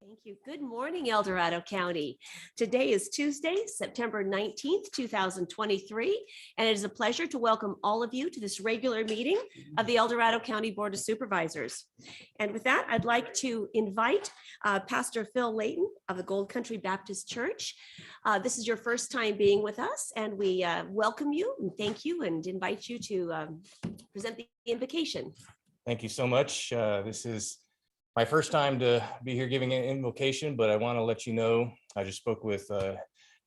Thank you. Good morning, El Dorado County. Today is Tuesday, September 19th, 2023, and it is a pleasure to welcome all of you to this regular meeting of the El Dorado County Board of Supervisors. And with that, I'd like to invite Pastor Phil Layton of the Gold Country Baptist Church. This is your first time being with us, and we welcome you and thank you and invite you to present the invocation. Thank you so much. This is my first time to be here giving an invocation, but I want to let you know, I just spoke with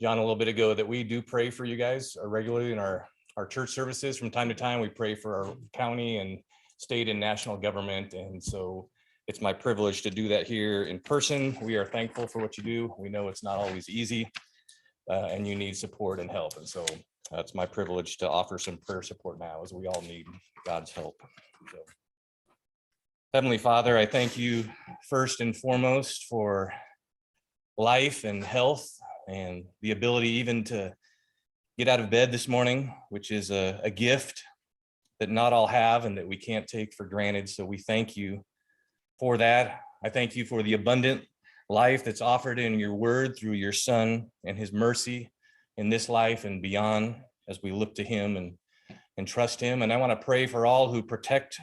John a little bit ago that we do pray for you guys regularly in our church services. From time to time, we pray for our county and state and national government. And so it's my privilege to do that here in person. We are thankful for what you do. We know it's not always easy and you need support and help. And so it's my privilege to offer some prayer support now as we all need God's help. So. Heavenly Father, I thank you first and foremost for life and health and the ability even to get out of bed this morning, which is a gift that not all have and that we can't take for granted. So we thank you for that. I thank you for the abundant life that's offered in your word through your Son and his mercy in this life and beyond as we look to him and trust him. And I want to pray for all who protect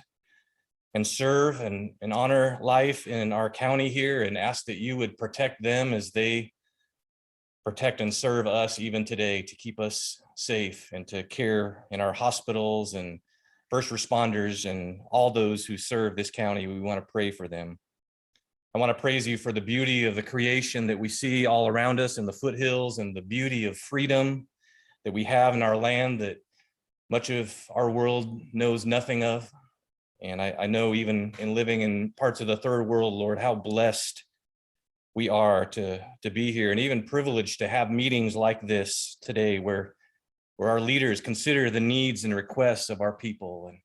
and serve and honor life in our county here and ask that you would protect them as they protect and serve us even today to keep us safe and to care in our hospitals and first responders and all those who serve this county. We want to pray for them. I want to praise you for the beauty of the creation that we see all around us in the foothills and the beauty of freedom that we have in our land that much of our world knows nothing of. And I know even in living in parts of the third world, Lord, how blessed we are to be here and even privileged to have meetings like this today where our leaders consider the needs and requests of our people. And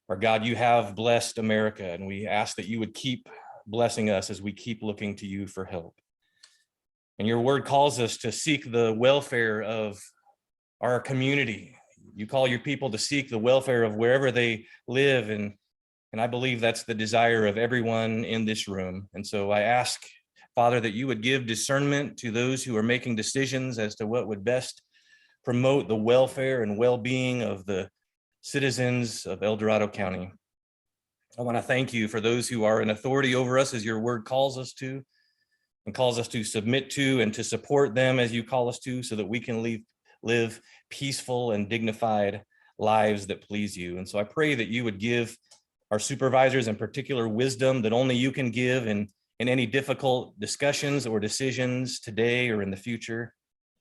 our God, you have blessed America, and we ask that you would keep blessing us as we keep looking to you for help. And your word calls us to seek the welfare of our community. You call your people to seek the welfare of wherever they live, and I believe that's the desire of everyone in this room. And so I ask, Father, that you would give discernment to those who are making decisions as to what would best promote the welfare and well-being of the citizens of El Dorado County. I want to thank you for those who are in authority over us as your word calls us to, and calls us to submit to and to support them as you call us to, so that we can live peaceful and dignified lives that please you. And so I pray that you would give our supervisors in particular wisdom that only you can give in any difficult discussions or decisions today or in the future.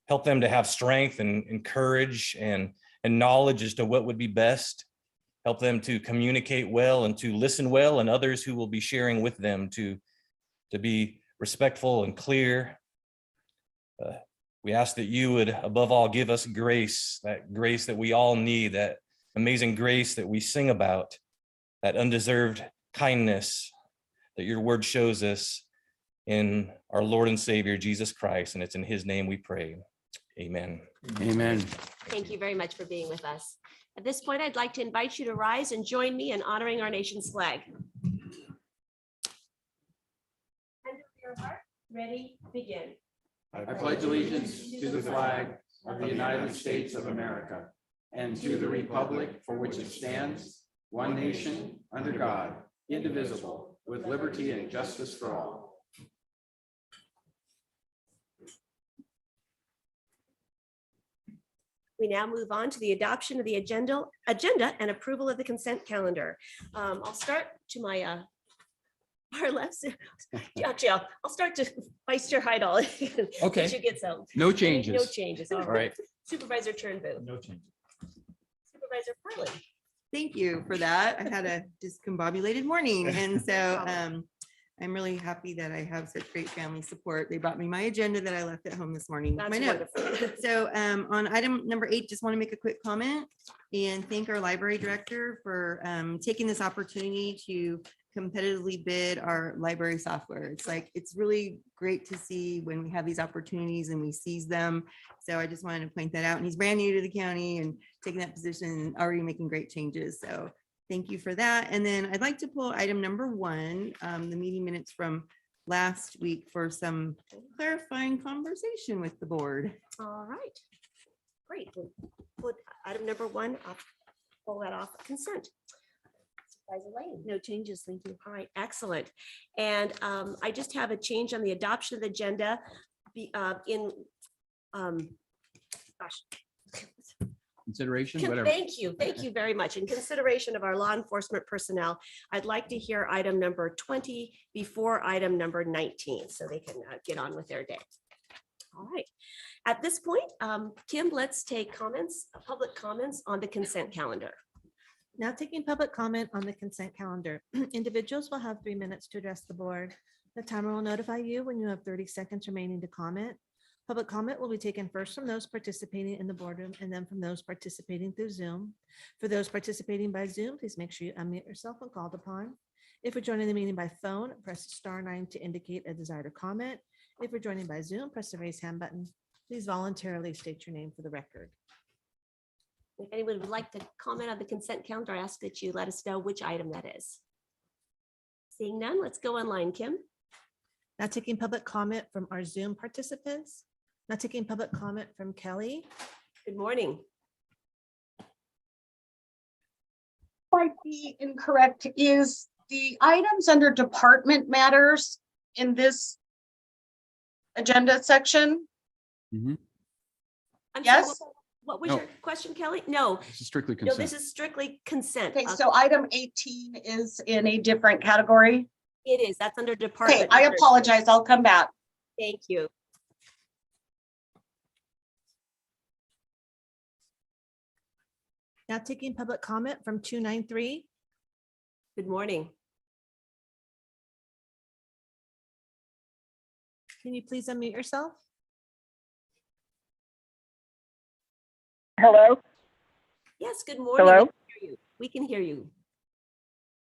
Help them to have strength and courage and knowledge as to what would be best. Help them to communicate well and to listen well, and others who will be sharing with them to be respectful and clear. We ask that you would, above all, give us grace that we all need, that amazing grace that we sing about, that undeserved kindness that your word shows us in our Lord and Savior, Jesus Christ. And it's in his name we pray. Amen. Amen. Thank you very much for being with us. At this point, I'd like to invite you to rise and join me in honoring our nation's flag. Hand over your heart. Ready, begin. I pledge allegiance to the flag of the United States of America and to the republic for which it stands, one nation, under God, indivisible, with liberty and justice for all. We now move on to the adoption of the agenda and approval of the consent calendar. I'll start to my far left. Actually, I'll start to Vice Chair Heidel. Okay. You get some. No changes. No changes. All right. Supervisor Turnbull. No changes. Supervisor Farley. Thank you for that. I had a discombobulated morning, and so I'm really happy that I have such great family support. They brought me my agenda that I left at home this morning with That's my notes. wonderful. So on item number 8, just want to make a quick comment and thank our library director for taking this opportunity to competitively bid our library software. It's really great to see when we have these opportunities and we seize them. So I just wanted to point that out. And he's brand new to the county and taking that position and already making great changes. So Thank you for that. And then I'd like to pull item number 1, the meeting minutes from last week for some clarifying conversation with the board. All right. Great. We'll put item number 1, I'll pull that off consent. Supervisor Lane. No changes, thank you. All right, excellent. And I just have a change on the adoption of the agenda gosh. Consideration, whatever. Thank you very much. In consideration of our law enforcement personnel, I'd like to hear item number 20 before item number 19, so they can get on with their day. All right. At this point, Kim, let's take public comments on the consent calendar. Now taking public comment on the consent calendar. Individuals will have 3 minutes to address the board. The timer will notify you when you have 30 seconds remaining to comment. Public comment will be taken first from those participating in the boardroom and then from those participating through Zoom. For those participating by Zoom, please make sure you unmute yourself when called upon. If you're joining the meeting by phone, press *9 to indicate a desire to comment. If you're joining by Zoom, press the raise hand button. Please voluntarily state your name for the record. If anyone would like to comment on the consent calendar, I ask that you let us know which item that is. Seeing none, let's go online, Kim. Now taking public comment from our Zoom participants. Now taking public comment from Kelly. Good morning. Might be incorrect. Is the items under department matters in this agenda section? I'm sorry, Yes? what was No. your question, Kelly? No, This is strictly no, this consent. is strictly consent. Okay, so item 18 is in a different category. It is, that's under Okay, department. I matters. apologize. I'll come back. Thank you. Now taking public comment from 293. Good morning. Can you please unmute yourself? Hello? Yes, good morning. Hello? We can hear you.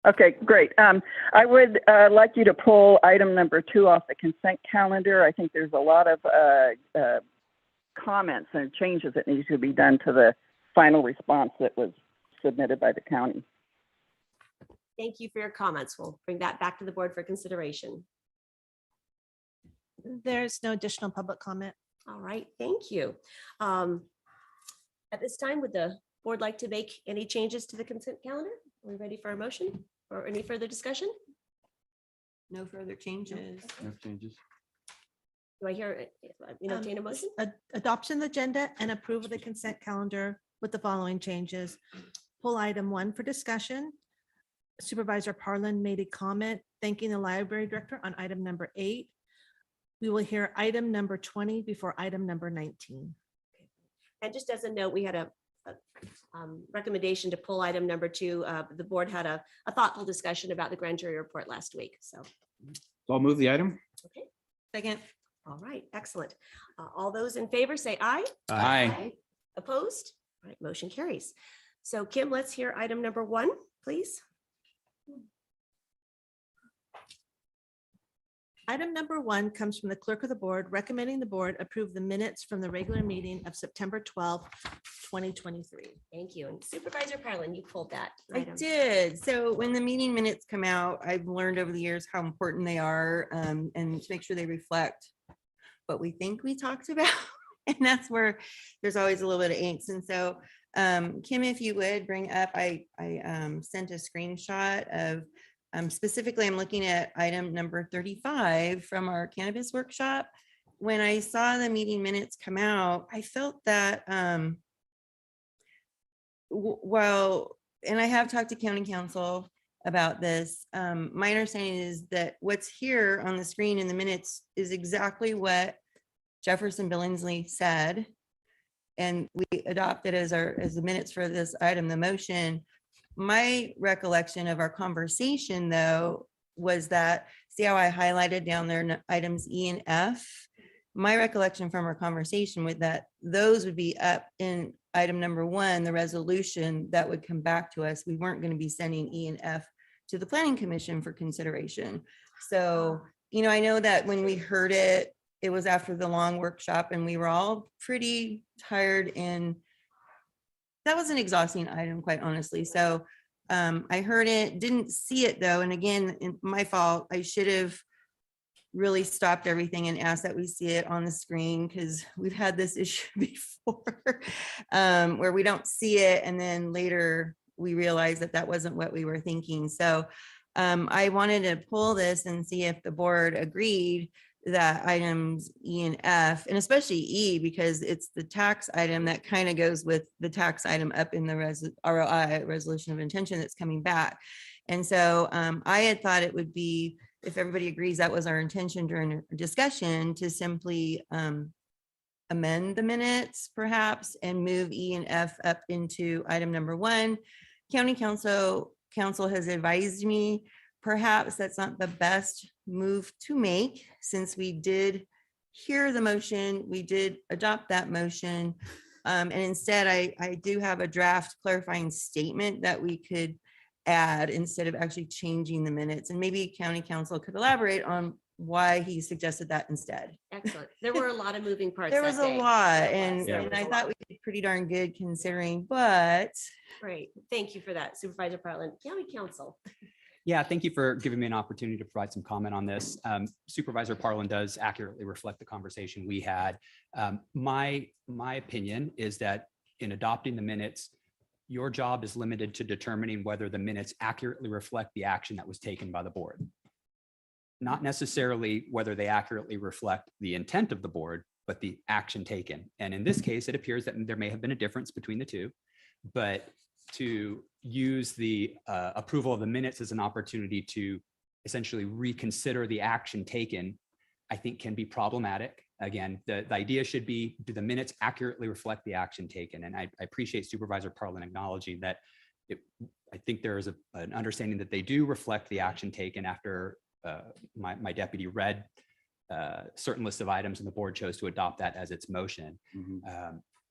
Okay, great. I would like you to pull item number 2 off the consent calendar. I think there's a lot of comments and changes that need to be done to the final response that was submitted by the county. Thank you for your comments. We'll bring that back to the board for consideration. There's no additional public comment. All right, thank you. At this time, would the board like to make any changes to the consent calendar? Are we ready for a motion or any further discussion? No further changes. No changes. Do I hear, entertain a motion? Adoption of the agenda and approval of the consent calendar with the following changes. Pull item 1 for discussion. Supervisor Parlin made a comment thanking the library director on item number 8. We will hear item number 20 before item number 19. And just as a note, we had a recommendation to pull item number 2. The board had a thoughtful discussion about the grand jury report last week. So, So I'll move the item. okay. Second. All right, excellent. All those in favor say aye. Aye. Opposed? All right, motion carries. So Kim, let's hear item number 1, please. Item number 1 comes from the clerk of the board recommending the board approve the minutes from the regular meeting of September 12, 2023. Thank you. And Supervisor Parlin, you pulled that I item. did. So when the meeting minutes come out, I've learned over the years how important they are, and to make sure they reflect what we think we talked about. And that's where there's always a little bit of angst. And so Kim, if you would bring up, I sent a screenshot of specifically, I'm looking at item number 35 from our cannabis workshop. When I saw the meeting minutes come out, I felt that well, and I have talked to county council about this. My understanding is that what's here on the screen in the minutes is exactly what Jefferson Billingsley said. And we adopted as the minutes for this item, the motion. My recollection of our conversation, though, was that, see how I highlighted down there items E and F? My recollection from our conversation with that, those would be up in item number 1, the resolution that would come back to us. We weren't going to be sending E and F to the planning commission for consideration. So, I know that when we heard it, it was after the long workshop and we were all pretty tired, and that was an exhausting item, quite honestly. So I heard it, didn't see it though. And again, my fault. I should have really stopped everything and asked that we see it on the screen because we've had this issue before where we don't see it. And then later we realize that that wasn't what we were thinking. So I wanted to pull this and see if the board agreed that items E and F, and especially E, because it's the tax item that kind of goes with the tax item up in the ROI, resolution of intention, that's coming back. And so I had thought it would be, if everybody agrees that was our intention during our discussion, to simply amend the minutes perhaps and move E and F up into item number 1. County council has advised me perhaps that's not the best move to make, since we did hear the motion, we did adopt that motion. And instead, I do have a draft clarifying statement that we could add instead of actually changing the minutes. And maybe county council could elaborate on why he suggested that instead. Excellent. There were a lot of moving parts. There that was a day. lot, There and, was. There and was I a thought lot. we did pretty darn good considering, but Great. Thank you for that, Supervisor Parlin. County council. Yeah, thank you for giving me an opportunity to provide some comment on this. Supervisor Parlin does accurately reflect the conversation we had. My opinion is that in adopting the minutes, your job is limited to determining whether the minutes accurately reflect the action that was taken by the board. Not necessarily whether they accurately reflect the intent of the board, but the action taken. And in this case, it appears that there may have been a difference between the two, but to use the approval of the minutes as an opportunity to essentially reconsider the action taken, I think can be problematic. Again, the idea should be, do the minutes accurately reflect the action taken? And I appreciate Supervisor Parlin acknowledging that I think there is an understanding that they do reflect the action taken after my deputy read certain lists of items and the board chose to adopt that as its motion.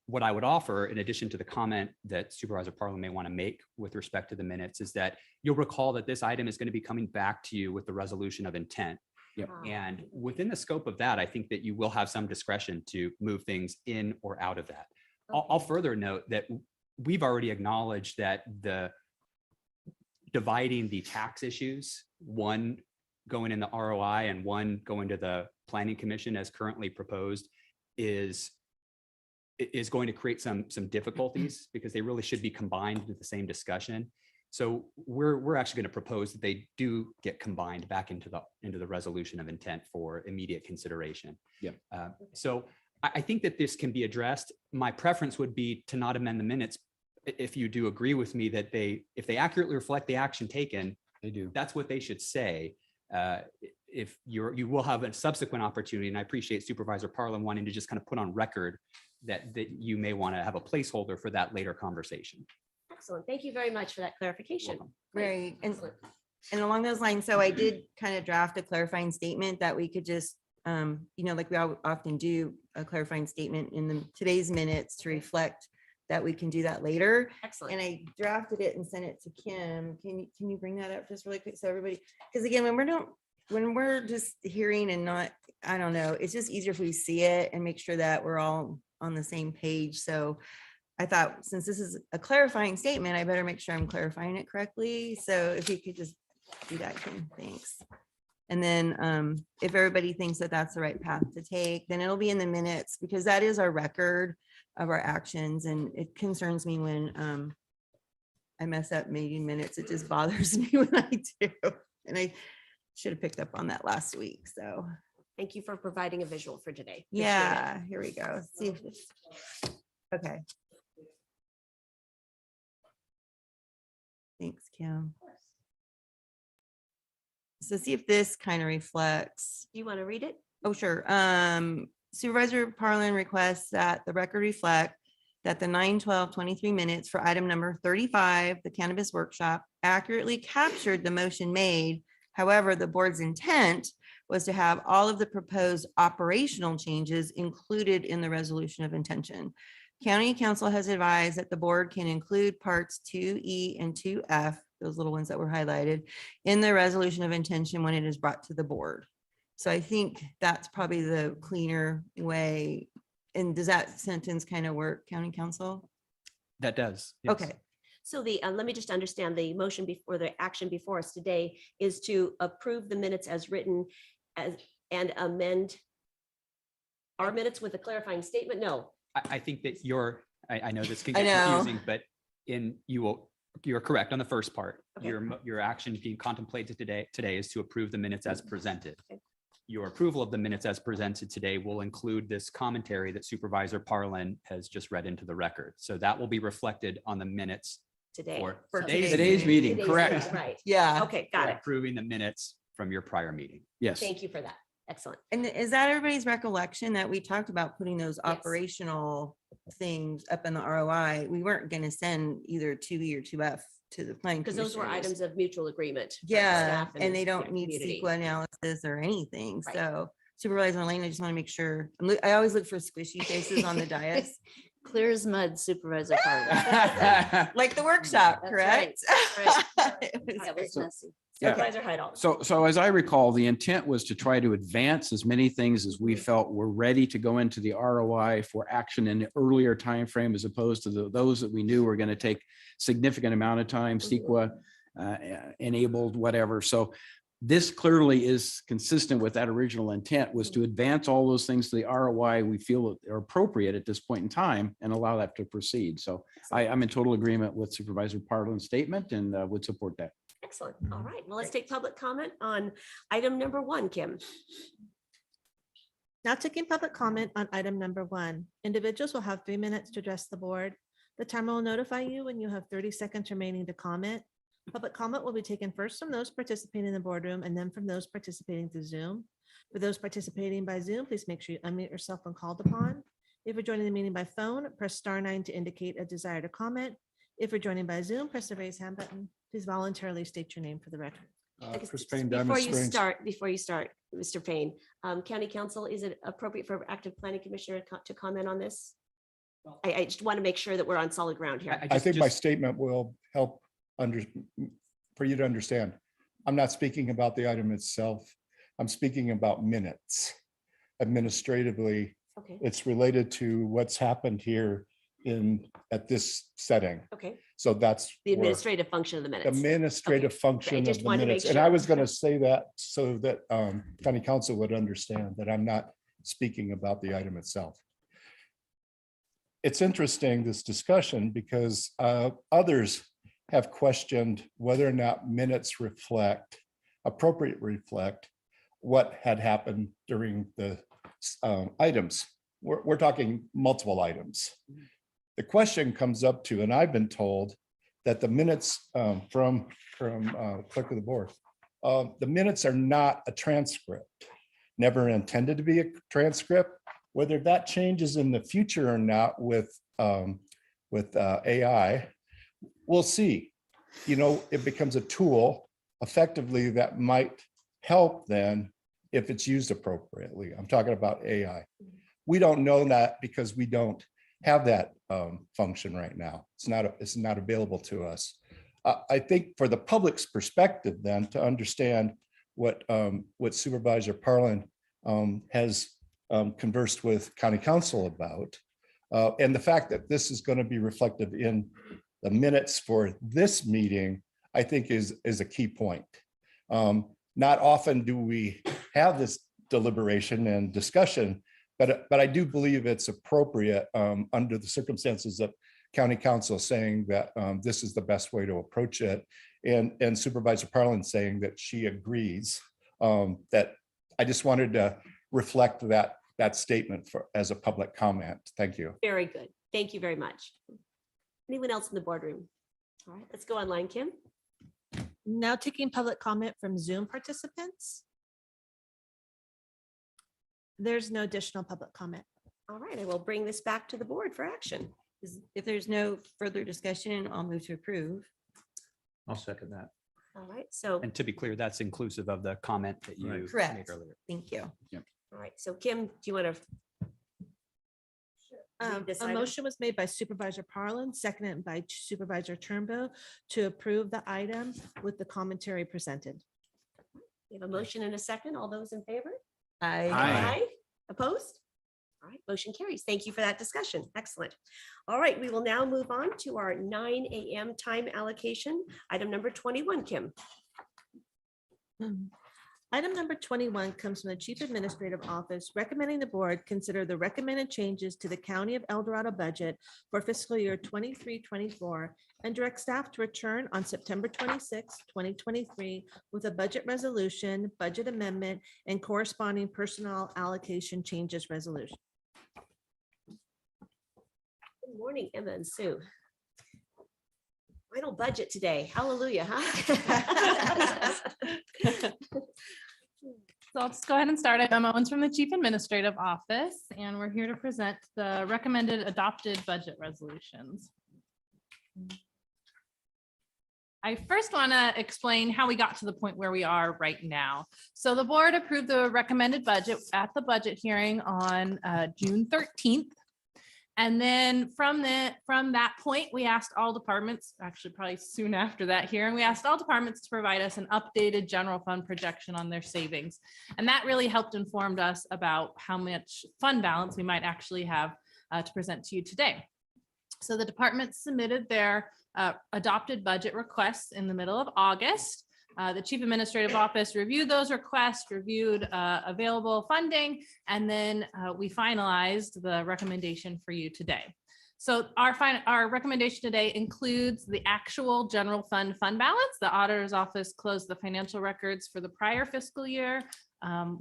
What I would offer, in addition to the comment that Supervisor Parlin may want to make with respect to the minutes, is that you'll recall that this item is going to be coming back to you with the resolution of intent. And within the scope of that, I think that you will have some discretion to move things in or out of that. I'll further note that we've already acknowledged that the dividing the tax issues, one going in the ROI and one going to the Planning Commission as currently proposed, is going to create some difficulties because they really should be combined into the same discussion. So we're actually going to propose that they do get combined back into the resolution of intent for immediate consideration. So I think that this can be addressed. My preference would be to not amend the minutes. If you do agree with me that if they accurately reflect the action taken, They do. that's what they should say. If you will have a subsequent opportunity, and I appreciate Supervisor Parlin wanting to just kind of put on record that you may want to have a placeholder for that later conversation. Excellent. Thank you very much for that clarification. Welcome. Great. Excellent. And along those lines, so I did kind of draft a clarifying statement that we could just, like we often do, a clarifying statement in today's minutes to reflect that we can do that later. Excellent. And I drafted it and sent it to Kim. Can you bring that up just really quick so everybody, because again, when we're just hearing and not, I don't know, it's just easier if we see it and make sure that we're all on the same page. So I thought, since this is a clarifying statement, I better make sure I'm clarifying it correctly. So if you could just do that, Kim, thanks. And then if everybody thinks that that's the right path to take, then it'll be in the minutes, because that is our record of our actions. And it concerns me when I mess up meeting minutes. It just bothers me when I do. And I should have picked up on that last week. So Thank you for providing a visual for today. Appreciate it. yeah, here we go. See if this, okay. Thanks, Kim. So see if this kind of reflects. Do you want to read it? Oh, sure. Supervisor Parlin requests that the record reflect that the 9/12/23 minutes for item number 35, the cannabis workshop, accurately captured the motion made. However, the board's intent was to have all of the proposed operational changes included in the resolution of intention. County council has advised that the board can include parts 2E and 2F, those little ones that were highlighted, in the resolution of intention when it is brought to the board. So I think that's probably the cleaner way. And does that sentence kind of work, county council? That does. yes. Okay, So let me just understand the motion before the action before us today is to approve the minutes as written and amend our minutes with a clarifying statement. No. I think that I know this can I get know. confusing, but you're correct on the first part. Okay. Your action being contemplated today is to approve the minutes as presented. Okay. Your approval of the minutes as presented today will include this commentary that Supervisor Parlin has just read into the record. So that will be reflected on the minutes Today. for Today's meeting, Today's correct. meeting, Right. Yeah. Okay, got it. approving the minutes from your prior meeting. Yes. Thank you for that. Excellent. And is that everybody's recollection that we talked about putting those Yes. operational things up in the ROI? We weren't going to send either 2E or 2F to the planning. Because those were commissioners. items of mutual agreement. for Yeah, staff and they don't yeah, need community. SQL analysis or anything. Right. So Supervisor Lane, I just want to make sure, I always look for squishy faces on the dais, Clear as mud, Supervisor Parlin. like the workshop, That's correct? right. It was That was great. messy. Yeah. Supervisor Heidel. So as I recall, the intent was to try to advance as many things as we felt were ready to go into the ROI for action in the earlier time frame, as opposed to those that we knew were going to take significant amount of time, SQL enabled, whatever. So this clearly is consistent with that original intent, was to advance all those things to the ROI we feel are appropriate at this point in time and allow that to proceed. So I'm in total agreement with Supervisor Parlin's statement and would support that. Excellent. All right. Well, let's take public comment on item number 1, Kim. Now taking public comment on item number 1. Individuals will have 3 minutes to address the board. The timer will notify you when you have 30 seconds remaining to comment. Public comment will be taken first from those participating in the boardroom and then from those participating through Zoom. For those participating by Zoom, please make sure you unmute yourself when called upon. If you're joining the meeting by phone, press *9 to indicate a desire to comment. If you're joining by Zoom, press the raise hand button. Please voluntarily state your name for the record. I guess Chris just Payne, Before Diamond you Springs. start, Mr. Payne, County Council, is it appropriate for active planning commissioner to comment on this? I just want to make sure that we're on solid ground here. I think my statement will help for you to understand. I'm not speaking about the item itself. I'm speaking about minutes. Administratively, Okay, it's related to what's happened here at this setting. okay. So that's The where- administrative function of the the minutes. administrative function of just the wanted to make minutes. And I sure. was going to say that so that county council would understand that I'm not speaking about the item itself. It's interesting, this discussion, because others have questioned whether or not minutes appropriately reflect what had happened during the items. We're talking multiple items. The question comes up to, and I've been told that the minutes from clerk of the board, the minutes are not a transcript, never intended to be a transcript. Whether that changes in the future or not with AI, we'll see. You know, it becomes a tool effectively that might help then if it's used appropriately. I'm talking about AI. We don't know that because we don't have that function right now. It's not available to us. I think for the public's perspective then to understand what Supervisor Parlin has conversed with County Council about, and the fact that this is going to be reflective in the minutes for this meeting, I think is a key point. Not often do we have this deliberation and discussion, but I do believe it's appropriate under the circumstances of County Council saying that this is the best way to approach it. And Supervisor Parlin saying that she agrees. That I just wanted to reflect that statement as a public comment. Thank you. Very good. Thank you very much. Anyone else in the boardroom? All right, let's go online, Kim. Now taking public comment from Zoom participants. There's no additional public comment. All right, I will bring this back to the board for action. If there's no further discussion, I'll move to approve. I'll second that. All right, so, And to be clear, that's inclusive of the comment that you made Correct. earlier. Thank you. all right, so Kim, do you want to? A motion was made by Supervisor Parlin, seconded by Supervisor Turnbow to approve the item with the commentary presented. We have a motion and a second. All those in favor? I Aye. Opposed? All right, motion carries. Thank you for that discussion. Excellent. All right, we will now move on to our 9 a.m. time allocation. Item number 21, Kim. Item number 21 comes from the Chief Administrative Office recommending the board consider the recommended changes to the County of El Dorado budget for fiscal year 23-24 and direct staff to return on September 26, 2023 with a budget resolution, budget amendment, and corresponding personnel allocation changes resolution. Good morning, Emma and Sue. Final budget today. Hallelujah, huh? So I'll just go ahead and start. I'm Emma Owens from the Chief Administrative Office, and we're here to present the recommended adopted budget resolutions. I first want to explain how we got to the point where we are right now. So the board approved the recommended budget at the budget hearing on June 13th. And then from that point, we asked all departments, actually probably soon after that hearing, we asked all departments to provide us an updated general fund projection on their savings. And that really helped inform us about how much fund balance we might actually have to present to you today. So the departments submitted their adopted budget requests in the middle of August. The Chief Administrative Office reviewed those requests, reviewed available funding, and then we finalized the recommendation for you today. So our recommendation today includes the actual general fund balance. The auditor's office closed the financial records for the prior fiscal year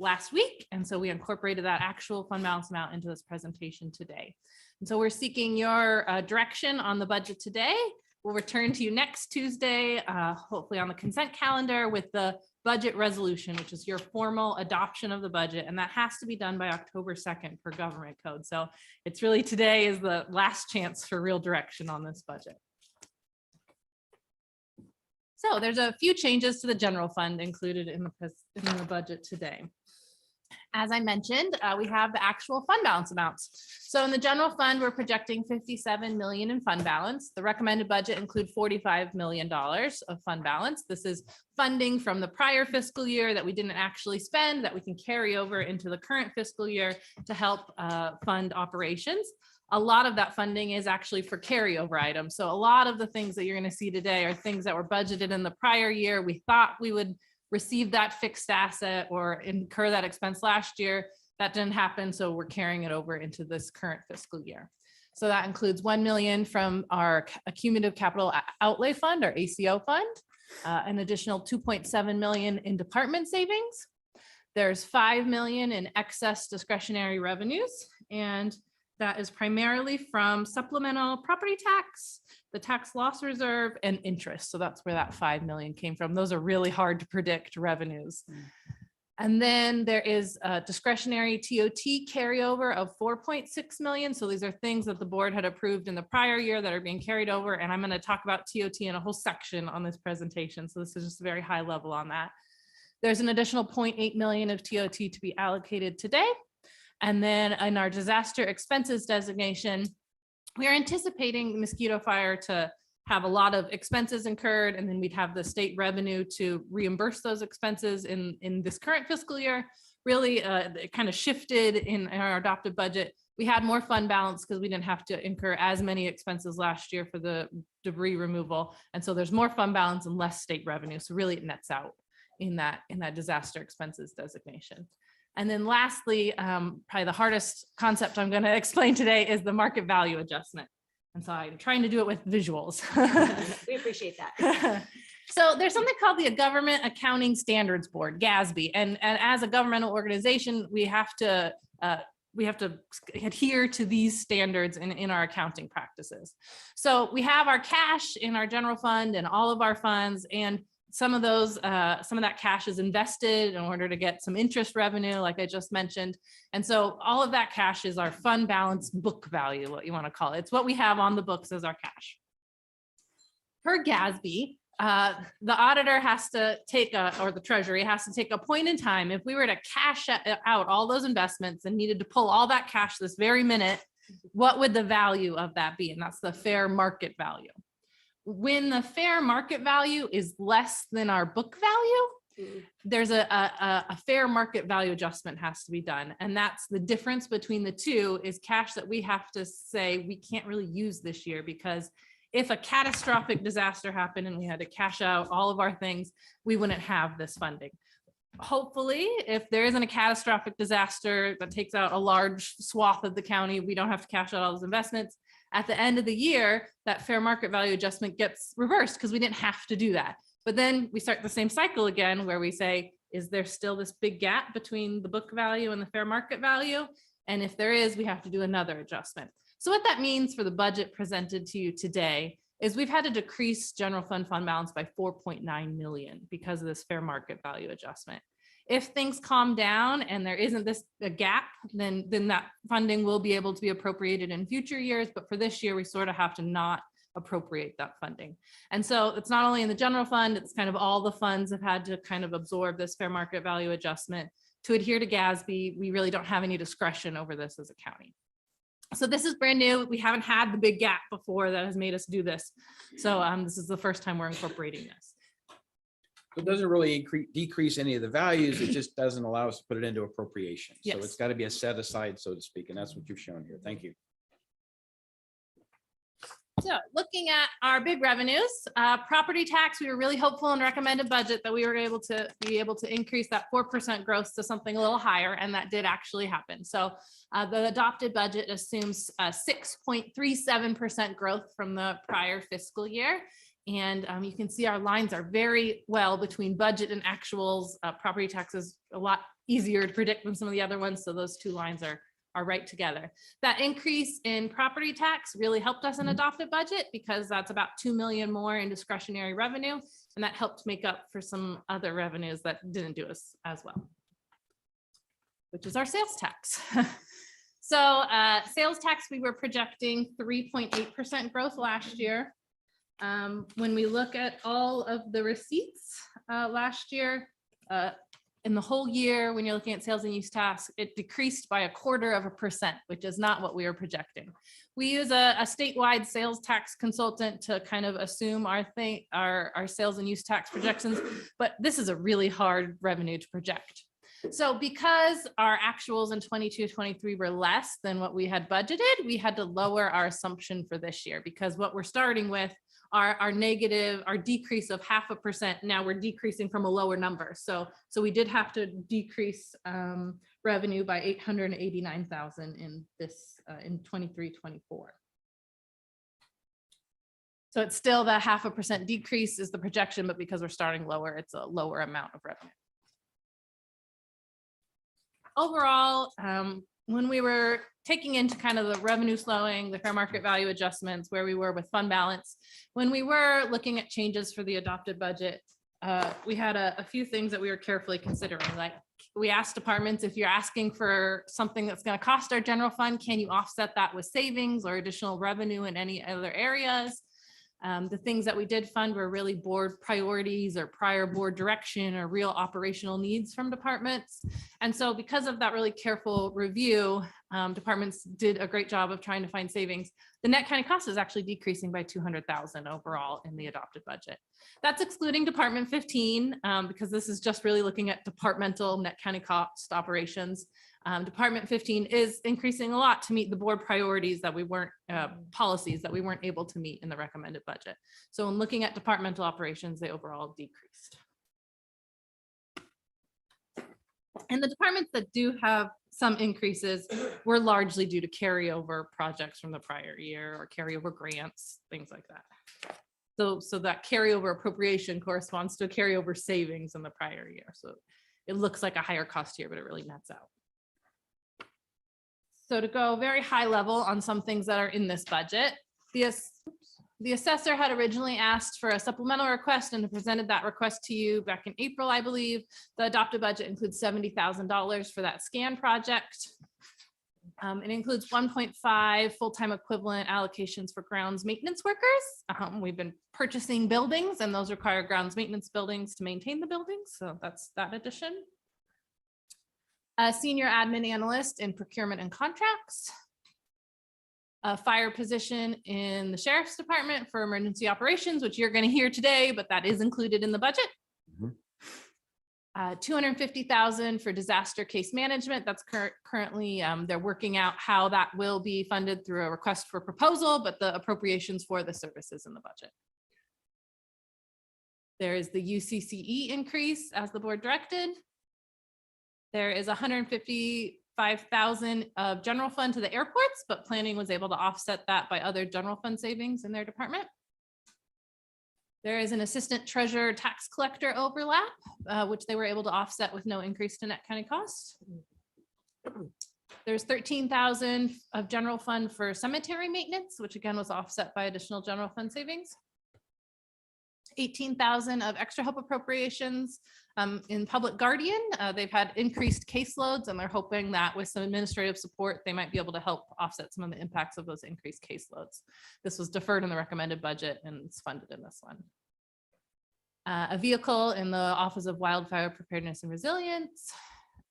last week, and so we incorporated that actual fund balance amount into this presentation today. And so we're seeking your direction on the budget today. We'll return to you next Tuesday, hopefully on the consent calendar with the budget resolution, which is your formal adoption of the budget. And that has to be done by October 2nd per government code. So it's really today is the last chance for real direction on this budget. So there's a few changes to the general fund included in the budget today. As I mentioned, we have the actual fund balance amounts. So in the general fund, we're projecting 57 million in fund balance. The recommended budget include $45 million of fund balance. This is funding from the prior fiscal year that we didn't actually spend that we can carry over into the current fiscal year to help fund operations. A lot of that funding is actually for carryover items. So a lot of the things that you're going to see today are things that were budgeted in the prior year. We thought we would receive that fixed asset or incur that expense last year. That didn't happen, so we're carrying it over into this current fiscal year. So that includes 1 million from our Cumulative Capital Outlay Fund, or ACO fund, an additional 2.7 million in department savings. There's 5 million in excess discretionary revenues, and that is primarily from supplemental property tax, the tax loss reserve, and interest. So that's where that 5 million came from. Those are really hard to predict revenues. And then there is a discretionary TOT carryover of 4.6 million. So these are things that the board had approved in the prior year that are being carried over. And I'm going to talk about TOT in a whole section on this presentation. So this is just a very high level on that. There's an additional 0.8 million of TOT to be allocated today. And then in our disaster expenses designation, we are anticipating the mosquito fire to have a lot of expenses incurred, and then we'd have the state revenue to reimburse those expenses in this current fiscal year. Really, it kind of shifted in our adopted budget. We had more fund balance because we didn't have to incur as many expenses last year for the debris removal. And so there's more fund balance and less state revenue. So really it nets out in that disaster expenses designation. And then lastly, probably the hardest concept I'm going to explain today is the market value adjustment. And so I'm trying to do it with visuals. We appreciate that. So there's something called the Government Accounting Standards Board, GASB. And as a governmental organization, we have to adhere to these standards in our accounting practices. So we have our cash in our general fund and all of our funds, and some of that cash is invested in order to get some interest revenue, like I just mentioned. And so all of that cash is our fund balance book value, what you want to call it. It's what we have on the books as our cash. Per GASB, the auditor has to take or the treasury has to take a point in time. If we were to cash out all those investments and needed to pull all that cash this very minute, what would the value of that be? And that's the fair market value. When the fair market value is less than our book value, there's a fair market value adjustment has to be done. And that's the difference between the two, is cash that we have to say we can't really use this year, because if a catastrophic disaster happened and we had to cash out all of our things, we wouldn't have this funding. Hopefully, if there isn't a catastrophic disaster that takes out a large swath of the county, we don't have to cash out all those investments. At the end of the year, that fair market value adjustment gets reversed because we didn't have to do that. But then we start the same cycle again, where we say, is there still this big gap between the book value and the fair market value? And if there is, we have to do another adjustment. So what that means for the budget presented to you today is we've had to decrease general fund balance by 4.9 million because of this fair market value adjustment. If things calm down and there isn't a gap, then that funding will be able to be appropriated in future years. But for this year, we sort of have to not appropriate that funding. And so it's not only in the general fund, it's kind of all the funds have had to kind of absorb this fair market value adjustment. To adhere to GASB, we really don't have any discretion over this as a county. So this is brand new. We haven't had the big gap before that has made us do this. So this is the first time we're incorporating this. It doesn't really decrease any of the values. It just doesn't allow us to put it into appropriation. So Yes. it's got to be a set aside, so to speak. And that's what you've shown here. Thank you. So looking at our big revenues, property tax, we were really hopeful in recommended budget that we were able to increase that 4% growth to something a little higher, and that did actually happen. So the adopted budget assumes 6.37% growth from the prior fiscal year. And you can see our lines are very well between budget and actuals. Property tax is a lot easier to predict than some of the other ones. So those two lines are right together. That increase in property tax really helped us in adopted budget, because that's about 2 million more in discretionary revenue. And that helped make up for some other revenues that didn't do us as well, which is our sales tax. So sales tax, we were projecting 3.8% growth last year. When we look at all of the receipts last year, in the whole year, when you're looking at sales and use tax, it decreased by 0.25%, which is not what we were projecting. We use a statewide sales tax consultant to kind of assume our sales and use tax projections, but this is a really hard revenue to project. So because our actuals in 22-23 were less than what we had budgeted, we had to lower our assumption for this year, because what we're starting with our decrease of 0.5%. Now we're decreasing from a lower number. So we did have to decrease revenue by 889,000 in this in 23-24. So it's still the 0.5% decrease is the projection, but because we're starting lower, it's a lower amount of revenue. Overall, when we were taking into kind of the revenue slowing, the fair market value adjustments, where we were with fund balance, when we were looking at changes for the adopted budget, we had a few things that we were carefully considering. Like, we asked departments, if you're asking for something that's going to cost our general fund, can you offset that with savings or additional revenue in any other areas? The things that we did fund were really board priorities or prior board direction or real operational needs from departments. And so because of that really careful review, departments did a great job of trying to find savings. The net county cost is actually decreasing by 200,000 overall in the adopted budget. That's excluding Department 15, because this is just really looking at departmental net county cost operations. Department 15 is increasing a lot to meet the board priorities that we weren't, policies that we weren't able to meet in the recommended budget. So in looking at departmental operations, they overall decreased. And the departments that do have some increases were largely due to carryover projects from the prior year or carryover grants, things like that. So that carryover appropriation corresponds to a carryover savings in the prior year. So it looks like a higher cost here, but it really nets out. So to go very high level on some things that are in this budget, the assessor had originally asked for a supplemental request and presented that request to you back in April, I believe. The adopted budget includes $70,000 for that scan project. It includes 1.5 full-time equivalent allocations for grounds maintenance workers. We've been purchasing buildings, and those require grounds maintenance buildings to maintain the buildings. So that's that addition. A senior admin analyst in procurement and contracts. A fire position in the sheriff's department for emergency operations, which you're going to hear today, but that is included in the budget. $250,000 for disaster case management. That's currently, they're working out how that will be funded through a request for proposal, but the appropriations for the services in the budget. There is the UCCE increase as the board directed. There is $155,000 of general fund to the airports, but planning was able to offset that by other general fund savings in their department. There is an assistant treasurer tax collector overlap, which they were able to offset with no increase to net county costs. There's $13,000 of general fund for cemetery maintenance, which again was offset by additional general fund savings. $18,000 of extra help appropriations in public guardian. They've had increased caseloads and they're hoping that with some administrative support, they might be able to help offset some of the impacts of those increased caseloads. This was deferred in the recommended budget and it's funded in this one. A vehicle in the Office of Wildfire Preparedness and Resilience,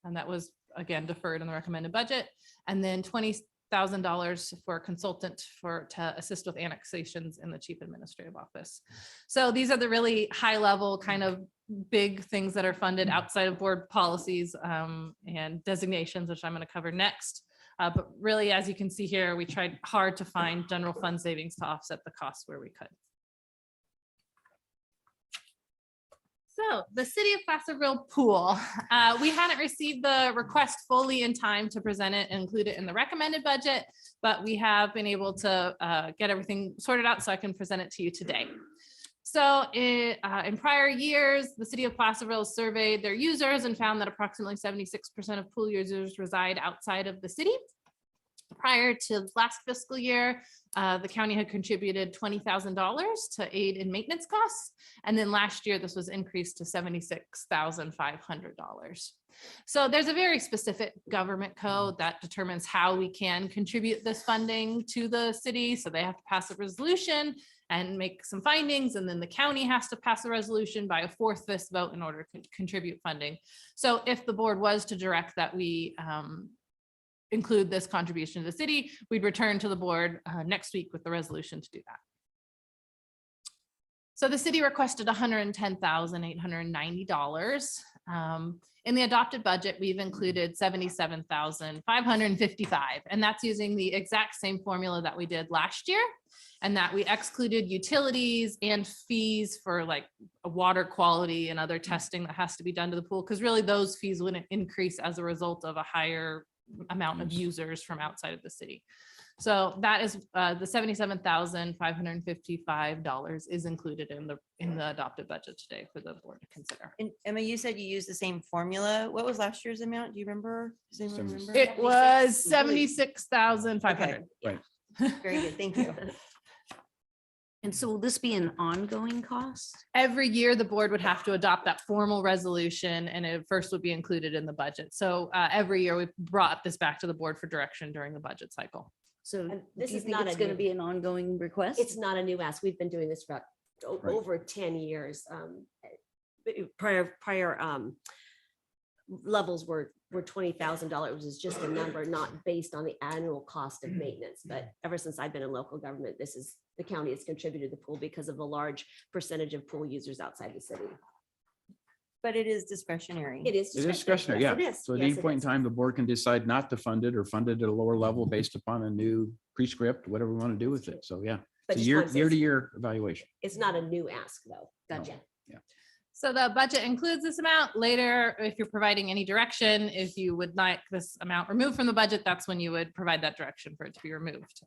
and that was again deferred in the recommended budget. And then $20,000 for a consultant to assist with annexations in the chief administrative office. So these are the really high level kind of big things that are funded outside of board policies and designations, which I'm going to cover next. But really, as you can see here, we tried hard to find general fund savings to offset the costs where we could. So the city of Placerville pool, we hadn't received the request fully in time to present it and include it in the recommended budget, but we have been able to get everything sorted out so I can present it to you today. So in prior years, the city of Placerville surveyed their users and found that approximately 76% of pool users reside outside of the city. Prior to last fiscal year, the county had contributed $20,000 to aid in maintenance costs. And then last year, this was increased to $76,500. So there's a very specific government code that determines how we can contribute this funding to the city. So they have to pass a resolution and make some findings. And then the county has to pass a resolution by a 4/5 vote in order to contribute funding. So if the board was to direct that we include this contribution to the city, we'd return to the board next week with the resolution to do that. So the city requested $110,890. In the adopted budget, we've included $77,555, and that's using the exact same formula that we did last year, and that we excluded utilities and fees for like water quality and other testing that has to be done to the pool, because really those fees wouldn't increase as a result of a higher amount of users from outside of the city. So that is the $77,555 is included in the adopted budget today for the board to consider. And Emma, you said you used the same formula. What was last year's amount? Do you remember? Does anyone remember? It was 76,500. Right. Very good. Thank you. And so will this be an ongoing cost? Every year, the board would have to adopt that formal resolution and it first would be included in the budget. So every year we brought this back to the board for direction during the budget cycle. So And do this you is think not it's a going to new- be an ongoing request? It's not a new ask. We've been doing this for Right. over 10 years. Prior levels were $20,000. It was just a number, not based on the annual cost of maintenance. But ever since I've been in local government, the county has contributed to the pool because of the large percentage of pool users outside the city. But it is discretionary. It is It is discretionary, Yes, yeah. it is. So at Yes, any it point in is. time, the board can decide not to fund it or fund it at a lower level based upon a new prescript, whatever we want to do with it. So yeah, But it's a just once year to it's- year evaluation. It's not a new ask though. Gotcha. So the budget includes this amount. Later, if you're providing any direction, if you would like this amount removed from the budget, that's when you would provide that direction for it to be removed.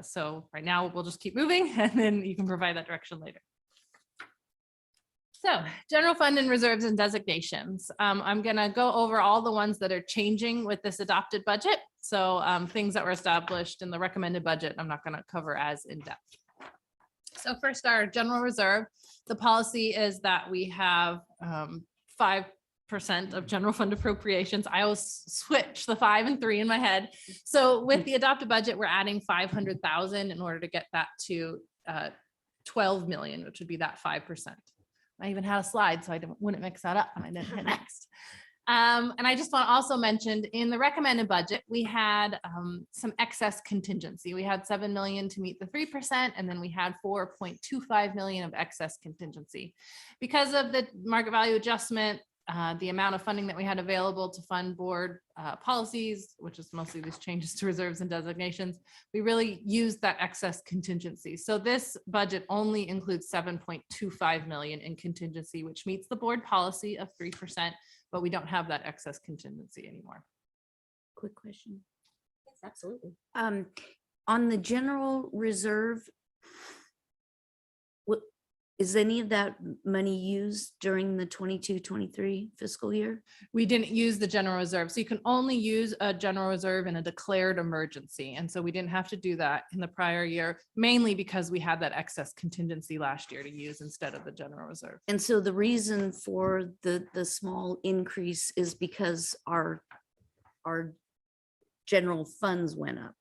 So right now we'll just keep moving and then you can provide that direction later. So general fund and reserves and designations. I'm gonna go over all the ones that are changing with this adopted budget. So things that were established in the recommended budget, I'm not gonna cover as in depth. So first, our general reserve, the policy is that we have 5% of general fund appropriations. I always switch the 5 and 3 in my head. So with the adopted budget, we're adding 500,000 in order to get that to 12 million, which would be that 5%. I even had a slide, so I wouldn't mix that up when I didn't hit next. And I just want to also mention in the recommended budget, we had some excess contingency. We had 7 million to meet the 3%, and then we had 4.25 million of excess contingency. Because of the market value adjustment, the amount of funding that we had available to fund board policies, which is mostly these changes to reserves and designations, we really used that excess contingency. So this budget only includes 7.25 million in contingency, which meets the board policy of 3%, but we don't have that excess contingency anymore. Quick question. Yes, absolutely. On the general reserve, what is any of that money used during the 22-23 fiscal year? We didn't use the general reserve. So you can only use a general reserve in a declared emergency. And so we didn't have to do that in the prior year, mainly because we had that excess contingency last year to use instead of the general reserve. And so the reason for the small increase is because our general funds went up.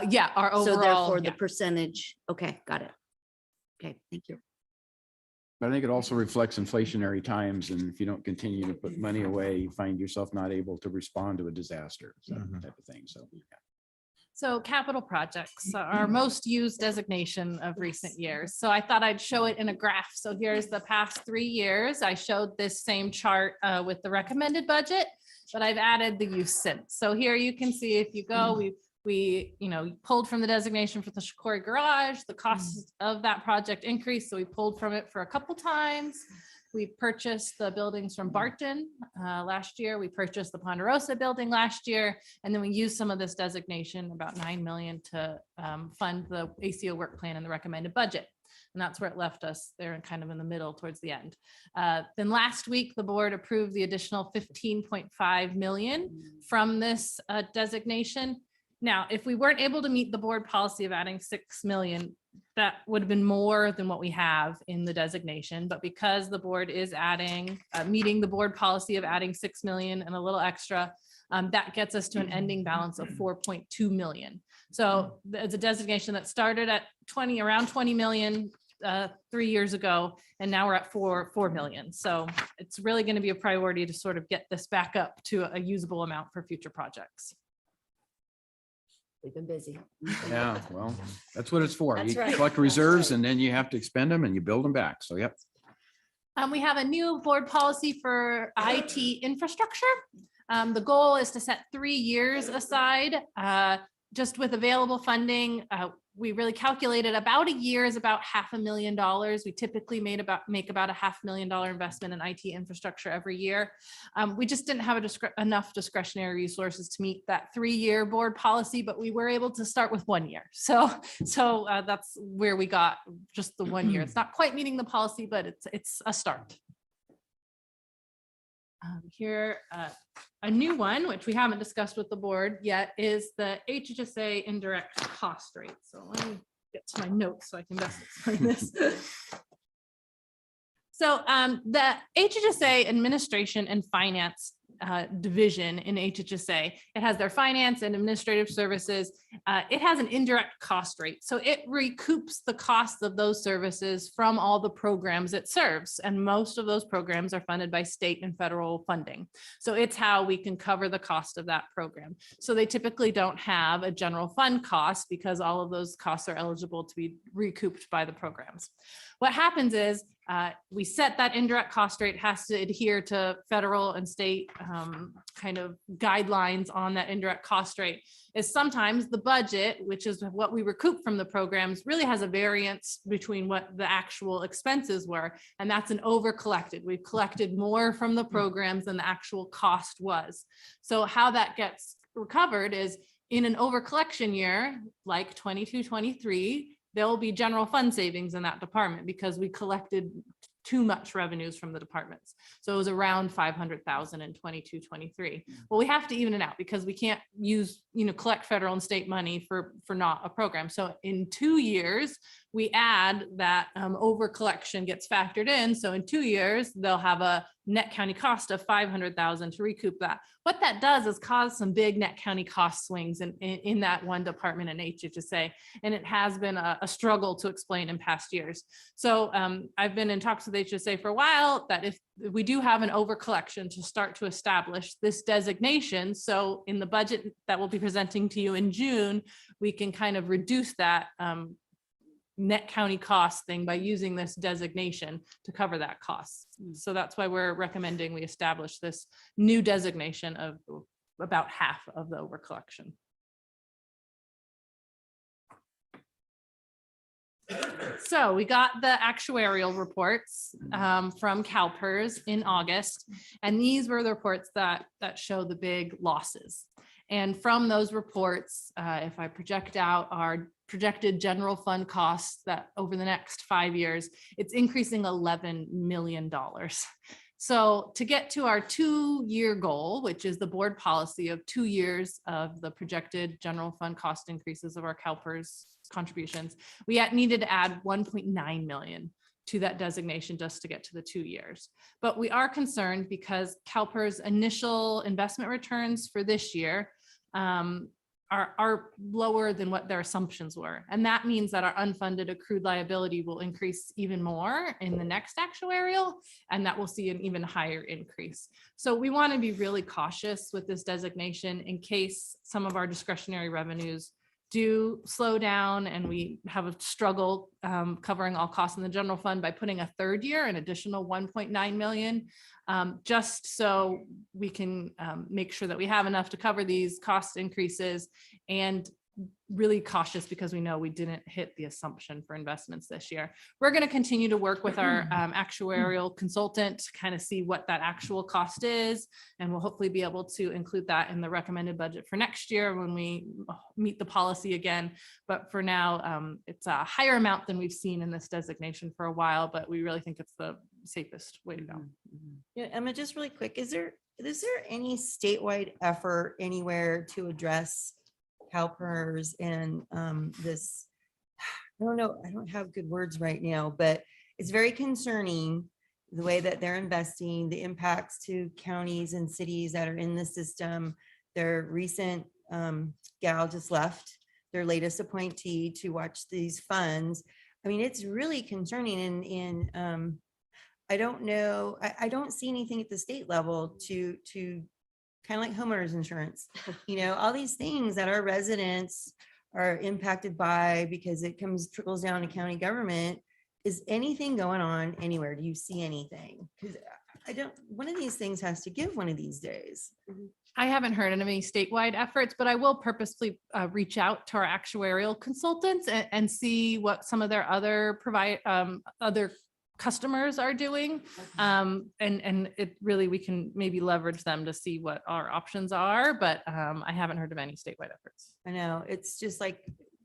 Yeah, our So overall. therefore the Yeah. percentage, okay, got it. Okay, thank you. But I think it also reflects inflationary times, and if you don't continue to put money away, you find yourself not able to respond to a disaster, so type of thing, so. So capital projects are our most used designation of recent years. So I thought I'd show it in a graph. So here's the past 3 years. I showed this same chart with the recommended budget, but I've added the use since. So here you can see if you go, we pulled from the designation for the Shakori Garage, the cost of that project increased. So we pulled from it for a couple times. We purchased the buildings from Barton last year. We purchased the Ponderosa building last year. And then we used some of this designation, about 9 million, to fund the ACO work plan and the recommended budget. And that's where it left us there and kind of in the middle towards the end. Then last week, the board approved the additional 15.5 million from this designation. Now, if we weren't able to meet the board policy of adding 6 million, that would have been more than what we have in the designation. But because the board is meeting the board policy of adding 6 million and a little extra, that gets us to an ending balance of 4.2 million. So it's a designation that started at around 20 million 3 years ago, and now we're at 4 million. So it's really going to be a priority to sort of get this back up to a usable amount for future projects. We've been busy. Yeah, well, that's what it's for. That's You right. collect reserves and then you have to expend them and you build them back. So, yep. We have a new board policy for IT infrastructure. The goal is to set 3 years aside, just with available funding. We really calculated about a year is about $500,000. We typically make about $500,000 investment in IT infrastructure every year. We just didn't have enough discretionary resources to meet that 3-year board policy, but we were able to start with 1 year. So that's where we got just the 1 year. It's not quite meeting the policy, but it's a start. Here, a new one, which we haven't discussed with the board yet, is the HHSA indirect cost rate. So let me get to my notes so I can best explain this. So the HHSA Administration and Finance division in HHSA, it has their finance and administrative services. It has an indirect cost rate. So it recoups the costs of those services from all the programs it serves. And most of those programs are funded by state and federal funding. So it's how we can cover the cost of that program. So they typically don't have a general fund cost because all of those costs are eligible to be recouped by the programs. What happens is we set that indirect cost rate, has to adhere to federal and state kind of guidelines on that indirect cost rate. Is sometimes the budget, which is what we recoup from the programs, really has a variance between what the actual expenses were. And that's an over collected. We've collected more from the programs than the actual cost was. So how that gets recovered is in an over collection year, like 22-23, there will be general fund savings in that department because we collected too much revenues from the departments. So it was around 500,000 in 22-23. Well, we have to even it out because we can't collect federal and state money for not a program. So in 2 years, we add that over collection gets factored in. So in 2 years, they'll have a net county cost of 500,000 to recoup that. What that does is cause some big net county cost swings in that one department in HHSA. And it has been a struggle to explain in past years. So I've been in talks with HHSA for a while that if we do have an over collection to start to establish this designation. So in the budget that we'll be presenting to you in June, we can kind of reduce that net county cost thing by using this designation to cover that cost. So that's why we're recommending we establish this new designation of about half of the over collection. So we got the actuarial reports from CalPERS in August, and these were the reports that show the big losses. And from those reports, if I project out our projected general fund costs that over the next 5 years, it's increasing $11 million. So to get to our 2-year goal, which is the board policy of 2 years of the projected general fund cost increases of our CalPERS contributions, we needed to add 1.9 million to that designation just to get to the 2 years. But we are concerned because CalPERS initial investment returns for this year are lower than what their assumptions were. And that means that our unfunded accrued liability will increase even more in the next actuarial, and that will see an even higher increase. So we want to be really cautious with this designation in case some of our discretionary revenues do slow down and we have a struggle covering all costs in the general fund by putting a third year, an additional 1.9 million, just so we can make sure that we have enough to cover these cost increases, and really cautious because we know we didn't hit the assumption for investments this year. We're going to continue to work with our actuarial consultant to kind of see what that actual cost is, and we'll hopefully be able to include that in the recommended budget for next year when we meet the policy again. But for now, it's a higher amount than we've seen in this designation for a while, but we really think it's the safest way to go. Yeah, Emma, just really quick, is there any statewide effort anywhere to address CalPERS and this? I don't know, I don't have good words right now, but it's very concerning the way that they're investing, the impacts to counties and cities that are in the system. Their recent gal just left, their latest appointee to watch these funds. I mean, it's really concerning, and I don't know, I don't see anything at the state level to kind of like homeowners insurance, all these things that our residents are impacted by because it trickles down to county government. Is anything going on anywhere? Do you see anything? Because one of these things has to give one of these days. I haven't heard of any statewide efforts, but I will purposely reach out to our actuarial consultants and see what some of their other other customers are doing. And it really, we can maybe leverage them to see what our options are, but I haven't heard of any statewide efforts. I know, it's just like,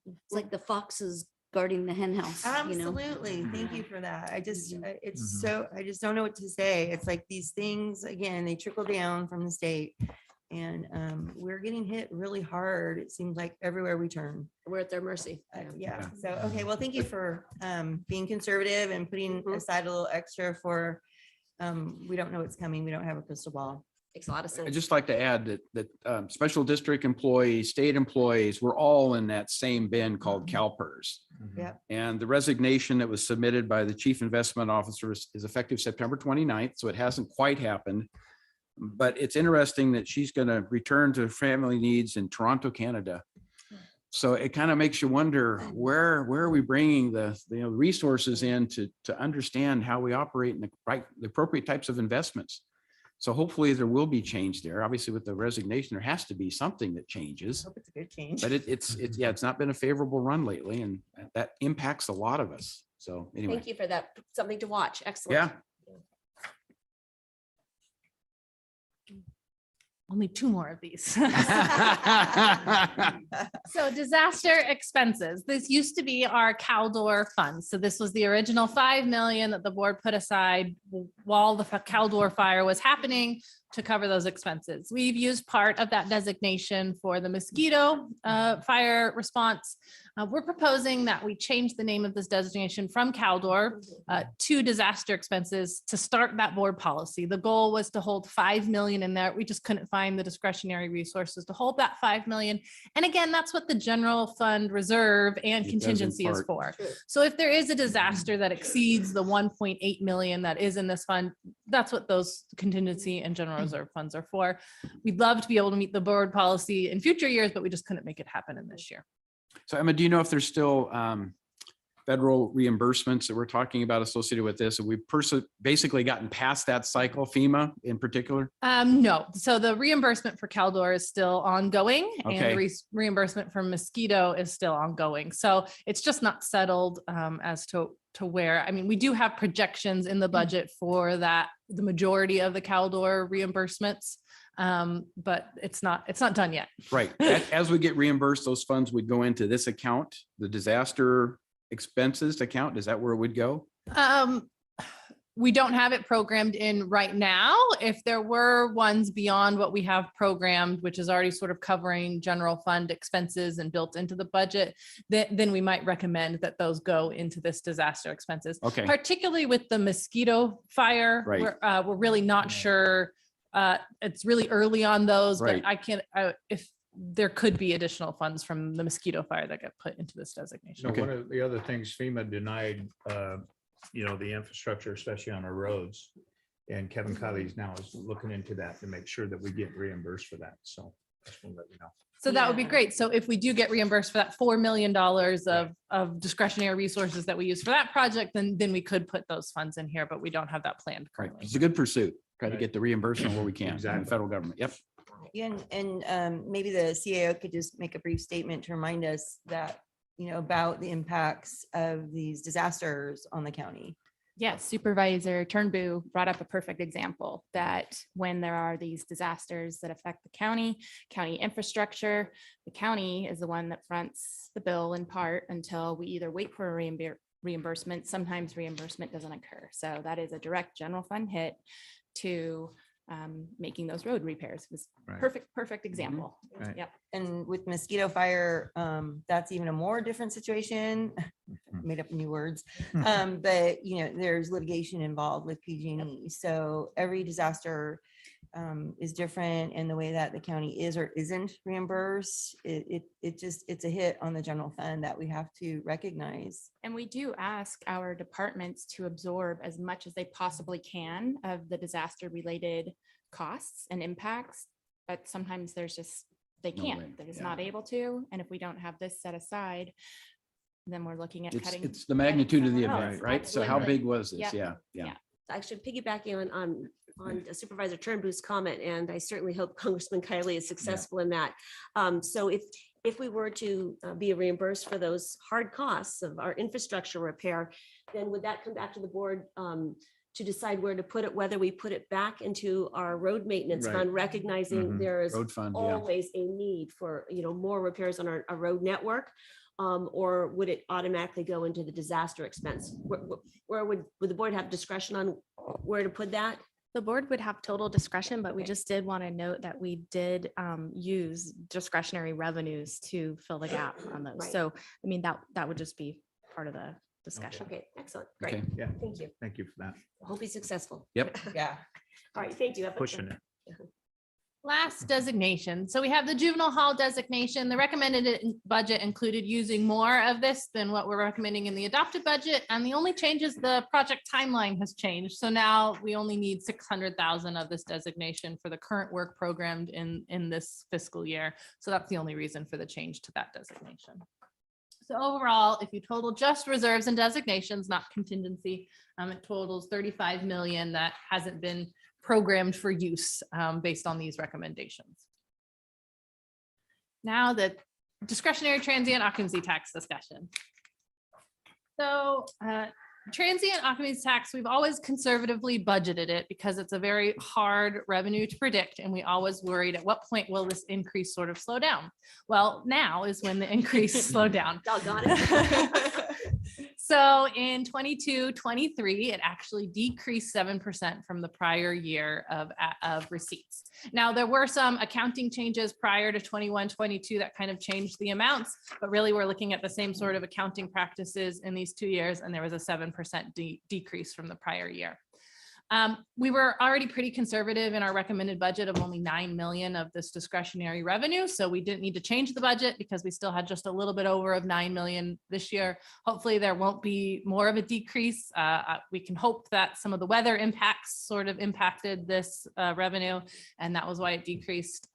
It's like the foxes guarding the hen house. absolutely. Thank you for that. I just don't know what to say. It's like these things, again, they trickle down from the state, and we're getting hit really hard. It seems like everywhere we turn. We're at their mercy. Yeah. So, okay. Well, thank you for being conservative and putting aside a little extra for, we don't know what's coming. We don't have a crystal ball. Makes a lot of sense. I'd just like to add that special district employees, state employees, we're all in that same bin called CalPERS. Yeah. And the resignation that was submitted by the chief investment officer is effective September 29th. So it hasn't quite happened. But it's interesting that she's going to return to family needs in Toronto, Canada. So it kind of makes you wonder where are we bringing the resources in to understand how we operate in the appropriate types of investments. So hopefully there will be change there. Obviously, with the resignation, there has to be something that changes. I hope it's a good change. But it's not been a favorable run lately, and that impacts a lot of us. So anyway. Thank you for that. Something to watch. Excellent. Yeah. Only 2 more of these. So disaster expenses. This used to be our Caldor fund. So this was the original 5 million that the board put aside while the Caldor fire was happening to cover those expenses. We've used part of that designation for the mosquito fire response. We're proposing that we change the name of this designation from Caldor to disaster expenses to start that board policy. The goal was to hold 5 million in there. We just couldn't find the discretionary resources to hold that 5 million. And again, that's what the general fund reserve and contingency is for. So if there is a disaster that exceeds the 1.8 million that is in this fund, that's what those contingency and general reserve funds are for. We'd love to be able to meet the board policy in future years, but we just couldn't make it happen in this year. So Emma, do you know if there's still federal reimbursements that we're talking about associated with this? Have we basically gotten past that cycle, FEMA in particular? No, so the reimbursement for Caldor is still ongoing and Okay. reimbursement for mosquito is still ongoing. So it's just not settled as to where, I mean, we do have projections in the budget for that, the majority of the Caldor reimbursements. But it's not done yet. Right. As we get reimbursed, those funds would go into this account, the disaster expenses account. Is that where it would go? We don't have it programmed in right now. If there were ones beyond what we have programmed, which is already sort of covering general fund expenses and built into the budget, then we might recommend that those go into this disaster expenses. Okay. Particularly with the mosquito fire, Right. we're really not sure. It's really early on those, Right. but I can't, if there could be additional funds from the mosquito fire that get put into this designation. Okay. One of the other things FEMA denied, the infrastructure, especially on our roads. And Kevin Cuddy's now is looking into that to make sure that we get reimbursed for that. So just want to let you know. So that would be Yeah. great. So if we do get reimbursed for that $4 million of discretionary resources that we use for that project, then we could put those funds in here, but we don't have that planned Right. currently. It's a good pursuit. Try to Right. get the reimbursement where we can from the Exactly. federal government. Yep. And maybe the CAO could just make a brief statement to remind us that, about the impacts of these disasters on the county. Yes, Supervisor Turnbull brought up a perfect example that when there are these disasters that affect the county infrastructure, the county is the one that fronts the bill in part until we either wait for a reimbursement. Sometimes reimbursement doesn't occur. So that is a direct general fund hit to making those road repairs. It was Right. perfect example. Right. Yep. And with mosquito fire, that's even a more different situation. Mhm. Made up new words. But there's litigation involved with PG&E. So every disaster is different, and the way that the county is or isn't reimbursed, it's a hit on the general fund that we have to recognize. And we do ask our departments to absorb as much as they possibly can of the disaster related costs and impacts. But sometimes there's just, they No can't, way. they're just Yeah. not able to. And if we don't have this set aside, then we're looking at cutting. It's the magnitude of the somewhere event, else. right? So how Absolutely. big was this? Yep. Yeah, yeah. Yeah. Actually piggybacking on Supervisor Turnbull's comment, and I certainly hope Congressman Kiley is successful in that. So if we were to be reimbursed for those hard costs of our infrastructure repair, then would that come back to the board to decide where to put it, whether we put it back into our road maintenance Right. fund, recognizing Mhm. there is Road fund, yeah. always a need for, more repairs on our road network? Or would it automatically go into the disaster expense? Where would the board have discretion on where to put that? The board would have total discretion, but we just did want to note that we did use discretionary revenues to fill the gap on those. Right. So, I mean, that would just be part of the discussion. Okay, excellent, great, Okay. Yeah. thank you. Thank you for that. Hope he's successful. Yep. Yeah. All right, thank you. Pushing it. Last designation. So we have the juvenile hall designation. The recommended budget included using more of this than what we're recommending in the adopted budget. And the only change is the project timeline has changed. So now we only need 600,000 of this designation for the current work programmed in this fiscal year. So that's the only reason for the change to that designation. So overall, if you total just reserves and designations, not contingency, it totals 35 million that hasn't been programmed for use based on these recommendations. Now the discretionary transient occupancy tax discussion. So transient occupancy tax, we've always conservatively budgeted it because it's a very hard revenue to predict. And we always worried at what point will this increase sort of slow down? Well, now is when the increase slowed down. Doggone it. So in 22-23, it actually decreased 7% from the prior year of receipts. Now, there were some accounting changes prior to 21-22 that kind of changed the amounts, but really we're looking at the same sort of accounting practices in these 2 years, and there was a 7% decrease from the prior year. We were already pretty conservative in our recommended budget of only 9 million of this discretionary revenue. So we didn't need to change the budget because we still had just a little bit over of 9 million this year. Hopefully there won't be more of a decrease. We can hope that some of the weather impacts sort of impacted this revenue, and that was why it decreased.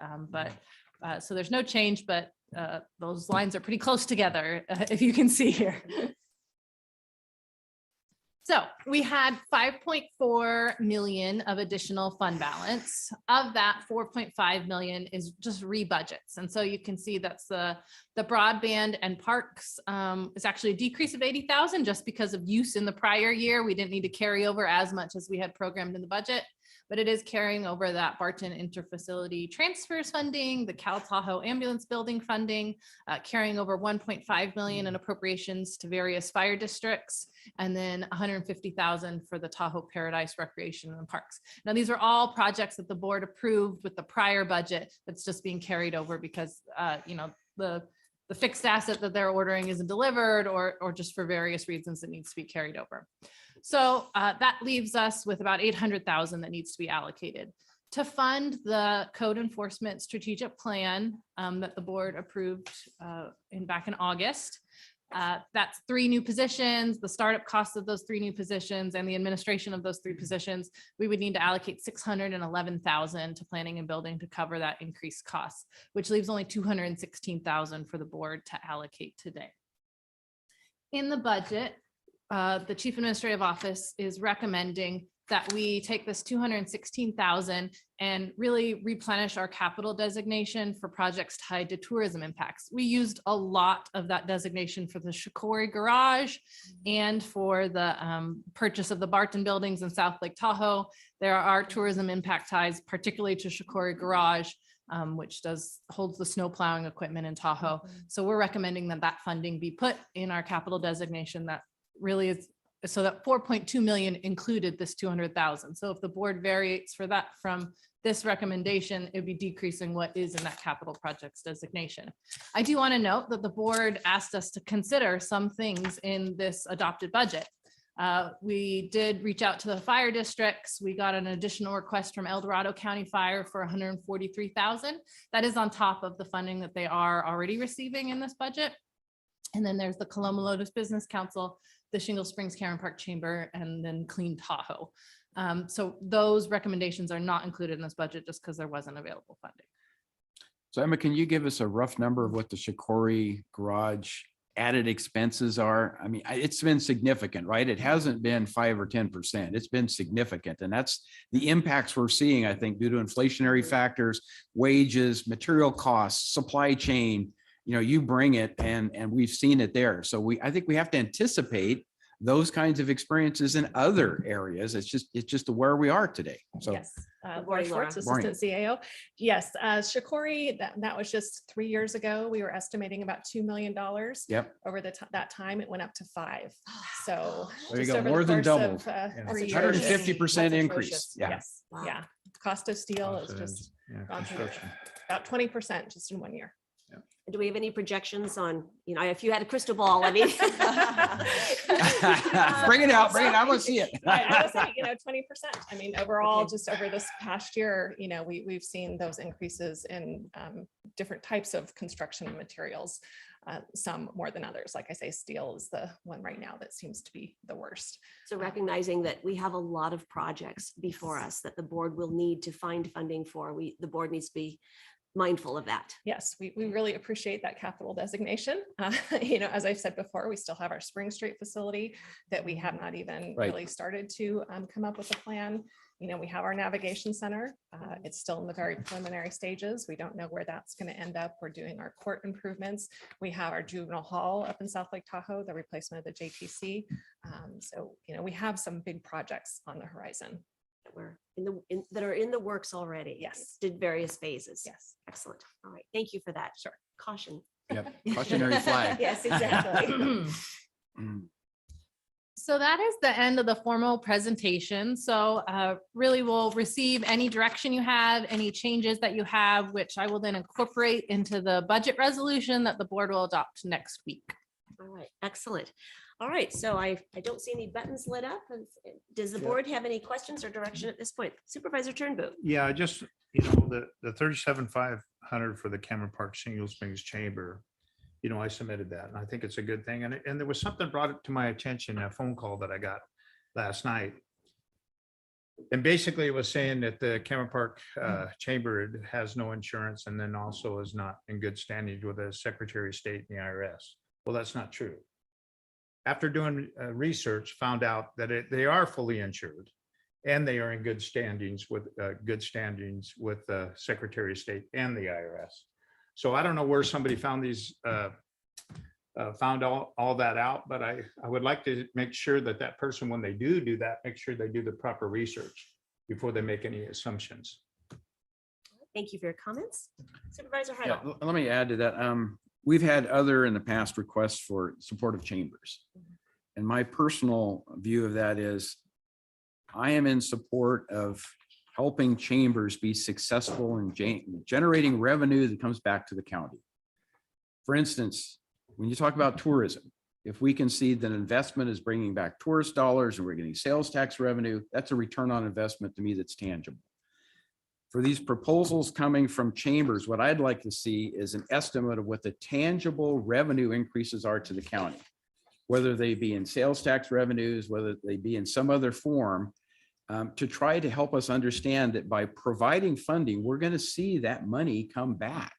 So there's no change, but those lines are pretty close together, if you can see here. So we had 5.4 million of additional fund balance. Of that, 4.5 million is just rebudgets. And so you can see that's the broadband and parks is actually a decrease of 80,000 just because of use in the prior year. We didn't need to carry over as much as we had programmed in the budget, but it is carrying over that Barton interfacility transfers funding, the Cal Tahoe ambulance building funding, carrying over 1.5 million in appropriations to various fire districts, and then 150,000 for the Tahoe Paradise Recreation and Parks. Now, these are all projects that the board approved with the prior budget that's just being carried over because, you know, the fixed asset that they're ordering isn't delivered or just for various reasons it needs to be carried over. So that leaves us with about 800,000 that needs to be allocated to fund the code enforcement strategic plan that the board approved back in August. That's 3 new positions, the startup costs of those 3 new positions and the administration of those 3 positions. We would need to allocate 611,000 to planning and building to cover that increased cost, which leaves only 216,000 for the board to allocate today. In the budget, the Chief Administrative Office is recommending that we take this 216,000 and really replenish our capital designation for projects tied to tourism impacts. We used a lot of that designation for the Shikori Garage and for the purchase of the Barton buildings in South Lake Tahoe. There are tourism impact ties, particularly to Shikori Garage, which holds the snow plowing equipment in Tahoe. So we're recommending that that funding be put in our capital designation that really is, so that 4.2 million included this 200,000. So if the board varies for that from this recommendation, it would be decreasing what is in that capital projects designation. I do want to note that the board asked us to consider some things in this adopted budget. We did reach out to the fire districts. We got an additional request from El Dorado County Fire for 143,000. That is on top of the funding that they are already receiving in this budget. And then there's the Coloma Lotus Business Council, the Shingle Springs Karen Park Chamber, and then Clean Tahoe. So those recommendations are not included in this budget just because there wasn't available funding. So Emma, can you give us a rough number of what the Shikori Garage added expenses are? I mean, it's been significant, right? It hasn't been 5 or 10%. It's been significant. And that's the impacts we're seeing, I think, due to inflationary factors, wages, material costs, supply chain. You know, you bring it and we've seen it there. So I think we have to anticipate those kinds of experiences in other areas. It's just where we are today. So yes, Laura Schwartz, Assistant CAO. Yes, Shikori, that was just 3 years ago. We were estimating about $2 million. Yep. Over that time, it went up to 5. So there you go, more than double. 150% increase. Yeah. Yes. Wow. Yeah. Cost of steel is just gone through about 20% just in 1 year. Do we have any projections on, you know, if you had a crystal ball, I mean. Bring it out, let's see it. I would say, 20%. I mean, overall, just over this past year, we've seen those increases in different types of construction materials, some more than others. Like I say, steel is the one right now that seems to be the worst. So recognizing that we have a lot of projects before us that the board will need to find funding for, the board needs to be mindful of that. Yes, we really appreciate that capital designation. As I've said before, we still have our Spring Street facility that we have not even really started to come up with a plan. We have our navigation center. It's still in the very preliminary stages. We don't know where that's going to end up. We're doing our court improvements. We have our juvenile hall up in South Lake Tahoe, the replacement of the JTC. So, we have some big projects on the horizon. That are in the works already. Yes. Did various phases. Yes. Excellent. All right. Thank you for that. Sure. Caution. Yep. Cautionary flag. Yes, exactly. So that is the end of the formal presentation. So really we'll receive any direction you have, any changes that you have, which I will then incorporate into the budget resolution that the board will adopt next week. All right. Excellent. All right. So I don't see any buttons lit up. Does the board have any questions or direction at this point? Supervisor Turnbow. Yeah, just, the 37,500 for the Cameron Park Single Springs Chamber, I submitted that and I think it's a good thing. And there was something brought it to my attention, a phone call that I got last night. And basically it was saying that the Cameron Park Chamber has no insurance and then also is not in good standing with the Secretary of State and the IRS. Well, that's not true. after doing research, found out that they are fully insured and they are in good standings with the Secretary of State and the IRS. So I don't know where somebody found these, found all that out, but I would like to make sure that that person, when they do that, make sure they do the proper research before they make any assumptions. Thank you for your comments. Supervisor Yeah, Heidel. let me add to that. We've had other in the past requests for supportive chambers. And my personal view of that is I am in support of helping chambers be successful in generating revenue that comes back to the county. For instance, when you talk about tourism, if we can see that investment is bringing back tourist dollars and we're getting sales tax revenue, that's a return on investment to me that's tangible. For these proposals coming from chambers, what I'd like to see is an estimate of what the tangible revenue increases are to the county, whether they be in sales tax revenues, whether they be in some other form, to try to help us understand that by providing funding, we're going to see that money come back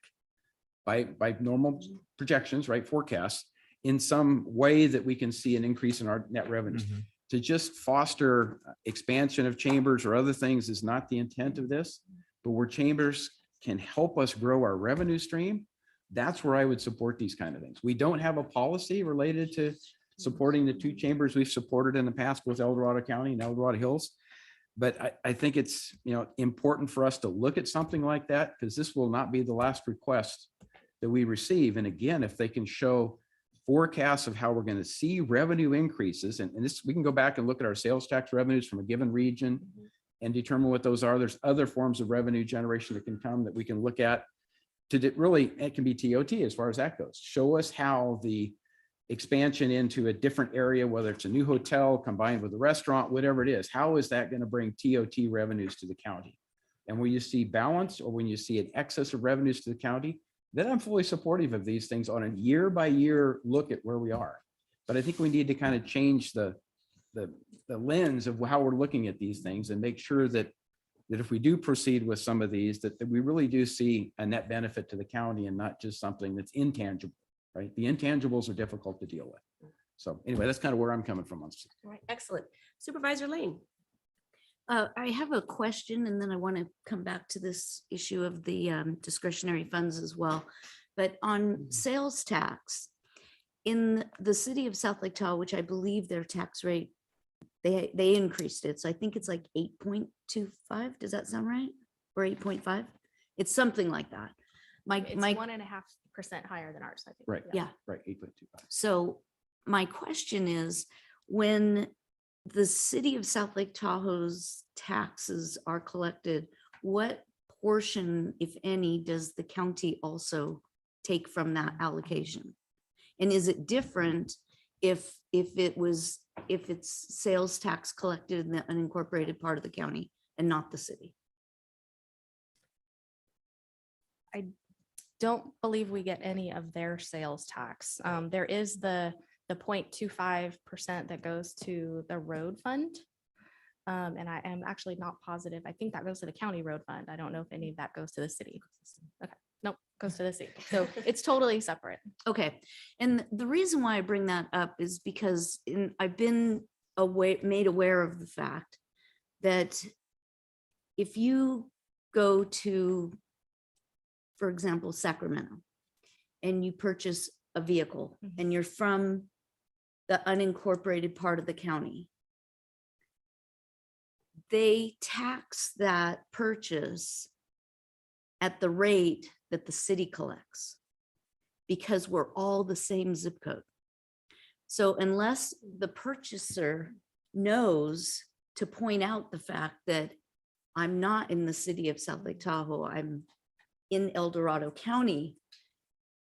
by normal projections, right, forecasts, in some way that we can see an increase in our net revenues. To just foster expansion of chambers or other things is not the intent of this, but where chambers can help us grow our revenue stream, that's where I would support these kind of things. We don't have a policy related to supporting the two chambers we've supported in the past with El Dorado County and El Dorado Hills. But I think it's, important for us to look at something like that, because this will not be the last request that we receive. And again, if they can show forecasts of how we're going to see revenue increases, and this, we can go back and look at our sales tax revenues from a given region and determine what those are. There's other forms of revenue generation that can come that we can look at to really, it can be TOT as far as that goes. Show us how the expansion into a different area, whether it's a new hotel combined with a restaurant, whatever it is, how is that going to bring TOT revenues to the county? And when you see balance or when you see an excess of revenues to the county, then I'm fully supportive of these things on a year by year look at where we are. But I think we need to kind of change the lens of how we're looking at these things and make sure that if we do proceed with some of these, that we really do see a net benefit to the county and not just something that's intangible, right? The intangibles are difficult to deal with. So anyway, that's kind of where I'm coming from on this. All right, excellent. Supervisor Lane. I have a question, and then I want to come back to this issue of the discretionary funds as well. But on sales tax, in the city of South Lake Tahoe, which I believe their tax rate, they increased it. So I think it's like 8.25. Does that sound right? Or 8.5? It's something like that. It's 1.5% higher than ours, I think. Right. Yeah. Right. 8.25. So my question is, when the city of South Lake Tahoe's taxes are collected, what portion, if any, does the county also take from that allocation? And is it different if it's sales tax collected in the unincorporated part of the county and not the city? I don't believe we get any of their sales tax. There is the 0.25% that goes to the road fund. And I am actually not positive. I think that goes to the county road fund. I don't know if any of that goes to the city. Okay, nope, goes to the city. So it's totally separate. Okay. And the reason why I bring that up is because I've been made aware of the fact that if you go to, for example, Sacramento, and you purchase a vehicle and you're from the unincorporated part of the county, they tax that purchase at the rate that the city collects because we're all the same zip code. So unless the purchaser knows to point out the fact that I'm not in the city of South Lake Tahoe, I'm in El Dorado County,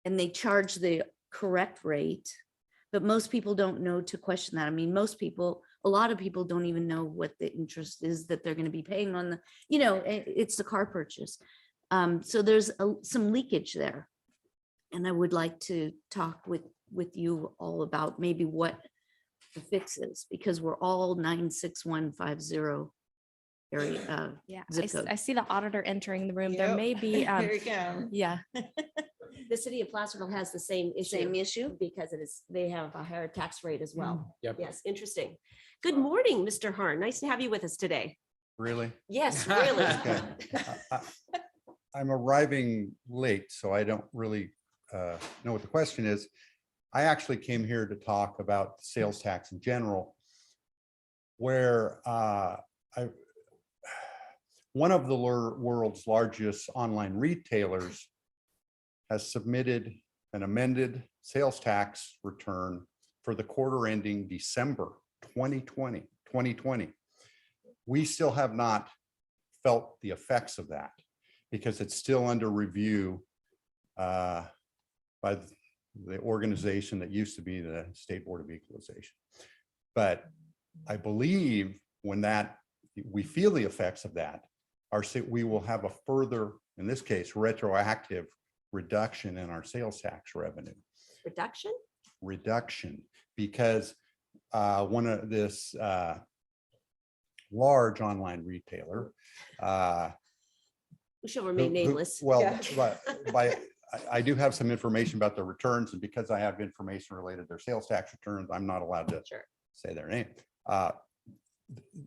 and they charge the correct rate, but most people don't know to question that. I mean, a lot of people don't even know what the interest is that they're going to be paying on it's the car purchase. So there's some leakage there. And I would like to talk with you all about maybe what the fix is, because we're all 96150 area. Yeah, zip code. I see the auditor entering the room. There may be, There you go. yeah. The city of Placerville has the same issue. Same issue? Because it is, they have a higher tax rate as well. Yep. Yes, interesting. Good morning, Mr. Harn. Nice to have you with us today. Really? Yes, really. Okay. I'm arriving late, so I don't really know what the question is. I actually came here to talk about sales tax in general, where one of the world's largest online retailers has submitted an amended sales tax return for the quarter ending December 2020. We still have not felt the effects of that because it's still under review by the organization that used to be the State Board of Equalization. But I believe when we feel the effects of that, we will have a further, in this case, retroactive reduction in our sales tax revenue. Reduction, because one of this large online retailer. We shall remain nameless. Well, Yeah. but I do have some information about the returns, and because I have information related to their sales tax returns, I'm not allowed to say their name.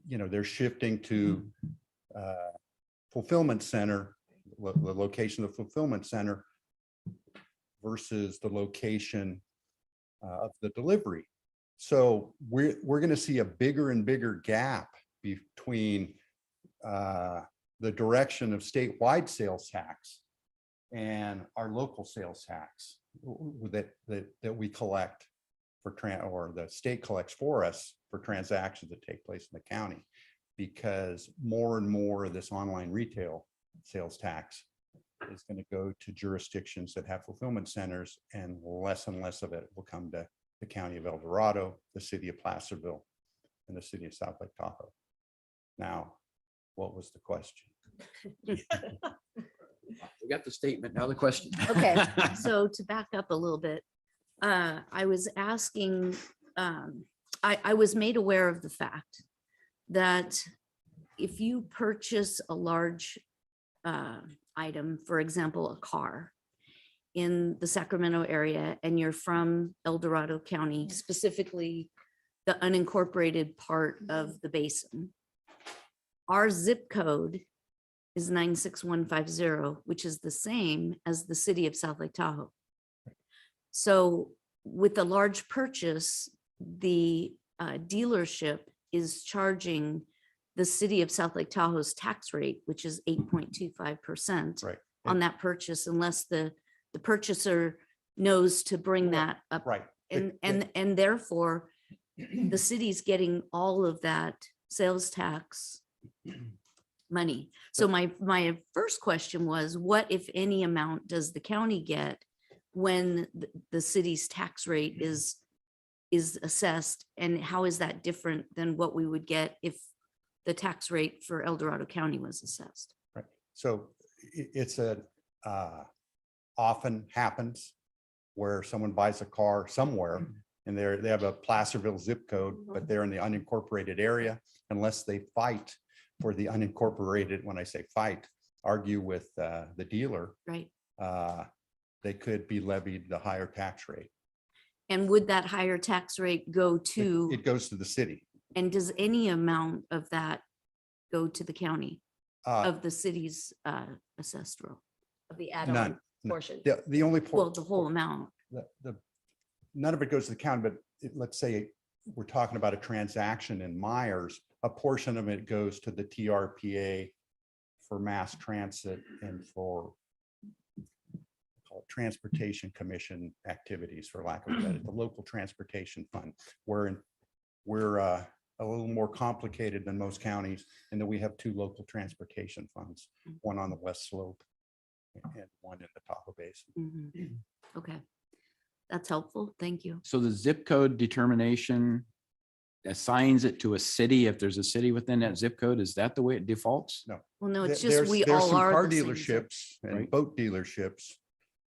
They're shifting to fulfillment center, the location of the fulfillment center versus the location of the delivery. So we're going to see a bigger and bigger gap between the direction of statewide sales tax and our local sales tax that we collect for or the state collects for us for transactions that take place in the county, because more and more of this online retail sales tax is going to go to jurisdictions that have fulfillment centers, and less of it will come to the county of El Dorado, the city of Placerville, and the city of South Lake Tahoe. Now, what was the question? We got the statement. Now the question. Okay, so to back up a little bit, I was asking, I was made aware of the fact that if you purchase a large item, for example, a car in the Sacramento area, and you're from El Dorado County, specifically the unincorporated part of the basin, our zip code is 96150, which is the same as the city of South Lake Tahoe. So with a large purchase, the dealership is charging the city of South Lake Tahoe's tax rate, which is 8.25% on that purchase, unless the purchaser knows to bring that up. Right. And therefore, the city's getting all of that sales tax money. So my first question was, what, if any, amount does the county get when the city's tax rate is assessed, and how is that different than what we would get if the tax rate for El Dorado County was assessed? Right. So it's often happens where someone buys a car somewhere and they have a Placerville zip code, but they're in the unincorporated area. Unless they fight for the unincorporated, when I say fight, argue with the dealer, right? They could be levied the higher tax rate. And would that higher tax rate go to? It goes to the city. And does any amount of that go to the county of the city's assessed roll? Of the add-on portion? The only well, the whole amount. None of it goes to the county, but let's say we're talking about a transaction in Myers, a portion of it goes to the TRPA for mass transit and for transportation commission activities, for lack of a better, the local transportation fund, where we're a little more complicated than most counties in that we have two local transportation funds, one on the west slope and one in the Tahoe Basin. Okay, that's helpful. Thank you. So the zip code determination assigns it to a city. If there's a city within that zip code, is that the way it defaults? No. Well, no, it's There's just we some all are car the same dealerships and boat dealerships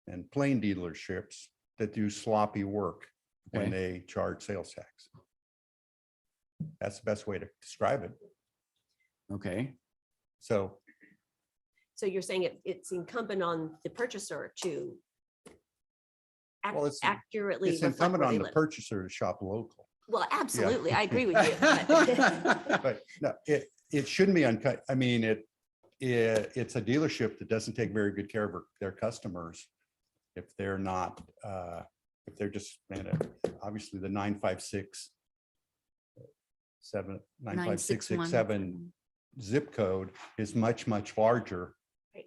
and plane dealerships that do sloppy work when they charge sales tax. That's the best way to describe it. Okay. So you're saying it's incumbent on the purchaser to Well, it's- accurately It's reflect incumbent where on they the live. purchaser to shop local. Well, absolutely. I agree with you. but- But no, it shouldn't be uncut. I mean, it's a dealership that doesn't take very good care of their customers. If they're not, if they're just, obviously the 95667 zip code is much, much larger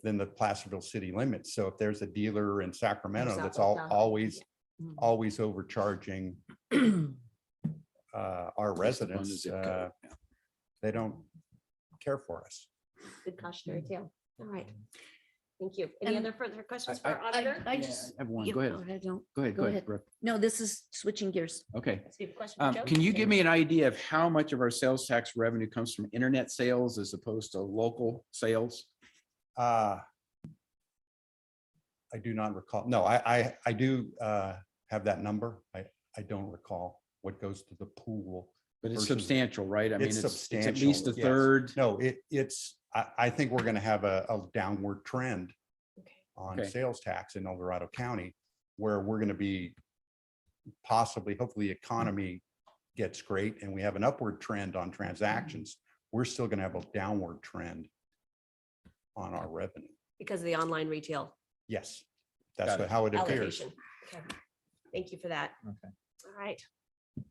than the Placerville city limits. So if there's a dealer in Sacramento that's always overcharging our residents, they don't care for us. Good cautionary tale. All right. Thank you. Any other further questions for our auditor? I just. I have one. yeah, Go ahead. don't- Go ahead. Go ahead. Brooke. No, this is switching gears. Okay. Let's see, question for Joe? Can you give me an idea of how much of our sales tax revenue comes from internet sales as opposed to local sales? I do not recall. No, I do have that number. I don't recall what goes to the pool. But it's versus- substantial, right? I mean, It's it's at substantial, least a yes. third. No, I think we're going to have a downward trend on Okay. sales tax in El Dorado County, where we're going to be possibly, hopefully, economy gets great and we have an upward trend on transactions. We're still going to have a downward trend on our revenue. Because of the online retail Yes, that's Got it. how it appears. allocation. Okay. Thank you for that. Okay. All right.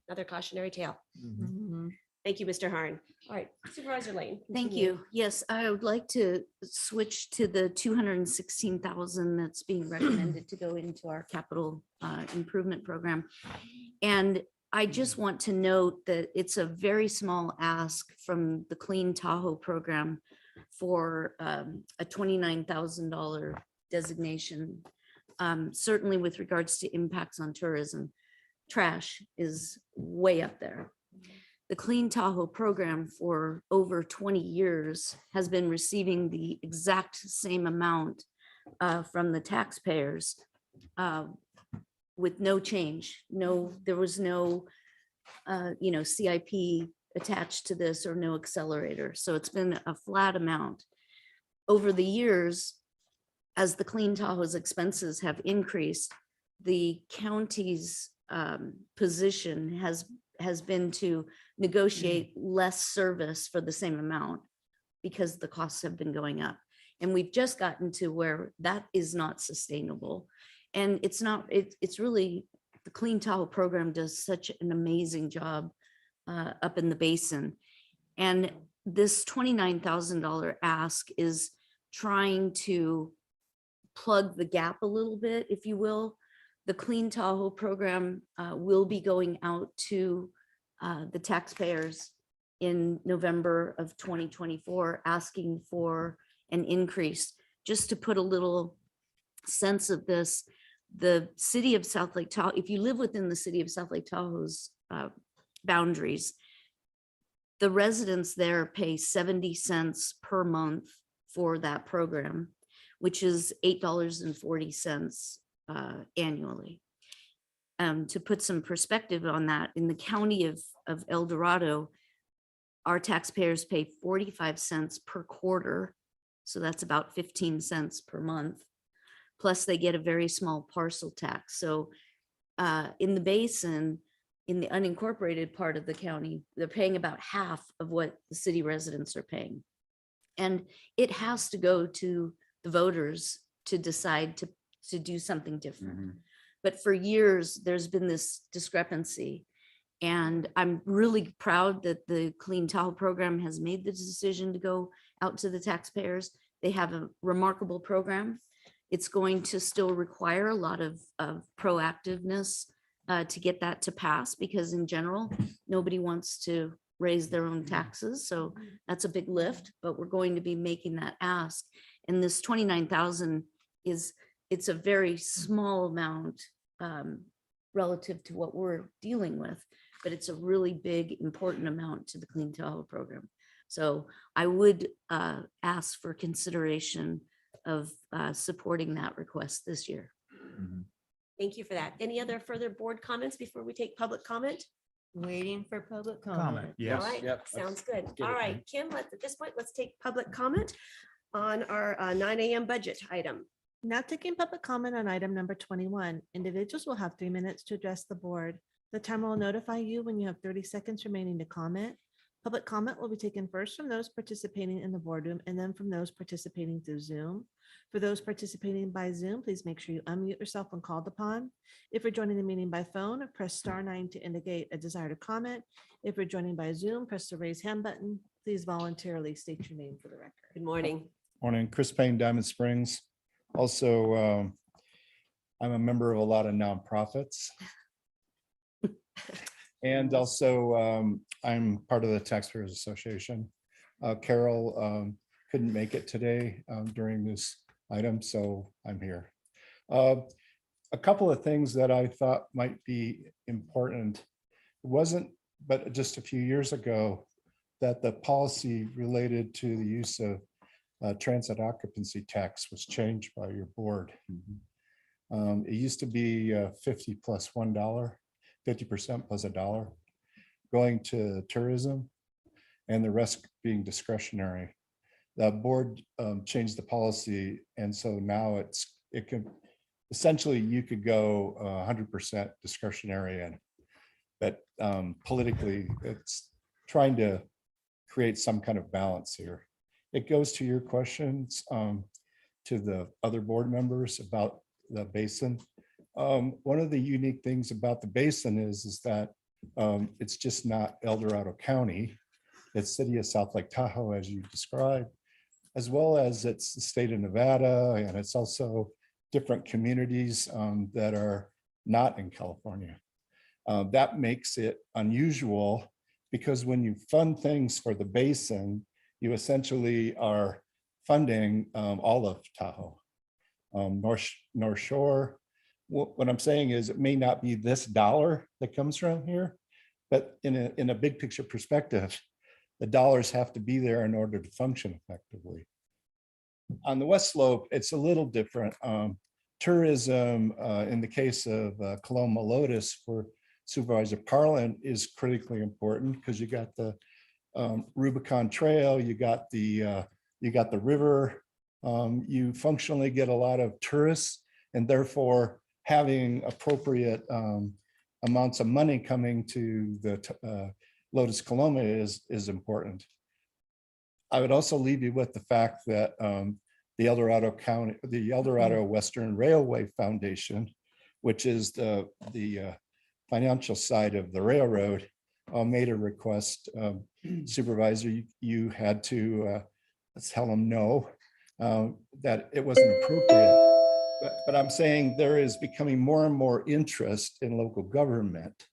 Another cautionary tale. Mm-hmm. Thank you, Mr. Harn. All right, Supervisor Lane. Thank continue. you. Yes, I would like to switch to the 216,000 that's being recommended to go into our capital improvement program. And I just want to note that it's a very small ask from the Clean Tahoe program for a $29,000 designation. Certainly with regards to impacts on tourism, trash is way up there. The Clean Tahoe program for over 20 years has been receiving the exact same amount from the taxpayers with no change. No, there was no, CIP attached to this or no accelerator. So it's been a flat amount. Over the years, as the Clean Tahoe's expenses have increased, the county's position has been to negotiate less service for the same amount because the costs have been going up. And we've just gotten to where that is not sustainable. And it's not, it's really, the Clean Tahoe program does such an amazing job up in the basin. And this $29,000 ask is trying to plug the gap a little bit, if you will. The Clean Tahoe program will be going out to the taxpayers in November of 2024, asking for an increase. Just to put a little sense of this, the city of South Lake Tahoe, if you live within the city of South Lake Tahoe's boundaries, the residents there pay 70 cents per month for that program, which is $8.40 annually. To put some perspective on that, in the county of El Dorado, our taxpayers pay 45 cents per quarter. So that's about 15 cents per month. Plus they get a very small parcel tax. So in the basin, in the unincorporated part of the county, they're paying about half of what the city residents are paying. And it has to go to the voters to decide to do something different. But for years, there's been this discrepancy. And I'm really proud that the Clean Tahoe program has made the decision to go out to the taxpayers. They have a remarkable program. It's going to still require a lot of proactiveness to get that to pass, because in general, nobody wants to raise their own taxes. So that's a big lift, but we're going to be making that ask. And this 29,000 it's a very small amount relative to what we're dealing with, but it's a really big, important amount to the Clean Tahoe program. So I would ask for consideration of supporting that request this year. Thank you for that. Any other further board comments before we take public comment? Waiting for public comment. Comment, yes. All right, Yep, sounds good. get All it, right, Kim, at this point, let's take public comment on our 9 a.m. budget item. Now taking public comment on item number 21. Individuals will have 3 minutes to address the board. The timer will notify you when you have 30 seconds remaining to comment. Public comment will be taken first from those participating in the boardroom and then from those participating through Zoom. For those participating by Zoom, please make sure you unmute yourself when called upon. If you're joining the meeting by phone, press *9 to indicate a desire to comment. If you're joining by Zoom, press the raise hand button. Please voluntarily state your name for the record. Good morning. Morning, Chris Payne, Diamond Springs. Also, I'm a member of a lot of nonprofits. And also, I'm part of the Taxpayers Association. Carol couldn't make it today during this item, so I'm here. A couple of things that I thought might be important. It wasn't, but just a few years ago, that the policy related to the use of transit occupancy tax was changed by your board. It used to be 50 plus $1, 50% plus $1 going to tourism and the rest being discretionary. The board changed the policy, and so now it can essentially you could go 100% discretionary, and but politically it's trying to create some kind of balance here. It goes to your questions to the other board members about the basin. One of the unique things about the basin is that it's just not El Dorado County. It's city of South Lake Tahoe, as you described, as well as it's the state of Nevada, and it's also different communities that are not in California. That makes it unusual because when you fund things for the basin, you essentially are funding all of Tahoe, North Shore. What I'm saying is it may not be this dollar that comes from here, but in a big picture perspective, the dollars have to be there in order to function effectively. On the West Slope, it's a little different. Tourism, in the case of Coloma Lotus for Supervisor Parlin, is critically important because you got the Rubicon Trail, you got the river. You functionally get a lot of tourists, and therefore having appropriate amounts of money coming to the Lotus Coloma is important. I would also leave you with the fact that the El Dorado Western Railway Foundation, which is the financial side of the railroad, made a request. Supervisor, you had to tell them no, that it wasn't appropriate. But I'm saying there is becoming more and more interest in local government,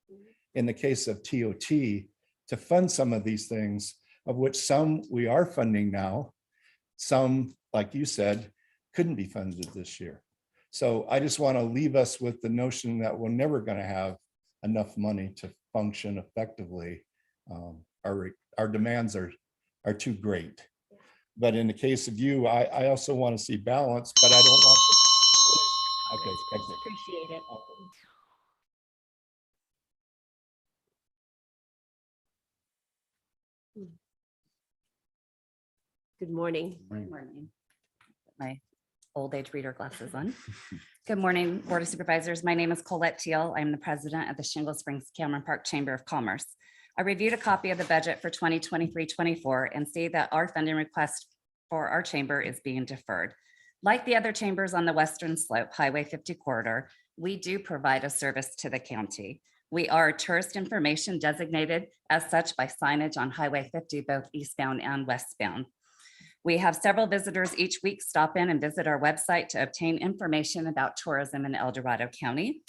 in the case of TOT, to fund some of these things, of which some we are funding now. Some, like you said, couldn't be funded this year. So I just want to leave us with the notion that we're never going to have enough money to function effectively. Our demands are too great. But in the case of you, I also want to see balance, but I don't want to. Okay, thank you. Appreciate it. Good morning. Good morning. My old age reader glasses on. Good morning, Board of Supervisors. My name is Colette Teal. I'm the president of the Shingle Springs Cameron Park Chamber of Commerce. I reviewed a copy of the budget for 2023-24 and see that our funding request for our chamber is being deferred. Like the other chambers on the Western Slope Highway 50 corridor, we do provide a service to the county. We are tourist information designated as such by signage on Highway 50, both eastbound and westbound. We have several visitors each week stop in and visit our website to obtain information about tourism in El Dorado County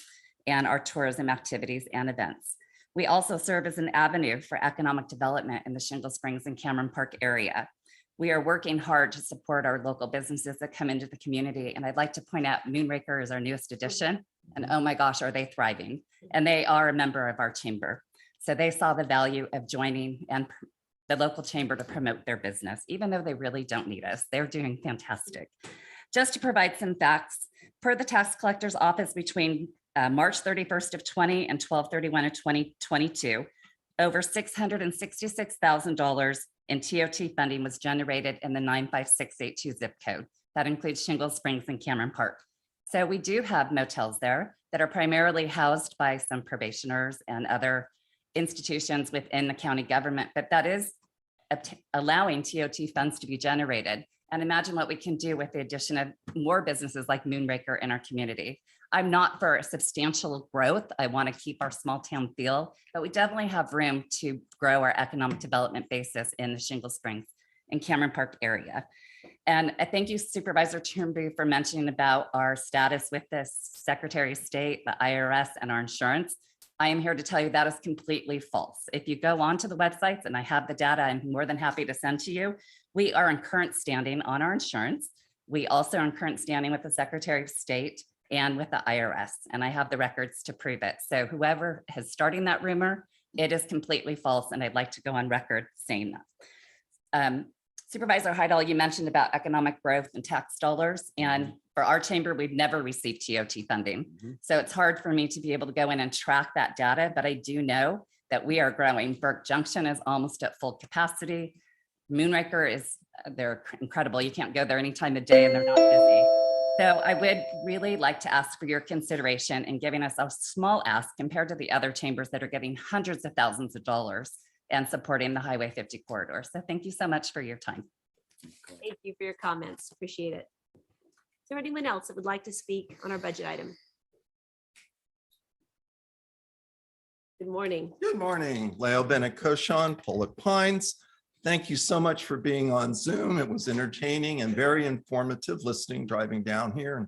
and our tourism activities and events. We also serve as an avenue for economic development in the Shingle Springs and Cameron Park area. We are working hard to support our local businesses that come into the community. And I'd like to point out Moonraker is our newest addition. And oh my gosh, are they thriving? And they are a member of our chamber. So they saw the value of joining and the local chamber to promote their business, even though they really don't need us. They're doing fantastic. Just to provide some facts, per the tax collector's office between March 31st of 20 and 12/31 of 2022, over $666,000 in TOT funding was generated in the 95682 zip code. That includes Shingle Springs and Cameron Park. So we do have motels there that are primarily housed by some probationers and other institutions within the county government, but that is allowing TOT funds to be generated. And imagine what we can do with the addition of more businesses like Moonraker in our community. I'm not for substantial growth. I want to keep our small town feel, but we definitely have room to grow our economic development basis in the Shingle Springs and Cameron Park area. And I thank you, Supervisor Turnbull, for mentioning about our status with the Secretary of State, the IRS, and our insurance. I am here to tell you that is completely false. If you go onto the websites, and I have the data, I'm more than happy to send to you. We are in current standing on our insurance. We also are in current standing with the Secretary of State and with the IRS, and I have the records to prove it. So whoever is starting that rumor, it is completely false, and I'd like to go on record saying that. Supervisor Heidel, you mentioned about economic growth and tax dollars, and for our chamber, we've never received TOT funding. So it's hard for me to be able to go in and track that data, but I do know that we are growing. Burke Junction is almost at full capacity. Moonraker is, they're incredible. You can't go there any time of day and they're not busy. So I would really like to ask for your consideration in giving us a small ask compared to the other chambers that are getting hundreds of thousands of dollars and supporting the Highway 50 corridor. So thank you so much for your time. Thank you for your comments. Appreciate it. Is there anyone else that would like to speak on our budget item? Good morning. Good morning, Leo Bennett Koshan, Pollock Pines. Thank you so much for being on Zoom. It was entertaining and very informative listening, driving down here and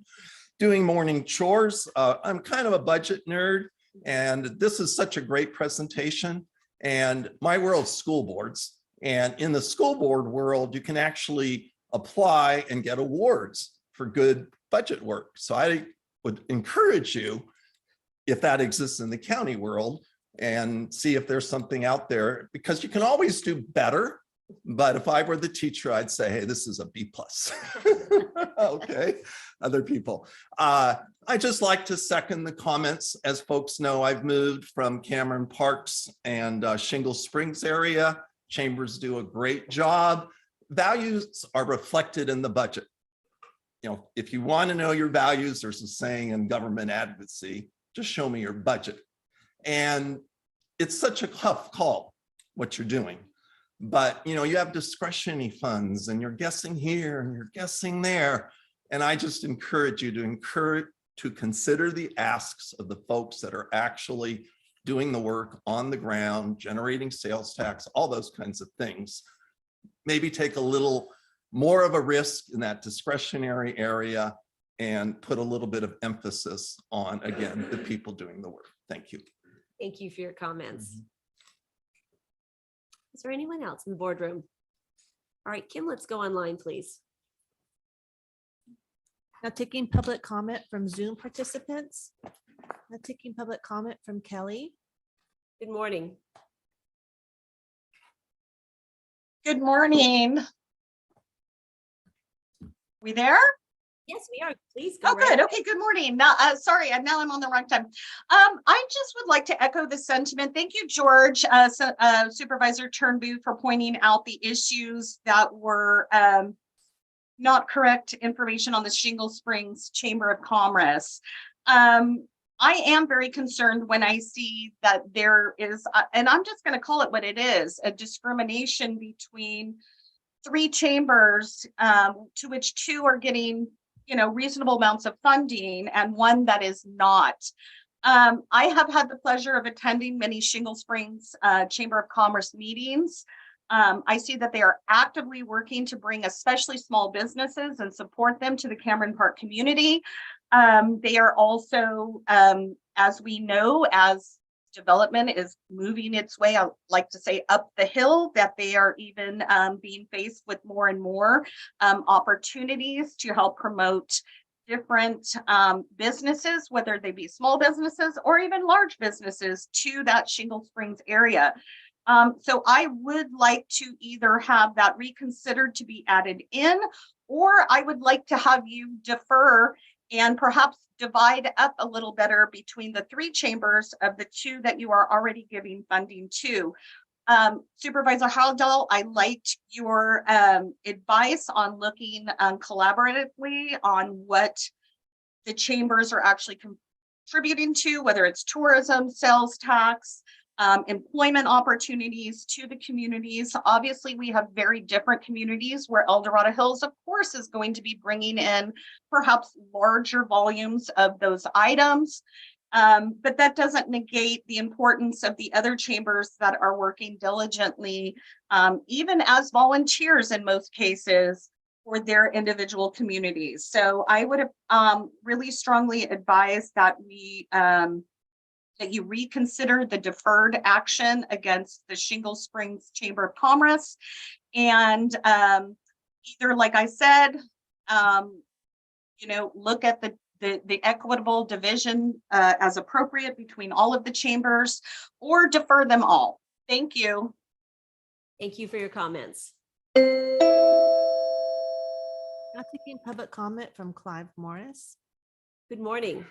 doing morning chores. I'm kind of a budget nerd, and this is such a great presentation. And my world's school boards. And in the school board world, you can actually apply and get awards for good budget work. So I would encourage you, if that exists in the county world, and see if there's something out there, because you can always do better. But if I were the teacher, I'd say, hey, this is a B+. Okay, other people. I just like to second the comments. As folks know, I've moved from Cameron Parks and Shingle Springs area. Chambers do a great job. Values are reflected in the budget. You know, if you want to know your values, there's a saying in government advocacy, just show me your budget. And it's such a tough call what you're doing. But, you know, you have discretionary funds and you're guessing here and you're guessing there. And I just encourage you to consider the asks of the folks that are actually doing the work on the ground, generating sales tax, all those kinds of things. Maybe take a little more of a risk in that discretionary area and put a little bit of emphasis on, again, the people doing the work. Thank you. Thank you for your comments. Is there anyone else in the boardroom? All right, Kim, let's go online, please. Now taking public comment from Zoom participants. Now taking public comment from Kelly. Good morning. Good morning. We there? Yes, we are. Please go. Oh, right good. ahead. Okay, good morning. Now, sorry, now I'm on the wrong time. I just would like to echo the sentiment. Thank you, George, Supervisor Turnbull, for pointing out the issues that were not correct information on the Shingle Springs Chamber of Commerce. I am very concerned when I see that there is, and I'm just going to call it what it is, a discrimination between three chambers, to which two are getting, you know, reasonable amounts of funding and one that is not. I have had the pleasure of attending many Shingle Springs Chamber of Commerce meetings. I see that they are actively working to bring especially small businesses and support them to the Cameron Park community. They are also, as we know, as development is moving its way, I like to say up the hill, that they are even being faced with more and more opportunities to help promote different businesses, whether they be small businesses or even large businesses, to that Shingle Springs area. So I would like to either have that reconsidered to be added in, or I would like to have you defer and perhaps divide up a little better between the three chambers of the two that you are already giving funding to. Supervisor Howdell, I liked your advice on looking collaboratively on what the chambers are actually contributing to, whether it's tourism, sales tax, employment opportunities to the communities. Obviously, we have very different communities where El Dorado Hills, of course, is going to be bringing in perhaps larger volumes of those items. But that doesn't negate the importance of the other chambers that are working diligently, even as volunteers in most cases, for their individual communities. So I would really strongly advise that that you reconsider the deferred action against the Shingle Springs Chamber of Commerce. And either, like I said, look at the equitable division as appropriate between all of the chambers, or defer them all. Thank you. Thank you for your comments. Now taking public comment from Clive Morris. Good morning.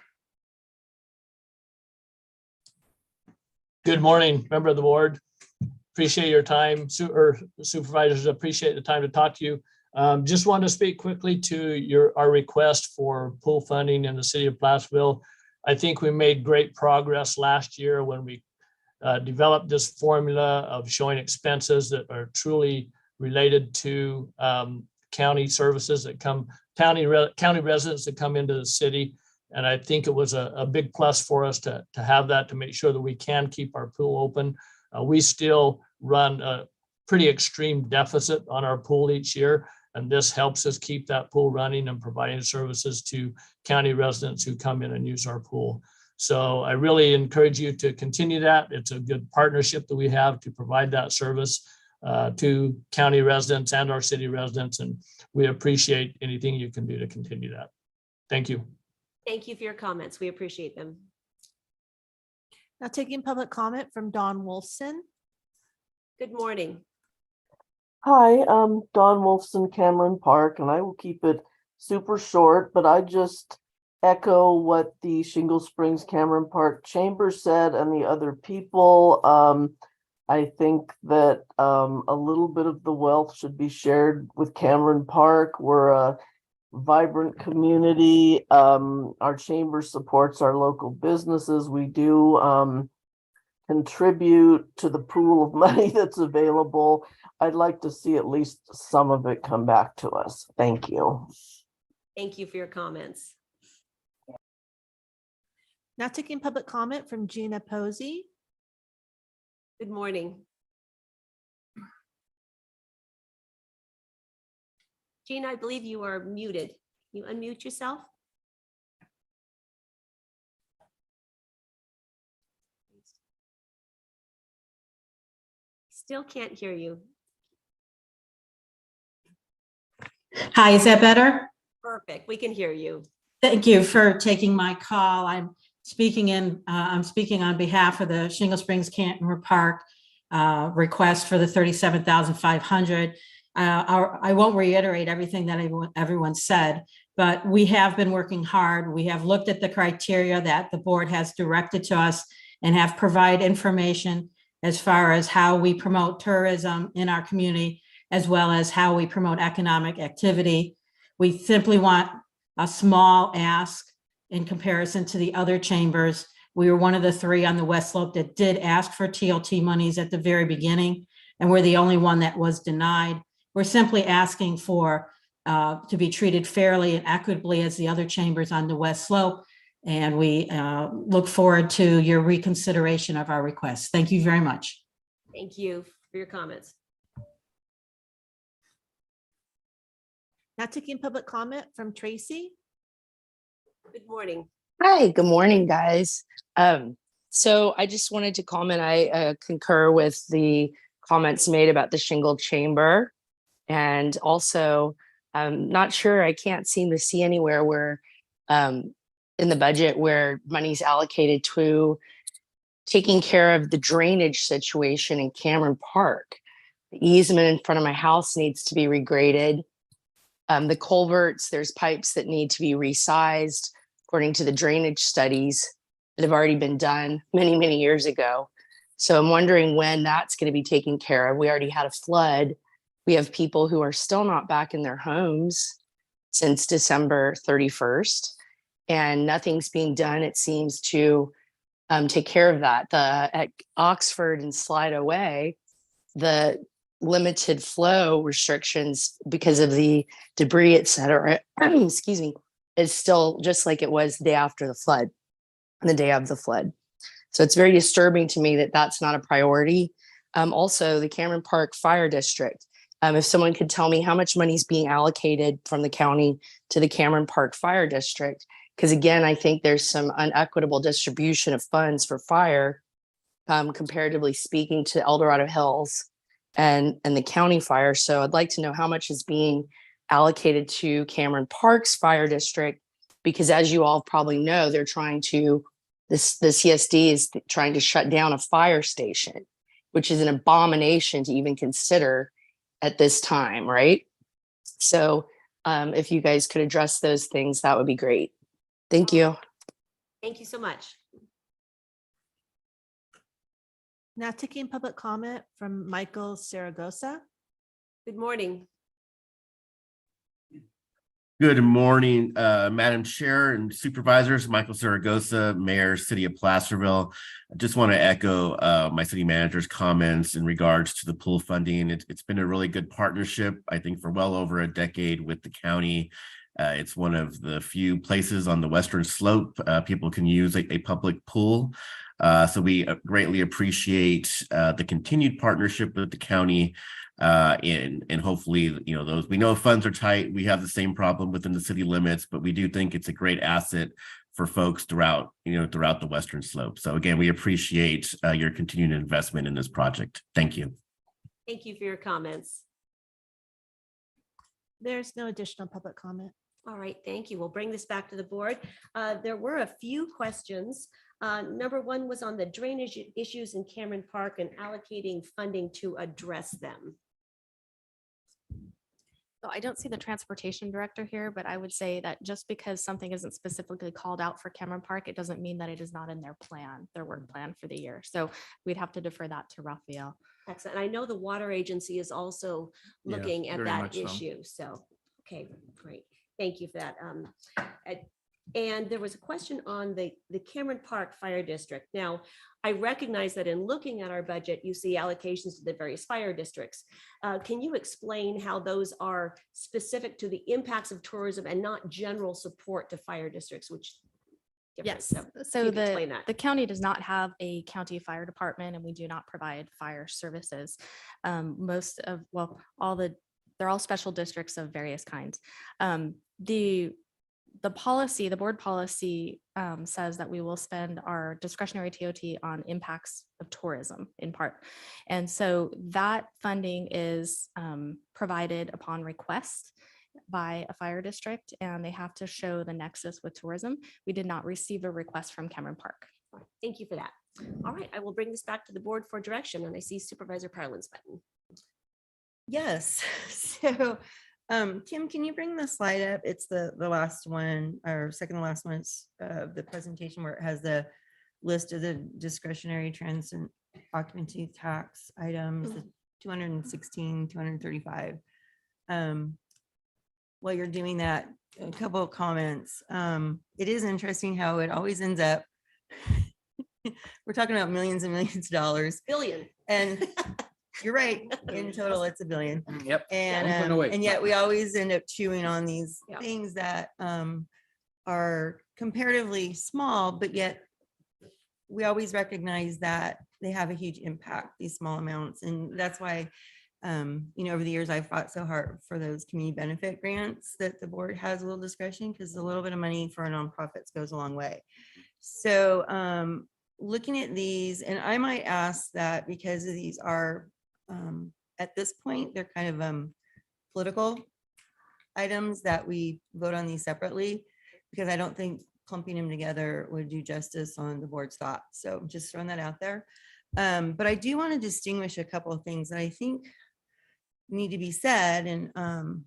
Good morning, member of the board. Appreciate your time. Supervisors, appreciate the time to talk to you. Just wanted to speak quickly to our request for pool funding in the city of Plattsville. I think we made great progress last year when we developed this formula of showing expenses that are truly related to county services that come, county residents that come into the city. And I think it was a big plus for us to have that, to make sure that we can keep our pool open. We still run a pretty extreme deficit on our pool each year, and this helps us keep that pool running and providing services to county residents who come in and use our pool. So I really encourage you to continue that. It's a good partnership that we have to provide that service to county residents and our city residents, and we appreciate anything you can do to continue that. Thank you. Thank you for your comments. We appreciate them. Now taking public comment from Dawn Wolfson. Good morning. Hi, I'm Dawn Wolfson, Cameron Park, and I will keep it super short, but I just echo what the Shingle Springs Cameron Park Chamber said and the other people. I think that a little bit of the wealth should be shared with Cameron Park. We're a vibrant community. Our chamber supports our local businesses. We do contribute to the pool of money that's available. I'd like to see at least some of it come back to us. Thank you. Thank you for your comments. Now taking public comment from Gina Posey. Good morning. Gina, I believe you are muted. Can you unmute yourself? Still can't hear you. Hi, is that better? Perfect. We can hear you. Thank you for taking my call. I'm speaking on behalf of the Shingle Springs Cameron Park request for the $37,500. I won't reiterate everything that everyone said, but we have been working hard. We have looked at the criteria that the board has directed to us and have provided information as far as how we promote tourism in our community, as well as how we promote economic activity. We simply want a small ask in comparison to the other chambers. We were one of the three on the West Slope that did ask for TLT monies at the very beginning, and we're the only one that was denied. We're simply asking for to be treated fairly and equitably as the other chambers on the West Slope. And we look forward to your reconsideration of our request. Thank you very much. Thank you for your comments. Now taking public comment from Tracy. Good morning. Hi, good morning, guys. So I just wanted to comment. I concur with the comments made about the Shingle Chamber. And also, I'm not sure, I can't seem to see anywhere where in the budget where money's allocated to taking care of the drainage situation in Cameron Park. The easement in front of my house needs to be regraded. The culverts, there's pipes that need to be resized according to the drainage studies that have already been done many, many years ago. So I'm wondering when that's going to be taken care of. We already had a flood. We have people who are still not back in their homes since December 31st, and nothing's being done, it seems, to take care of that. At Oxford and Slido Way, the limited flow restrictions because of the debris, et cetera, excuse me, is still just like it was the day after the flood, the day of the flood. So it's very disturbing to me that that's not a priority. Also, the Cameron Park Fire District. If someone could tell me how much money is being allocated from the county to the Cameron Park Fire District, because again, I think there's some unequitable distribution of funds for fire, comparatively speaking to El Dorado Hills and the county fire. So I'd like to know how much is being allocated to Cameron Park's Fire District, because as you all probably know, they're trying to, the CSD is trying to shut down a fire station, which is an abomination to even consider at this time, right? So if you guys could address those things, that would be great. Thank you. Thank you so much. Now taking public comment from Michael Saragosa. Good morning. Good morning, Madam Chair and Supervisors. Michael Saragosa, Mayor, City of Placerville. I just want to echo my city manager's comments in regards to the pool funding. It's been a really good partnership, I think, for well over a decade with the county. It's one of the few places on the western slope people can use a public pool. So we greatly appreciate the continued partnership with the county. And hopefully, you know, those, we know funds are tight. We have the same problem within the city limits, but we do think it's a great asset for folks throughout, throughout the western slope. So again, we appreciate your continued investment in this project. Thank you. Thank you for your comments. There's no additional public comment. All right, thank you. We'll bring this back to the board. There were a few questions. Number one was on the drainage issues in Cameron Park and allocating funding to address them. So I don't see the transportation director here, but I would say that just because something isn't specifically called out for Cameron Park, it doesn't mean that it is not in their plan, their work plan for the year. So we'd have to defer that to Raphael. Excellent. I know the water agency is also looking at that issue. So, okay, great. Thank you for that. And there was a question on the Cameron Park Fire District. Now, I recognize that in looking at our budget, you see allocations to the various fire districts. Can you explain how those are specific to the impacts of tourism and not general support to fire districts, which yes. So the county does not have a county fire department, and we do not provide fire services. Most of, well, they're all special districts of various kinds. The policy, the board policy says that we will spend our discretionary TOT on impacts of tourism in part. And so that funding is provided upon request by a fire district, and they have to show the nexus with tourism. We did not receive a request from Cameron Park. Thank you for that. All right, I will bring this back to the board for direction, and I see Supervisor Parlin's button. Yes. So Kim, can you bring the slide up? It's the last one, or second to last one, the presentation where it has the list of the discretionary trends and occupancy tax items, the 216, 235. While you're doing that, a couple of comments. It is interesting how it always ends up, we're talking about millions and millions of dollars. Billion. And you're right. In total, it's $1 billion. Yep. And yet we always end up chewing on these things that are comparatively small, but yet we always recognize that they have a huge impact, these small amounts. And that's why, over the years, I've fought so hard for those community benefit grants that the board has a little discretion, because a little bit of money for nonprofits goes a long way. So looking at these, and I might ask that because these are, at this point, they're kind of political items that we vote on these separately, because I don't think clumping them together would do justice on the board's thoughts. So just throwing that out there. But I do want to distinguish a couple of things that I think need to be said. And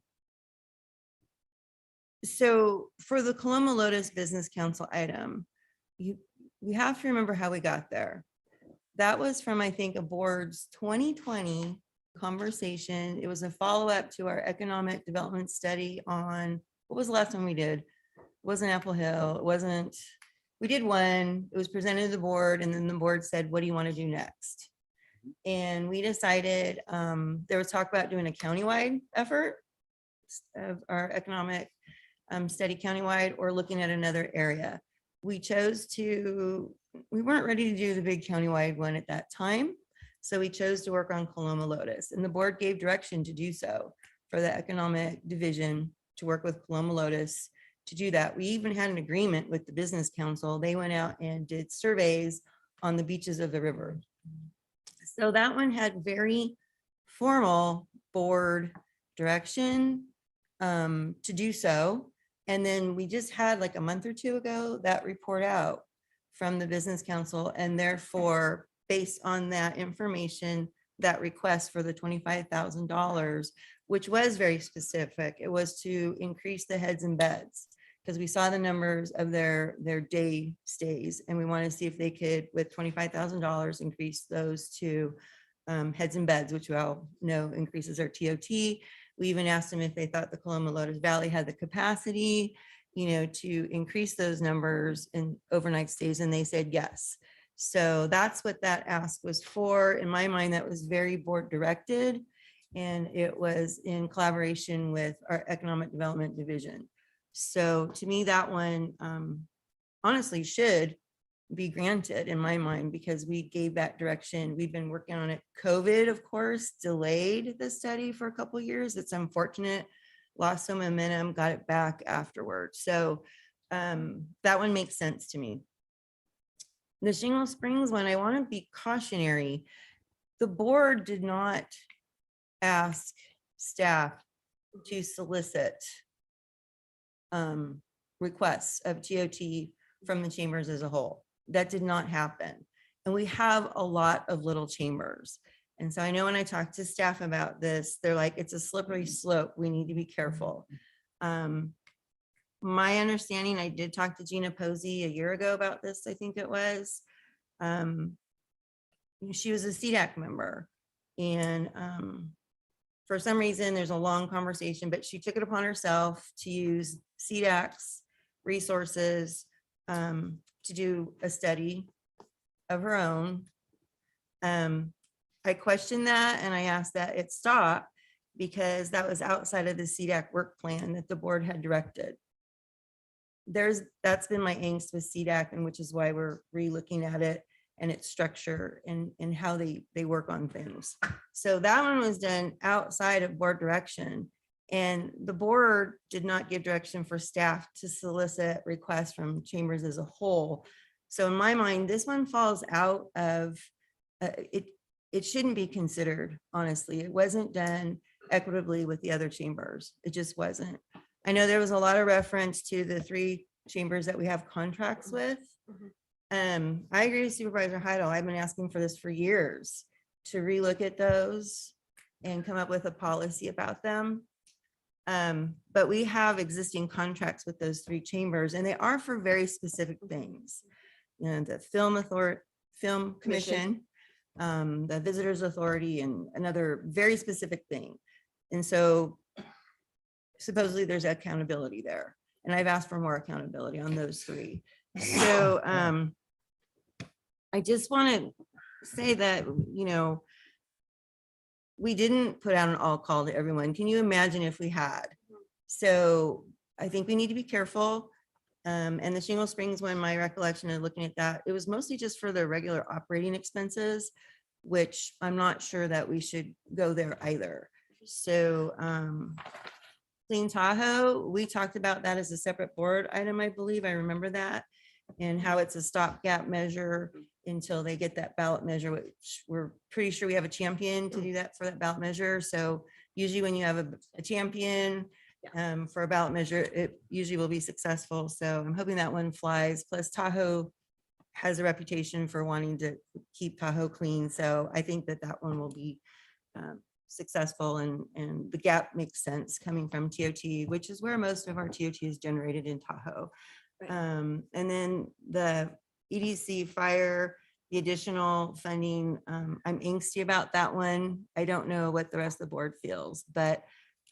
so for the Coloma Lotus Business Council item, we have to remember how we got there. That was from, I think, a board's 2020 conversation. It was a follow-up to our economic development study on, what was the last one we did? It wasn't Apple Hill. It wasn't, we did one, it was presented to the board, and then the board said, what do you want to do next? And we decided, there was talk about doing a countywide effort of our economic study countywide, or looking at another area. We chose to, we weren't ready to do the big countywide one at that time. So we chose to work on Coloma Lotus, and the board gave direction to do so for the economic division to work with Coloma Lotus to do that. We even had an agreement with the business council. They went out and did surveys on the beaches of the river. So that one had very formal board direction to do so. And then we just had like a month or two ago that report out from the business council, and therefore, based on that information, that request for the $25,000, which was very specific, it was to increase the heads and beds, because we saw the numbers of their day stays, and we want to see if they could, with $25,000, increase those to heads and beds, which we all know increases our TOT. We even asked them if they thought the Coloma Lotus Valley had the capacity, to increase those numbers in overnight stays, and they said yes. So that's what that ask was for. In my mind, that was very board directed, and it was in collaboration with our economic development division. So to me, that one honestly should be granted in my mind, because we gave that direction. We've been working on it. COVID, of course, delayed the study for a couple of years. It's unfortunate, lost some momentum, got it back afterwards. So that one makes sense to me. The Shingle Springs one, I want to be cautionary. The board did not ask staff to solicit requests of TOT from the chambers as a whole. That did not happen. And we have a lot of little chambers. And so I know when I talk to staff about this, they're like, it's a slippery slope. We need to be careful. My understanding, I did talk to Gina Posey a year ago about this, I think it was. She was a CDAC member. And for some reason, there's a long conversation, but she took it upon herself to use CDAC's resources to do a study of her own. I questioned that, and I asked that it stop, because that was outside of the CDAC work plan that the board had directed. That's been my angst with CDAC, and which is why we're re-looking at it and its structure and how they work on things. So that one was done outside of board direction, and the board did not give direction for staff to solicit requests from chambers as a whole. So in my mind, this one falls out of it. It shouldn't be considered, honestly. It wasn't done equitably with the other chambers. It just wasn't. I know there was a lot of reference to the 3 chambers that we have contracts with. I agree with Supervisor Heidel. I've been asking for this for years, to relook at those and come up with a policy about them. But we have existing contracts with those 3 chambers, and they are for very specific things. The film commission, the visitors authority, and another very specific thing. And so supposedly there's accountability there, and I've asked for more accountability on those 3. So I just want to say that, we didn't put out an all call to everyone. Can you imagine if we had? So I think we need to be careful. And the Shingle Springs one, my recollection of looking at that, it was mostly just for the regular operating expenses, which I'm not sure that we should go there either. So Clean Tahoe, we talked about that as a separate board item, I believe. I remember that, and how it's a stopgap measure until they get that ballot measure, which we're pretty sure we have a champion to do that for that ballot measure. So usually when you have a champion for a ballot measure, it usually will be successful. So I'm hoping that one flies. Plus Tahoe has a reputation for wanting to keep Tahoe clean. So I think that that one will be successful, and the gap makes sense coming from TOT, which is where most of our TOT is generated, in Tahoe. And then the EDC fire, the additional funding, I'm angsty about that one. I don't know what the rest of the board feels, but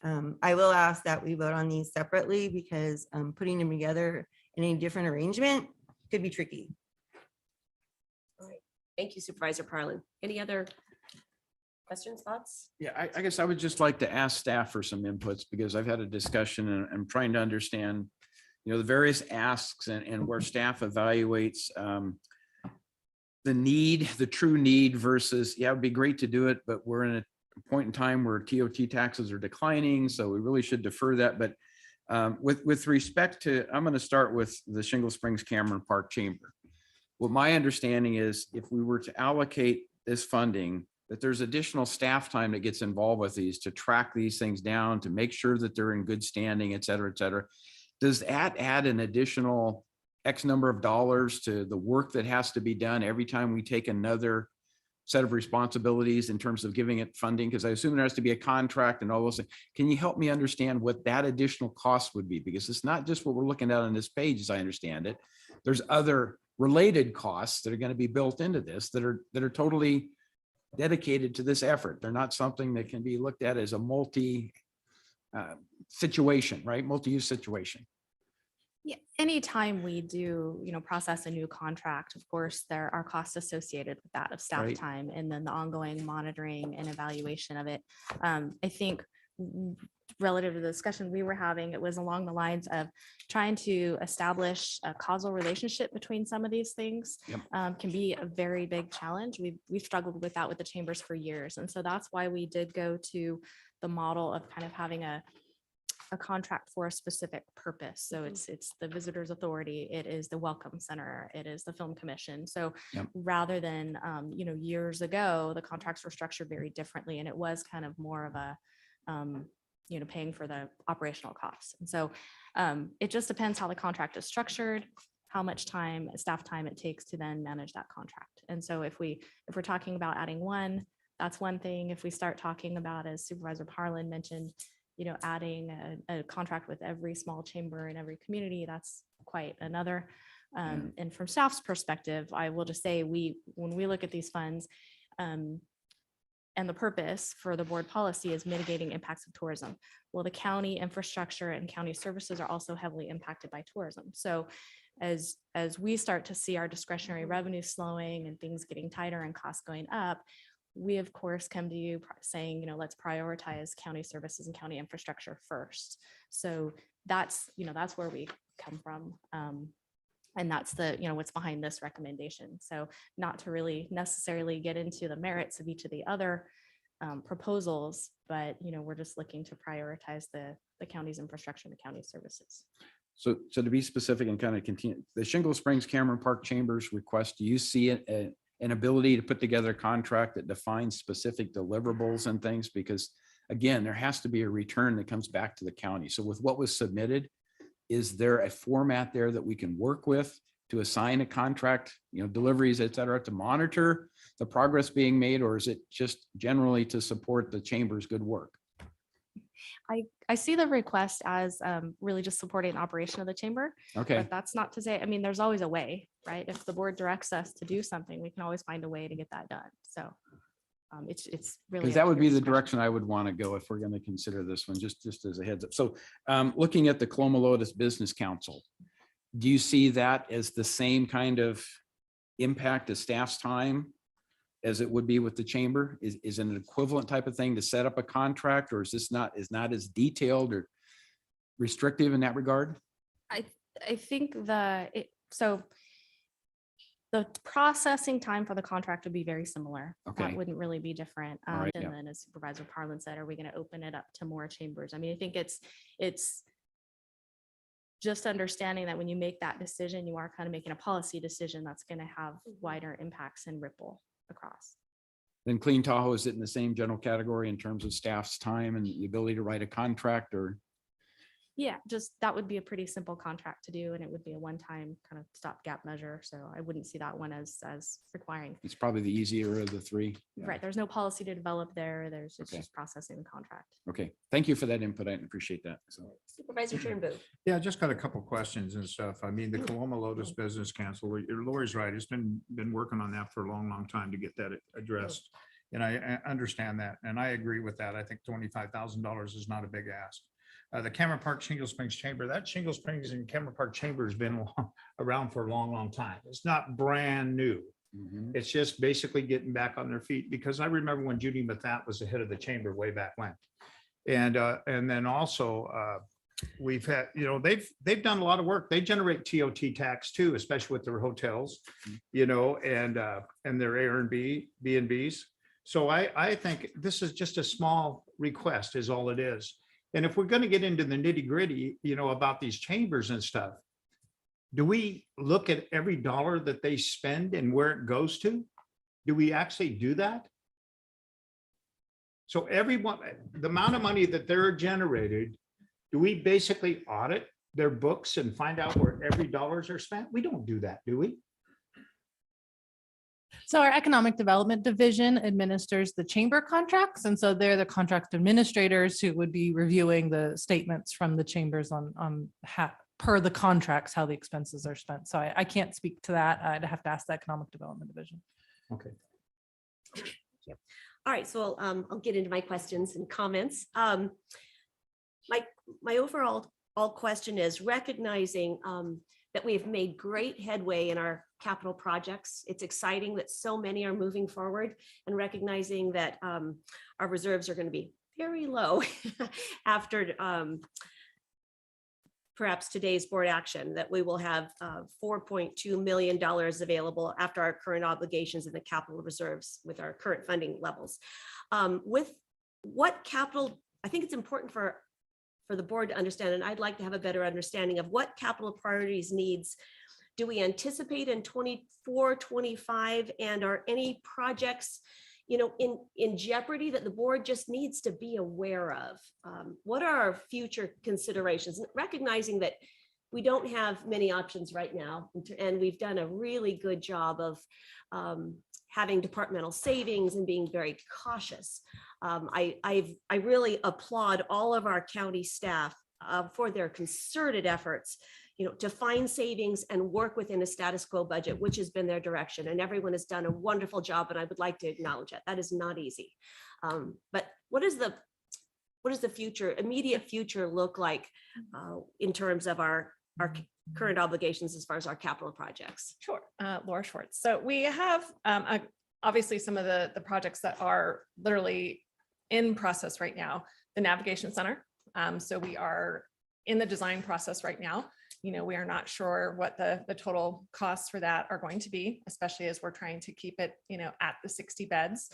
I will ask that we vote on these separately because putting them together in a different arrangement could be tricky. All right. Thank you, Supervisor Parlin. Any other questions, thoughts? Yeah, I guess I would just like to ask staff for some inputs because I've had a discussion and I'm trying to understand, the various asks and where staff evaluates the need, the true need versus, yeah, it'd be great to do it, but we're in a point in time where TOT taxes are declining, so we really should defer that. But with respect to, I'm going to start with the Shingle Springs Cameron Park Chamber. What my understanding is, if we were to allocate this funding, that there's additional staff time that gets involved with these to track these things down, to make sure that they're in good standing, et cetera, et cetera. Does that add an additional X number of dollars to the work that has to be done every time we take another set of responsibilities in terms of giving it funding? Because I assume there has to be a contract and all those things. Can you help me understand what that additional cost would be? Because it's not just what we're looking at on this page, as I understand it. There's other related costs that are going to be built into this that are totally dedicated to this effort. They're not something that can be looked at as a multi situation, right? Multi-use situation. Yeah, anytime we do, process a new contract, of course, there are costs associated with that of staff Right. time and then the ongoing monitoring and evaluation of it. I think relative to the discussion we were having, it was along the lines of trying to establish a causal relationship between some of these things. Yep. Can be a very big challenge. We've struggled with that with the chambers for years. And so that's why we did go to the model of kind of having a contract for a specific purpose. So it's the visitors authority, it is the welcome center, it is the film commission. So Yep. rather than years ago, the contracts were structured very differently, and it was kind of more of a paying for the operational costs. And so it just depends how the contract is structured, how much time, staff time it takes to then manage that contract. And so if we're talking about adding one, that's one thing. If we start talking about, as Supervisor Parlin mentioned, adding a contract with every small chamber in every community, that's quite another. And from staff's perspective, I will just say when we look at these funds, and the purpose for the board policy is mitigating impacts of tourism. Well, the county infrastructure and county services are also heavily impacted by tourism. So as we start to see our discretionary revenue slowing and things getting tighter and costs going up, we of course come to you saying, let's prioritize county services and county infrastructure first. So that's where we come from. And that's what's behind this recommendation. So not to really necessarily get into the merits of each of the other proposals, but we're just looking to prioritize the county's infrastructure and the county services. So to be specific and kind of continue, the Shingle Springs Cameron Park Chambers request, do you see an ability to put together a contract that defines specific deliverables and things? Because again, there has to be a return that comes back to the county. So with what was submitted, is there a format there that we can work with to assign a contract, deliveries, et cetera, to monitor the progress being made, or is it just generally to support the chamber's good work? I see the request as really just supporting operation of the chamber. Okay. But that's not to say, there's always a way, right? If the board directs us to do something, we can always find a way to get that done. So it's really. Because that would be the direction I would want to go if we're going to consider this one, just as a heads up. So looking at the Clomalodis Business Council, do you see that as the same kind of impact to staff's time as it would be with the chamber? Is it an equivalent type of thing to set up a contract, or is this not as detailed or restrictive in that regard? I think so the processing time for the contract would be very similar. Okay. That wouldn't really be different. All right, And yeah. then as Supervisor Parlin said, are we going to open it up to more chambers? I think it's just understanding that when you make that decision, you are kind of making a policy decision that's going to have wider impacts and ripple across. Then Clean Tahoe, is it in the same general category in terms of staff's time and the ability to write a contract, or? Yeah, just that would be a pretty simple contract to do, and it would be a one-time kind of stopgap measure. So I wouldn't see that one as requiring. It's probably the easier of the three. Yeah. Right. There's no policy to develop there. It's Okay. just processing the contract. Okay, thank you for that input. I appreciate that. So. Supervisor Turnbull. Yeah, I just got a couple questions and stuff. I mean, the Coloma Lotus Business Council, Lori's right. It's been working on that for a long, long time to get that addressed. And I understand that, and I agree with that. I think $25,000 is not a big ask. The Cameron Park Shingle Springs Chamber, that Shingle Springs and Cameron Park Chamber has been around for a long, long time. It's not brand new. It's just basically getting back on their feet, because I remember when Judy Mathat was the head of the chamber way back when. And then also we've had, they've done a lot of work. They generate TOT tax too, especially with their hotels, and their B&Bs. So I think this is just a small request is all it is. And if we're going to get into the nitty gritty, about these chambers and stuff, do we look at every dollar that they spend and where it goes to? Do we actually do that? So everyone, the amount of money that they're generated, do we basically audit their books and find out where every dollars are spent? We don't do that, do we? So our Economic Development Division administers the chamber contracts. And so they're the contract administrators who would be reviewing the statements from the chambers on how, per the contracts, how the expenses are spent. So I can't speak to that. I'd have to ask the Economic Development Division. Okay. Thank you. All right, so I'll get into my questions and comments. My overall question is recognizing that we've made great headway in our capital projects. It's exciting that so many are moving forward, and recognizing that our reserves are going to be very low after perhaps today's board action, that we will have $4.2 million available after our current obligations in the capital reserves with our current funding levels. With what capital, I think it's important for the board to understand, and I'd like to have a better understanding of what capital priorities needs do we anticipate in 24, 25, and are any projects in jeopardy that the board just needs to be aware of? What are our future considerations? Recognizing that we don't have many options right now, and we've done a really good job of having departmental savings and being very cautious. I really applaud all of our county staff for their concerted efforts, to find savings and work within a status quo budget, which has been their direction. And everyone has done a wonderful job, and I would like to acknowledge that. That is not easy. But what does the future, immediate future look like in terms of our current obligations as far as our capital projects? Sure, Laura Schwartz. So we have obviously some of the projects that are literally in process right now. The Navigation Center. So we are in the design process right now. We are not sure what the total costs for that are going to be, especially as we're trying to keep it, at the 60 beds.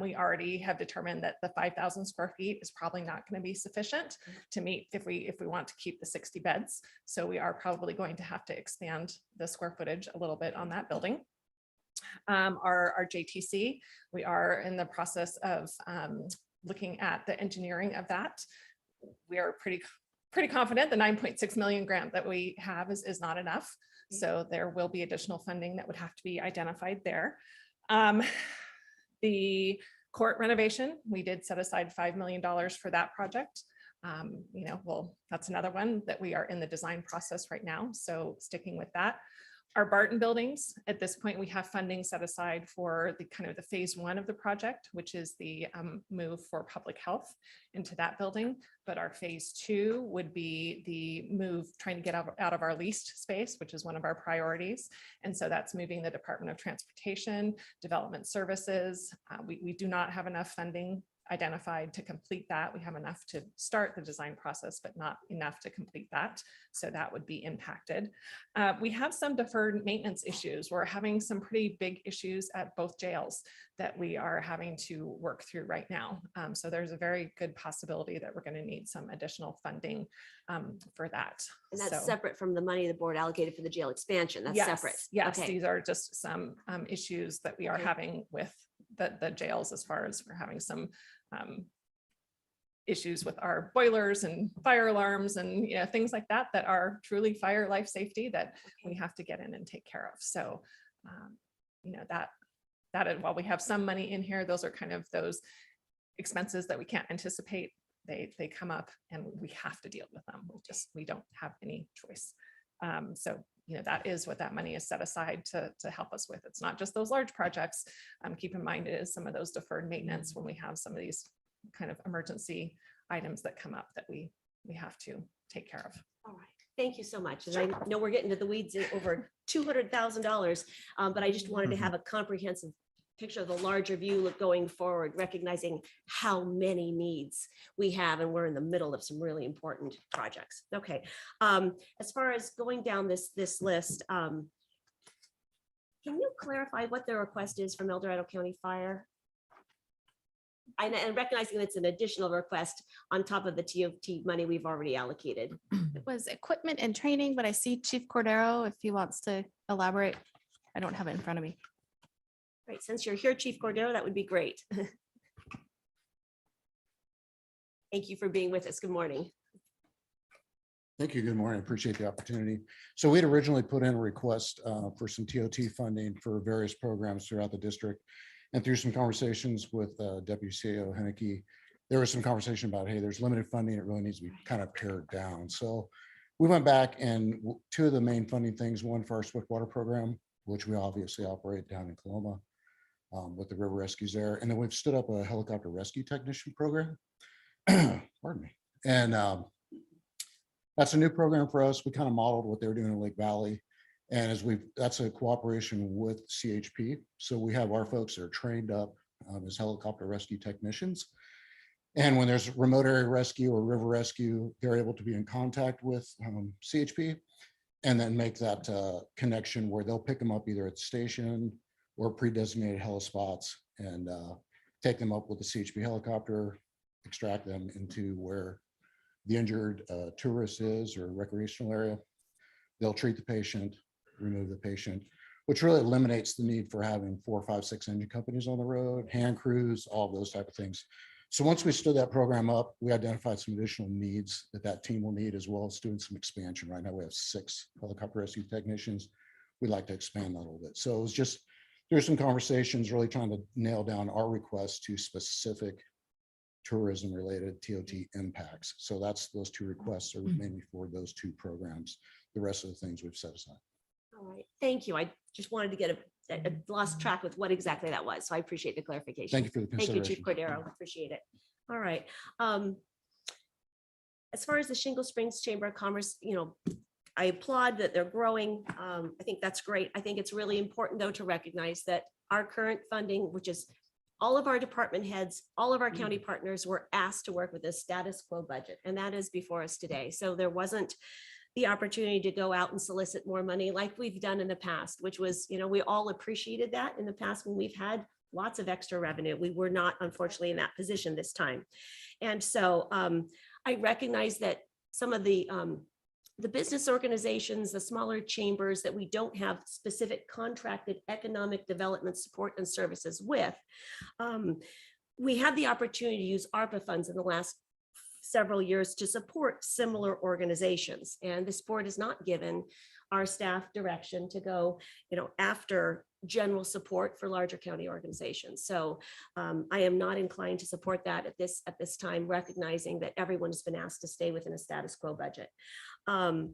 We already have determined that the 5,000 square feet is probably not going to be sufficient to meet if we want to keep the 60 beds. So we are probably going to have to expand the square footage a little bit on that building. Our JTC, we are in the process of looking at the engineering of that. We are pretty confident the 9.6 million grant that we have is not enough. So there will be additional funding that would have to be identified there. The court renovation, we did set aside $5 million for that project. That's another one that we are in the design process right now. So sticking with that. Our Barton buildings, at this point, we have funding set aside for the kind of the phase one of the project, which is the move for public health into that building. But our phase two would be the move, trying to get out of our leased space, which is one of our priorities. And so that's moving the Department of Transportation, Development Services. We do not have enough funding identified to complete that. We have enough to start the design process, but not enough to complete that. So that would be impacted. We have some deferred maintenance issues. We're having some pretty big issues at both jails that we are having to work through right now. So there's a very good possibility that we're going to need some additional funding for that. And that's separate from the money the board allocated for the jail expansion. That's separate. Yes, Okay. These are just some issues that we are having with the jails, as far as we're having some issues with our boilers and fire alarms and, things like that, that are truly fire life safety that we have to get in and take care of. So, while we have some money in here, those are kind of those expenses that we can't anticipate. They come up and we have to deal with them. We don't have any choice. So, that is what that money is set aside to help us with. It's not just those large projects. Keep in mind, it is some of those deferred maintenance when we have some of these kind of emergency items that come up that we have to take care of. All right. Thank you so much. And I know we're getting to the weeds over $200,000, but I just wanted to have a comprehensive picture of the larger view of going forward, recognizing how many needs we have, and we're in the middle of some really important projects. Okay, as far as going down this list, can you clarify what the request is from El Dorado County Fire? And recognizing it's an additional request on top of the TOT money we've already allocated. It was equipment and training, but I see Chief Cordero if he wants to elaborate. I don't have it in front of me. Right, since you're here, Chief Cordero, that would be great. Thank you for being with us. Good morning. Thank you. Good morning. Appreciate the opportunity. So we'd originally put in a request for some TOT funding for various programs throughout the district. And through some conversations with Deputy CEO Henneke, there was some conversation about, hey, there's limited funding. It really needs to be kind of pared down. So we went back and two of the main funding things, one for our swiftwater program, which we obviously operate down in Coloma with the river rescues there. And then we've stood up a helicopter rescue technician program. Pardon me. And that's a new program for us. We kind of modeled what they were doing in Lake Valley. And that's a cooperation with CHP. So we have our folks that are trained up as helicopter rescue technicians. And when there's remote area rescue or river rescue, they're able to be in contact with CHP and then make that connection where they'll pick them up either at the station or pre-designated heli-spots and take them up with the CHP helicopter, extract them into where the injured tourist is or recreational area. They'll treat the patient, remove the patient, which really eliminates the need for having 4, 5, 6 engine companies on the road, hand crews, all of those type of things. So once we stood that program up, we identified some additional needs that team will need, as well as doing some expansion. Right now we have 6 helicopter rescue technicians. We'd like to expand that a little bit. So it was just, there's some conversations really trying to nail down our request to specific tourism related TOT impacts. So that's those 2 requests are mainly for those 2 programs. The rest of the things we've set aside. All right, thank you. I just wanted to get I lost track with what exactly that was. So I appreciate the clarification. Thank you for the Thank you, Chief consideration. Cordero. Appreciate it. All right. As far as the Shingle Springs Chamber of Commerce, I applaud that they're growing. I think that's great. I think it's really important, though, to recognize that our current funding, which is all of our department heads, all of our county partners were asked to work with a status quo budget, and that is before us today. So there wasn't the opportunity to go out and solicit more money like we've done in the past, which was, we all appreciated that in the past when we've had lots of extra revenue. We were not, unfortunately, in that position this time. And so I recognize that some of the business organizations, the smaller chambers that we don't have specific contracted economic development support and services with, we had the opportunity to use ARPA funds in the last several years to support similar organizations. And this board has not given our staff direction to go, after general support for larger county organizations. So I am not inclined to support that at this time, recognizing that everyone has been asked to stay within a status quo budget. I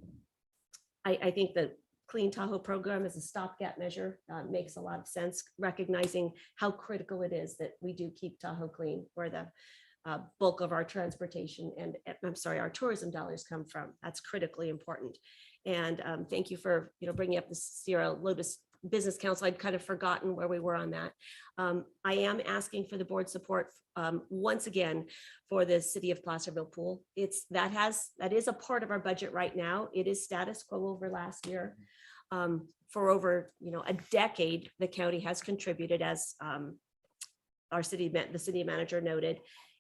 think the Clean Tahoe program as a stopgap measure makes a lot of sense, recognizing how critical it is that we do keep Tahoe clean, where the bulk of our transportation and our tourism dollars come from. That's critically important. And thank you for bringing up the Sierra Lotus Business Council. I'd kind of forgotten where we were on that. I am asking for the board support once again for the City of Placerville pool. That is a part of our budget right now. It is status quo over last year. For over a decade, the county has contributed, as the city manager noted.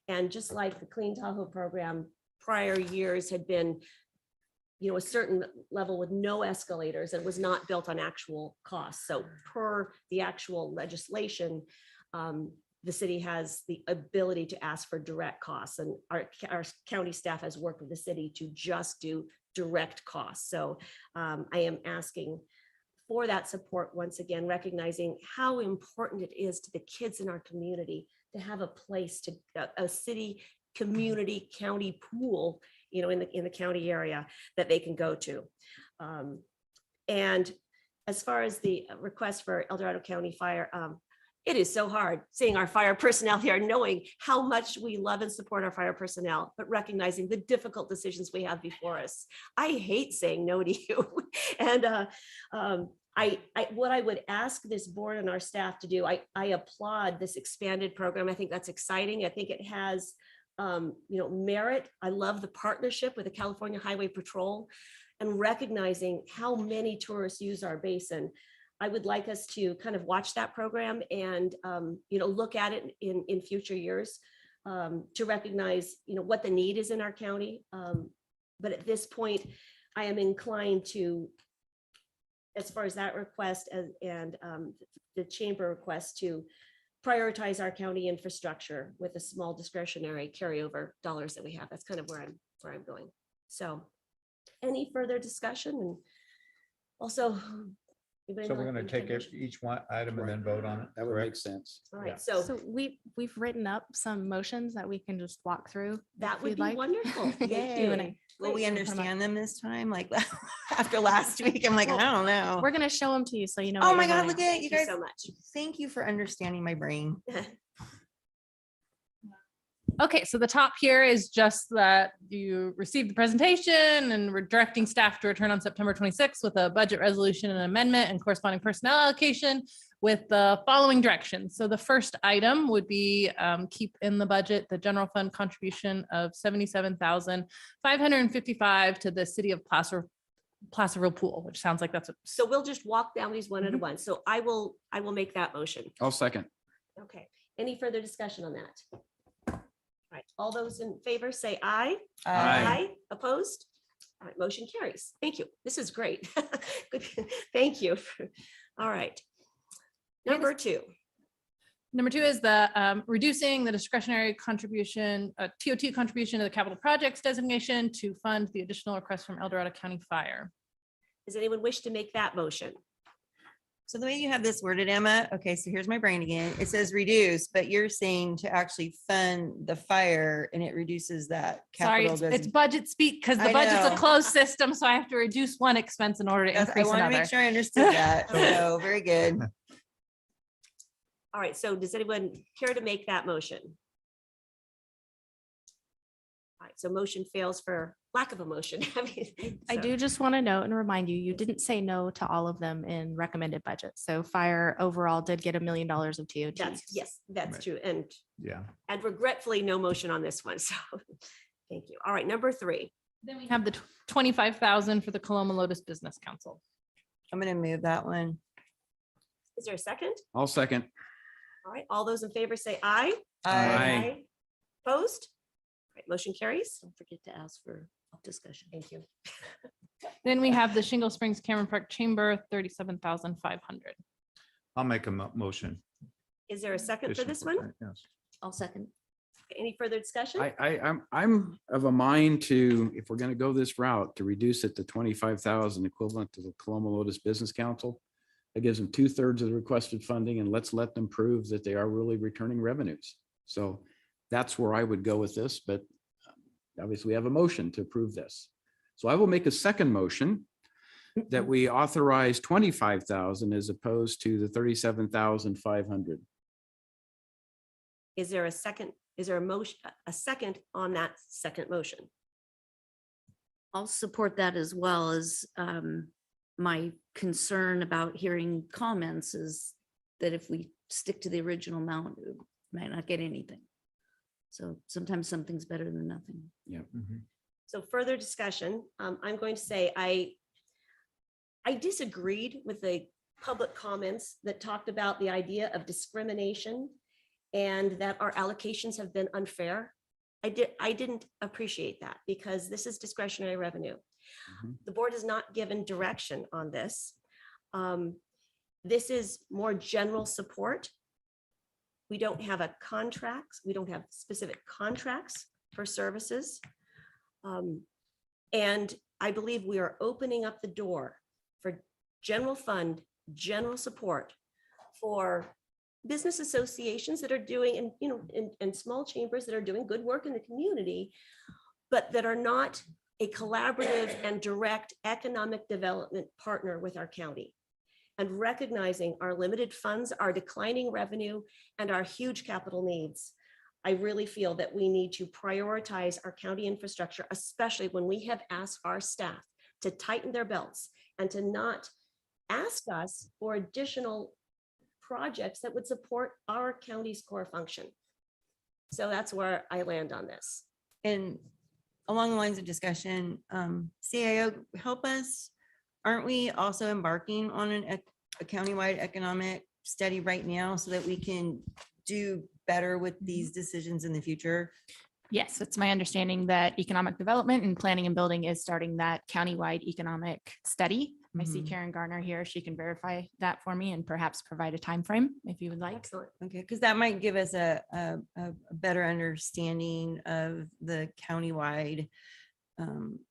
And just like the Clean Tahoe program, prior years had been a certain level with no escalators and was not built on actual costs. So per the actual legislation, the city has the ability to ask for direct costs, and our county staff has worked with the city to just do direct costs. So I am asking for that support once again, recognizing how important it is to the kids in our community to have a place to a city, community, county pool, you know, in the county area that they can go to. And as far as the request for El Dorado County Fire, it is so hard seeing our fire personnel here, knowing how much we love and support our fire personnel, but recognizing the difficult decisions we have before us. I hate saying no to you. And what I would ask this board and our staff to do, I applaud this expanded program. I think that's exciting. I think it has merit. I love the partnership with the California Highway Patrol and recognizing how many tourists use our basin. I would like us to kind of watch that program and, look at it in future years to recognize, what the need is in our county. But at this point, I am inclined to, as far as that request and the chamber request, to prioritize our county infrastructure with a small discretionary carryover dollars that we have. That's kind of where I'm going. So any further discussion? And also, So we're going to take each one item and then vote on it. That would make sense. all right, Yeah. so We've written up some motions that we can just walk through. that if would you'd be like. wonderful. Thank Yay. you. Wanna- Will we Great. understand them this time? Like after last week, I'm like, I don't know. We're gonna show them to you, so you know. Oh what my you're God, voting look on. at Thank you you guys. so much. Thank you for understanding my brain. Okay, so the top here is just that you received the presentation and we're directing staff to return on September 26th with a budget resolution and amendment and corresponding personnel allocation with the following directions. So the first item would be keep in the budget the general fund contribution of $77,555 to the city of Placerville Pool, which sounds like that's a So we'll just walk down these one at a one. So I will make that motion. I'll second. Okay. Any further discussion on that? All right, all those in favor say aye. Aye. Opposed? All right, motion carries. Thank you. This is great. Good. Thank you. All right. Number two. Number two is the reducing the discretionary contribution, TOT contribution to the capital projects designation to fund the additional request from El Dorado County Fire. Does anyone wish to make that motion? So the way you have this worded, Emma, okay, so here's my brain again. It says reduce, but you're saying to actually fund the fire and it reduces that Sorry, capital. it's budget speak because the I budget's a know. closed system, so I have to reduce one expense in order to I increase want to another. make sure I understood that. So very good. All right, so does anyone care to make that motion? All right, so motion fails for lack of a motion. I do just want to note and remind you, you didn't say no to all of them in recommended budget. So fire overall did get $1 million of TOT. Yes, that's Right. true. And Yeah. regretfully, no motion on this one. So thank you. All right, number three. Then we have the 25,000 for the Coloma Lotus Business Council. I'm going to move that one. Is there a second? I'll second. All right, all those in favor say aye. Aye. Opposed? All right, motion carries. Don't forget to ask for discussion. Thank you. Then we have the Shingle Springs Cameron Park Chamber, 37,500. I'll make a motion. Is there a second for this one? Yes. I'll second. Any further discussion? I'm of a mind to, if we're going to go this route, to reduce it to 25,000 equivalent to the Coloma Lotus Business Council. That gives them 2/3 of the requested funding, and let's let them prove that they are really returning revenues. So that's where I would go with this, but obviously we have a motion to approve this. So I will make a second motion that we authorize 25,000 as opposed to the 37,500. Is there a second? Is there a second on that second motion? I'll support that as well. As my concern about hearing comments is that if we stick to the original amount, we might not get anything. So sometimes something's better than nothing. Yeah. So further discussion, I'm going to say I disagreed with the public comments that talked about the idea of discrimination and that our allocations have been unfair. I didn't appreciate that because this is discretionary revenue. The board is not given direction on this. This is more general support. We don't have a contracts. We don't have specific contracts for services. And I believe we are opening up the door for general fund, general support for business associations that are doing, and, you know, and small chambers that are doing good work in the community, but that are not a collaborative and direct economic development partner with our county. And recognizing our limited funds, our declining revenue, and our huge capital needs, I really feel that we need to prioritize our county infrastructure, especially when we have asked our staff to tighten their belts and to not ask us for additional projects that would support our county's core function. So that's where I land on this. And along the lines of discussion, CIO, help us. Aren't we also embarking on a countywide economic study right now so that we can do better with these decisions in the future? Yes, it's my understanding that economic development and planning and building is starting that countywide economic study. I see Mhm. Karen Garner here. She can verify that for me and perhaps provide a time frame if you would like. Excellent. Okay, because that might give us a better understanding of the countywide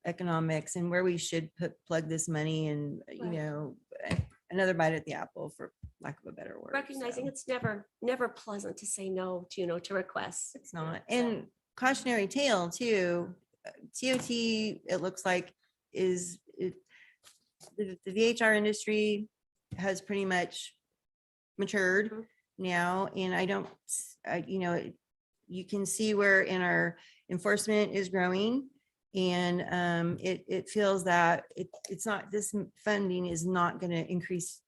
economics and where we should plug this money and, you Right. know, another bite at the apple, for lack of a better word. Recognizing so. it's never pleasant to say no to requests. It's not. And cautionary tale too, TOT, it looks like the VHR industry has pretty much matured now. And I don't, you know, you can see where in our enforcement is growing. And it feels that it's not, this funding is not going to increase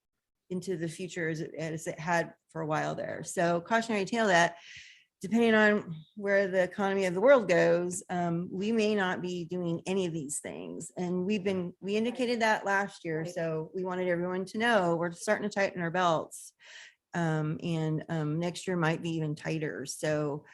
into the future as it had for a while there. So cautionary tale that depending on where the economy of the world goes, we may not be doing any of these things. And we indicated that last year. Right. So we wanted everyone to know we're starting to tighten our belts. And next year might be even tighter. So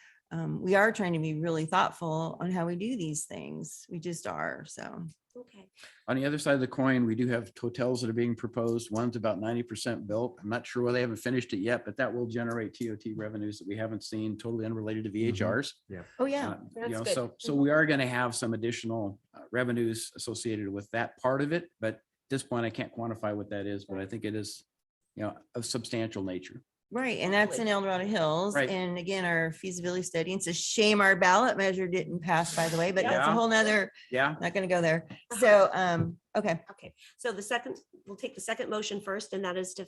we are trying to be really thoughtful on how we do these things. We just are. So. Okay. On the other side of the coin, we do have hotels that are being proposed. One's about 90% built. I'm not sure why they haven't finished it yet, but that will generate TOT revenues that we haven't seen, totally unrelated to VHRs. Yeah. Oh, yeah. You That's know, good. so we are going to have some additional revenues associated with that part of it. But at this point, I can't quantify what that is, but I think it is, you know, of substantial nature. Right, and that's in El Dorado Hills. Right. And again, our feasibility study, it's a shame our ballot measure didn't pass, by the way, but that's a Yeah. whole nother, Yeah. not gonna go there. So, okay, Okay, so we'll take the second motion first, and that is to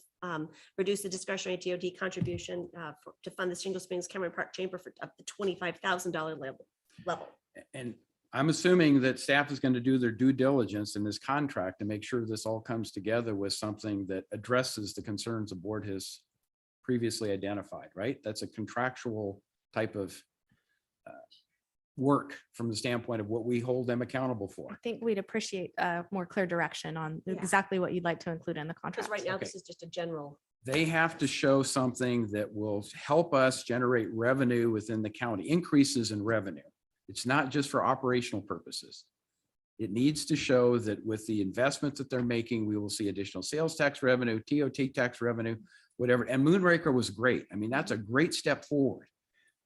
reduce the discretionary TOT contribution to fund the Shingle Springs Cameron Park Chamber for up to $25,000 level. And I'm assuming that staff is going to do their due diligence in this contract to make sure this all comes together with something that addresses the concerns the board has previously identified, right? That's a contractual type of work from the standpoint of what we hold them accountable for. I think we'd appreciate more clear direction on Yeah. exactly what you'd like to include in the Because contract. right now, Okay. this is just a general. They have to show something that will help us generate revenue within the county, increases in revenue. It's not just for operational purposes. It needs to show that with the investments that they're making, we will see additional sales tax revenue, TOT tax revenue, whatever. And Moonraker was great. I mean, that's a great step forward.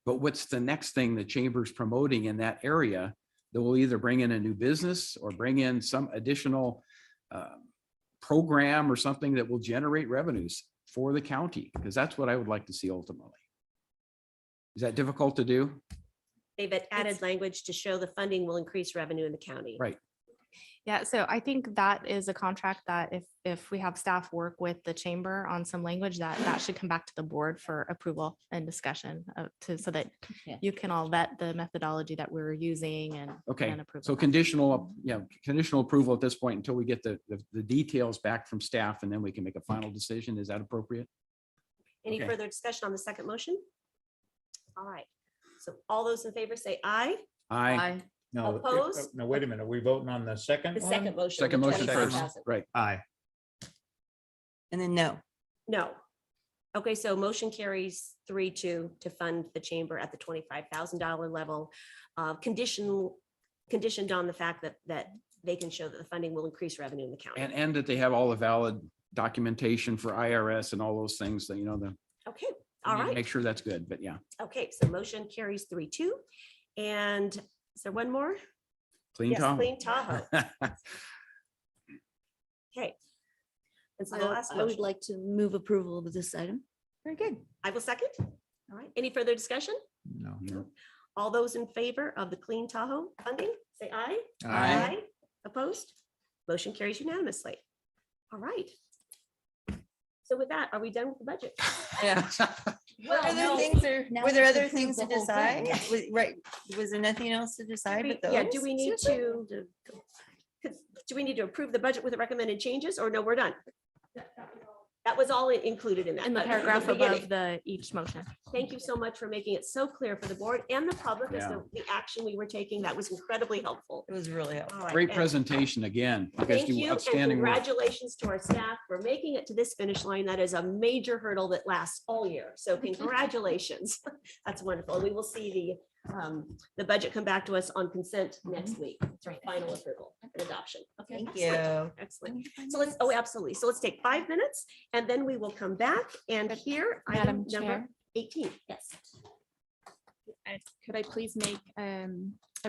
But what's the next thing the chamber's promoting in that area that will either bring in a new business or bring in some additional program or something that will generate revenues for the county? Because that's what I would like to see ultimately. Is that difficult to do? They've added language to show the funding will increase revenue in the county. Right. Yeah, so I think that is a contract that if we have staff work with the chamber on some language, that should come back to the board for approval and discussion so that Yeah. you can all vet the methodology that we're using and. Okay, and approve so of that. conditional approval at this point until we get the details back from staff and then we can make a final decision. Is that appropriate? Any Okay. further discussion on the second motion? All right, so all those in favor say aye. Aye. No, Opposed? no, wait a minute. Are we voting on the second The one? second motion. Second the motion first, 25,000. right. Aye. and then no. No. Okay, so motion carries 3-2 to fund the chamber at the $25,000 level. Conditioned on the fact that they can show that the funding will increase revenue in the county. And that they have all the valid documentation for IRS and all those things that, you know, Okay, I All need to right. make sure that's good, but yeah. Okay, so motion carries 3-2. And is there one more? Clean Yes, Tahoe. Clean Tahoe. Okay. And so the last I would motion. like to move approval of this item. Very good. I will second. All right. Any further discussion? No. All those in favor of the Clean Tahoe funding, say aye. Aye. Opposed? Motion carries unanimously. All right. So with that, are we done with the budget? What Well, other no. things Now were there we have to other approve things the to whole decide? thing. Right, was there nothing else to decide but those? Yeah, do we need to, do we need to approve the budget with the recommended changes or no, we're done? That was all included in that. In the at paragraph beginning. above the each motion. Thank you so much for making it so clear for the board and the public as to the action we were taking. That was incredibly helpful. It was really helpful. All right, Great and presentation again. You guys Thank do you and outstanding work. congratulations to our staff for making it to this finish line. That is a major hurdle that lasts all year. So congratulations. That's wonderful. We will see the budget come back to us on consent next week for final approval and adoption. Okay. Thank excellent, you. Excellent. So let's, oh, absolutely. So let's take 5 minutes and then we will come back and hear item Madam number Chair. 18. Yes. Could I please make a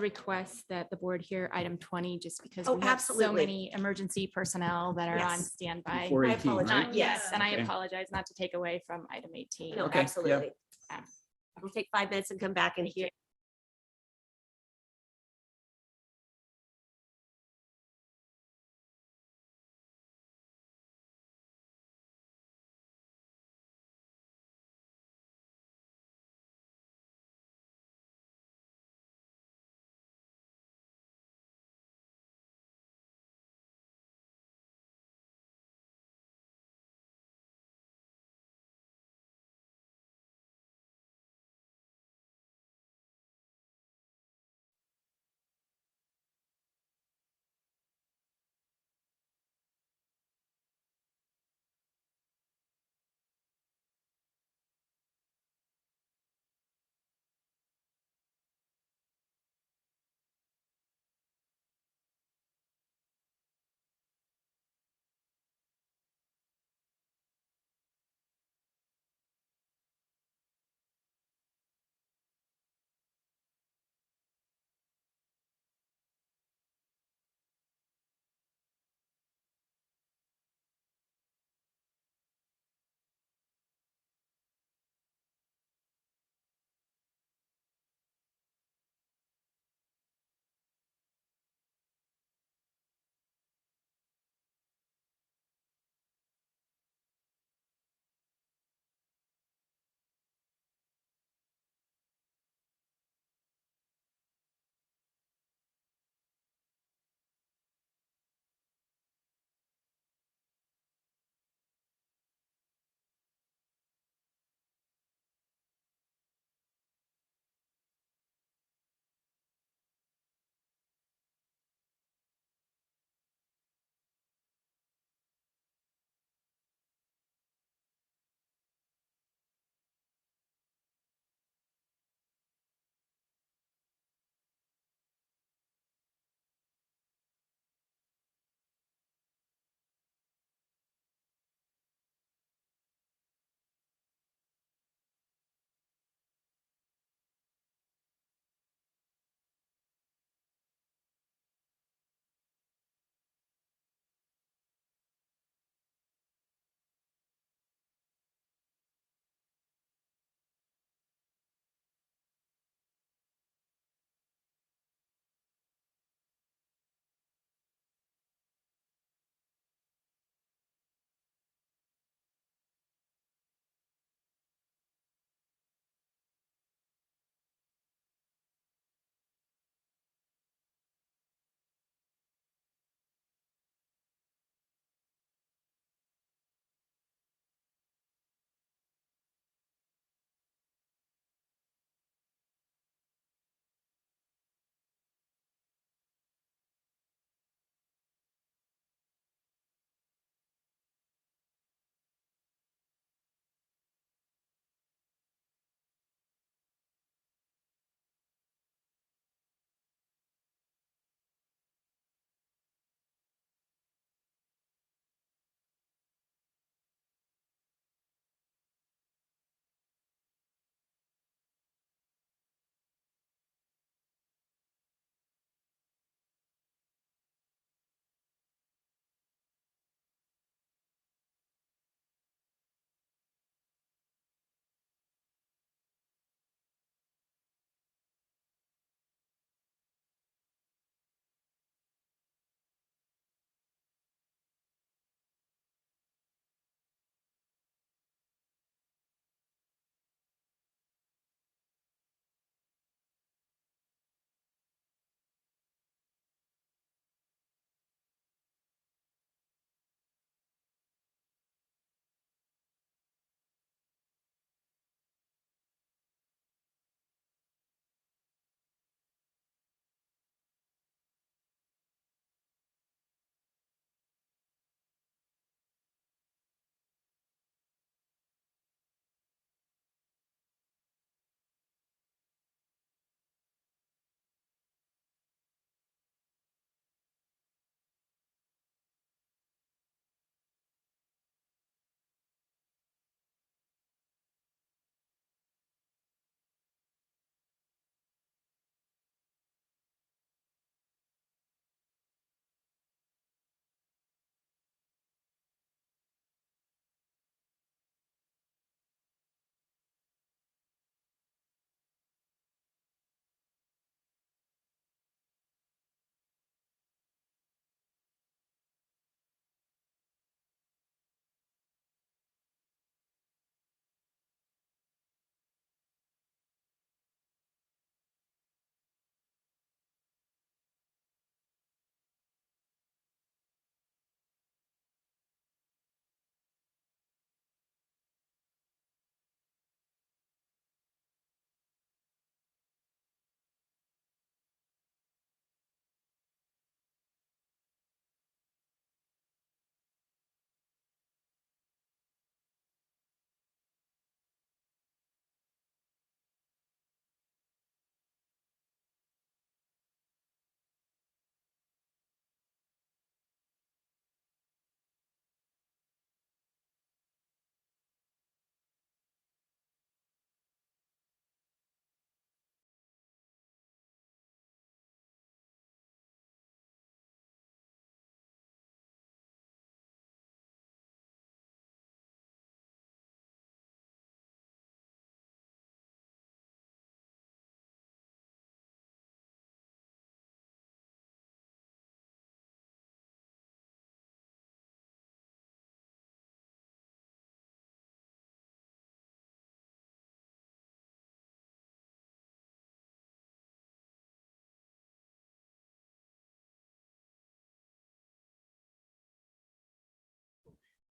request that the board hear item 20, just because Oh, we have so absolutely. many emergency personnel that are on Yes. standby. Before I 18, right? apologize. Yes, and I Okay. apologize not to take away from item 18. No, Okay, yeah. absolutely. Yeah. We'll take 5 minutes and come back and hear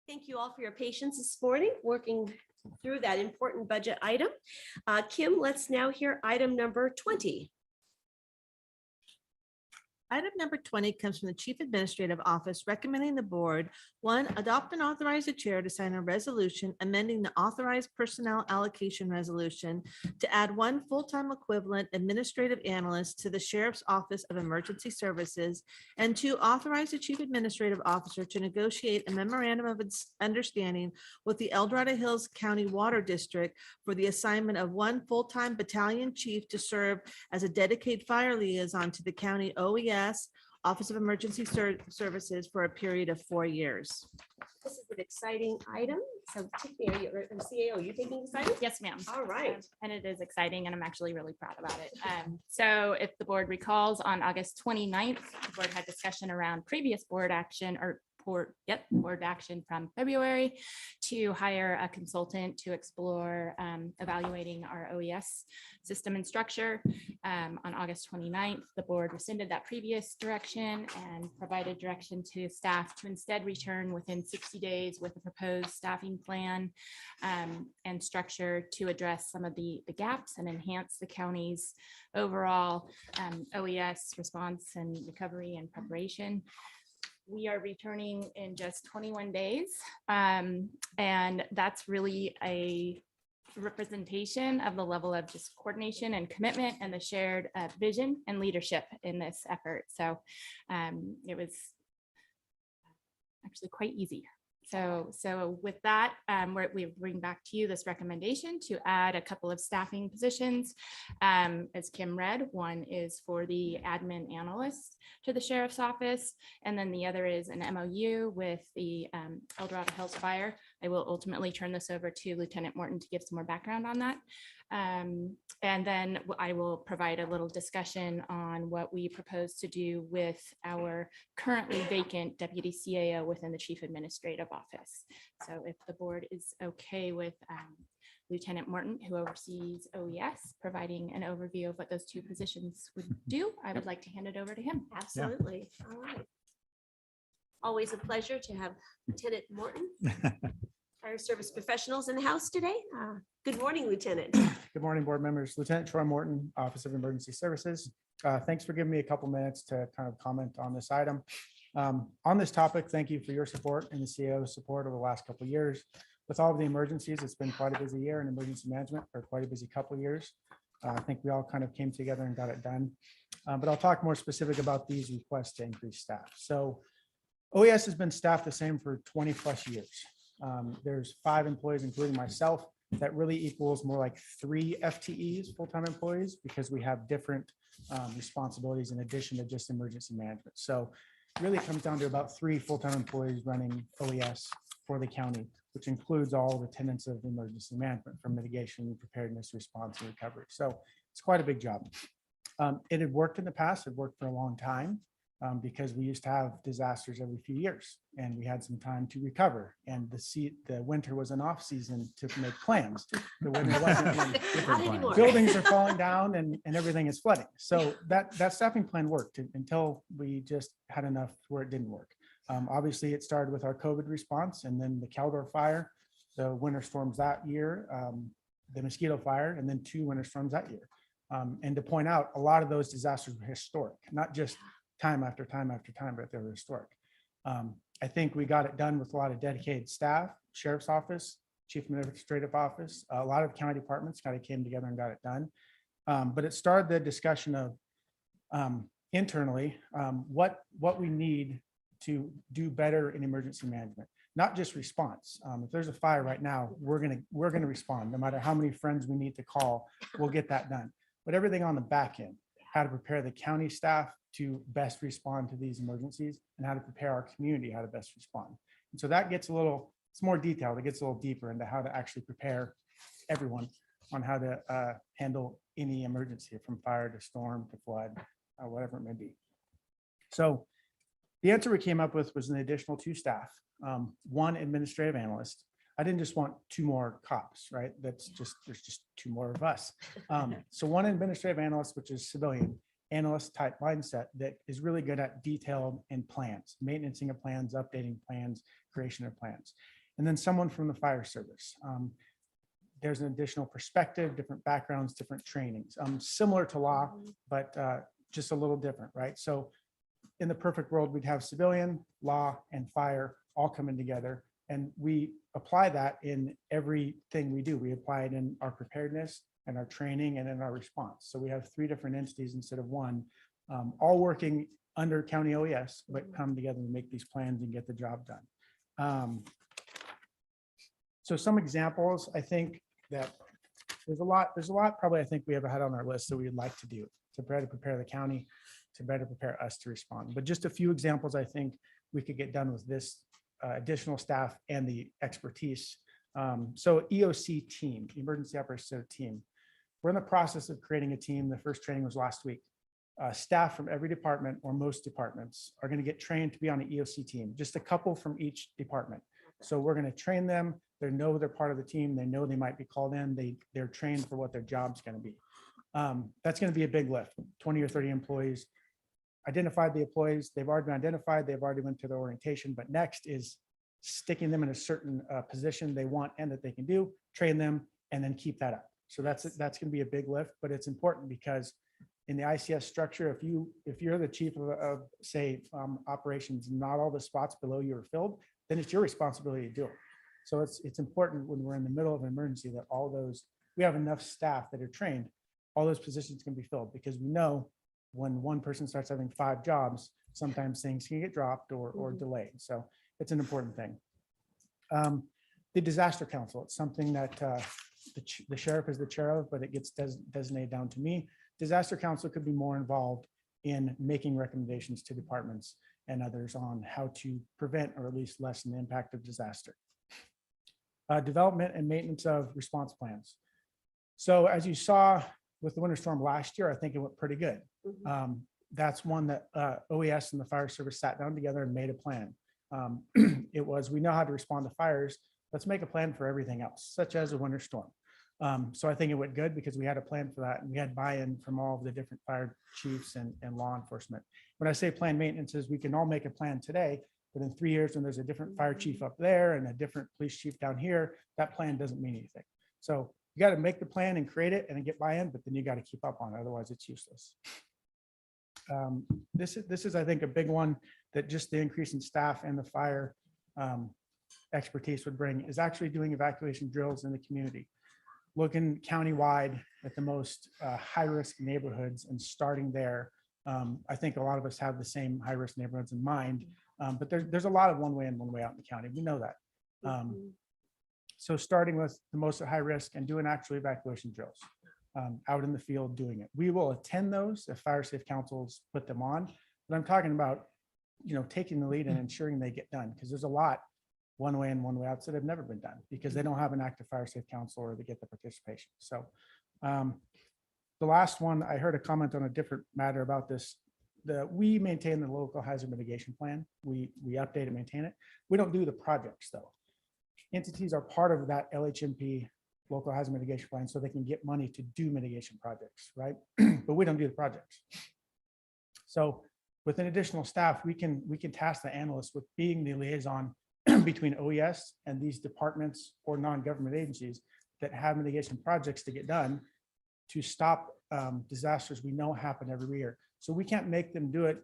Thank you all for your patience this morning, working through that important budget item. Kim, let's now hear item number 20. Item number 20 comes from the Chief Administrative Office recommending the board, one, adopt and authorize the chair to sign a resolution amending the authorized personnel allocation resolution to add one full-time equivalent administrative analyst to the Sheriff's Office of Emergency Services, and two, authorize the Chief Administrative Officer to negotiate a memorandum of understanding with the El Dorado Hills County Water District for the assignment of one full-time battalion chief to serve as a dedicated fire liaison to the county OES Office of Emergency Services for a period of 4 years. This is an exciting item. So Tiffany, are you, or CAO, you taking this item? Yes, ma'am. All right. And it is exciting, and I'm actually really proud about it. So if the board recalls, on August 29th, the board had discussion around previous board action or board action from February to hire a consultant to explore evaluating our OES system and structure. On August 29th, the board rescinded that previous direction and provided direction to staff to instead return within 60 days with a proposed staffing plan and structure to address some of the gaps and enhance the county's overall OES response and recovery and preparation. We are returning in just 21 days. And that's really a representation of the level of just coordination and commitment and the shared vision and leadership in this effort. So it was actually quite easy. So with that, we bring back to you this recommendation to add a couple of staffing positions. As Kim read, one is for the admin analyst to the sheriff's office, and then the other is an MOU with the El Dorado Hills Fire. I will ultimately turn this over to Lieutenant Morton to give some more background on that. And then I will provide a little discussion on what we propose to do with our currently vacant deputy CAO within the Chief Administrative Office. So if the board is okay with Lieutenant Morton, who oversees OES, providing an overview of what those two positions would do, I would like to hand it over to him. Absolutely. All right. Always a pleasure to have Lieutenant Morton, fire service professionals in the house today. Good morning, Lieutenant. Good morning, board members. Lieutenant Troy Morton, Office of Emergency Services. Thanks for giving me a couple minutes to kind of comment on this item. On this topic, thank you for your support and the CAO's support over the last couple of years. With all of the emergencies, it's been quite a busy year in emergency management, or quite a busy couple of years. I think we all kind of came together and got it done. But I'll talk more specific about these requests to increase staff. So OES has been staffed the same for 20 plus years. There's 5 employees, including myself. That really equals more like 3 FTEs, full-time employees, because we have different responsibilities in addition to just emergency management. So really it comes down to about 3 full-time employees running OES for the county, which includes all the tenets of emergency management, from mitigation, preparedness, response, and recovery. So it's quite a big job. It had worked in the past. It worked for a long time. Because we used to have disasters every few years and we had some time to recover, and the winter was an off season to make plans. The winter wasn't when buildings are falling down and everything is flooding. So that staffing plan worked until we just had enough where it didn't work. Obviously it started with our COVID response, and then the Caldor fire, the winter storms that year, the mosquito fire, and then 2 winter storms that year. And to point out, a lot of those disasters were historic, not just time after time after time, but they were historic. I think we got it done with a lot of dedicated staff, sheriff's office, chief administrative office, a lot of county departments kind of came together and got it done. But it started the discussion of internally what we need to do better in emergency management, not just response. If there's a fire right now, we're gonna respond. No matter how many friends we need to call, we'll get that done. But everything on the back end, how to prepare the county staff to best respond to these emergencies, and how to prepare our community how to best respond. And so that gets it's more detailed. It gets a little deeper into how to actually prepare everyone on how to handle any emergency, from fire to storm to flood, whatever it may be. So the answer we came up with was an additional 2 staff, 1 administrative analyst. I didn't just want 2 more cops, right? There's just 2 more of us. So 1 administrative analyst, which is civilian, analyst type mindset that is really good at detail and plans, maintenancing of plans, updating plans, creation of plans. And then someone from the fire service. There's an additional perspective, different backgrounds, different trainings, similar to law, but just a little different, right? So in the perfect world, we'd have civilian, law, and fire all coming together. And we apply that in everything we do. We apply it in our preparedness and our training and in our response. So we have 3 different entities instead of one, all working under county OES, but come together and make these plans and get the job done. So some examples, I think that there's a lot probably I think we have ahead on our list that we'd like to do to better prepare the county, to better prepare us to respond. But just a few examples I think we could get done with this additional staff and the expertise. So EOC team, Emergency Operations Center team. We're in the process of creating a team. The first training was last week. Staff from every department or most departments are going to get trained to be on an EOC team, just a couple from each department. So we're going to train them. They know they're part of the team. They know they might be called in. They're trained for what their job's going to be. That's going to be a big lift, 20 or 30 employees. Identified the employees. They've already been identified. They've already went to their orientation. But next is sticking them in a certain position they want and that they can do, train them, and then keep that up. So that's going to be a big lift, but it's important because in the ICS structure, if you're the chief of say operations, not all the spots below you are filled, then it's your responsibility to do it. So it's important when we're in the middle of an emergency that we have enough staff that are trained, all those positions can be filled, because we know when one person starts having 5 jobs, sometimes things can get dropped or delayed. So it's an important thing. The disaster council, it's something that the sheriff is the chair of, but it gets designated down to me. Disaster council could be more involved in making recommendations to departments and others on how to prevent or at least lessen the impact of disaster. Development and maintenance of response plans. So as you saw with the winter storm last year, I think it went pretty good. That's one that OES and the fire service sat down together and made a plan. It was, we know how to respond to fires. Let's make a plan for everything else, such as a winter storm. So I think it went good because we had a plan for that, and we had buy-in from all of the different fire chiefs and law enforcement. When I say plan maintenance, is we can all make a plan today, but in 3 years, when there's a different fire chief up there and a different police chief down here, that plan doesn't mean anything. So you got to make the plan and create it and then get buy-in, but then you got to keep up on it, otherwise it's useless. This is, I think, a big one that just the increase in staff and the fire expertise would bring is actually doing evacuation drills in the community. Looking countywide at the most high-risk neighborhoods and starting there. I think a lot of us have the same high-risk neighborhoods in mind, but there's a lot of one way in, one way out in the county. We know that. So starting with the most at high risk and doing actual evacuation drills out in the field doing it. We will attend those if fire safe councils put them on, but I'm talking about, taking the lead and ensuring they get done, because there's a lot one way in, one way out that have never been done because they don't have an active fire safe council or they get the participation. So the last one, I heard a comment on a different matter about this. We maintain the local hazard mitigation plan. We update and maintain it. We don't do the projects though. Entities are part of that LHMP local hazard mitigation plan so they can get money to do mitigation projects, right? But we don't do the projects. So with an additional staff, we can task the analyst with being the liaison between OES and these departments or non-government agencies that have mitigation projects to get done to stop disasters we know happen every year. So we can't make them do it,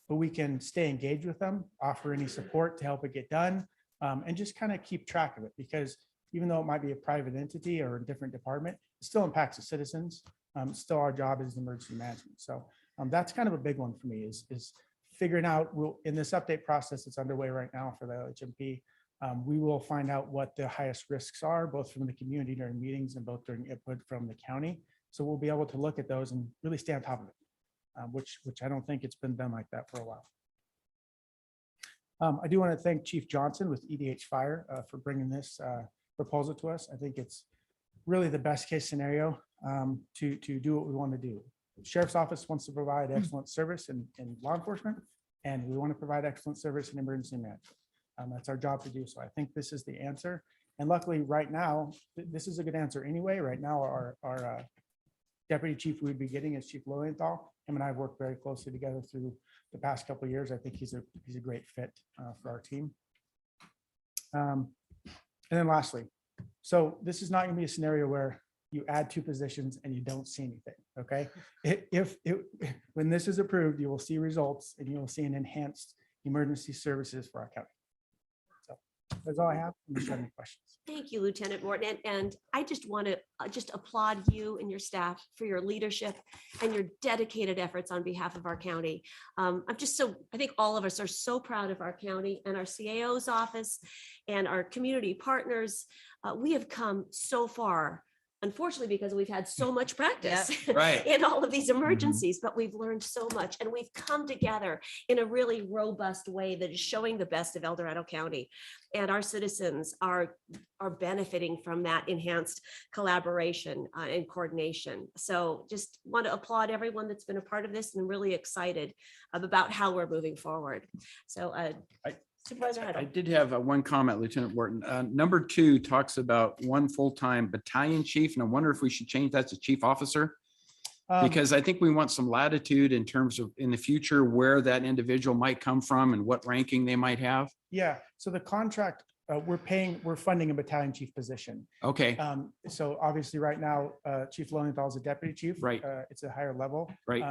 but we can stay engaged with them, offer any support to help it get done, and just kind of keep track of it, because even though it might be a private entity or a different department, it still impacts the citizens. Still our job is emergency management. So that's kind of a big one for me is figuring out, in this update process that's underway right now for the LHMP, we will find out what the highest risks are, both from the community during meetings and both during input from the county. So we'll be able to look at those and really stay on top of it, which I don't think it's been done like that for a while. I do want to thank Chief Johnson with EDH Fire for bringing this proposal to us. I think it's really the best case scenario to do what we want to do. The Sheriff's Office wants to provide excellent service in law enforcement, and we want to provide excellent service in emergency management. That's our job to do. So I think this is the answer. And luckily right now, this is a good answer anyway. Right now, our deputy chief we'd be getting is Chief Lowenthal. him and I have worked very closely together through the past couple of years. I think he's a great fit for our team. And then lastly, so this is not going to be a scenario where you add 2 positions and you don't see anything, okay? When this is approved, you will see results and you will see an enhanced emergency services for our county. So that's all I have. Unless you have any questions. Thank you, Lieutenant Morton. And I just want to just applaud you and your staff for your leadership and your dedicated efforts on behalf of our county. I think all of us are so proud of our county and our CAO's office and our community partners. We have come so far, unfortunately, because we've had so much practice Right. in all of these emergencies, but we've learned so much and we've come together in a really robust way that is showing the best of El Dorado County. And our citizens are benefiting from that enhanced collaboration and coordination. So just want to applaud everyone that's been a part of this and really excited about how we're moving forward. So Supervisor I Huddle. did have one comment, Lieutenant Wharton. Number 2 talks about 1 full-time battalion chief, and I wonder if we should change that to chief officer. Because I think we want some latitude in terms of in the future where that individual might come from and what ranking they might have. Yeah, so the contract, we're funding a battalion chief position. Okay, So obviously right now, Chief Lowenthal is a deputy chief. Right. It's a higher level. Right.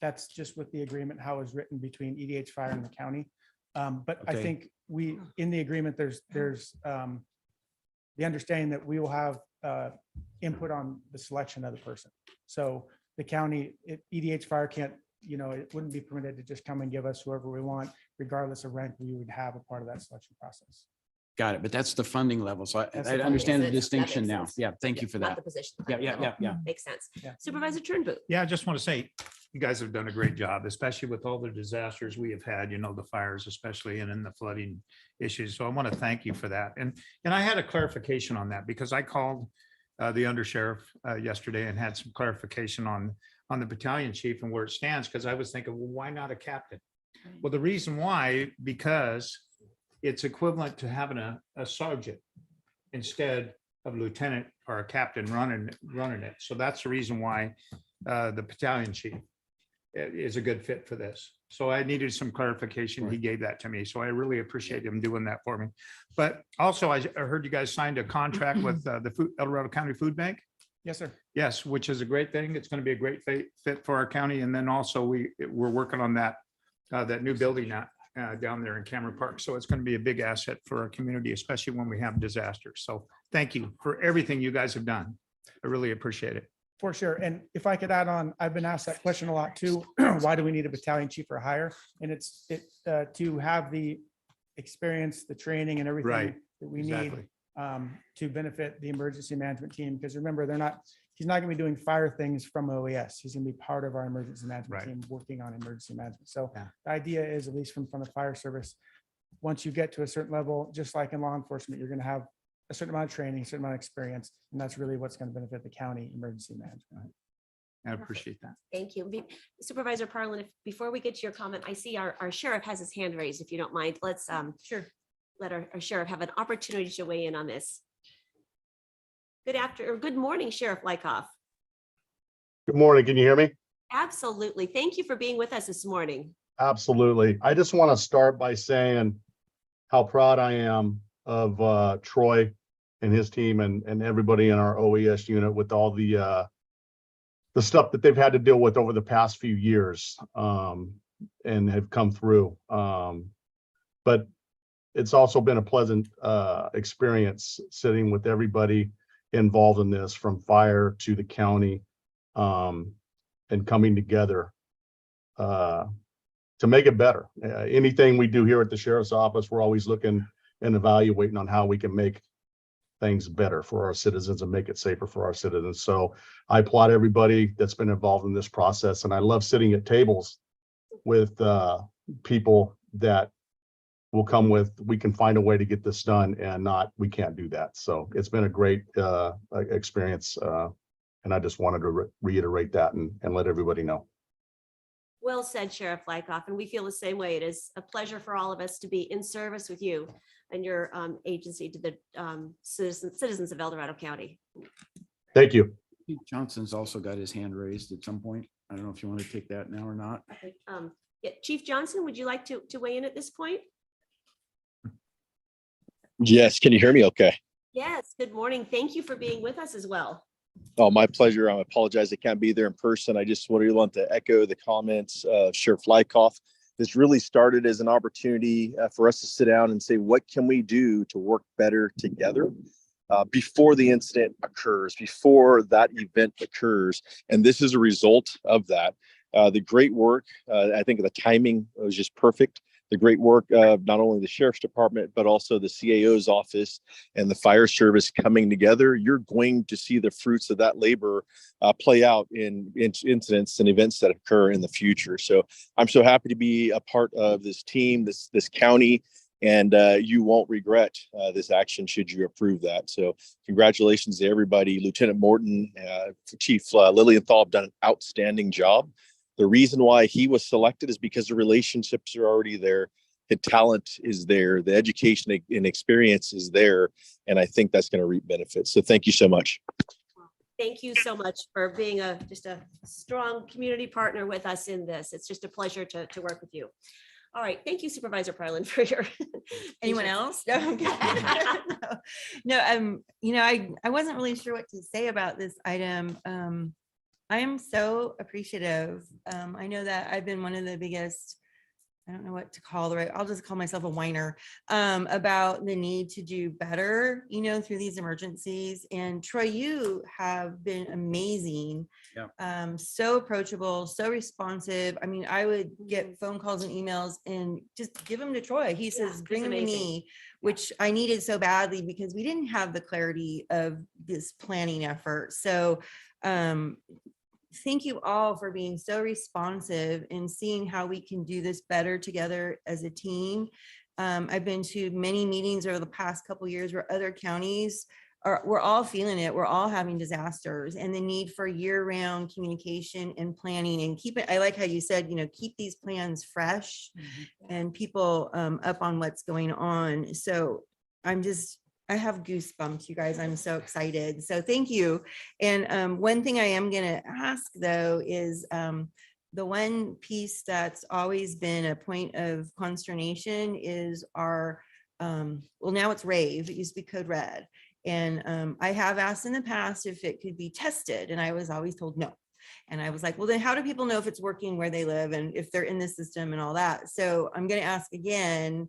That's just with the agreement, how it's written between EDH Fire and the county. But I Okay. think in the agreement, there's the understanding that we will have input on the selection of the person. So the county, EDH Fire can't, it wouldn't be permitted to just come and give us whoever we want, regardless of rank. We would have a part of that selection process. got it. But that's the funding level. So That's I the understand the funding. That distinction makes now. sense. Yeah, thank you for Not that. the position. Yeah. Makes sense. Yeah. Supervisor Turnboot. Yeah, I just want to say, you guys have done a great job, especially with all the disasters we have had, the fires especially, and then the flooding issues. So I want to thank you for that. And I had a clarification on that because I called the undersheriff yesterday and had some clarification on the battalion chief and where it stands, because I was thinking, well, why not a captain? Well, the reason why, because it's equivalent to having a sergeant instead of lieutenant or a captain running it. So that's the reason why the battalion chief is a good fit for this. So I needed some clarification. He gave that to me. So I really appreciate him doing that for me. But also, I heard you guys signed a contract with the El Dorado County Food Bank. Yes, sir. Yes, which is a great thing. It's going to be a great fit for our county. And then also we're working on that new building down there in Cameron Park. So it's going to be a big asset for our community, especially when we have disasters. So thank you for everything you guys have done. I really appreciate it. For sure. And if I could add on, I've been asked that question a lot too. Why do we need a battalion chief or higher? And it's to have the experience, the training and everything Right. that we need Exactly. to benefit the emergency management team. Because remember, he's not going to be doing fire things from OES. He's going to be part of our emergency management Right. team working on emergency management. So Yeah. the idea is, at least from the fire service, once you get to a certain level, just like in law enforcement, you're going to have a certain amount of training, a certain amount of experience, and that's really what's going to benefit the county emergency management. I appreciate that. Thank you. Supervisor Parlin, before we get to your comment, I see our sheriff has his hand raised. If you don't mind, let's Sure. let our sheriff have an opportunity to weigh in on this. Good morning, Sheriff Lykoff. Good morning. Can you hear me? Absolutely. Thank you for being with us this morning. Absolutely. I just want to start by saying how proud I am of Troy and his team and everybody in our OES unit with all the stuff that they've had to deal with over the past few years and have come through. But it's also been a pleasant experience sitting with everybody involved in this, from fire to the county, and coming together to make it better. Anything we do here at the sheriff's office, we're always looking and evaluating on how we can make things better for our citizens and make it safer for our citizens. So I applaud everybody that's been involved in this process. And I love sitting at tables with people that will come with, we can find a way to get this done, and not, we can't do that. So it's been a great experience. And I just wanted to reiterate that and let everybody know. Well said, Sheriff Lykoff, and we feel the same way. It is a pleasure for all of us to be in service with you and your agency to the citizens of El Dorado County. Thank you. Johnson's also got his hand raised at some point. I don't know if you want to take that now or not. Okay, yeah, Chief Johnson, would you like to weigh in at this point? Yes, can you hear me okay? Yes, good morning. Thank you for being with us as well. Oh, my pleasure. I apologize I can't be there in person. I just want to echo the comments of Sheriff Lykoff. This really started as an opportunity for us to sit down and say, what can we do to work better together before the incident occurs, before that event occurs. And this is a result of that. The great work, I think the timing was just perfect. The great work of not only the Sheriff's Department, but also the CAO's office and the fire service coming together. You're going to see the fruits of that labor play out in incidents and events that occur in the future. So I'm so happy to be a part of this team, this county, and you won't regret this action should you approve that. So congratulations to everybody. Lieutenant Morton, Chief Lilienthal have done an outstanding job. The reason why he was selected is because the relationships are already there. The talent is there. The education and experience is there. And I think that's going to reap benefits. So thank you so much. Thank you so much for being just a strong community partner with us in this. It's just a pleasure to work with you. All right. Thank you, Supervisor Parlin, for your. Anyone else? No, I'm kidding. No, you know, I wasn't really sure what to say about this item. I am so appreciative. I know that I've been one of the biggest, I don't know what to call the right, I'll just call myself a whiner about the need to do better, you know, through these emergencies. And Troy, you have been amazing. Yeah. So approachable, so responsive. I mean, I would get phone calls and emails and just give them to Troy. He says, bring them to me, which I needed so badly because we didn't have the clarity of this planning effort. So thank you all for being so responsive and seeing how we can do this better together as a team. I've been to many meetings over the past couple of years where other counties we're all feeling it. We're all having disasters and the need for year-round communication and planning and keep it. I like how you said, you know, keep these plans fresh and people up on what's going on. So I have goosebumps, you guys. I'm so excited. So thank you. And one thing I am going to ask though is the one piece that's always been a point of consternation is our, well, now it's rave. It used to be code red. And I have asked in the past if it could be tested and I was always told no. And I was like, well, then how do people know if it's working where they live and if they're in the system and all that? So I'm going to ask again,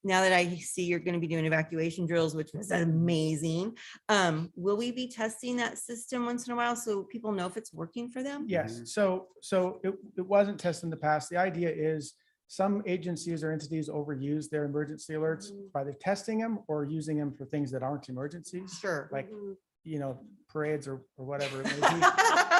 now that I see you're going to be doing evacuation drills, which was amazing, will we be testing that system once in a while so people know if it's working for them? Yes, so it wasn't tested in the past. The idea is some agencies or entities overuse their emergency alerts by either testing them or using them for things that aren't emergencies. Sure. Like, you know, parades or whatever it may be.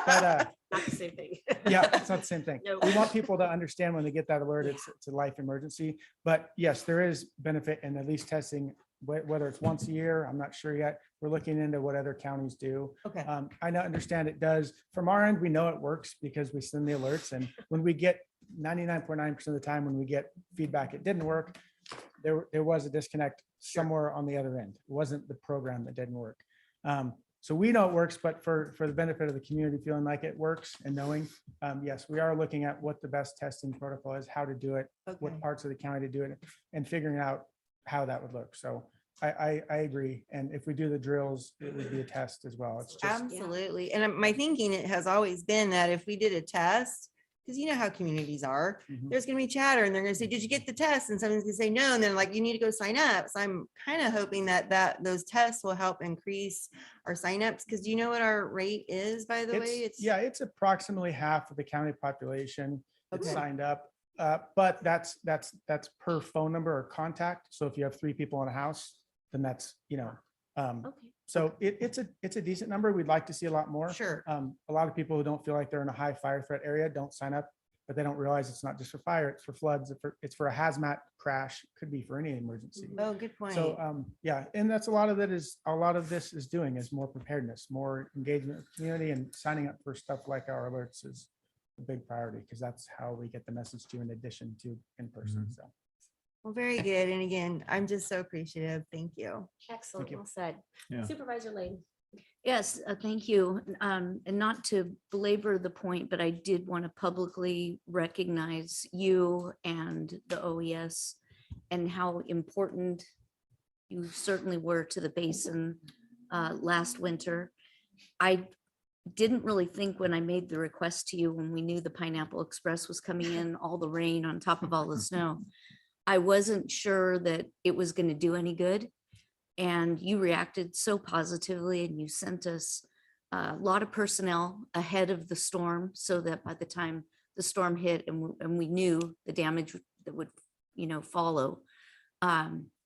But Not the same thing. yeah, it's not the same thing. No. We want people to understand when they get that alert, it's a life emergency. But yes, there is benefit in at least testing, whether it's once a year, I'm not sure yet. We're looking into what other counties do. Okay. I understand it does. From our end, we know it works because we send the alerts. And when we get 99.9% of the time, when we get feedback, it didn't work. There was a disconnect somewhere on the other end. It wasn't the program that didn't work. So we know it works, but for the benefit of the community feeling like it works and knowing, yes, we are looking at what the best testing protocol is, how to do it, what parts of the county to do it, and figuring out how that would look. So I agree. And if we do the drills, it would be a test as well. It's just Absolutely. And my thinking, it has always been that if we did a test, because you know how communities are, there's going to be chatter and they're going to say, did you get the test? And someone's going to say no. And then like, you need to go sign up. So I'm kind of hoping that those tests will help increase our signups. Because do you know what our rate is, by the way? it's approximately half of the county population that's signed up. But that's per phone number or contact. So if you have 3 people in a house, then that's, you know, so it's a decent number. We'd like to see a lot more. Sure. A lot of people who don't feel like they're in a high fire threat area don't sign up, but they don't realize it's not just for fire, it's for floods, it's for a hazmat crash, could be for any emergency. Oh, good point. So yeah, and that's a lot of this is doing is more preparedness, more engagement with the community, and signing up for stuff like our alerts is a big priority because that's how we get the message to in addition to in person. So. Well, very good. And again, I'm just so appreciative. Thank you. Excellent. you. Well said. Yeah. Supervisor Lane. Yes, thank you. And not to belabor the point, but I did want to publicly recognize you and the OES and how important you certainly were to the basin last winter. I didn't really think when I made the request to you, when we knew the Pineapple Express was coming in, all the rain on top of all the snow, I wasn't sure that it was going to do any good. And you reacted so positively, and you sent us a lot of personnel ahead of the storm so that by the time the storm hit and we knew the damage that would, follow,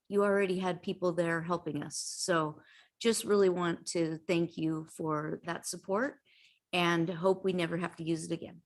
you already had people there helping us. So just really want to thank you for that support and hope we never have to use it again.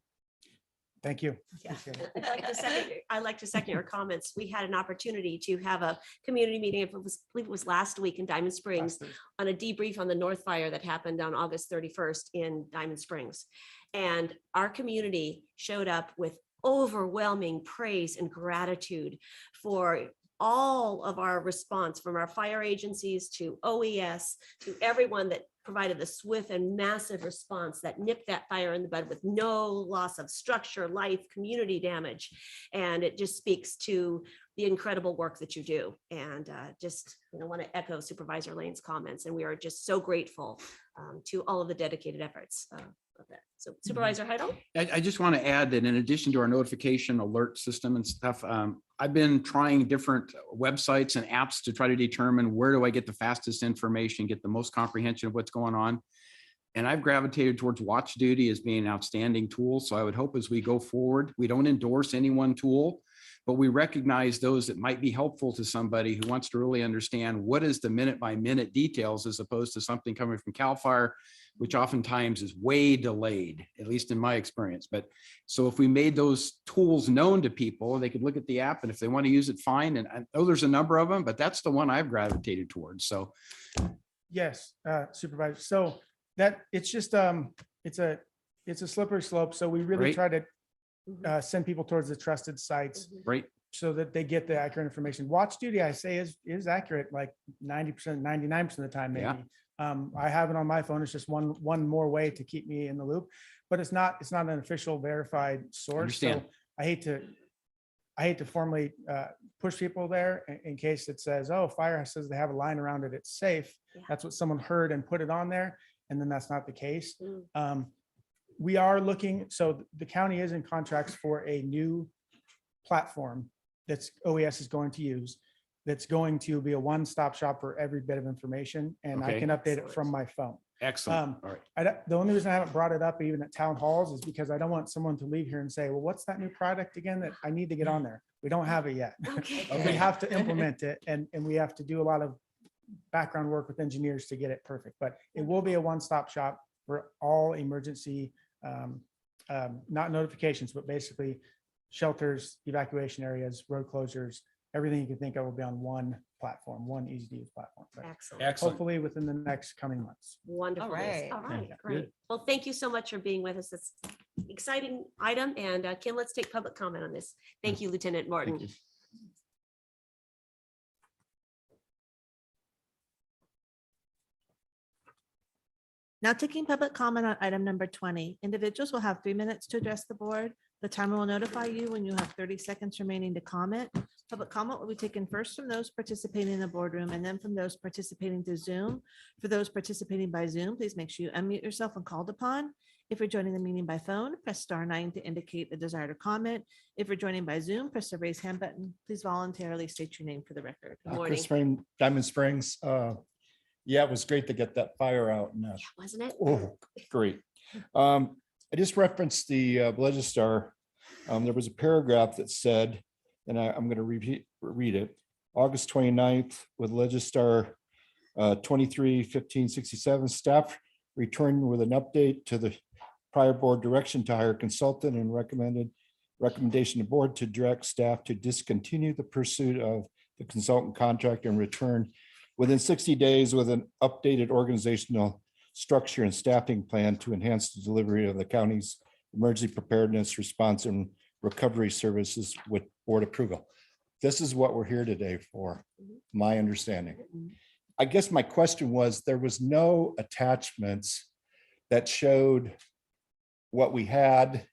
Thank you. Yeah. Appreciate it. I'd like to second your comments. We had an opportunity to have a community meeting, I believe it was last week in Diamond Springs, on a debrief on the North Fire that happened on August 31st in Diamond Springs. And our community showed up with overwhelming praise and gratitude for all of our response, from our fire agencies to OES to everyone that provided the swift and massive response that nipped that fire in the bud with no loss of structure, life, community damage. And it just speaks to the incredible work that you do. And just want to echo Supervisor Lane's comments. And we are just so grateful to all of the dedicated efforts of that. So Supervisor Heidel? I just want to add that in addition to our notification alert system and stuff, I've been trying different websites and apps to try to determine where do I get the fastest information, get the most comprehension of what's going on. And I've gravitated towards Watch Duty as being an outstanding tool. So I would hope as we go forward, we don't endorse any one tool, but we recognize those that might be helpful to somebody who wants to really understand what is the minute by minute details, as opposed to something coming from CAL FIRE, which oftentimes is way delayed, at least in my experience. But so if we made those tools known to people, they could look at the app, and if they want to use it, fine. And I know there's a number of them, but that's the one I've gravitated towards. So Yes, Supervisor. So that it's just it's a slippery slope. So we really Right. try to send people towards the trusted sites right. so that they get the accurate information. Watch Duty, I say, is accurate like 90%, 99% of the time, maybe. Yeah. I have it on my phone. It's just one more way to keep me in the loop, but it's not an official verified source. Understand. So I hate to formally push people there in case it says, oh, fire says they have a line around it, it's safe. Yeah. That's what someone heard and put it on there. And then that's not the case. Mm. We are looking, so the county is in contracts for a new platform that's OES is going to use. That's going to be a one-stop shop for every bit of information, and I Okay. can update it from my phone. Excellent. All right. The only reason I haven't brought it up even at town halls is because I don't want someone to leave here and say, well, what's that new product again that I need to get on there? We don't have it yet. Okay. We have to implement it, and we have to do a lot of background work with engineers to get it perfect, but it will be a one-stop shop for all emergency, not notifications, but basically shelters, evacuation areas, road closures, everything you can think of will be on one platform, one easy to use platform. But Excellent. Excellent. hopefully within the next coming months. Wonderful. All right. All right, Yeah. great. Well, thank you so much for being with us. It's an exciting item. And Kim, let's take public comment on this. Thank you, Lieutenant Morton. Thank you. Now taking public comment on item number 20. Individuals will have 3 minutes to address the board. The timer will notify you when you have 30 seconds remaining to comment. Public comment will be taken first from those participating in the boardroom and then from those participating through Zoom. For those participating by Zoom, please make sure you unmute yourself when called upon. If you're joining the meeting by phone, press *9 to indicate a desire to comment. If you're joining by Zoom, press the raise hand button. Please voluntarily state your name for the record. Good morning. Chris Rain, Diamond Springs. Yeah, it was great to get that fire out. And Wasn't it? oh, great. I just referenced the Legistar. There was a paragraph that said, and I'm going to read it. August 29th with Legistar 23-1567, staff returned with an update to the prior board direction to hire consultant and recommendation to board to direct staff to discontinue the pursuit of the consultant contract and return within 60 days with an updated organizational structure and staffing plan to enhance the delivery of the county's emergency preparedness, response, and recovery services with board approval. This is what we're here today for, my understanding. I guess my question was, there was no attachments that showed what we had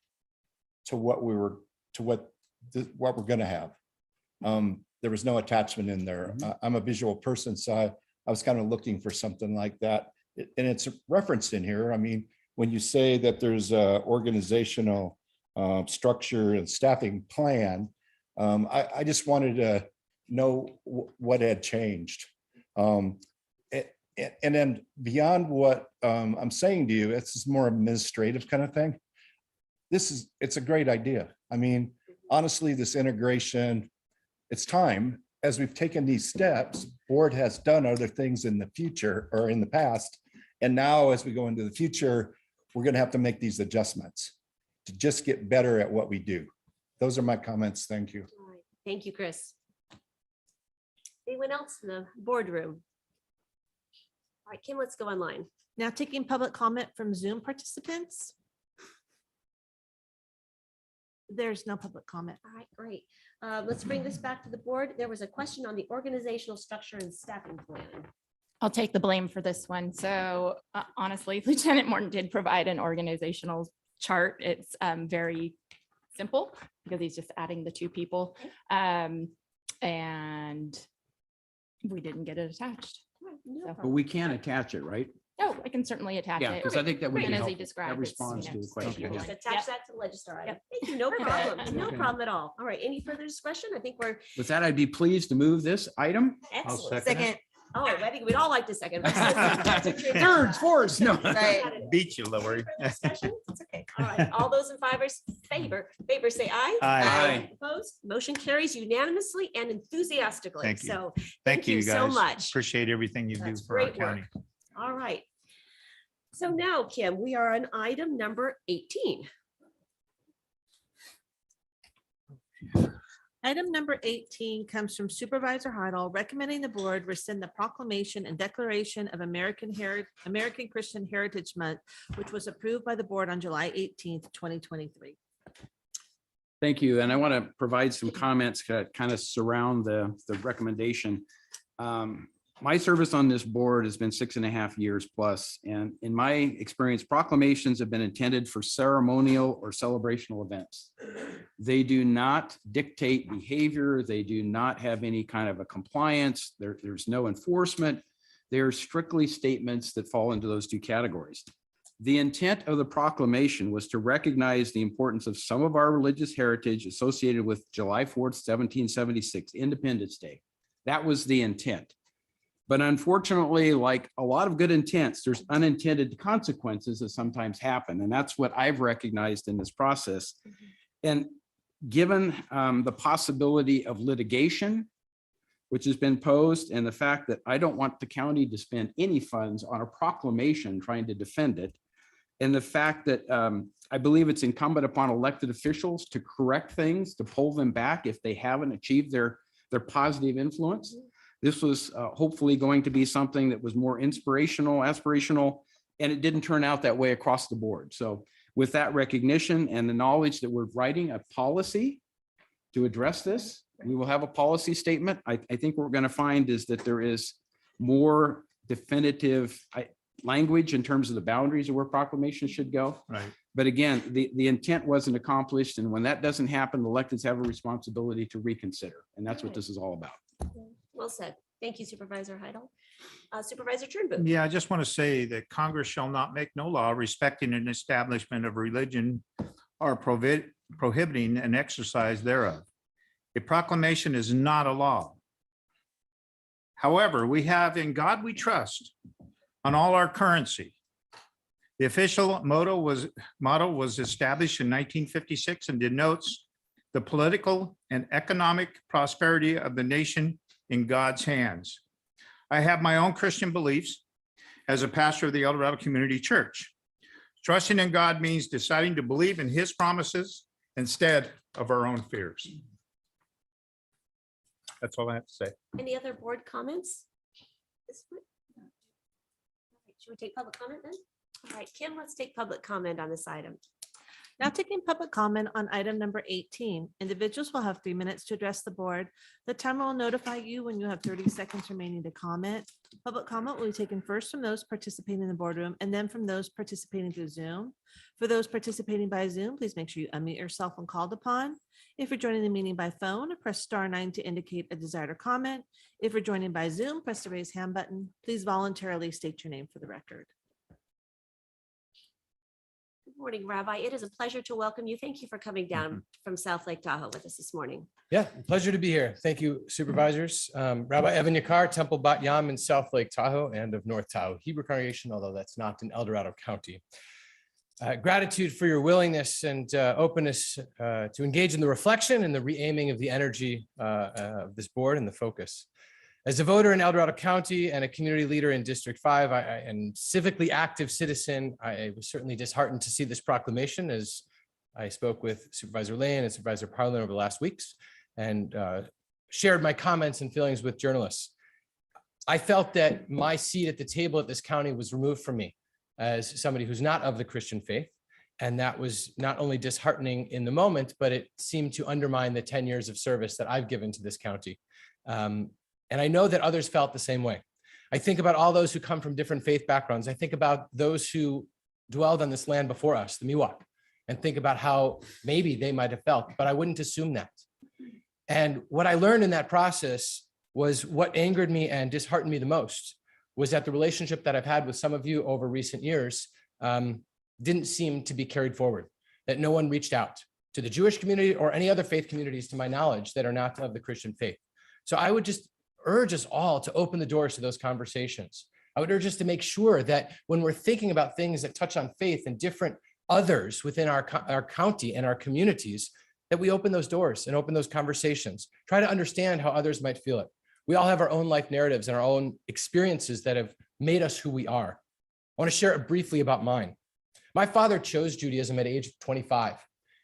to what we were, to what we're gonna have. There was no attachment in there. I'm a visual person, so I was kind of looking for something like that. And it's referenced in here. I mean, when you say that there's a organizational structure and staffing plan, I just wanted to know what had changed. And then beyond what I'm saying to you, it's more administrative kind of thing. It's a great idea. I mean, honestly, this integration, it's time. As we've taken these steps, board has done other things in the future or in the past. And now as we go into the future, we're going to have to make these adjustments to just get better at what we do. Those are my comments. Thank you. All right. Thank you, Chris. Anyone else in the boardroom? All right, Kim, let's go online. Now taking public comment from Zoom participants. There's no public comment. All right, great. Let's bring this back to the board. There was a question on the organizational structure and staffing plan. I'll take the blame for this one. So honestly, Lieutenant Morton did provide an organizational chart. It's very simple because he's just adding the two people. And we didn't get it attached. So- But we can attach it, right? Oh, I can certainly attach Yeah, it. because I think that would be And as he helpful. described, That it's, responds you to know, the question. state Yeah. Just law. attach Yep. that to the legislator. Yep. Thank you, no problem, no Okay. problem at all. All right, any further discussion? I think we're With that, I'd be pleased to move this item. excellent. Second. Oh, I think we'd all like to second. Thirds, fourths, no. Right. Beat you, Lori. It's okay. All right, all those in favor say aye. Aye. Opposed, motion carries unanimously and enthusiastically. Thank you. So, Thank you, so guys. much. Appreciate everything you do That's for our great work. county. All right. So now, Kim, we are on item number 18. Item number 18 comes from Supervisor Heidel, recommending the board rescind the proclamation and declaration of American Christian Heritage Month, which was approved by the board on July 18th, 2023. Thank you. And I want to provide some comments that kind of surround the recommendation. My service on this board has been 6.5 years plus, and in my experience, proclamations have been intended for ceremonial or celebrational events. They do not dictate behavior. They do not have any kind of a compliance. There's no enforcement. They're strictly statements that fall into those two categories. The intent of the proclamation was to recognize the importance of some of our religious heritage associated with July 4th, 1776, Independence Day. That was the intent. But unfortunately, like a lot of good intents, there's unintended consequences that sometimes happen. And that's what I've recognized in this process. And given the possibility of litigation, which has been posed, and the fact that I don't want the county to spend any funds on a proclamation trying to defend it, and the fact that I believe it's incumbent upon elected officials to correct things, to pull them back if they haven't achieved their positive influence. This was hopefully going to be something that was more inspirational, aspirational, and it didn't turn out that way across the board. So with that recognition and the knowledge that we're writing a policy to address this, we will have a policy statement. I think what we're going to find is that there is more definitive language in terms of the boundaries of where proclamations should go. Right. But again, the intent wasn't accomplished. And when that doesn't happen, the electeds have a responsibility to reconsider. And that's what this is all about. Well said. Thank you, Supervisor Heidel. Supervisor Turnbull. Yeah, I just want to say that Congress shall not make no law respecting an establishment of religion or prohibiting an exercise thereof. A proclamation is not a law. However, we have "In God We Trust" on all our currency. The official motto was established in 1956 and denotes the political and economic prosperity of the nation in God's hands. I have my own Christian beliefs as a pastor of the El Dorado Community Church. Trusting in God means deciding to believe in His promises instead of our own fears. That's all I have to say. Any other board comments? Should we take public comment then? All right, Kim, let's take public comment on this item. Now taking public comment on item number 18. Individuals will have 3 minutes to address the board. The timer will notify you when you have 30 seconds remaining to comment. Public comment will be taken first from those participating in the boardroom and then from those participating through Zoom. For those participating by Zoom, please make sure you unmute yourself when called upon. If you're joining the meeting by phone, press *9 to indicate a desire to comment. If you're joining by Zoom, press the raise hand button. Please voluntarily state your name for the record. Good morning, Rabbi. It is a pleasure to welcome you. Thank you for coming down from South Lake Tahoe with us this morning. Yeah, pleasure to be here. Thank you, supervisors. Rabbi Evan Yakar, Temple Bat Yam in South Lake Tahoe and of North Tahoe Hebrew congregation, although that's not in El Dorado County. Gratitude for your willingness and openness to engage in the reflection and the re-aiming of the energy of this board and the focus. As a voter in El Dorado County and a community leader in District 5 and civically active citizen, I was certainly disheartened to see this proclamation as I spoke with Supervisor Lane and Supervisor Parlin over the last weeks and shared my comments and feelings with journalists. I felt that my seat at the table at this county was removed from me as somebody who's not of the Christian faith. And that was not only disheartening in the moment, but it seemed to undermine the 10 years of service that I've given to this county. And I know that others felt the same way. I think about all those who come from different faith backgrounds. I think about those who dwelled on this land before us, the Miwok, and think about how maybe they might have felt, but I wouldn't assume that. And what I learned in that process was what angered me and disheartened me the most was that the relationship that I've had with some of you over recent years didn't seem to be carried forward, that no one reached out to the Jewish community or any other faith communities, to my knowledge, that are not of the Christian faith. So I would just urge us all to open the doors to those conversations. I would urge us to make sure that when we're thinking about things that touch on faith and different others within our county and our communities, that we open those doors and open those conversations. Try to understand how others might feel it. We all have our own life narratives and our own experiences that have made us who we are. I want to share briefly about mine. My father chose Judaism at age 25.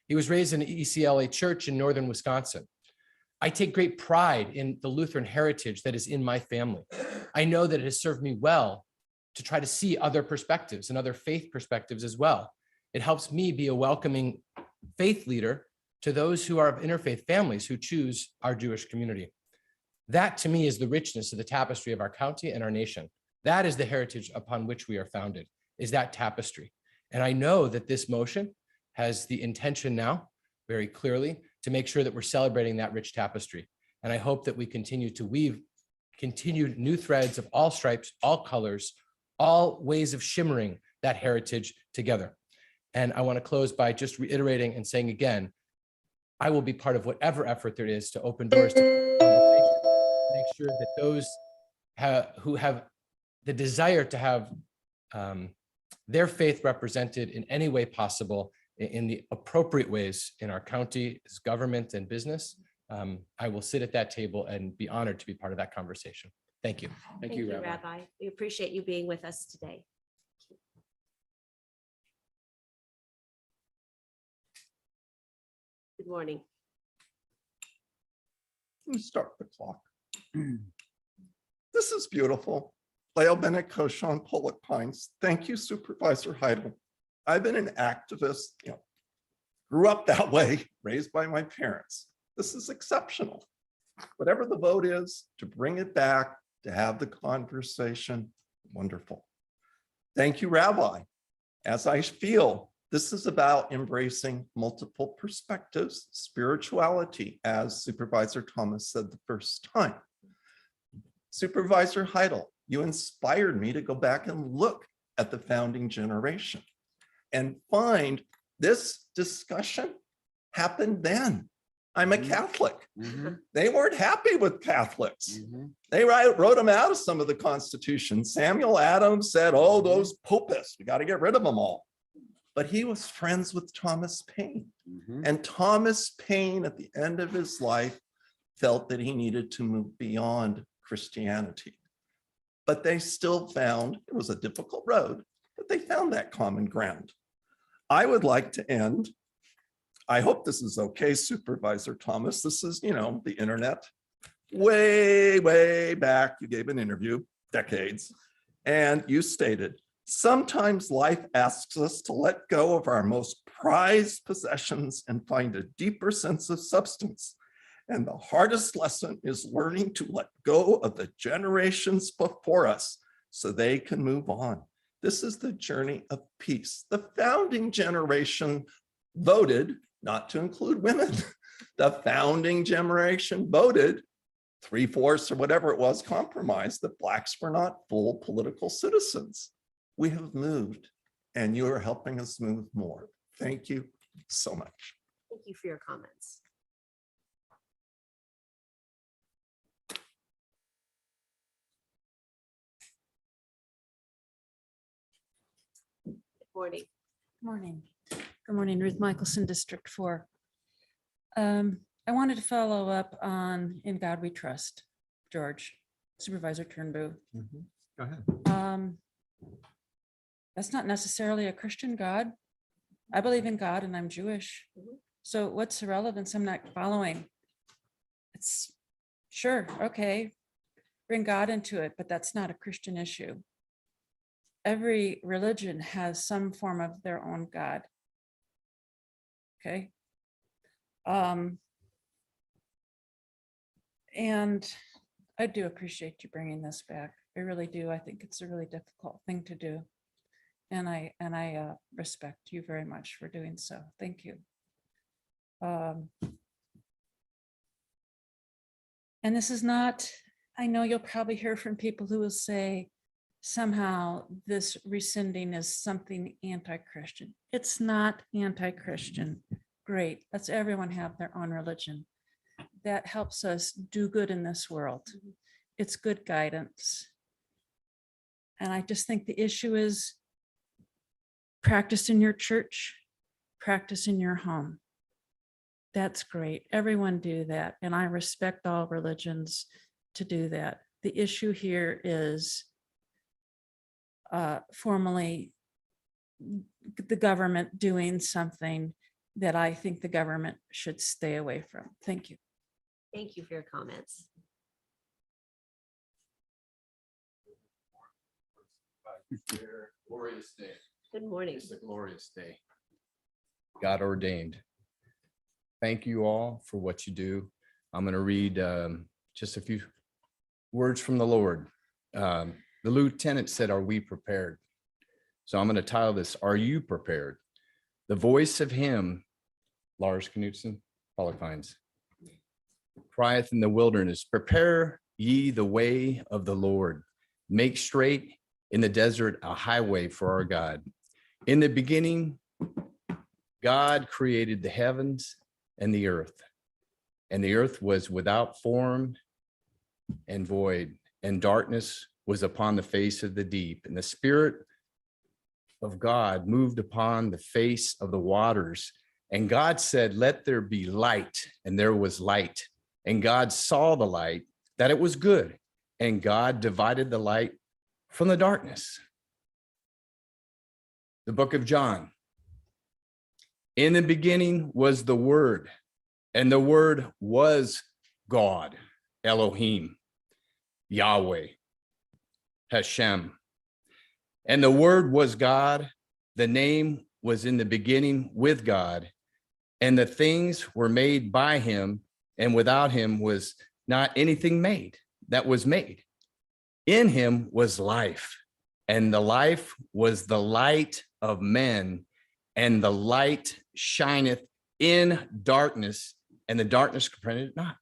He was raised in an ECLA church in northern Wisconsin. I take great pride in the Lutheran heritage that is in my family. I know that it has served me well to try to see other perspectives and other faith perspectives as well. It helps me be a welcoming faith leader to those who are of interfaith families who choose our Jewish community. That to me is the richness of the tapestry of our county and our nation. That is the heritage upon which we are founded, is that tapestry. And I know that this motion has the intention now, very clearly, to make sure that we're celebrating that rich tapestry. And I hope that we continue to weave continued new threads of all stripes, all colors, all ways of shimmering that heritage together. And I want to close by just reiterating and saying again, I will be part of whatever effort there is to open doors to make sure that those who have the desire to have their faith represented in any way possible in the appropriate ways in our county, as government and business, I will sit at that table and be honored to be part of that conversation. Thank you. Thank you, Rabbi. We appreciate you being with us today. Good morning. Let me start the clock. This is beautiful. Leo Bennett, Koshan, Pollock Pines. Thank you, Supervisor Heidel. I've been an activist, grew up that way, raised by my parents. This is exceptional. Whatever the vote is, to bring it back, to have the conversation, wonderful. Thank you, Rabbi. As I feel, this is about embracing multiple perspectives, spirituality, as Supervisor Thomas said the first time. Supervisor Heidel, you inspired me to go back and look at the founding generation and find this discussion happened then. I'm a Catholic. They weren't happy with Catholics. They wrote them out of some of the constitutions. Samuel Adams said, oh, those popists, we got to get rid of them all. But he was friends with Thomas Paine. And Thomas Paine, at the end of his life, felt that he needed to move beyond Christianity. But they still found, it was a difficult road, but they found that common ground. I would like to end, I hope this is okay, Supervisor Thomas. This is, the internet. Way, way back, you gave an interview, decades, and you stated, sometimes life asks us to let go of our most prized possessions and find a deeper sense of substance. And the hardest lesson is learning to let go of the generations before us so they can move on. This is the journey of peace. The founding generation voted not to include women. The founding generation voted 3/4 or whatever it was compromise that Blacks were not full political citizens. We have moved and you are helping us move more. Thank you so much. Thank you for your comments. Good morning. Morning. Good morning, Ruth Michelson, District 4. I wanted to follow up on In God We Trust, George, Supervisor Turnbull. Go ahead. That's not necessarily a Christian God. I believe in God and I'm Jewish. So what's the relevance? I'm not following. It's sure, okay, bring God into it, but that's not a Christian issue. Every religion has some form of their own God. Okay. And I do appreciate you bringing this back. I really do. I think it's a really difficult thing to do. And I respect you very much for doing so. Thank you. And this is not, I know you'll probably hear from people who will say somehow this rescinding is something anti-Christian. It's not anti-Christian. Great. Let's everyone have their own religion. That helps us do good in this world. It's good guidance. And I just think the issue is practice in your church, practice in your home. That's great. Everyone do that. And I respect all religions to do that. The issue here is formally the government doing something that I think the government should stay away from. Thank you. Thank you for your comments. Glorious day. Good morning. It's a glorious day. God ordained. Thank you all for what you do. I'm going to read just a few words from the Lord. The lieutenant said, "Are we prepared?" So I'm going to title this, "Are you prepared?" The voice of him, Lars Knudsen, Philippines, crieth in the wilderness, "Prepare ye the way of the Lord. Make straight in the desert a highway for our God. In the beginning, God created the heavens and the earth was without form and void, and darkness was upon the face of the deep, and the Spirit of God moved upon the face of the waters. And God said, let there be light, and there was light. And God saw the light, that it was good. And God divided the light from the darkness." The book of John. In the beginning was the Word, and the Word was God, Elohim, Yahweh, Hashem. And the Word was God. The name was in the beginning with God, and the things were made by him, and without him was not anything made that was made. In him was life, and the life was the light of men, and the light shineth in darkness, and the darkness comprehended it not.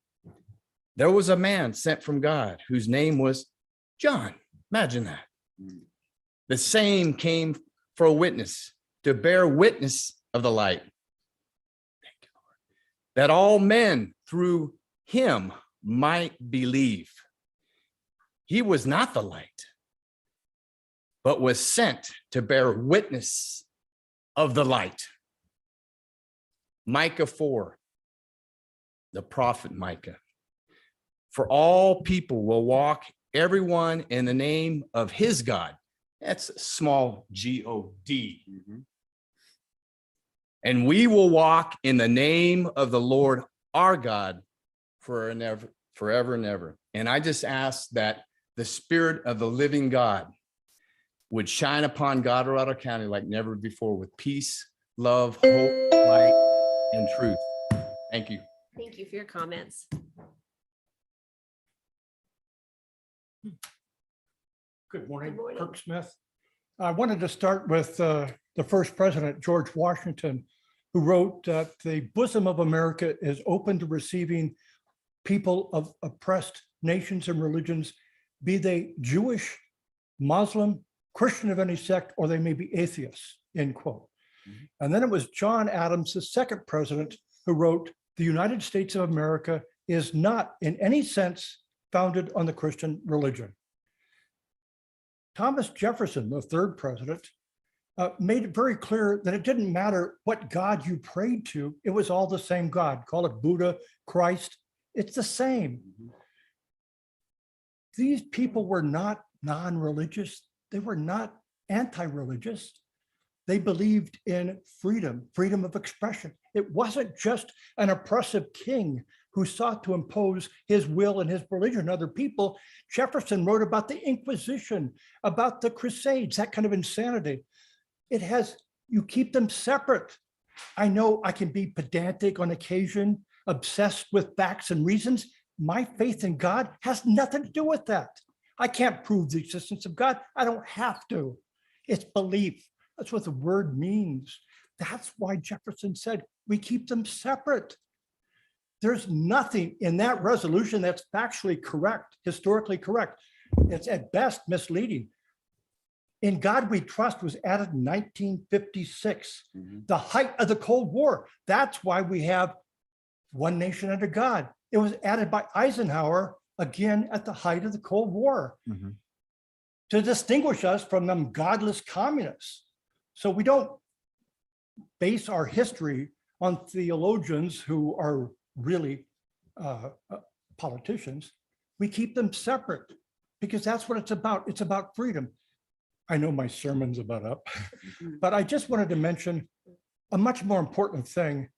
There was a man sent from God whose name was John. Imagine that. The same came for a witness, to bear witness of the light. Thank you, Lord. That all men through him might believe. He was not the light, but was sent to bear witness of the light. Micah 4, the prophet Micah. For all people will walk, everyone in the name of his God. That's small G-O-D. And we will walk in the name of the Lord our God forever and ever. And I just ask that the Spirit of the living God would shine upon Colorado County like never before, with peace, love, hope, light, and truth. Thank you. Thank you for your comments. Good morning, Good morning. Kirk Smith. I wanted to start with the first president, George Washington, who wrote that the bosom of America is open to receiving people of oppressed nations and religions, be they Jewish, Muslim, Christian of any sect, or they may be atheists, end quote. And then it was John Adams, the second president, who wrote, the United States of America is not in any sense founded on the Christian religion. Thomas Jefferson, the third president, made it very clear that it didn't matter what God you prayed to, it was all the same God. Call it Buddha, Christ, it's the same. These people were not non-religious, they were not anti-religious. They believed in freedom, freedom of expression. It wasn't just an oppressive king who sought to impose his will and his religion on other people. Jefferson wrote about the Inquisition, about the Crusades, that kind of insanity. It has, you keep them separate. I know I can be pedantic on occasion, obsessed with facts and reasons. My faith in God has nothing to do with that. I can't prove the existence of God. I don't have to. It's belief. That's what the word means. That's why Jefferson said, we keep them separate. There's nothing in that resolution that's factually correct, historically correct. It's at best misleading. In God We Trust was added in 1956, the height of the Cold War. That's why we have one nation under God. It was added by Eisenhower, again, at the height of the Cold War, to distinguish us from them godless communists. So we don't base our history on theologians who are really politicians. We keep them separate because that's what it's about. It's about freedom. I know my sermon's about up, but I just wanted to mention a much more important thing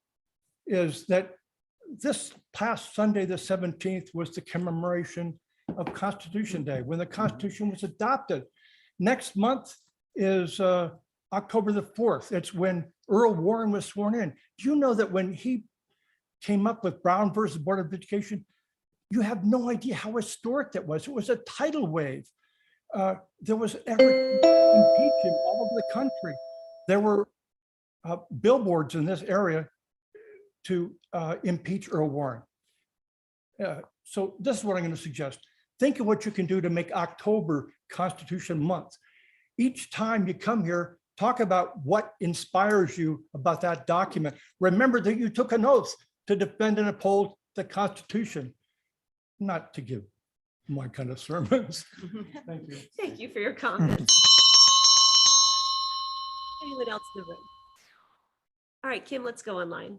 is that this past Sunday, the 17th, was the commemoration of Constitution Day, when the Constitution was adopted. Next month is October the 4th. It's when Earl Warren was sworn in. Do you know that when he came up with Brown versus Board of Education, you have no idea how historic that was. It was a tidal wave. There was impeachment all over the country. There were billboards in this area to impeach Earl Warren. So this is what I'm going to suggest. Think of what you can do to make October Constitution Month. Each time you come here, talk about what inspires you about that document. Remember that you took an oath to defend and uphold the Constitution, not to give my kind of sermons. Thank you. Thank you for your comments. Anyone else in the room? All right, Kim, let's go online.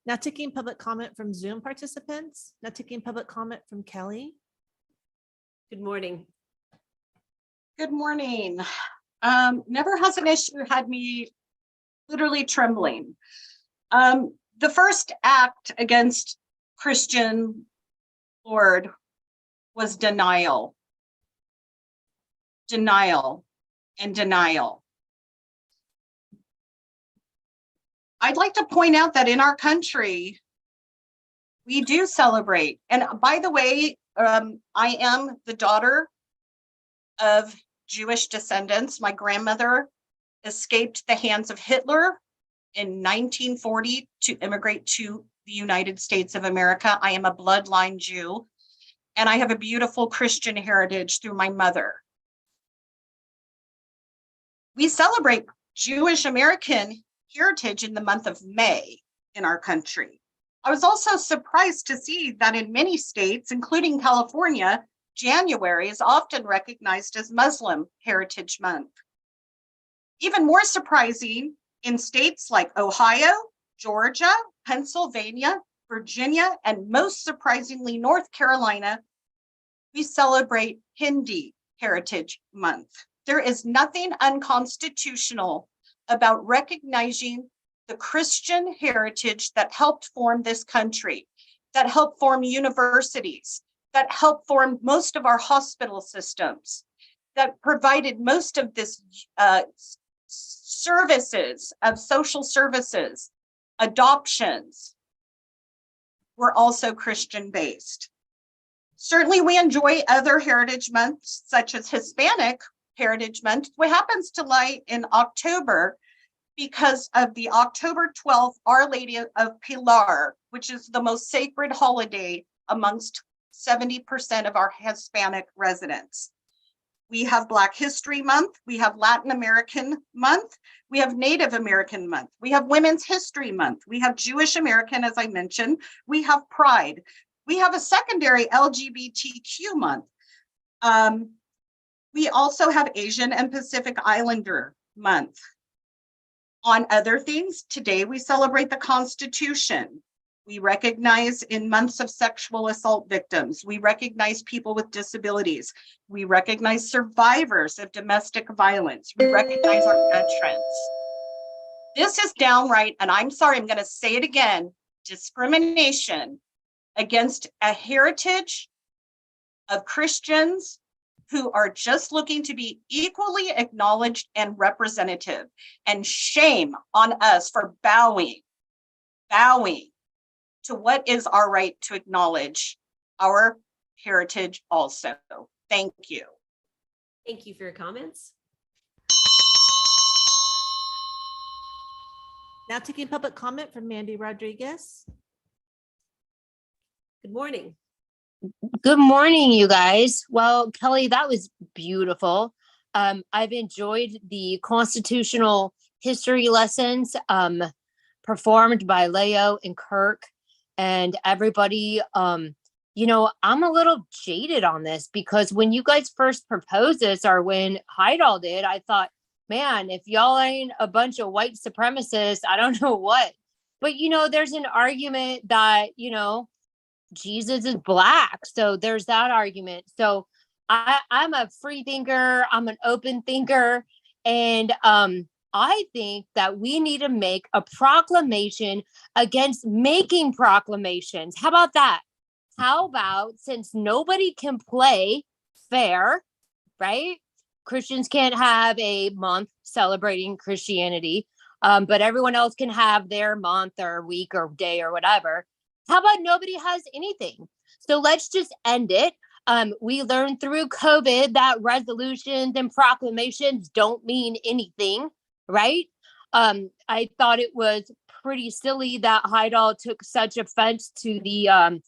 Now taking public comment from Zoom participants. Now taking public comment from Kelly. Good morning. Good morning. Never has an issue had me literally trembling. The first act against Christian Lord was denial, denial, and denial. I'd like to point out that in our country, we do celebrate. And by the way, I am the daughter of Jewish descendants. My grandmother escaped the hands of Hitler in 1940 to immigrate to the United States of America. I am a bloodline Jew, and I have a beautiful Christian heritage through my mother. We celebrate Jewish American heritage in the month of May in our country. I was also surprised to see that in many states, including California, January is often recognized as Muslim Heritage Month. Even more surprising, in states like Ohio, Georgia, Pennsylvania, Virginia, and most surprisingly, North Carolina, we celebrate Hindi Heritage Month. There is nothing unconstitutional about recognizing the Christian heritage that helped form this country, that helped form universities, that helped form most of our hospital systems, that provided most of this services of social services, adoptions were also Christian-based. Certainly, we enjoy other heritage months, such as Hispanic Heritage Month, which happens to lie in October because of the October 12th Our Lady of Pilar, which is the most sacred holiday amongst 70% of our Hispanic residents. We have Black History Month, we have Latin American Month, we have Native American Month, we have Women's History Month, we have Jewish American, as I mentioned, we have Pride. We have a secondary LGBTQ month. We also have Asian and Pacific Islander Month. On other things, today we celebrate the Constitution. We recognize in months of sexual assault victims. We recognize people with disabilities. We recognize survivors of domestic violence. We recognize our veterans. This is downright, and I'm sorry, I'm going to say it again, discrimination against a heritage of Christians who are just looking to be equally acknowledged and representative. And shame on us for bowing to what is our right to acknowledge our heritage also. Thank you. Thank you for your comments. Now taking public comment from Mandy Rodriguez. Good morning. Good morning, you guys. Well, Kelly, that was beautiful. I've enjoyed the constitutional history lessons performed by Leo and Kirk and everybody. You know, I'm a little jaded on this because when you guys first proposed this, or when Heidel did, I thought, man, if y'all ain't a bunch of white supremacists, I don't know what. But, you know, there's an argument that, you know, Jesus is Black. So there's that argument. So I'm a free thinker. I'm an open thinker. And I think that we need to make a proclamation against making proclamations. How about that? How about, since nobody can play fair, right? Christians can't have a month celebrating Christianity, but everyone else can have their month or week or day or whatever. How about nobody has anything? So let's just end it. We learned through COVID that resolutions and proclamations don't mean anything, right? I thought it was pretty silly that Heidel took such offense to the,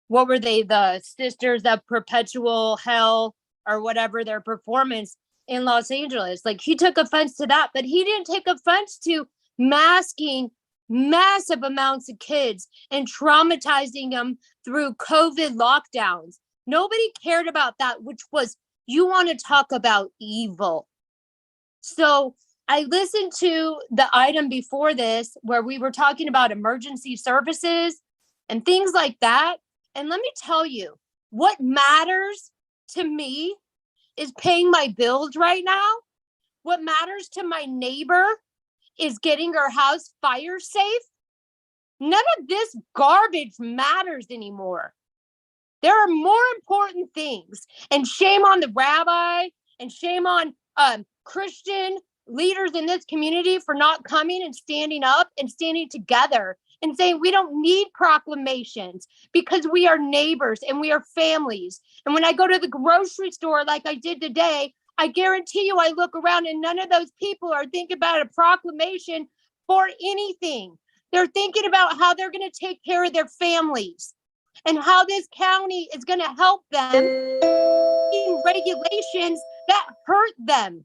what were they, the Sisters of Perpetual Hell or whatever, their performance in Los Angeles. Like, he took offense to that, but he didn't take offense to masking massive amounts of kids and traumatizing them through COVID lockdowns. Nobody cared about that, which was, you want to talk about evil. So I listened to the item before this where we were talking about emergency services and things like that. And let me tell you, what matters to me is paying my bills right now. What matters to my neighbor is getting her house fire safe. None of this garbage matters anymore. There are more important things. And shame on the rabbi and shame on Christian leaders in this community for not coming and standing up and standing together and saying we don't need proclamations because we are neighbors and we are families. And when I go to the grocery store like I did today, I guarantee you I look around and none of those people are thinking about a proclamation for anything. They're thinking about how they're going to take care of their families and how this county is going to help them in regulations that hurt them.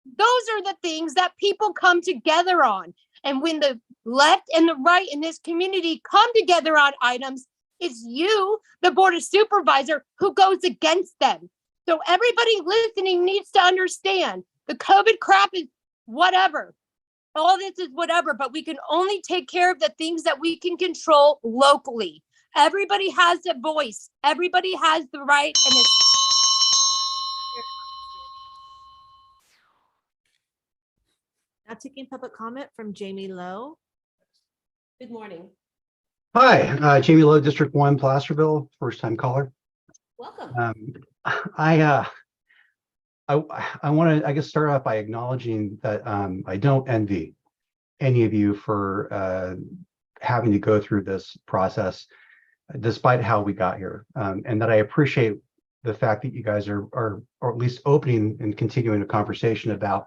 Those are the things that people come together on. And when the left and the right in this community come together on items, it's you, the Board of Supervisor, who goes against them. So everybody listening needs to understand the COVID crap is whatever. All this is whatever, but we can only take care of the things that we can control locally. Everybody has a voice. Everybody has the right. And it's Now taking public comment from Jamie Lowe. Good morning. Hi, Jamie Lowe, District 1, Placerville, first time caller. Welcome. I want to, I guess, start off by acknowledging that I don't envy any of you for having to go through this process, despite how we got here, and that I appreciate the fact that you guys are or at least opening and continuing a conversation about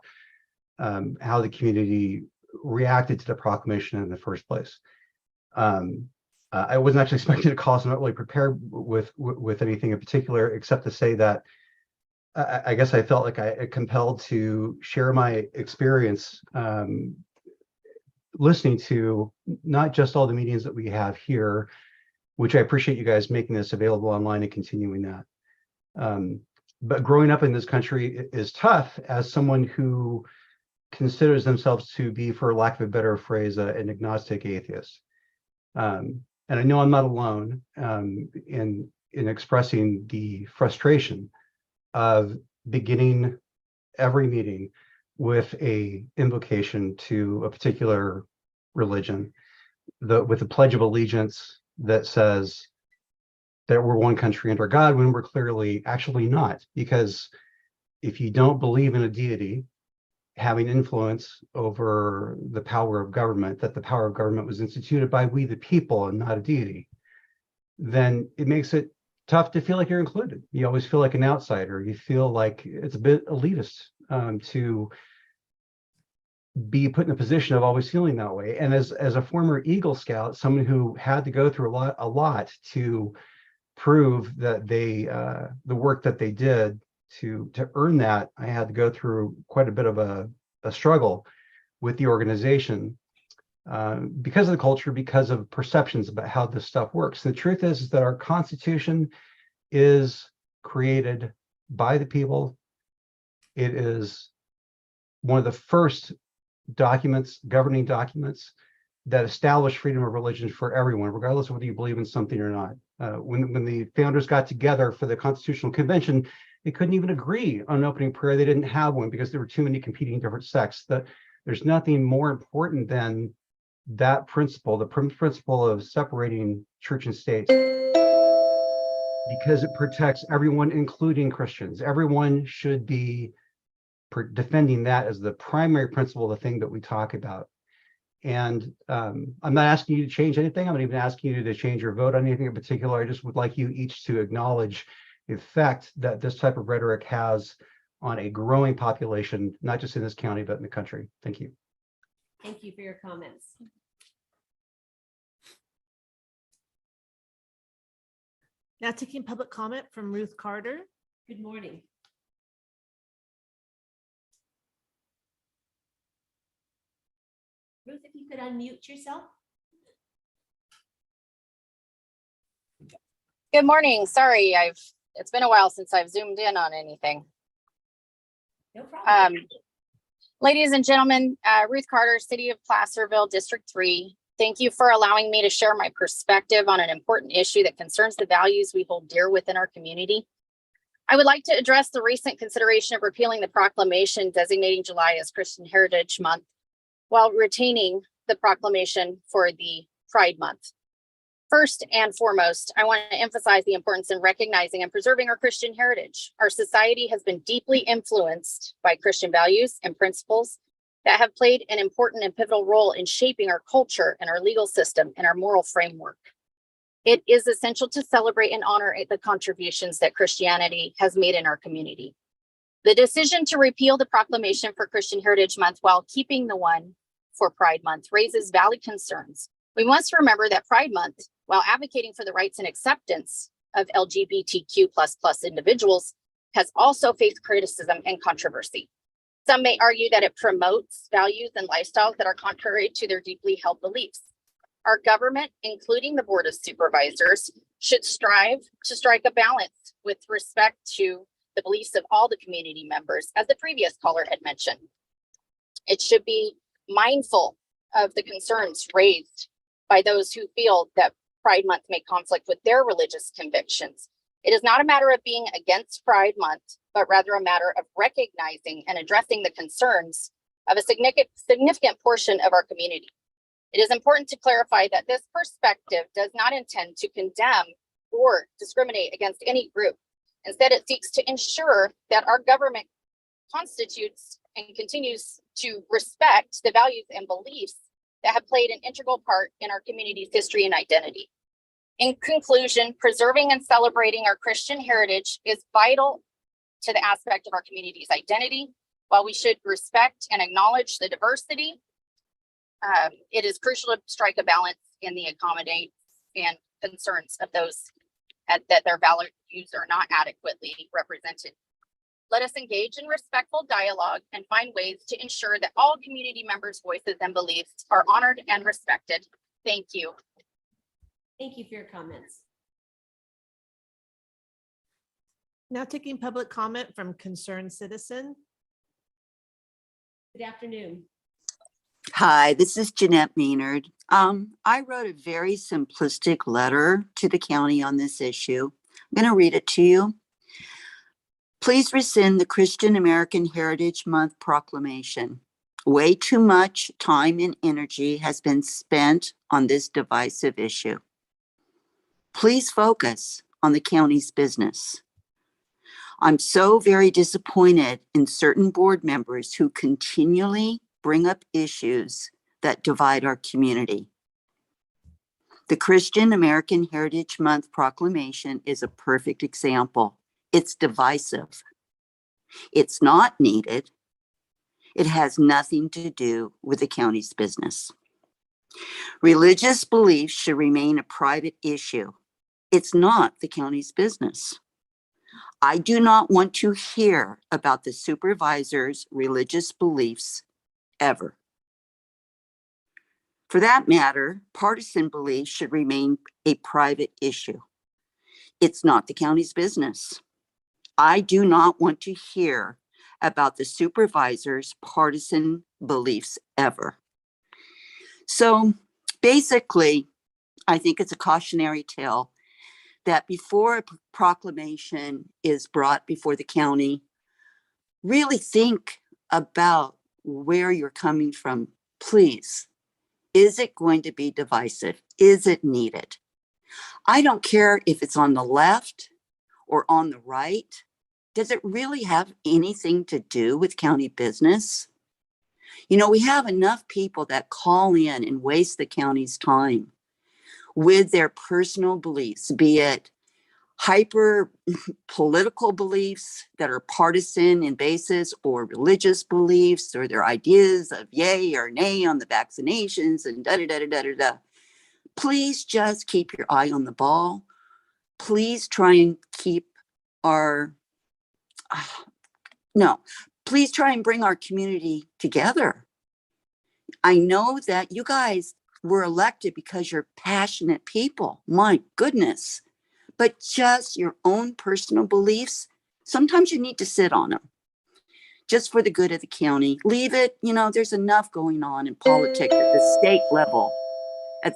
how the community reacted to the proclamation in the first place. I wasn't actually expecting to call, so I'm not really prepared with anything in particular, except to say that I guess I felt like I compelled to share my experience listening to not just all the meetings that we have here, which I appreciate you guys making this available online and continuing that. But growing up in this country is tough as someone who considers themselves to be, for lack of a better phrase, an agnostic atheist. And I know I'm not alone in expressing the frustration of beginning every meeting with a invocation to a particular religion, with a pledge of allegiance that says that we're one country under God, when we're clearly actually not. Because if you don't believe in a deity having influence over the power of government, that the power of government was instituted by we the people and not a deity, then it makes it tough to feel like you're included. You always feel like an outsider. You feel like it's a bit elitist to be put in a position of always feeling that way. And as a former Eagle Scout, someone who had to go through a lot to prove that they the work that they did to earn that, I had to go through quite a bit of a struggle with the organization because of the culture, because of perceptions about how this stuff works. The truth is that our Constitution is created by the people. It is one of the first documents, governing documents, that establish freedom of religion for everyone, regardless of whether you believe in something or not. When the founders got together for the Constitutional Convention, they couldn't even agree on an opening prayer. They didn't have one because there were too many competing different sects. That there's nothing more important than that principle, the principle of separating church and state, because it protects everyone, including Christians. Everyone should be defending that as the primary principle, the thing that we talk about. And I'm not asking you to change anything. I'm not even asking you to change your vote on anything in particular. I just would like you each to acknowledge the effect that this type of rhetoric has on a growing population, not just in this county, but in the country. Thank you. Thank you for your comments. Now taking public comment from Ruth Carter. Good morning. Ruth, if you could unmute yourself. Good morning. Sorry, it's been a while since I've zoomed in on anything. No problem. Ladies and gentlemen, Ruth Carter, City of Placerville, District 3. Thank you for allowing me to share my perspective on an important issue that concerns the values we hold dear within our community. I would like to address the recent consideration of repealing the proclamation designating July as Christian Heritage Month while retaining the proclamation for the Pride Month. First and foremost, I want to emphasize the importance in recognizing and preserving our Christian heritage. Our society has been deeply influenced by Christian values and principles that have played an important and pivotal role in shaping our culture and our legal system and our moral framework. It is essential to celebrate and honor the contributions that Christianity has made in our community. The decision to repeal the proclamation for Christian Heritage Month while keeping the one for Pride Month raises valid concerns. We must remember that Pride Month, while advocating for the rights and acceptance of LGBTQ++ individuals, has also faced criticism and controversy. Some may argue that it promotes values and lifestyles that are contrary to their deeply held beliefs. Our government, including the Board of Supervisors, should strive to strike a balance with respect to the beliefs of all the community members, as the previous caller had mentioned. It should be mindful of the concerns raised by those who feel that Pride Month may conflict with their religious convictions. It is not a matter of being against Pride Month, but rather a matter of recognizing and addressing the concerns of a significant portion of our community. It is important to clarify that this perspective does not intend to condemn or discriminate against any group. Instead, it seeks to ensure that our government constitutes and continues to respect the values and beliefs that have played an integral part in our community's history and identity. In conclusion, preserving and celebrating our Christian heritage is vital to the aspect of our community's identity. While we should respect and acknowledge the diversity, it is crucial to strike a balance in the accommodate and concerns of those that their values are not adequately represented. Let us engage in respectful dialogue and find ways to ensure that all community members' voices and beliefs are honored and respected. Thank you. Thank you for your comments. Now taking public comment from concerned citizen. Good afternoon. Hi, this is Jeanette Maynard. I wrote a very simplistic letter to the county on this issue. I'm going to read it to you. Please rescind the Christian American Heritage Month proclamation. Way too much time and energy has been spent on this divisive issue. Please focus on the county's business. I'm so very disappointed in certain board members who continually bring up issues that divide our community. The Christian American Heritage Month proclamation is a perfect example. It's divisive. It's not needed. It has nothing to do with the county's business. Religious beliefs should remain a private issue. It's not the county's business. I do not want to hear about the supervisor's religious beliefs ever. For that matter, partisan beliefs should remain a private issue. It's not the county's business. I do not want to hear about the supervisor's partisan beliefs ever. So basically, I think it's a cautionary tale that before a proclamation is brought before the county, really think about where you're coming from, please. Is it going to be divisive? Is it needed? I don't care if it's on the left or on the right. Does it really have anything to do with county business? You know, we have enough people that call in and waste the county's time with their personal beliefs, be it hyper political beliefs that are partisan in basis, or religious beliefs, or their ideas of yay or nay on the vaccinations and da-da-da-da-da-da. Please just keep your eye on the ball. Please try and keep our, please try and bring our community together. I know that you guys were elected because you're passionate people. My goodness. But just your own personal beliefs, sometimes you need to sit on them just for the good of the county. Leave it, there's enough going on in politics at the state level, at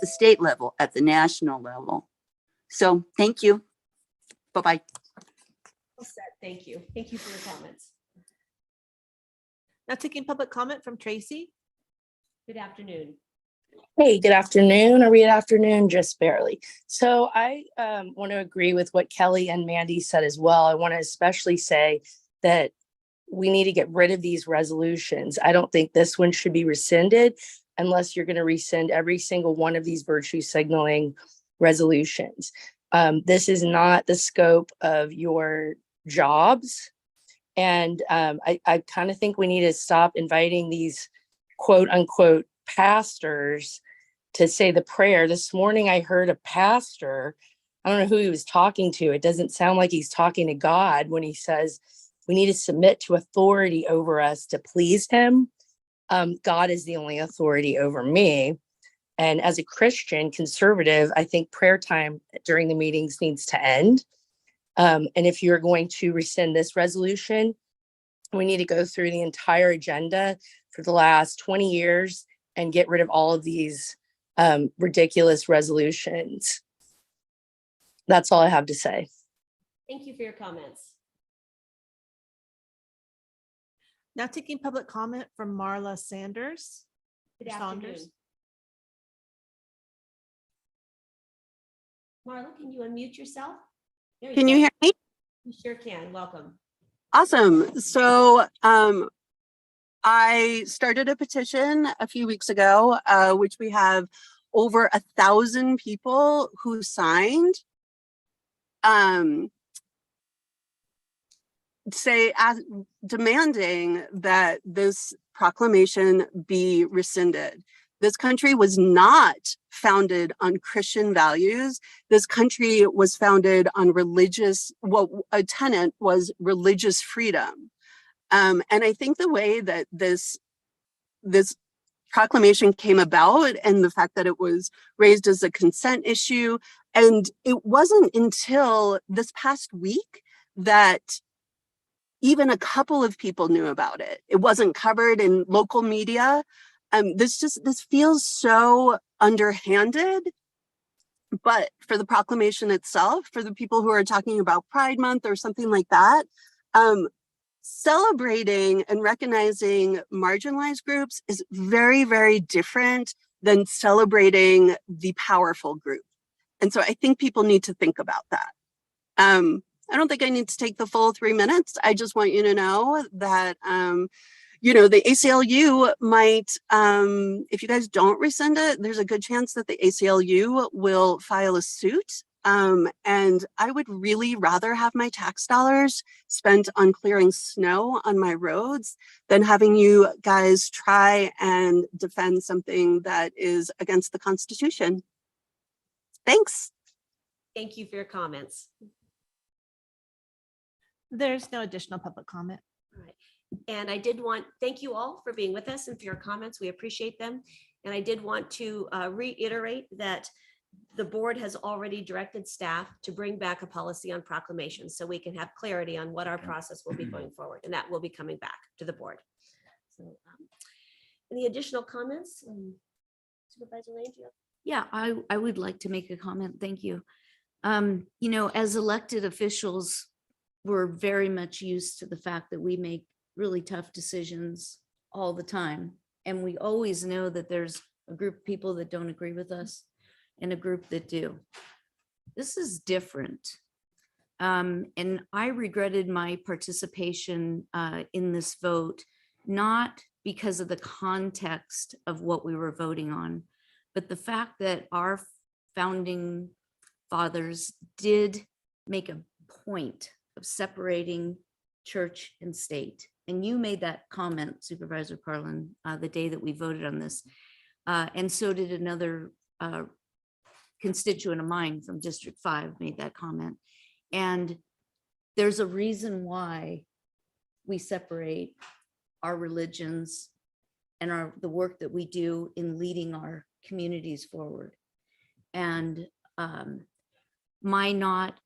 the national level. So thank you. Bye-bye. Well said. Thank you. Thank you for your comments. Now taking public comment from Tracy. Good afternoon. Hey, good afternoon, or good afternoon, just barely. So I want to agree with what Kelly and Mandy said as well. I want to especially say that we need to get rid of these resolutions. I don't think this one should be rescinded unless you're going to rescind every single one of these virtue signaling resolutions. This is not the scope of your jobs. And I kind of think we need to stop inviting these quote unquote pastors to say the prayer. This morning I heard a pastor, I don't know who he was talking to. It doesn't sound like he's talking to God when he says we need to submit to authority over us to please him. God is the only authority over me. And as a Christian conservative, I think prayer time during the meetings needs to end. And if you're going to rescind this resolution, we need to go through the entire agenda for the last 20 years and get rid of all of these ridiculous resolutions. That's all I have to say. Thank you for your comments. Now taking public comment from Marla Sanders. Good afternoon. Marla, can you unmute yourself? There Can go. you hear me? You sure can. Welcome. Awesome. So I started a petition a few weeks ago, which we have over 1,000 people who signed. Demanding that this proclamation be rescinded. This country was not founded on Christian values. This country was founded on religious, well, a tenet was religious freedom. And I think the way that this proclamation came about and the fact that it was raised as a consent issue, and it wasn't until this past week that even a couple of people knew about it. It wasn't covered in local media. This feels so underhanded. But for the proclamation itself, for the people who are talking about Pride Month or something like that, celebrating and recognizing marginalized groups is very, very different than celebrating the powerful group. And so I think people need to think about that. I don't think I need to take the full 3 minutes. I just want you to know that, the ACLU might, if you guys don't rescind it, there's a good chance that the ACLU will file a suit. And I would really rather have my tax dollars spent on clearing snow on my roads than having you guys try and defend something that is against the Constitution. Thanks. Thank you for your comments. There's no additional public comment. All right. And thank you all for being with us and for your comments. We appreciate them. And I did want to reiterate that the board has already directed staff to bring back a policy on proclamations so we can have clarity on what our process will be going forward. And that will be coming back to the board. So any additional comments? Supervisor Lane, do you have? Yeah, I would like to make a comment. Thank you. As elected officials, we're very much used to the fact that we make really tough decisions all the time. And we always know that there's a group of people that don't agree with us and a group that do. This is different. And I regretted my participation in this vote, not because of the context of what we were voting on, but the fact that our founding fathers did make a point of separating church and state. And you made that comment, Supervisor Carlin, the day that we voted on this. And so did another constituent of mine from District 5 made that comment. And there's a reason why we separate our religions and the work that we do in leading our communities forward. And my not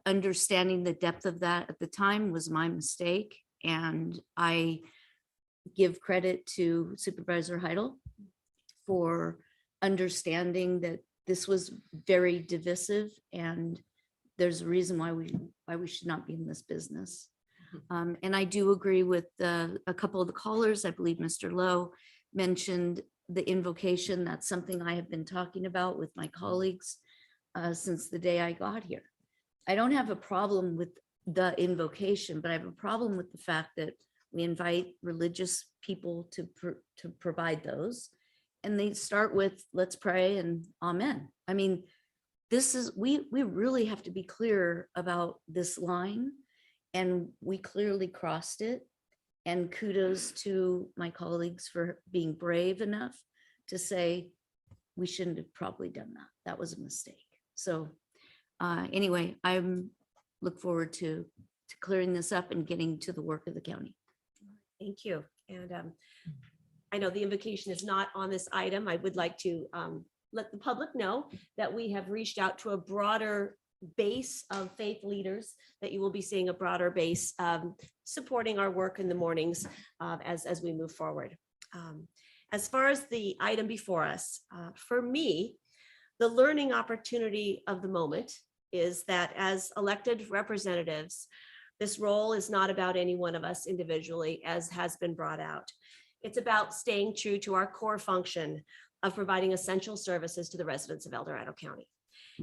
understanding the depth of that at the time was my mistake. And I give credit to Supervisor Heidel for understanding that this was very divisive and there's a reason why we should not be in this business. And I do agree with a couple of the callers. I believe Mr. Lowe mentioned the invocation. That's something I have been talking about with my colleagues since the day I got here. I don't have a problem with the invocation, but I have a problem with the fact that we invite religious people to provide those. And they start with, let's pray and amen. I mean, we really have to be clear about this line, and we clearly crossed it. And kudos to my colleagues for being brave enough to say, we shouldn't have probably done that. That was a mistake. So anyway, I'm look forward to clearing this up and getting to the work of the county. Thank you. And I know the invocation is not on this item. I would like to let the public know that we have reached out to a broader base of faith leaders, that you will be seeing a broader base supporting our work in the mornings as we move forward. As far as the item before us, for me, the learning opportunity of the moment is that as elected representatives, this role is not about any one of us individually, as has been brought out. It's about staying true to our core function of providing essential services to the residents of El Dorado County.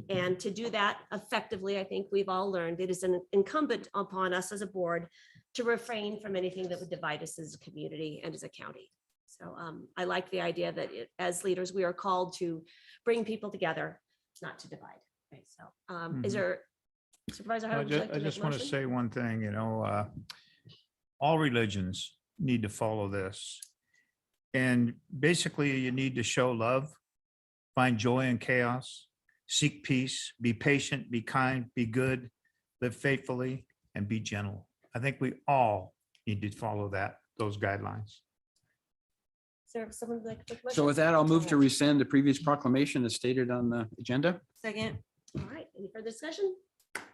And to do that effectively, I think we've all learned it is incumbent upon us as a board to refrain from anything that would divide us as a community and as a county. So I like the idea that as leaders, we are called to bring people together, not to divide. Right. So is there Supervisor Howard, would you like to I make just a want to motion? say one thing, all religions need to follow this. And basically you need to show love, find joy in chaos, seek peace, be patient, be kind, be good, live faithfully, and be gentle. I think we all need to follow those guidelines. Is there someone who'd like to make a So motion? with that, I'll move to rescind the previous proclamation as stated on the agenda. Second. All right, any further discussion?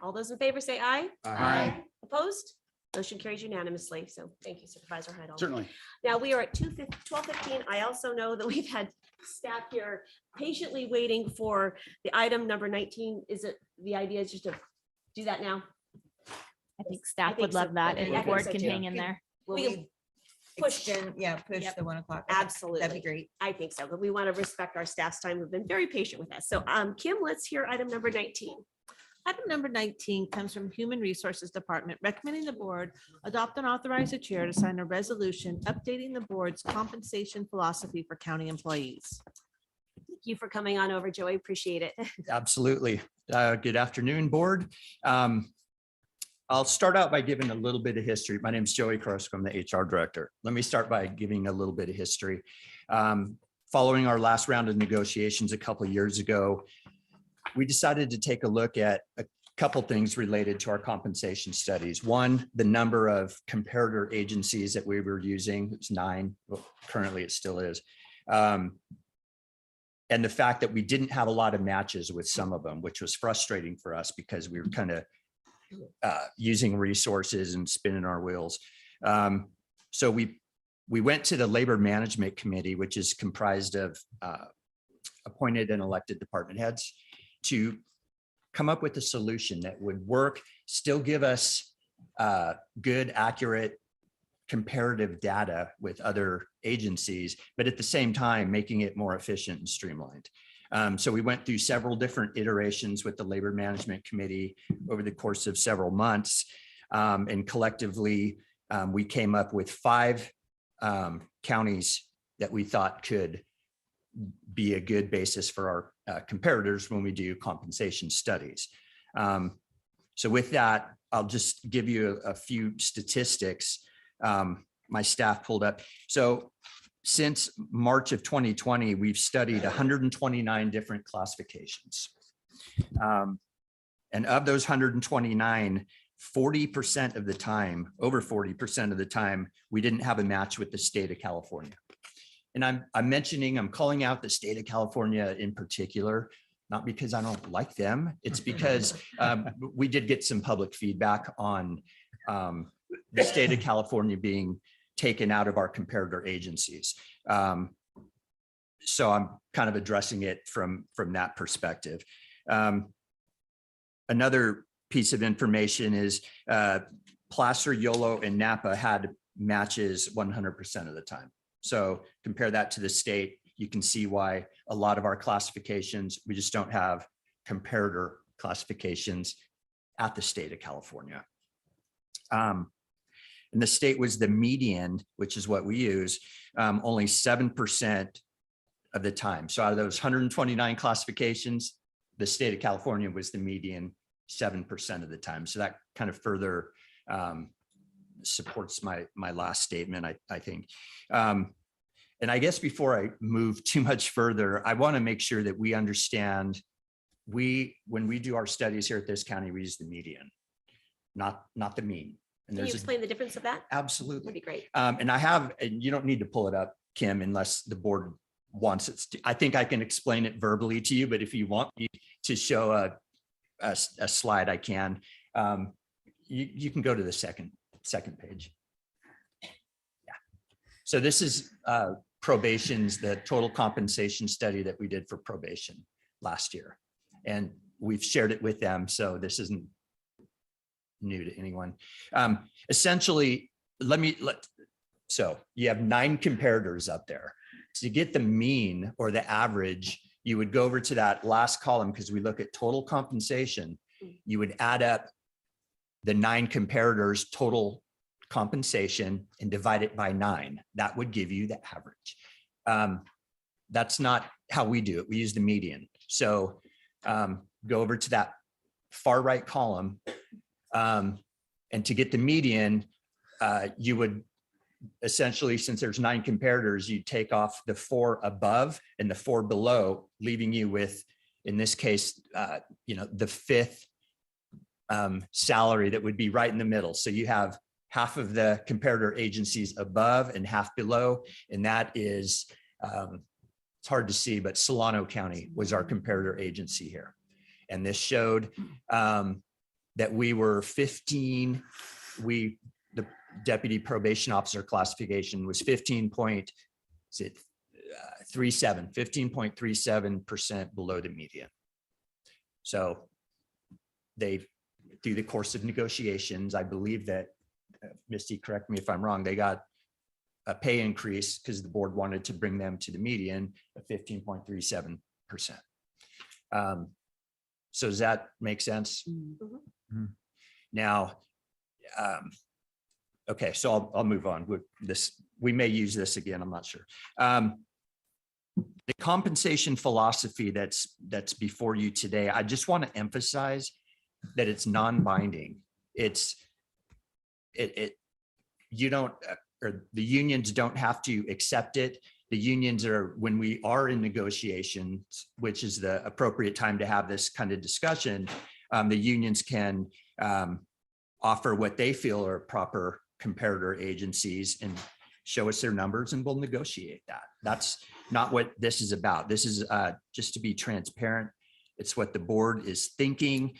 All those in favor say aye. Aye. Opposed? Motion carries unanimously. So thank you, Supervisor Heidel. Certainly. Now we are at 12:15. I also know that we've had staff here patiently waiting for the item number 19. Is it, the idea is just to do that now? I think staff think would love so. that Okay, if I the think board so can too. hang in there. Will We can we push. push Yep. the 1 o'clock? Okay, Absolutely. That'd be great. I think so, but we want to respect our staff's time. We've been very patient with us. So Kim, let's hear item number 19. Item number 19 comes from Human Resources Department, recommending the board adopt and authorize the chair to sign a resolution updating the board's compensation philosophy for county employees. Thank you for coming on over, Joey. Appreciate it. Absolutely. Good afternoon, board. I'll start out by giving a little bit of history. My name is Joey Krosk. I'm the HR director. Let me start by giving a little bit of history. Following our last round of negotiations a couple of years ago, we decided to take a look at a couple things related to our compensation studies. One, the number of comparator agencies that we were using. It's 9. Well, currently it still is. And the fact that we didn't have a lot of matches with some of them, which was frustrating for us because we were kind of using resources and spinning our wheels. So we went to the Labor Management Committee, which is comprised of appointed and elected department heads, to come up with a solution that would work, still give us good, accurate, comparative data with other agencies, but at the same time, making it more efficient and streamlined. So we went through several different iterations with the Labor Management Committee over the course of several months. And collectively, we came up with 5 counties that we thought could be a good basis for our comparators when we do compensation studies. So with that, I'll just give you a few statistics my staff pulled up. So since March of 2020, we've studied 129 different classifications. And of those 129, 40% of the time, over 40% of the time, we didn't have a match with the state of California. And I'm calling out the state of California in particular, not because I don't like them. It's because we did get some public feedback on the state of California being taken out of our comparator agencies. So I'm kind of addressing it from that perspective. Another piece of information is Placer, Yolo, and Napa had matches 100% of the time. So compare that to the state, you can see why a lot of our classifications, we just don't have comparator classifications at the state of California. And the state was the median, which is what we use, only 7% of the time. So out of those 129 classifications, the state of California was the median 7% of the time. So that kind of further supports my last statement, I think. And I guess before I move too much further, I want to make sure that we understand when we do our studies here at this county, we use the median, not the mean. And Can you explain the difference of that? Absolutely. That'd be great. And you don't need to pull it up, Kim, unless the board wants it. I think I can explain it verbally to you, but if you want me to show a slide, I can. You can go to the second page. Yeah. So this is probation's, the total compensation study that we did for probation last year. And we've shared it with them. So this isn't new to anyone. Essentially, so you have 9 comparators up there. To get the mean or the average, you would go over to that last column because we look at total compensation. You would add up the 9 comparators total compensation and divide it by 9. That would give you the average. That's not how we do it. We use the median. So go over to that far right column. And to get the median, you would essentially, since there's 9 comparators, you take off the 4 above and the 4 below, leaving you with, in this case, the 5th salary that would be right in the middle. So you have half of the comparator agencies above and half below. And that is, it's hard to see, but Solano County was our comparator agency here. And this showed that we were 15, the deputy probation officer classification was 15.37% below the median. So they, through the course of negotiations, I believe that, Misty, correct me if I'm wrong, they got a pay increase because the board wanted to bring them to the median of 15.37%. So does that make sense? Now, okay, so I'll move on with this. We may use this again, I'm not sure. The compensation philosophy that's before you today, I just want to emphasize that it's non-binding. You don't, or the unions don't have to accept it. The unions are, when we are in negotiations, which is the appropriate time to have this kind of discussion, the unions can offer what they feel are proper comparator agencies and show us their numbers, and we'll negotiate that. That's not what this is about. This is just to be transparent. It's what the board is thinking.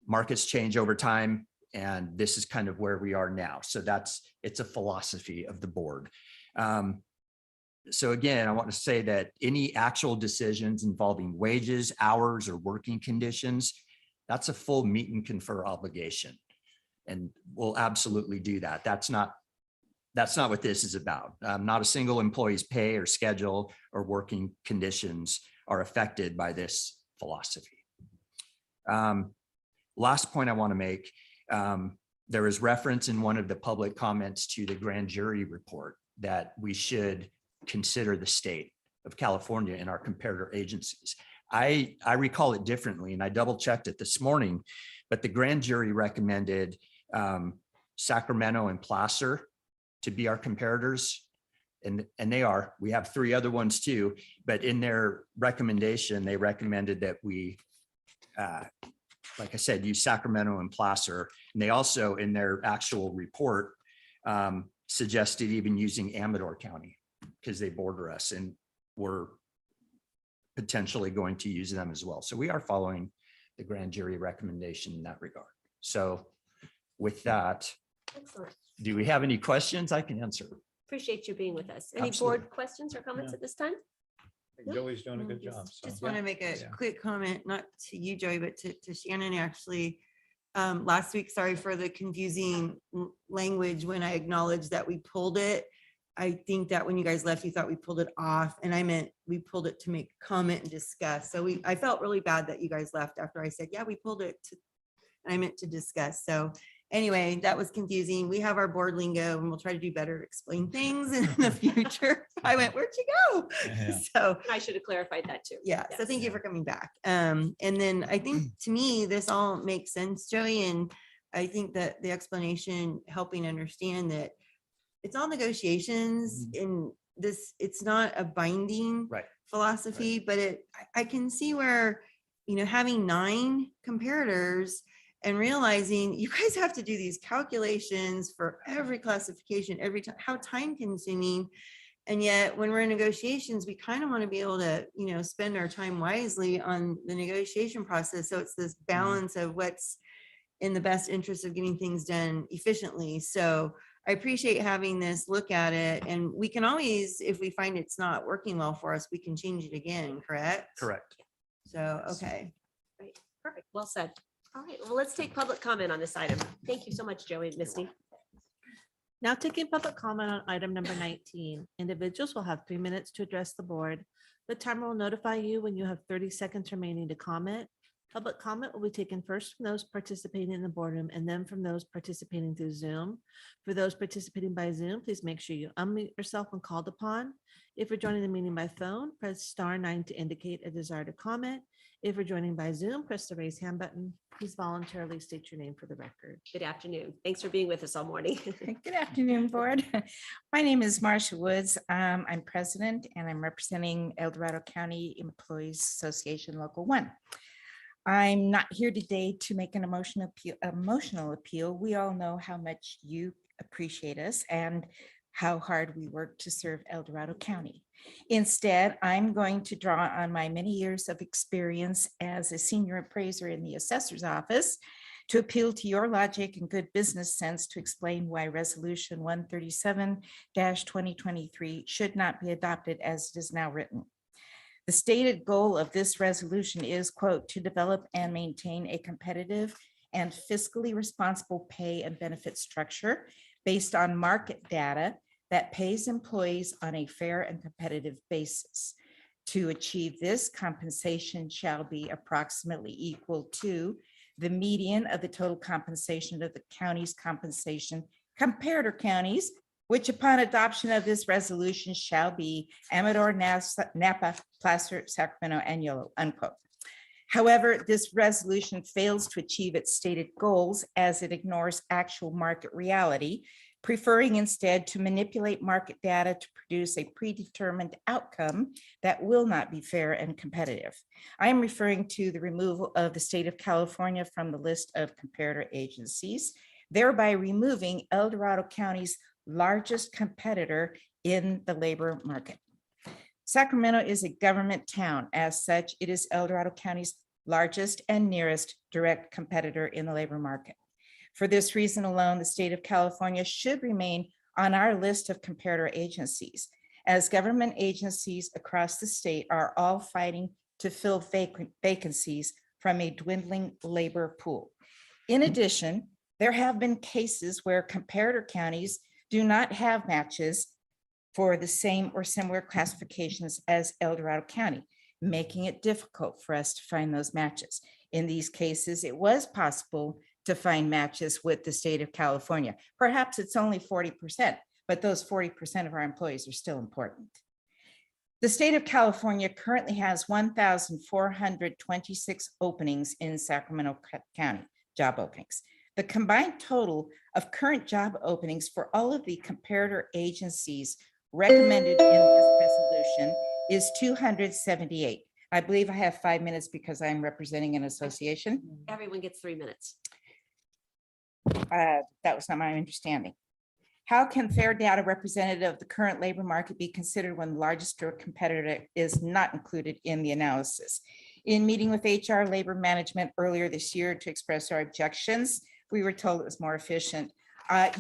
Markets change over time, and this is kind of where we are now. So it's a philosophy of the board. So again, I want to say that any actual decisions involving wages, hours, or working conditions, that's a full meet and confer obligation. And we'll absolutely do that. That's not what this is about. Not a single employee's pay or schedule or working conditions are affected by this philosophy. Last point I want to make, there is reference in one of the public comments to the grand jury report that we should consider the state of California in our comparator agencies. I recall it differently, and I double checked it this morning, but the grand jury recommended Sacramento and Placer to be our comparators, and they are. We have 3 other ones too, but in their recommendation, they recommended that we, like I said, use Sacramento and Placer. And they also, in their actual report, suggested even using Amador County because they border us, and we're potentially going to use them as well. So we are following the grand jury recommendation in that regard. So with that, Excellent. do we have any questions I can answer? Appreciate you being with us. Any Absolutely. board questions or comments at this time? Joey's doing a good job. So. Just want to make a quick comment, not to you, Joey, but to Shannon, actually. Last week, sorry for the confusing language when I acknowledged that we pulled it. I think that when you guys left, you thought we pulled it off, and I meant we pulled it to make comment and discuss. So I felt really bad that you guys left after I said, yeah, we pulled it and I meant to discuss. So anyway, that was confusing. We have our board lingo, and we'll try to do better, explain things in the future. I went, where'd you go? Yeah. So I should have clarified that too. yeah, so thank you for coming back. And then I think to me, this all makes sense, Joey. And I think that the explanation helping understand that it's all negotiations in this, it's not a binding philosophy, but I can see where, having 9 comparators and realizing you guys have to do these calculations for every classification, every time, how time consuming. And yet when we're in negotiations, we kind of want to be able to, spend our time wisely on the negotiation process. So it's this balance of what's in the best interest of getting things done efficiently. So I appreciate having this look at it, and we can always, if we find it's not working well for us, we can change it again, correct? Correct. So, okay. Right. Perfect. Well said. All right. Well, let's take public comment on this item. Thank you so much, Joey and Misty. Now taking public comment on item number 19. Individuals will have 3 minutes to address the board. The timer will notify you when you have 30 seconds remaining to comment. Public comment will be taken first from those participating in the boardroom and then from those participating through Zoom. For those participating by Zoom, please make sure you unmute yourself when called upon. If you're joining the meeting by phone, press *9 to indicate a desire to comment. If you're joining by Zoom, press the raise hand button. Please voluntarily state your name for the record. Good afternoon. Thanks for being with us all morning. Good afternoon, board. My name is Marcia Woods. I'm president and I'm representing El Dorado County Employees Association Local 1. I'm not here today to make an emotional appeal. We all know how much you appreciate us and how hard we work to serve El Dorado County. Instead, I'm going to draw on my many years of experience as a senior appraiser in the assessor's office to appeal to your logic and good business sense to explain why Resolution 137-2023 should not be adopted as it is now written. The stated goal of this resolution is, quote, to develop and maintain a competitive and fiscally responsible pay and benefit structure based on market data that pays employees on a fair and competitive basis. To achieve this, compensation shall be approximately equal to the median of the total compensation of the county's compensation comparator counties, which upon adoption of this resolution shall be Amador, Napa, Placer, Sacramento, and Yolo, unquote. However, this resolution fails to achieve its stated goals as it ignores actual market reality, preferring instead to manipulate market data to produce a predetermined outcome that will not be fair and competitive. I am referring to the removal of the state of California from the list of comparator agencies, thereby removing El Dorado County's largest competitor in the labor market. Sacramento is a government town. As such, it is El Dorado County's largest and nearest direct competitor in the labor market. For this reason alone, the state of California should remain on our list of comparator agencies, as government agencies across the state are all fighting to fill vacancies from a dwindling labor pool. In addition, there have been cases where comparator counties do not have matches for the same or similar classifications as El Dorado County, making it difficult for us to find those matches. In these cases, it was possible to find matches with the state of California. Perhaps it's only 40%, but those 40% of our employees are still important. The state of California currently has 1,426 openings in Sacramento County, job openings. The combined total of current job openings for all of the comparator agencies recommended in this resolution is 278. I believe I have 5 minutes because I'm representing an association. Everyone gets 3 minutes. That was not my understanding. How can fair data representative of the current labor market be considered when the largest direct competitor is not included in the analysis? In meeting with HR Labor Management earlier this year to express our objections, we were told it was more efficient.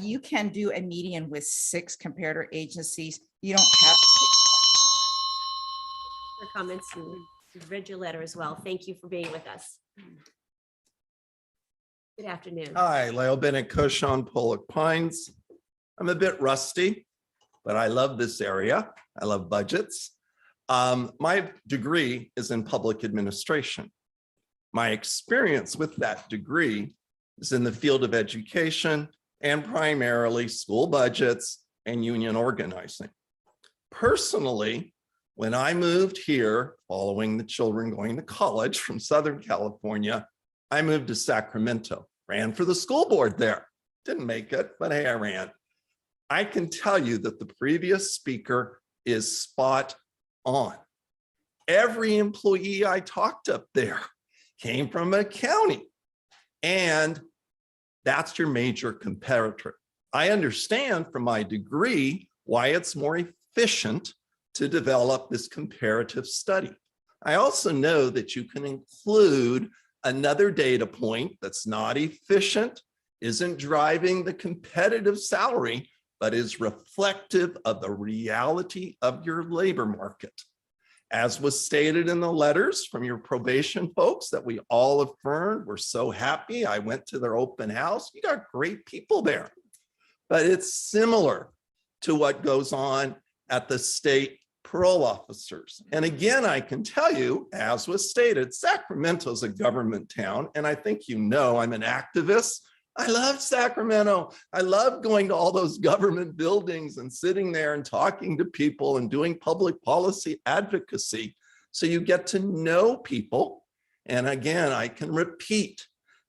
You can do a median with 6 comparator agencies. You don't have For comments, and read your letter as well. Thank you for being with us. Good afternoon. Hi, Leo Bennett, Coshon, Pollock Pines. I'm a bit rusty, but I love this area. I love budgets. My degree is in public administration. My experience with that degree is in the field of education and primarily school budgets and union organizing. Personally, when I moved here, following the children going to college from Southern California, I moved to Sacramento, ran for the school board there. Didn't make it, but hey, I ran. I can tell you that the previous speaker is spot on. Every employee I talked up there came from a county, and that's your major competitor. I understand from my degree why it's more efficient to develop this comparative study. I also know that you can include another data point that's not efficient, isn't driving the competitive salary, but is reflective of the reality of your labor market. As was stated in the letters from your probation folks that we all affirmed, we're so happy. I went to their open house. You got great people there. but it's similar to what goes on at the state parole officers. And again, I can tell you, as was stated, Sacramento is a government town. And I think you know I'm an activist. I love Sacramento. I love going to all those government buildings and sitting there and talking to people and doing public policy advocacy. So you get to know people. And again, I can repeat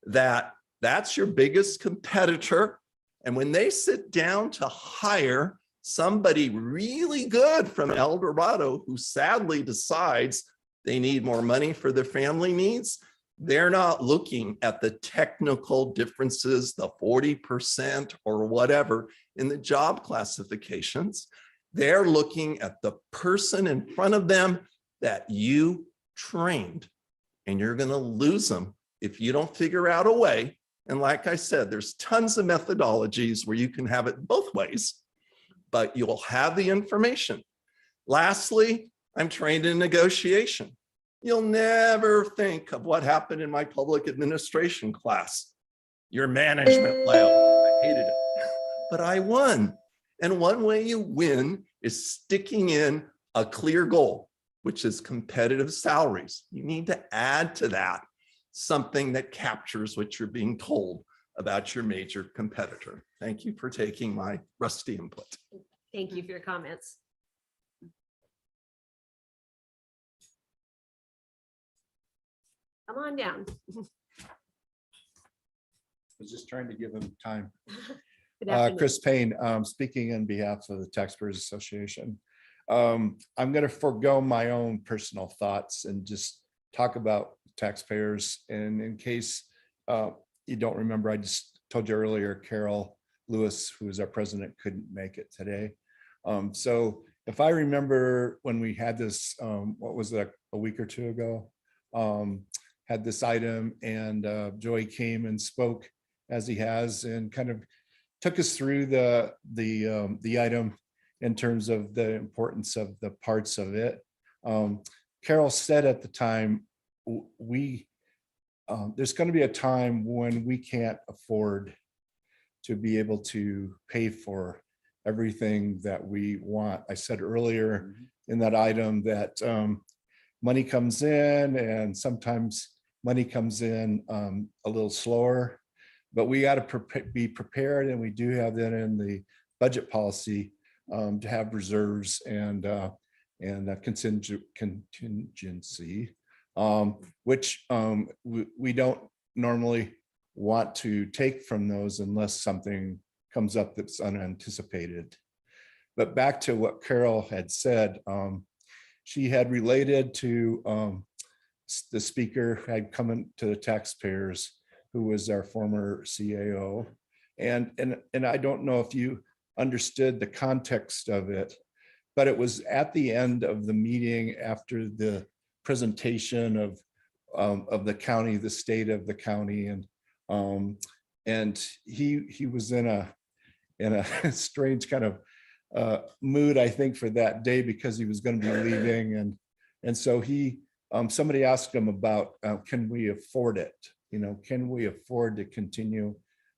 that that's your biggest competitor. And when they sit down to hire somebody really good from El Dorado who sadly decides they need more money for their family needs, they're not looking at the technical differences, the 40% or whatever in the job classifications. They're looking at the person in front of them that you trained, and you're going to lose them if you don't figure out a way. And like I said, there's tons of methodologies where you can have it both ways, but you'll have the information. Lastly, I'm trained in negotiation. You'll never think of what happened in my public administration class. Your management layout, I hated it, but I won. And one way you win is sticking in a clear goal, which is competitive salaries. You need to add to that something that captures what you're being told about your major competitor. Thank you for taking my rusty input. Thank you for your comments. Come on down. I was just trying to give him time. Good afternoon. Chris Payne, speaking on behalf of the Taxpayers Association. I'm going to forego my own personal thoughts and just talk about taxpayers. And in case you don't remember, I just told you earlier, Carol Lewis, who is our president, couldn't make it today. So if I remember when we had this, what was that, a week or two ago, had this item, and Joey came and spoke as he has and kind of took us through the item in terms of the importance of the parts of it. Carol said at the time, there's going to be a time when we can't afford to be able to pay for everything that we want. I said earlier in that item that money comes in, and sometimes money comes in a little slower, but we got to be prepared, and we do have that in the budget policy to have reserves and a contingency, which we don't normally want to take from those unless something comes up that's unanticipated. But back to what Carol had said, she had related to the speaker had come into the taxpayers, who was our former CAO. And I don't know if you understood the context of it, but it was at the end of the meeting after the presentation of the county, the state of the county, and he was in a strange kind of mood, I think, for that day, because he was going to be leaving, and so somebody asked him about can we afford it? You know, can we afford to continue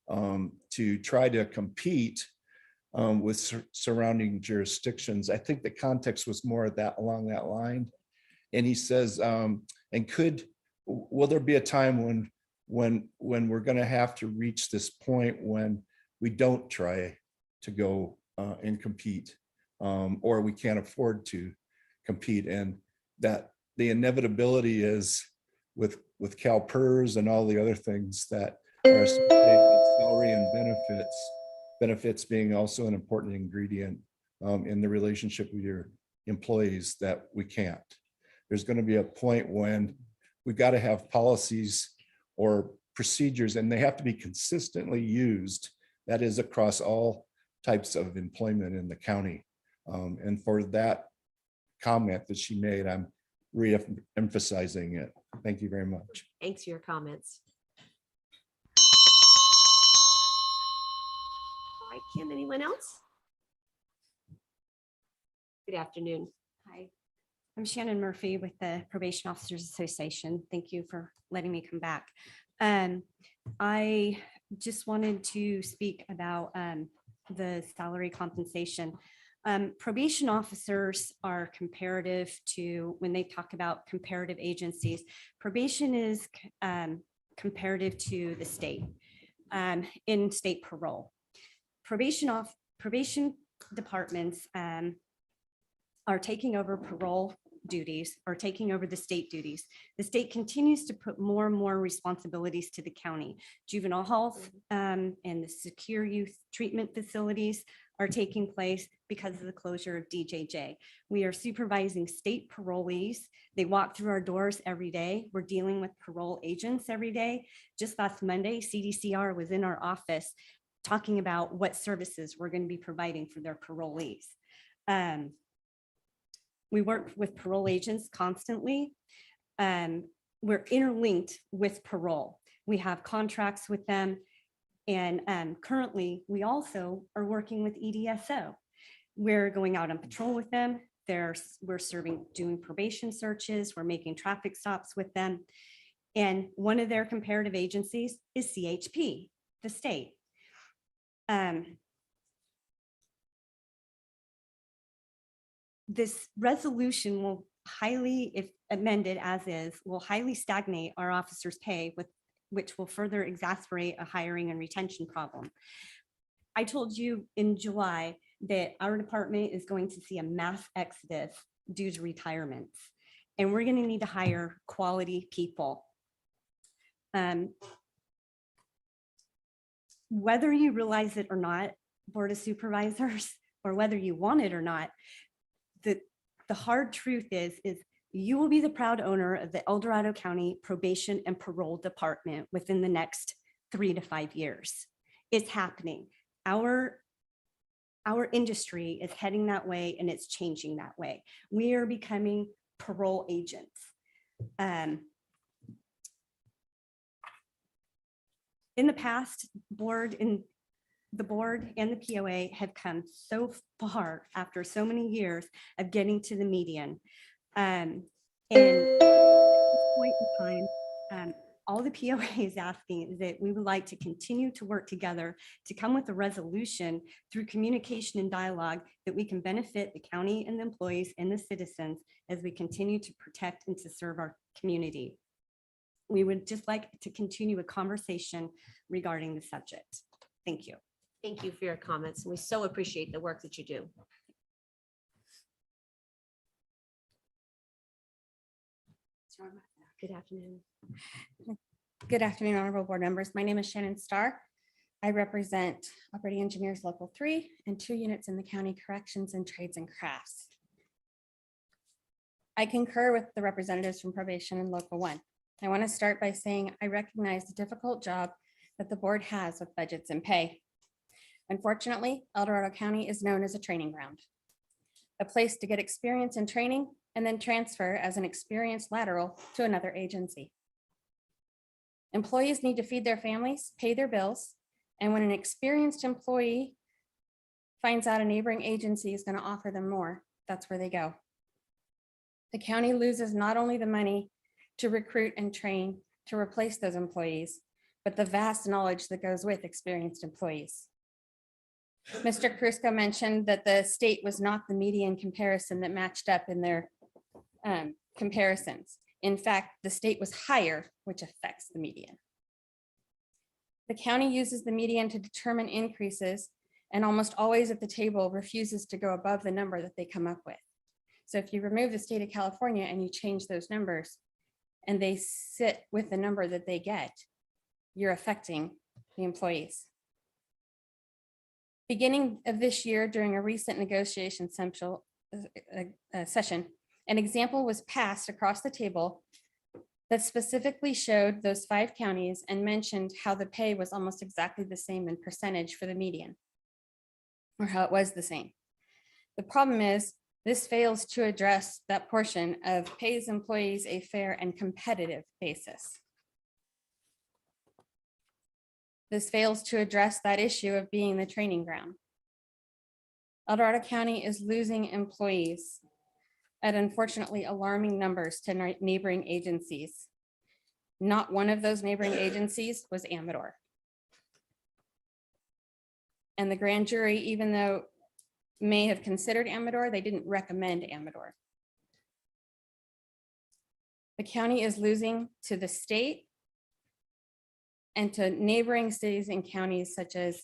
to try to compete with surrounding jurisdictions? I think the context was more along that line. And he says, will there be a time when we're going to have to reach this point when we don't try to go and compete, or we can't afford to compete? And that the inevitability is with CalPERS and all the other things that are associated with salary and benefits being also an important ingredient in the relationship with your employees, that we can't. There's going to be a point when we've got to have policies or procedures, and they have to be consistently used. That is across all types of employment in the county. And for that comment that she made, I'm re-emphasizing it. Thank you very much. Thanks for your comments. All right, Kim, anyone else? Good afternoon. Hi, I'm Shannon Murphy with the Probation Officers Association. Thank you for letting me come back. I just wanted to speak about the salary compensation. Probation officers are comparative to, when they talk about comparative agencies, probation is comparative to the state in state parole. Probation departments are taking over parole duties or taking over the state duties. The state continues to put more and more responsibilities to the county. Juvenile health and the secure youth treatment facilities are taking place because of the closure of DJJ. We are supervising state parolees. They walk through our doors every day. We're dealing with parole agents every day. Just last Monday, CDCR was in our office talking about what services we're going to be providing for their parolees. We work with parole agents constantly. We're interlinked with parole. We have contracts with them. And currently, we also are working with EDSO. We're going out on patrol with them. We're doing probation searches. We're making traffic stops with them. And one of their comparative agencies is CHP, the state. This resolution will highly, if amended as is, will highly stagnate our officers' pay, which will further exacerbate a hiring and retention problem. I told you in July that our department is going to see a mass exodus due to retirements, and we're going to need to hire quality people. Whether you realize it or not, Board of Supervisors, or whether you want it or not, the hard truth is you will be the proud owner of the El Dorado County Probation and Parole Department within the next 3 to 5 years. It's happening. Our industry is heading that way, and it's changing that way. We are becoming parole agents. In the past, the board and the POA have come so far after so many years of getting to the median. And at this point in time, all the POA is asking is that we would like to continue to work together to come with a resolution through communication and dialogue that we can benefit the county and the employees and the citizens as we continue to protect and to serve our community. We would just like to continue a conversation regarding the subject. Thank you. Thank you for your comments. We so appreciate the work that you do. Good afternoon. Good afternoon, honorable board members. My name is Shannon Starr. I represent Operating Engineers Local 3 and 2 units in the County Corrections and Trades and Crafts. I concur with the representatives from Probation and Local 1. I want to start by saying I recognize the difficult job that the board has with budgets and pay. Unfortunately, El Dorado County is known as a training ground, a place to get experience in training and then transfer as an experienced lateral to another agency. Employees need to feed their families, pay their bills, and when an experienced employee finds out a neighboring agency is going to offer them more, that's where they go. The county loses not only the money to recruit and train to replace those employees, but the vast knowledge that goes with experienced employees. Mr. Krusko mentioned that the state was not the median comparison that matched up in their comparisons. In fact, the state was higher, which affects the median. The county uses the median to determine increases and almost always at the table refuses to go above the number that they come up with. So if you remove the state of California and you change those numbers and they sit with the number that they get, you're affecting the employees. Beginning of this year, during a recent negotiation session, an example was passed across the table that specifically showed those 5 counties and mentioned how the pay was almost exactly the same in percentage for the median, or how it was the same. The problem is this fails to address that portion of pays employees a fair and competitive basis. This fails to address that issue of being the training ground. El Dorado County is losing employees at unfortunately alarming numbers to neighboring agencies. Not one of those neighboring agencies was Amador. And the grand jury, even though may have considered Amador, they didn't recommend Amador. The county is losing to the state and to neighboring cities and counties such as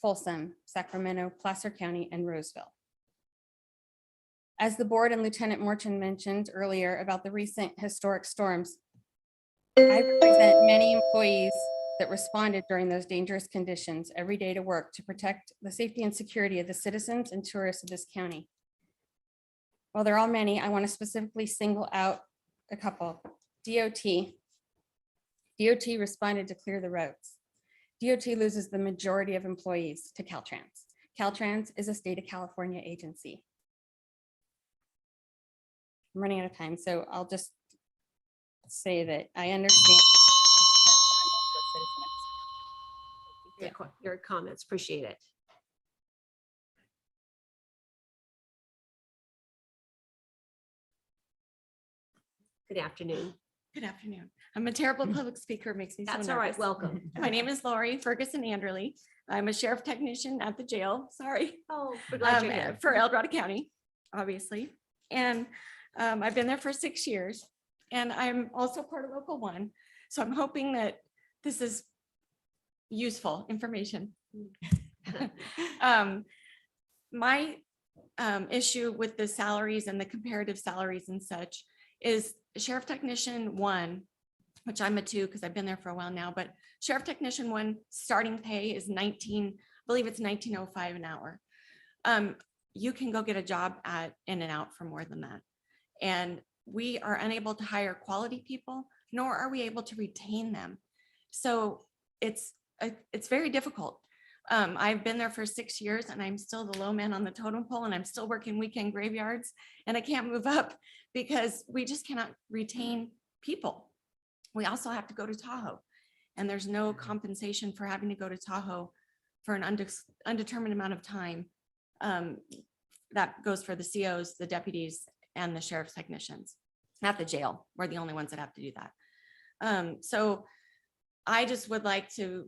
Folsom, Sacramento, Placer County, and Roseville. As the board and Lieutenant Morton mentioned earlier about the recent historic storms, I represent many employees that responded during those dangerous conditions every day to work to protect the safety and security of the citizens and tourists of this county. While there are many, I want to specifically single out a couple. DOT responded to clear the roads. DOT loses the majority of employees to Caltrans. Caltrans is a state of California agency. I'm running out of time, so I'll just say that I understand. Your comments, appreciate it. Good afternoon. Good afternoon. I'm a terrible public speaker, it makes me so That's all right, nervous. welcome. My name is Lori Ferguson Anderly. I'm a sheriff technician at the jail, sorry. Oh, we're glad you're here. For El Dorado County, obviously. And I've been there for 6 years and I'm also part of Local 1. So I'm hoping that this is useful information. My issue with the salaries and the comparative salaries and such is Sheriff Technician 1, which I'm a 2 because I've been there for a while now, but Sheriff Technician 1 starting pay is I believe it's $19.05 an hour. You can go get a job at In-N-Out for more than that. And we are unable to hire quality people, nor are we able to retain them. So it's very difficult. I've been there for 6 years and I'm still the low man on the totem pole and I'm still working weekend graveyards and I can't move up because we just cannot retain people. We also have to go to Tahoe and there's no compensation for having to go to Tahoe for an undetermined amount of time. That goes for the COs, the deputies, and the sheriff's technicians. Not the jail. We're the only ones that have to do that. So I just would like to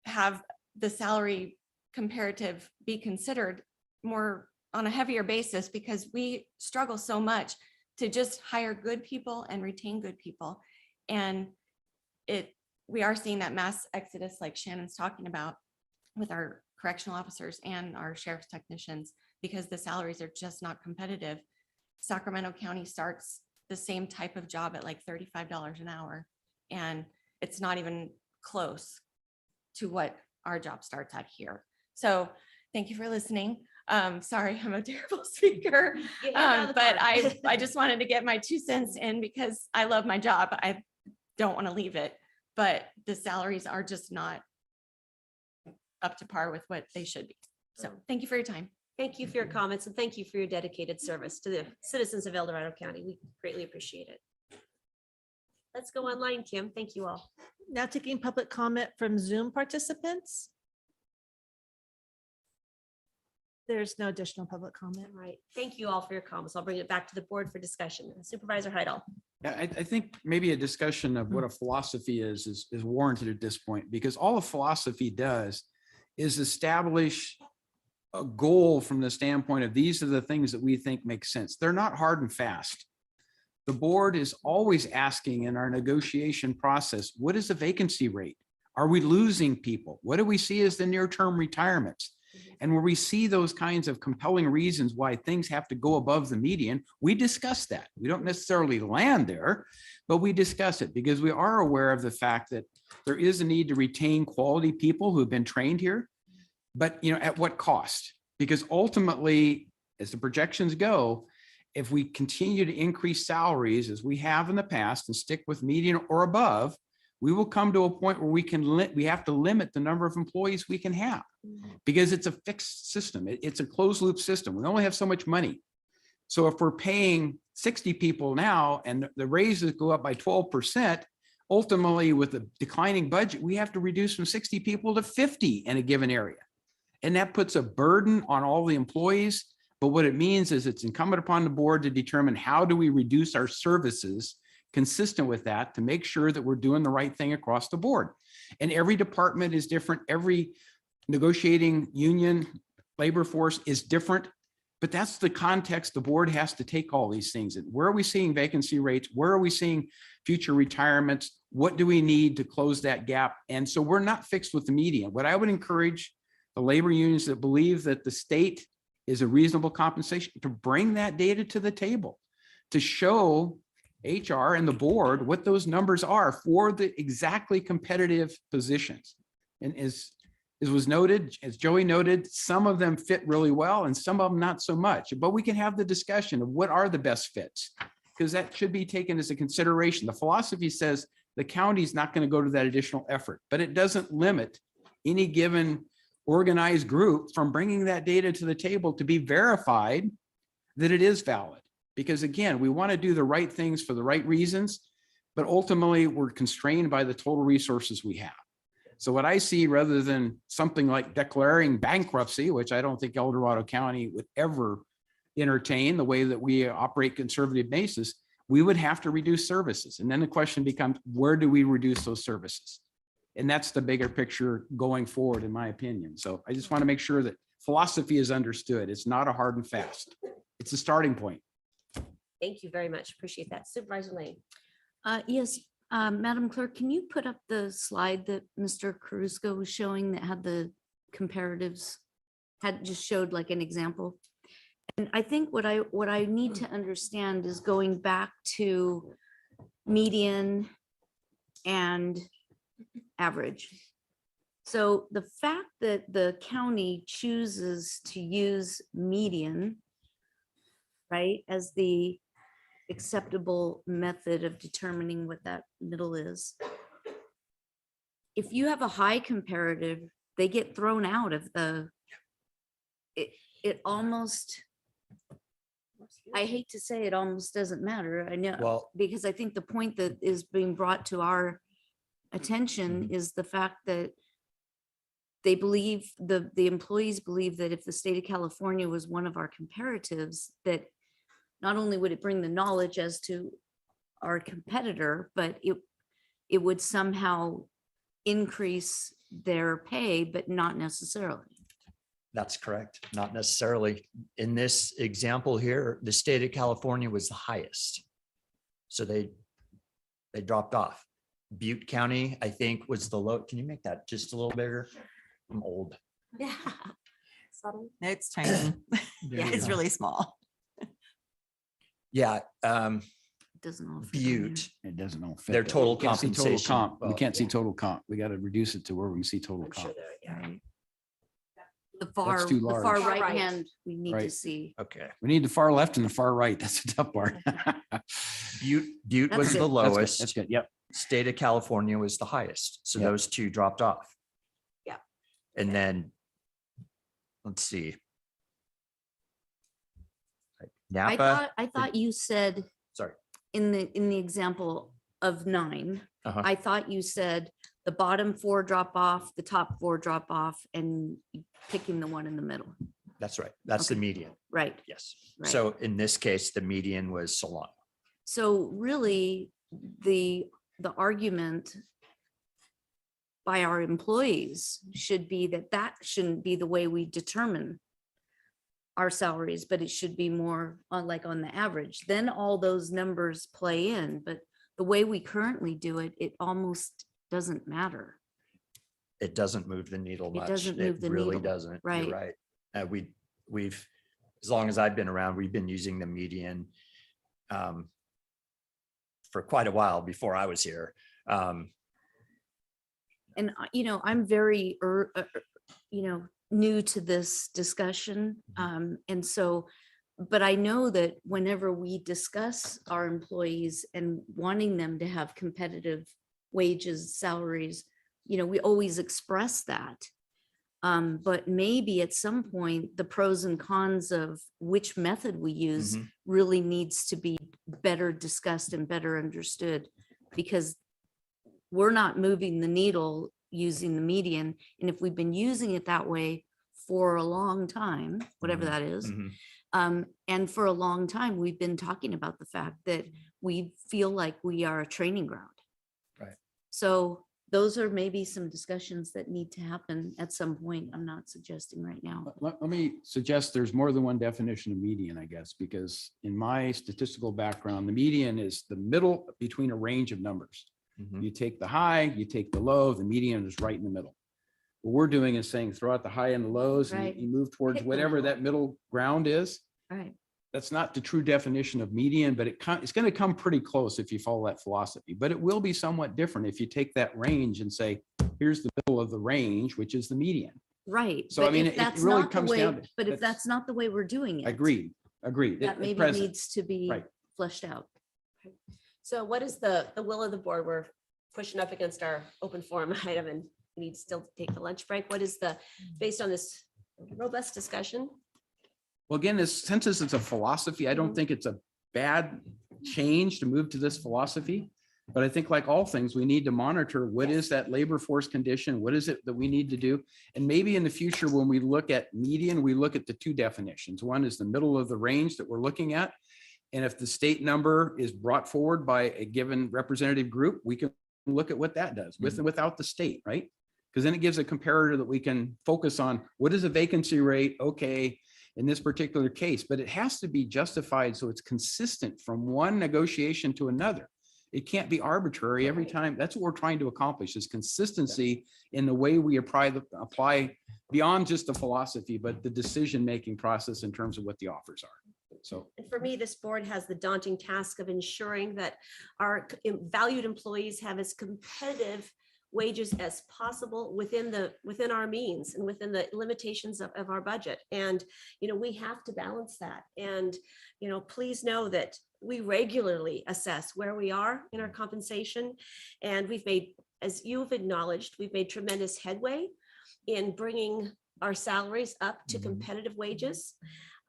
have the salary comparative be considered more on a heavier basis because we struggle so much to just hire good people and retain good people. And we are seeing that mass exodus like Shannon's talking about with our correctional officers and our sheriff's technicians because the salaries are just not competitive. Sacramento County starts the same type of job at like $35 an hour. And it's not even close to what our job starts at here. So thank you for listening. Sorry, I'm a terrible speaker, but I just wanted to get my 2 cents in because I love my job. I don't want to leave it, but the salaries are just not up to par with what they should be. So thank you for your time. Thank you for your comments and thank you for your dedicated service to the citizens of El Dorado County. We greatly appreciate it. Let's go online, Kim. Thank you all. Now taking public comment from Zoom participants. There's no additional public comment. All right. Thank you all for your comments. I'll bring it back to the board for discussion. Supervisor Heidel. Yeah, I think maybe a discussion of what a philosophy is warranted at this point, because all a philosophy does is establish a goal from the standpoint of these are the things that we think make sense. They're not hard and fast. The board is always asking in our negotiation process, what is the vacancy rate? Are we losing people? What do we see as the near-term retirements? And where we see those kinds of compelling reasons why things have to go above the median, we discuss that. We don't necessarily land there, but we discuss it because we are aware of the fact that there is a need to retain quality people who have been trained here, but at what cost? Because ultimately, as the projections go, if we continue to increase salaries as we have in the past and stick with median or above, we will come to a point where we have to limit the number of employees we can have because it's a fixed system. It's a closed loop system. We only have so much money. So if we're paying 60 people now and the raises go up by 12%, ultimately with the declining budget, we have to reduce from 60 people to 50 in a given area. And that puts a burden on all the employees. But what it means is it's incumbent upon the board to determine how do we reduce our services consistent with that to make sure that we're doing the right thing across the board. And every department is different. Every negotiating union labor force is different, but that's the context the board has to take all these things. And where are we seeing vacancy rates? Where are we seeing future retirements? What do we need to close that gap? And so we're not fixed with the median. What I would encourage the labor unions that believe that the state is a reasonable compensation to bring that data to the table, to show HR and the board what those numbers are for the exactly competitive positions. And as was noted, as Joey noted, some of them fit really well and some of them not so much. But we can have the discussion of what are the best fits, because that should be taken as a consideration. The philosophy says the county's not going to go to that additional effort, but it doesn't limit any given organized group from bringing that data to the table to be verified that it is valid. Because again, we want to do the right things for the right reasons, but ultimately we're constrained by the total resources we have. So what I see, rather than something like declaring bankruptcy, which I don't think El Dorado County would ever entertain the way that we operate conservative basis, we would have to reduce services. And then the question becomes, where do we reduce those services? And that's the bigger picture going forward, in my opinion. So I just want to make sure that philosophy is understood. It's not a hard and fast. It's a starting point. Thank you very much. Appreciate that. Supervisor Lane. Yes, Madam Clerk, can you put up the slide that Mr. Carusco was showing that had the comparatives, had just showed like an example? And I think what I need to understand is going back to median and average. So the fact that the county chooses to use median, right, as the acceptable method of determining what that middle is. If you have a high comparative, they get thrown out of the, it almost, I hate to say it almost doesn't matter. I know, Well- because I think the point that is being brought to our attention is the fact that they believe, the employees believe that if the state of California was one of our comparatives, that not only would it bring the knowledge as to our competitor, but it would somehow increase their pay, but not necessarily. That's correct. Not necessarily. In this example here, the state of California was the highest. So they dropped off. Butte County, I think, was the low. Can you make that just a little bigger? I'm old. Yeah. Subtle. It's tiny. Yeah. It's really small. Yeah. It doesn't all fit on there. Butte, It doesn't all fit. their though. total We can't see total compensation. comp. We well, can't see total comp. We got to reduce it to where we can see total I'm sure comp. there, yeah. The far, too the far large. Far right right. hand, we need to Right. see. Okay. We need the far left and the far right. That's the tough part. Butte was That's the good. lowest. That's good. Yep. State of California was the highest. So Yep. those two dropped off. Yeah. And then, let's see. Napa, I thought you said sorry. in the example of 9, Uh-huh. I thought you said the bottom 4 drop off, the top 4 drop off, and picking the one in the middle. That's right. That's the Okay. median. Right. Yes. Right. So in this case, the median was Solano. So really, the argument by our employees should be that that shouldn't be the way we determine our salaries, but it should be more on like on the average. Then all those numbers play in, but the way we currently do it, it almost doesn't matter. It doesn't move the needle It much. doesn't move the really needle, doesn't. right. You're right. We've, as long as I've been around, we've been using the median for quite a while before I was here. And, I'm very, new to this discussion. And so, but I know that whenever we discuss our employees and wanting them to have competitive wages, salaries, we always express that. But maybe at some point, the pros and cons of which method we use really needs to be better discussed and better understood, because we're not moving the needle using the median. And if we've been using it that way for a long time, whatever that is, and for a long time, we've been talking about the fact that we feel like we are a training ground. Right. So those are maybe some discussions that need to happen at some point. I'm not suggesting right now. Let me suggest there's more than one definition of median, I guess, because in my statistical background, the median is the middle between a range of numbers. You take the high, you take the low, the median is right in the middle. What we're doing is saying throw out the high and the lows and Right. you move towards Pick the whatever that middle ground is. Right. That's not the true definition of median, but it's going to come pretty close if you follow that philosophy, but it will be somewhat different if you take that range and say, here's the middle of the range, which is the median. Right. So, I but mean, if it that's really not the comes way- down to- But if that's not the way we're doing it. Agreed. That At maybe present. needs to be Right. fleshed out. So what is the will of the board? We're pushing up against our open forum item and we need still to take the lunch break. What is based on this robust discussion? Well, again, since it's a philosophy, I don't think it's a bad change to move to this philosophy. But I think like all things, we need to monitor what is that labor force condition? What is it that we need to do? And maybe in the future, when we look at median, we look at the two definitions. One is the middle of the range that we're looking at. And if the state number is brought forward by a given representative group, we can look at what that does with and without the state, right? Because then it gives a comparator that we can focus on. What is a vacancy rate? Okay, in this particular case, but it has to be justified so it's consistent from one negotiation to another. It can't be arbitrary every time. That's what we're trying to accomplish, is consistency in the way we apply beyond just the philosophy, but the decision-making process in terms of what the offers are. So And for me, this board has the daunting task of ensuring that our valued employees have as competitive wages as possible within our means and within the limitations of our budget. And, we have to balance that. And, please know that we regularly assess where we are in our compensation. And we've made, as you've acknowledged, we've made tremendous headway in bringing our salaries up to competitive wages.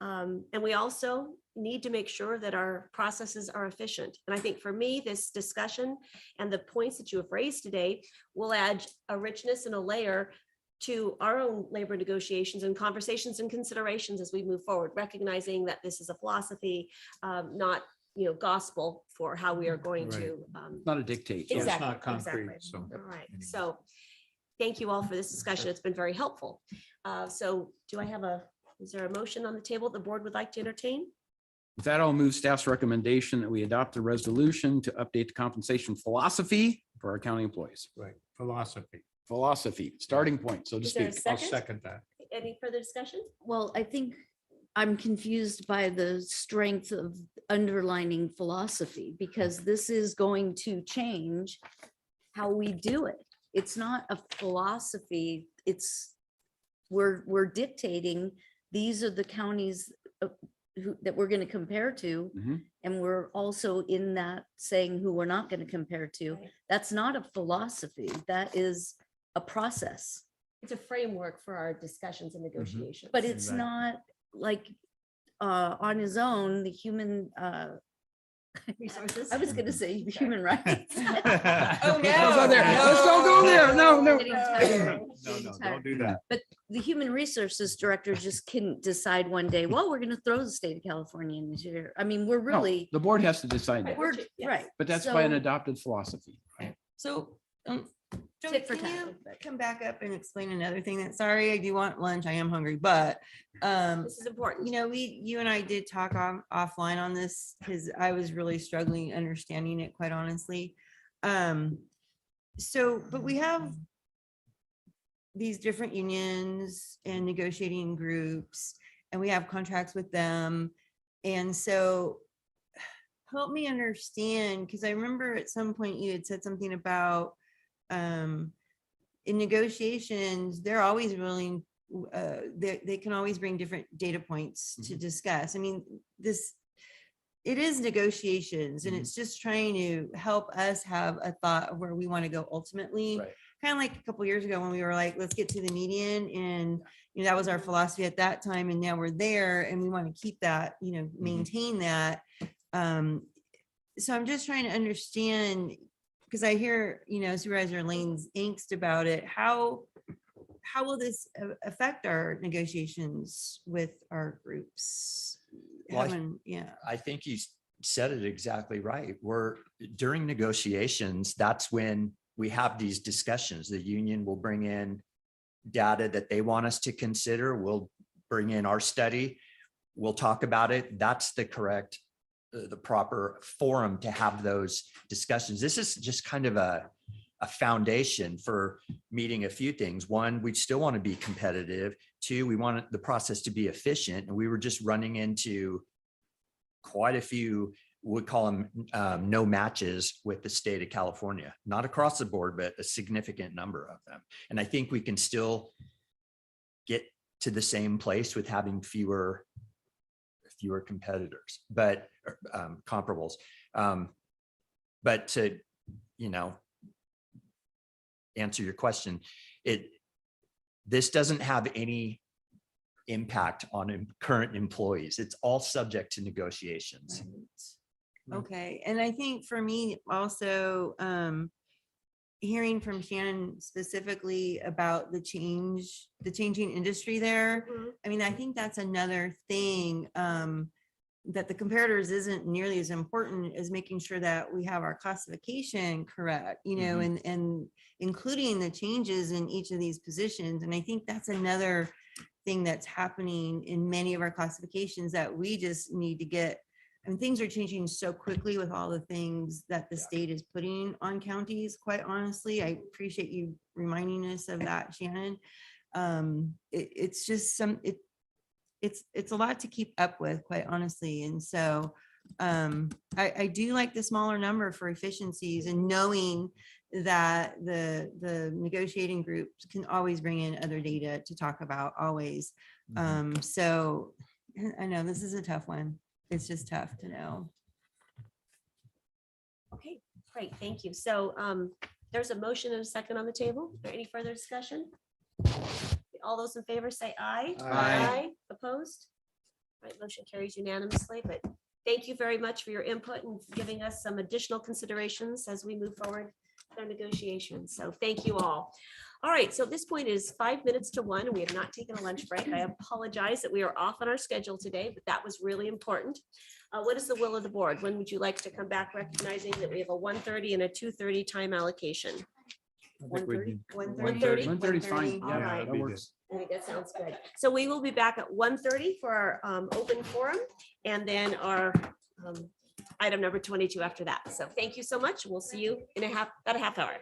And we also need to make sure that our processes are efficient. And I think for me, this discussion and the points that you have raised today will add a richness and a layer to our own labor negotiations and conversations and considerations as we move forward, recognizing that this is a philosophy, not gospel for how we are going to. not a dictate. So it's Exactly. not concrete, exactly. so. All right. So thank you all for this discussion. It's been very helpful. So is there a motion on the table the board would like to entertain? With that, I'll move staff's recommendation that we adopt a resolution to update the compensation philosophy for our county employees. Right, philosophy, Starting point, so to Is there a speak. I'll second? second that. Any further discussion? Well, I think I'm confused by the strength of underlining philosophy, because this is going to change how we do it. It's not a philosophy. We're dictating, these are the counties that we're going to compare to. Mhm. And we're also in that saying who we're not going to compare to. Right. That's not a philosophy. That is a process. It's a framework for our discussions and negotiations. But it's not like on his own, the human, resources. I was gonna say human rights. Oh, Let's go there. Let's don't go there. No. Getting tired. No, don't do that. But the human resources director just couldn't decide one day, well, we're gonna throw the state of California in this year. I mean, we're No, really, the board has to decide that, we're, right. but that's by an So- adopted philosophy. So, Joey, Tit for can you tat. come back up and explain another thing? That, sorry, I do want lunch. I am hungry, but This is important. you and I did talk offline on this because I was really struggling understanding it, quite honestly. But we have these different unions and negotiating groups, and we have contracts with them. And so help me understand, because I remember at some point you had said something about in negotiations, they're always willing, they can always bring different data points to discuss. I mean, it is negotiations, and it's just trying to help us have a thought of where we want to go ultimately. Right. Kind of like a couple years ago when we were like, let's get to the median, and that was our philosophy at that time, and now we're there and we want to keep that, maintain that. So I'm just trying to understand, because I hear, Supervisor Lane's angst about it. How will this affect our negotiations with our groups? Well, I I think you said it exactly right. During negotiations, that's when we have these discussions. The union will bring in data that they want us to consider. We'll bring in our study. We'll talk about it. That's the correct, the proper forum to have those discussions. This is just kind of a foundation for meeting a few things. One, we still want to be competitive. Two, we want the process to be efficient. And we were just running into quite a few, would call them no matches with the state of California, not across the board, but a significant number of them. And I think we can still get to the same place with having fewer competitors, but comparables. But to, answer your question, this doesn't have any impact on current employees. It's all subject to negotiations. Okay, and I think for me also, hearing from Shannon specifically about the changing industry there. I mean, I think that's another thing that the comparators isn't nearly as important as making sure that we have our classification correct, and including the changes in each of these positions. And I think that's another thing that's happening in many of our classifications that we just need to get. And things are changing so quickly with all the things that the state is putting on counties, quite honestly. I appreciate you reminding us of that, Shannon. It's just it's a lot to keep up with, quite honestly. And so I do like the smaller number for efficiencies, and knowing that the negotiating groups can always bring in other data to talk about, always. So I know this is a tough one. It's just tough to know. Okay, great, thank you. So there's a motion and a second on the table. Is there any further discussion? All those in favor say aye. Aye. Opposed? All right, motion carries unanimously, but thank you very much for your input and giving us some additional considerations as we move forward with our negotiations. So thank you all. All right, so at this point is 5 minutes to 1, and we have not taken a lunch break. I apologize that we are off on our schedule today, but that was really important. What is the will of the board? When would you like to come back, recognizing that we have a 1:30 and a 2:30 time allocation? 1:30? 1:30? 1:30 is fine. All Yeah, right. that works. I think that sounds good. So we will be back at 1:30 for our open forum, and then our item number 22 after that. So thank you so much. We'll see you in about a half hour.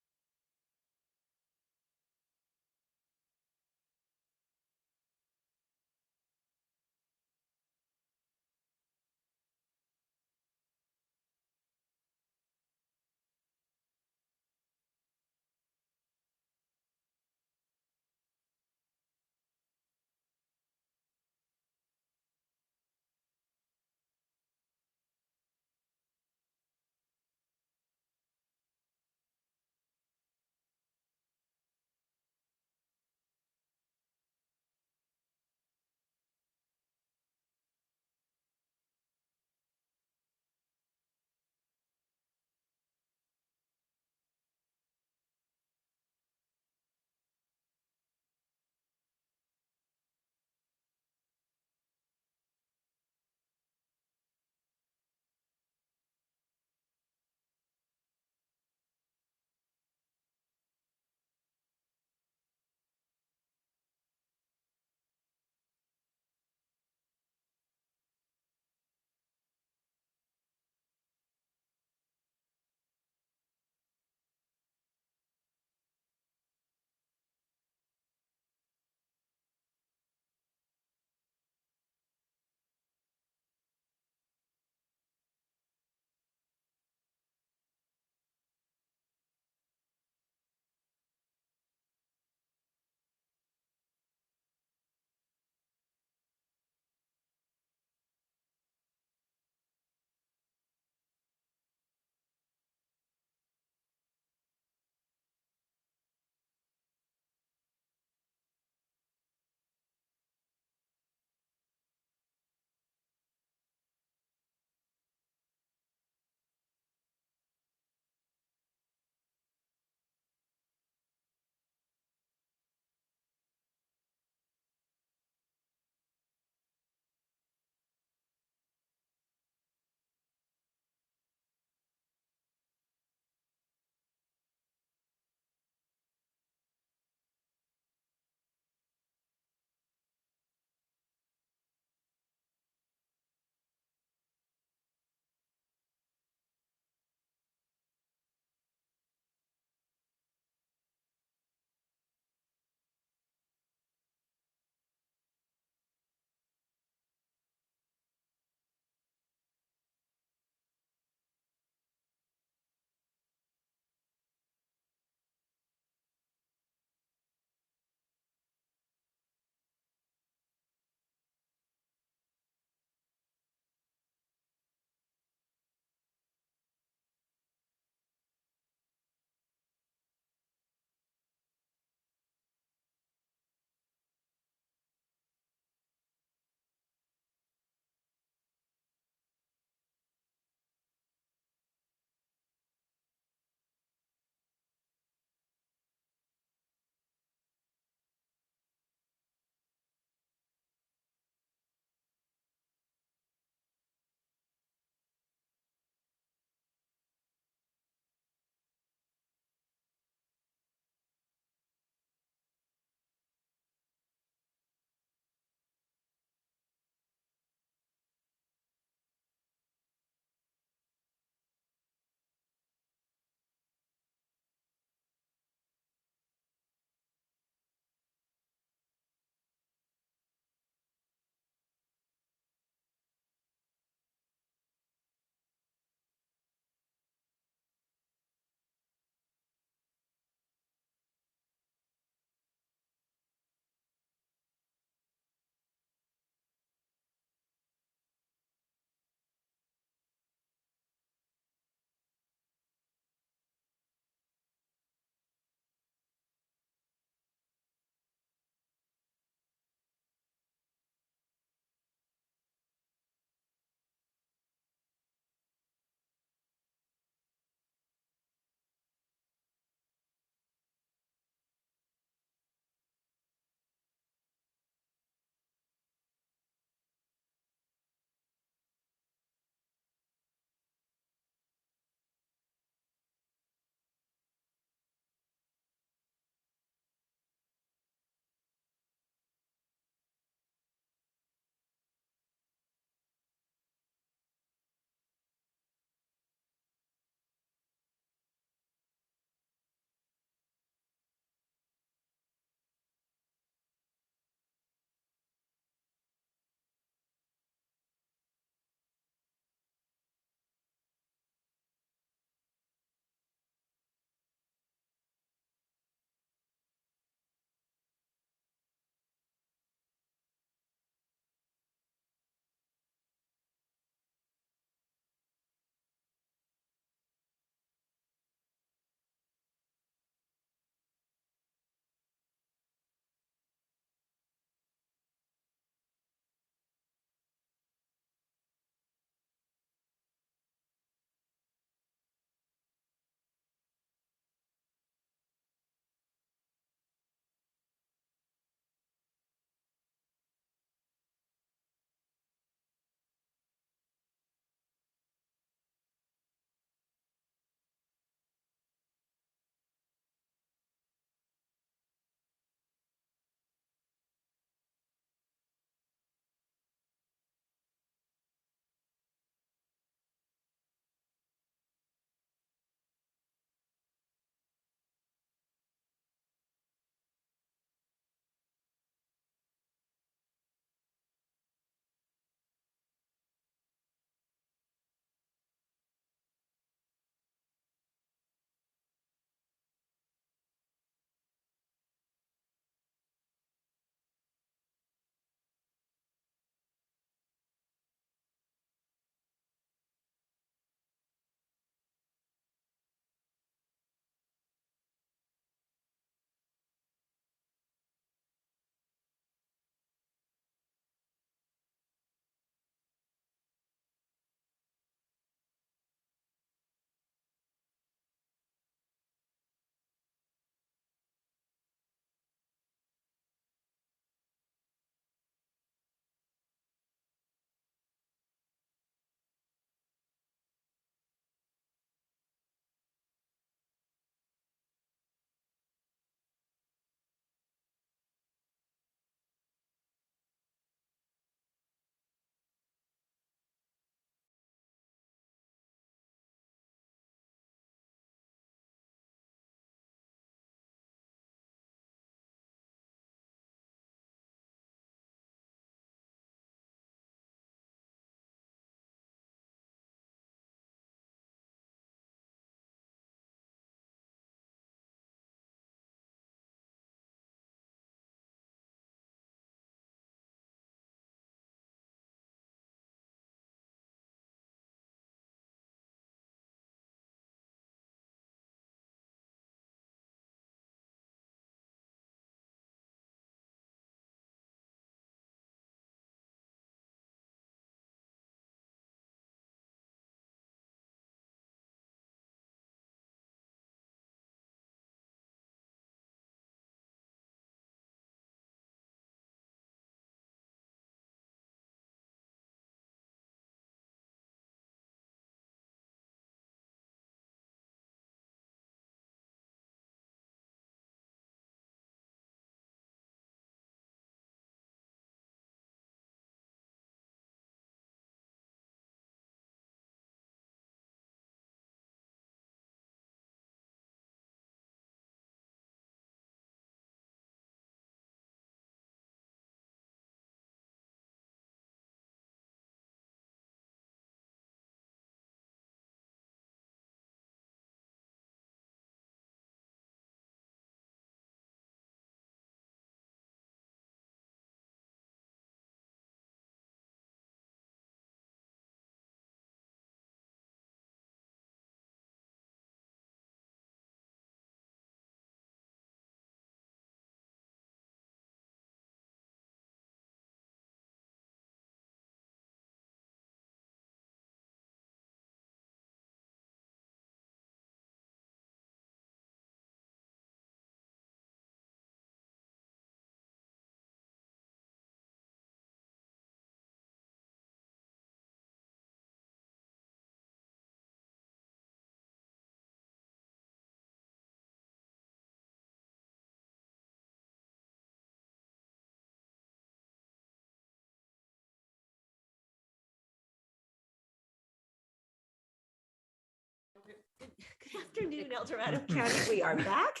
Afternoon, El Dorado County. We are back.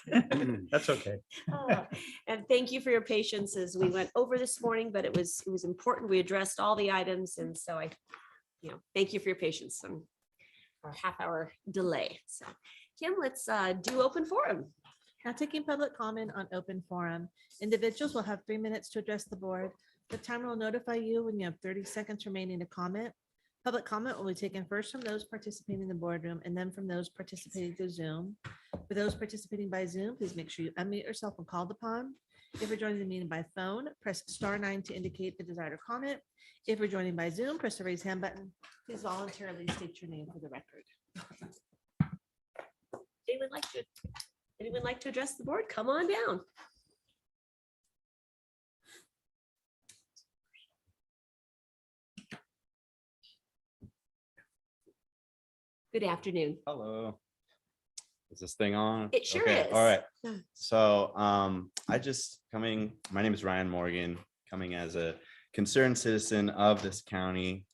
That's okay. And thank you for your patience as we went over this morning, but it was important. We addressed all the items. And so thank you for your patience on our half-hour delay. So Kim, let's do open forum. Now taking public comment on open forum. Individuals will have 3 minutes to address the board. The timer will notify you when you have 30 seconds remaining to comment. Public comment will be taken first from those participating in the boardroom and then from those participating through Zoom. For those participating by Zoom, please make sure you unmute yourself when called upon. If you're joining the meeting by phone, press *9 to indicate the desired comment. If you're joining by Zoom, press the raise hand button. Please voluntarily state your name for the record. Anyone like to address the board? Come on down. Good afternoon. Hello. Is this thing on? It sure Okay, is. all right. So my name is Ryan Morgan, coming as a concerned citizen of this county,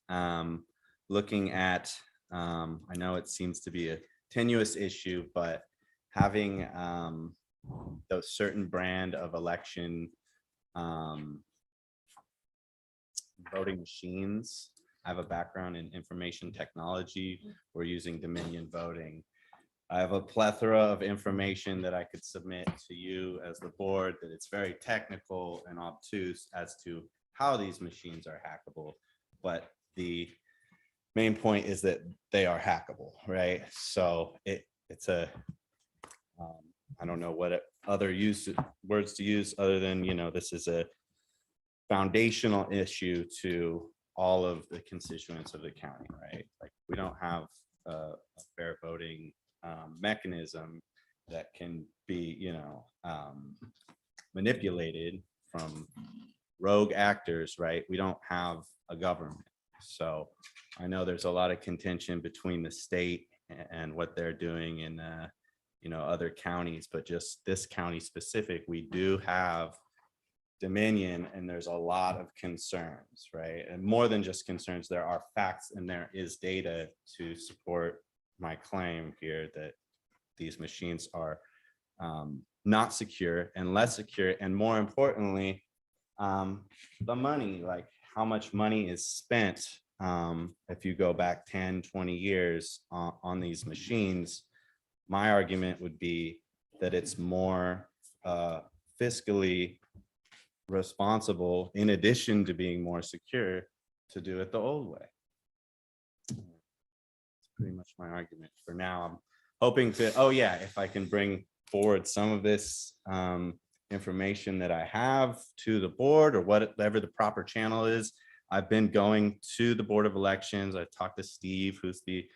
looking at, I know it seems to be a tenuous issue, but having those certain brand of election voting machines. I have a background in information technology. We're using Dominion voting. I have a plethora of information that I could submit to you as the board that it's very technical and obtuse as to how these machines are hackable. But the main point is that they are hackable, right? So it's a, I don't know what other words to use other than, this is a foundational issue to all of the constituents of the county, right? Like we don't have a fair voting mechanism that can be, manipulated from rogue actors, right? We don't have a government. So I know there's a lot of contention between the state and what they're doing in, other counties, but just this county specific, we do have Dominion, and there's a lot of concerns, right? And more than just concerns, there are facts and there is data to support my claim here that these machines are not secure and less secure. And more importantly, the money, like how much money is spent if you go back 10, 20 years on these machines. My argument would be that it's more fiscally responsible, in addition to being more secure, to do it the old way. That's pretty much my argument for now. I'm hoping to, if I can bring forward some of this information that I have to the board or whatever the proper channel is. I've been going to the Board of Elections. I talked to Steve, who's the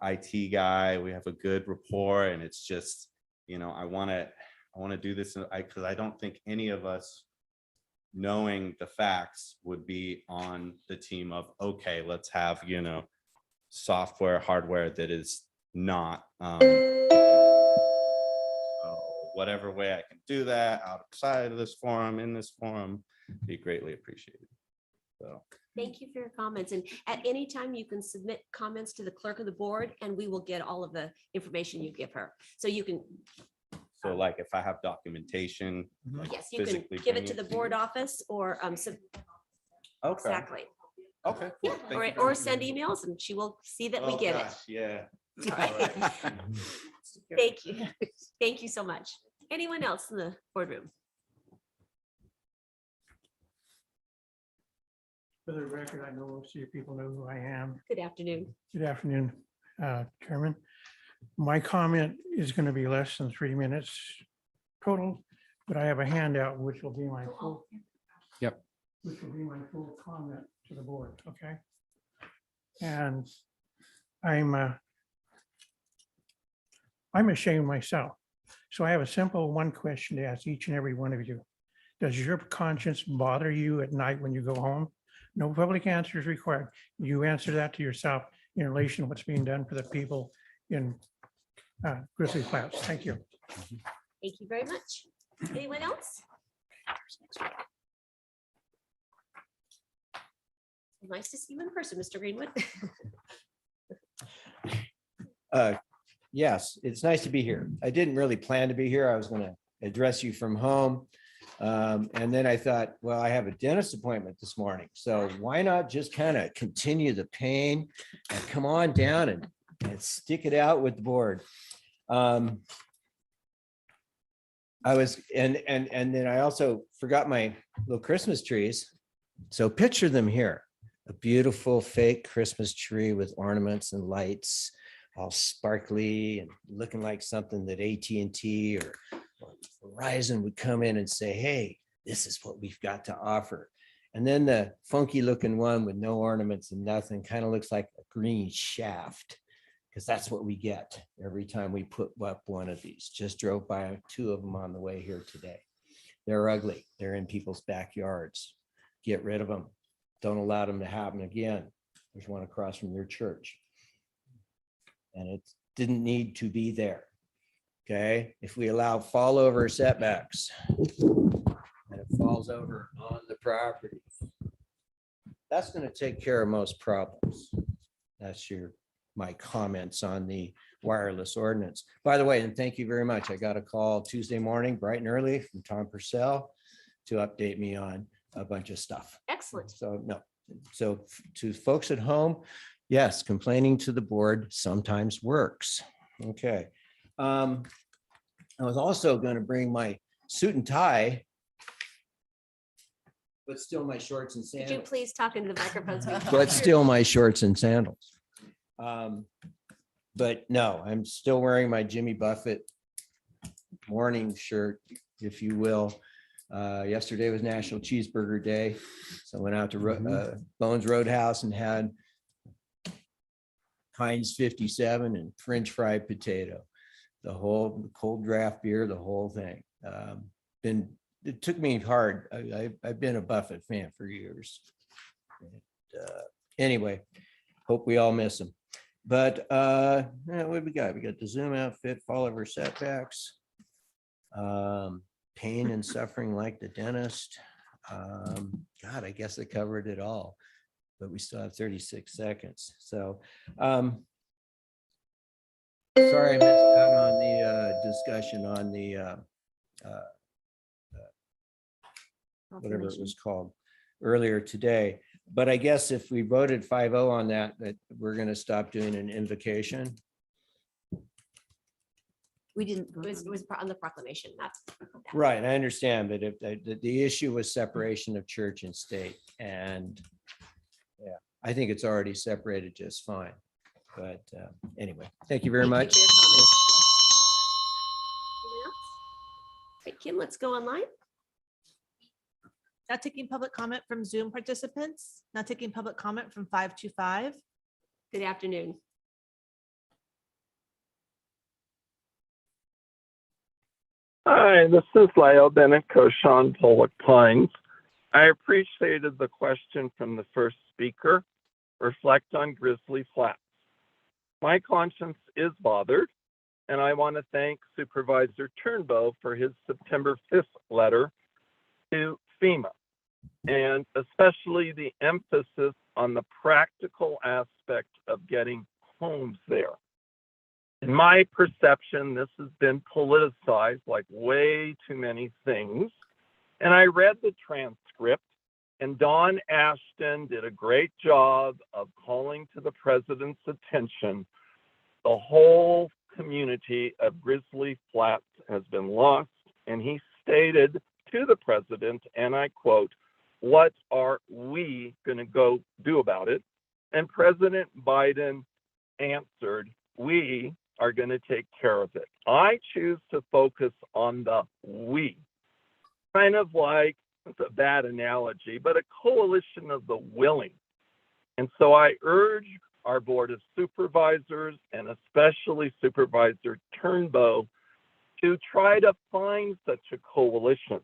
IT guy. We have a good rapport, and it's just, I want to do this because I don't think any of us, knowing the facts, would be on the team of, okay, let's have, software, hardware that is not, so whatever way I can do that outside of this forum, in this forum, be greatly appreciated. So Thank you for your comments. And at any time you can submit comments to the clerk of the board and we will get all of the information you give her. So you can, So like if I have documentation. like yes, you can physically give bring it to the you? board office or, Okay. exactly. Okay. Yeah, cool. Thank or, you very or much. send emails and she will see that we Oh, get gosh, Yeah. it. All right. Thank you. Thank you so much. Anyone else in the boardroom? For the record, I know most of you people know who I am. Good afternoon. Good afternoon, Chairman. My comment is going to be less than 3 minutes total, but I have a handout which will be my full. Yep. Which will be my full comment to the board, okay? And I'm ashamed myself. So I have a simple one question to ask each and every one of you. Does your conscience bother you at night when you go home? No public answer is required. You answer that to yourself in relation to what's being done for the people in Grizzly Flats. Thank you. Thank you very much. Anyone else? Nice to see you in person, Mr. Greenwood. yes, it's nice to be here. I didn't really plan to be here. I was going to address you from home. And then I thought, well, I have a dentist appointment this morning, so why not just kind of continue the pain and come on down and stick it out with the board. I was, and then I also forgot my little Christmas trees. So picture them here, a beautiful fake Christmas tree with ornaments and lights, all sparkly and looking like something that AT&T or Verizon would come in and say, hey, this is what we've got to offer. And then the funky looking one with no ornaments and nothing kind of looks like a green shaft, because that's what we get every time we put up one of these. Just drove by 2 of them on the way here today. They're ugly. They're in people's backyards. Get rid of them. Don't allow them to happen again. There's one across from your church. And it didn't need to be there. Okay, if we allow fall over setbacks and it falls over on the property, that's going to take care of most problems. That's my comments on the wireless ordinance. By the way, and thank you very much. I got a call Tuesday morning, bright and early, from Tom Purcell to update me on a bunch of stuff. Excellent. So no, so to folks at home, yes, complaining to the board sometimes works. Okay. I was also going to bring my suit and tie, but still my shorts and Could you sandals. please talk into the microphone? so we can But hear still my shorts and sandals. But no, I'm still wearing my Jimmy Buffett morning shirt, if you will. Yesterday was National Cheeseburger Day. So I went out to Bones Roadhouse and had Heinz 57 and French fried potato. The whole cold draft beer, the whole thing. It took me hard. I've been a Buffett fan for years. Anyway, hope we all miss him. But what we got? We got the Zoom outfit, fall over setbacks, pain and suffering like the dentist. God, I guess I covered it all, but we still have 36 seconds. So sorry I missed out on the discussion on the whatever it was called earlier today. But I guess if we voted 5-0 on that we're going to stop doing an invocation. We didn't. It was on the proclamation. That's Right, I understand, but if the issue was separation of church and state, and yeah, I think it's already separated just fine. But anyway, thank you very much. for your comments. Anyone else? Right, Kim, let's go online. Not taking public comment from Zoom participants, not taking public comment from 525. Good afternoon. Hi, this is Lyle Bennett Koshan, Pollock Pines. I appreciated the question from the first speaker, reflect on Grizzly Flats. My conscience is bothered, and I want to thank Supervisor Turnbow for his September 5th letter to FEMA, and especially the emphasis on the practical aspect of getting homes there. In my perception, this has been politicized like way too many things. And I read the transcript, and Dawn Ashton did a great job of calling to the president's attention. The whole community of Grizzly Flats has been lost. And he stated to the president, and I quote, "What are we going to go do about it?" And President Biden answered, "We are going to take care of it." I choose to focus on the we, kind of like, it's a bad analogy, but a coalition of the willing. And so I urge our Board of Supervisors and especially Supervisor Turnbow to try to find such a coalition.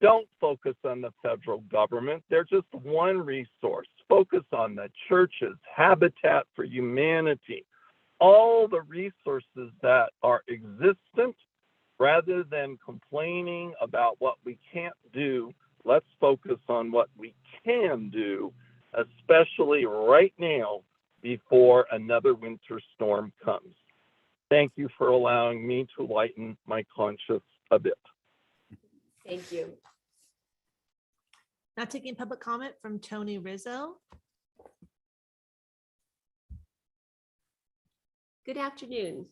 Don't focus on the federal government. They're just one resource. Focus on the churches, Habitat for Humanity, all the resources that are existent. Rather than complaining about what we can't do, let's focus on what we can do, especially right now before another winter storm comes. Thank you for allowing me to lighten my conscience a bit. Thank you. Now taking public comment from Tony Rizzo. Good afternoon.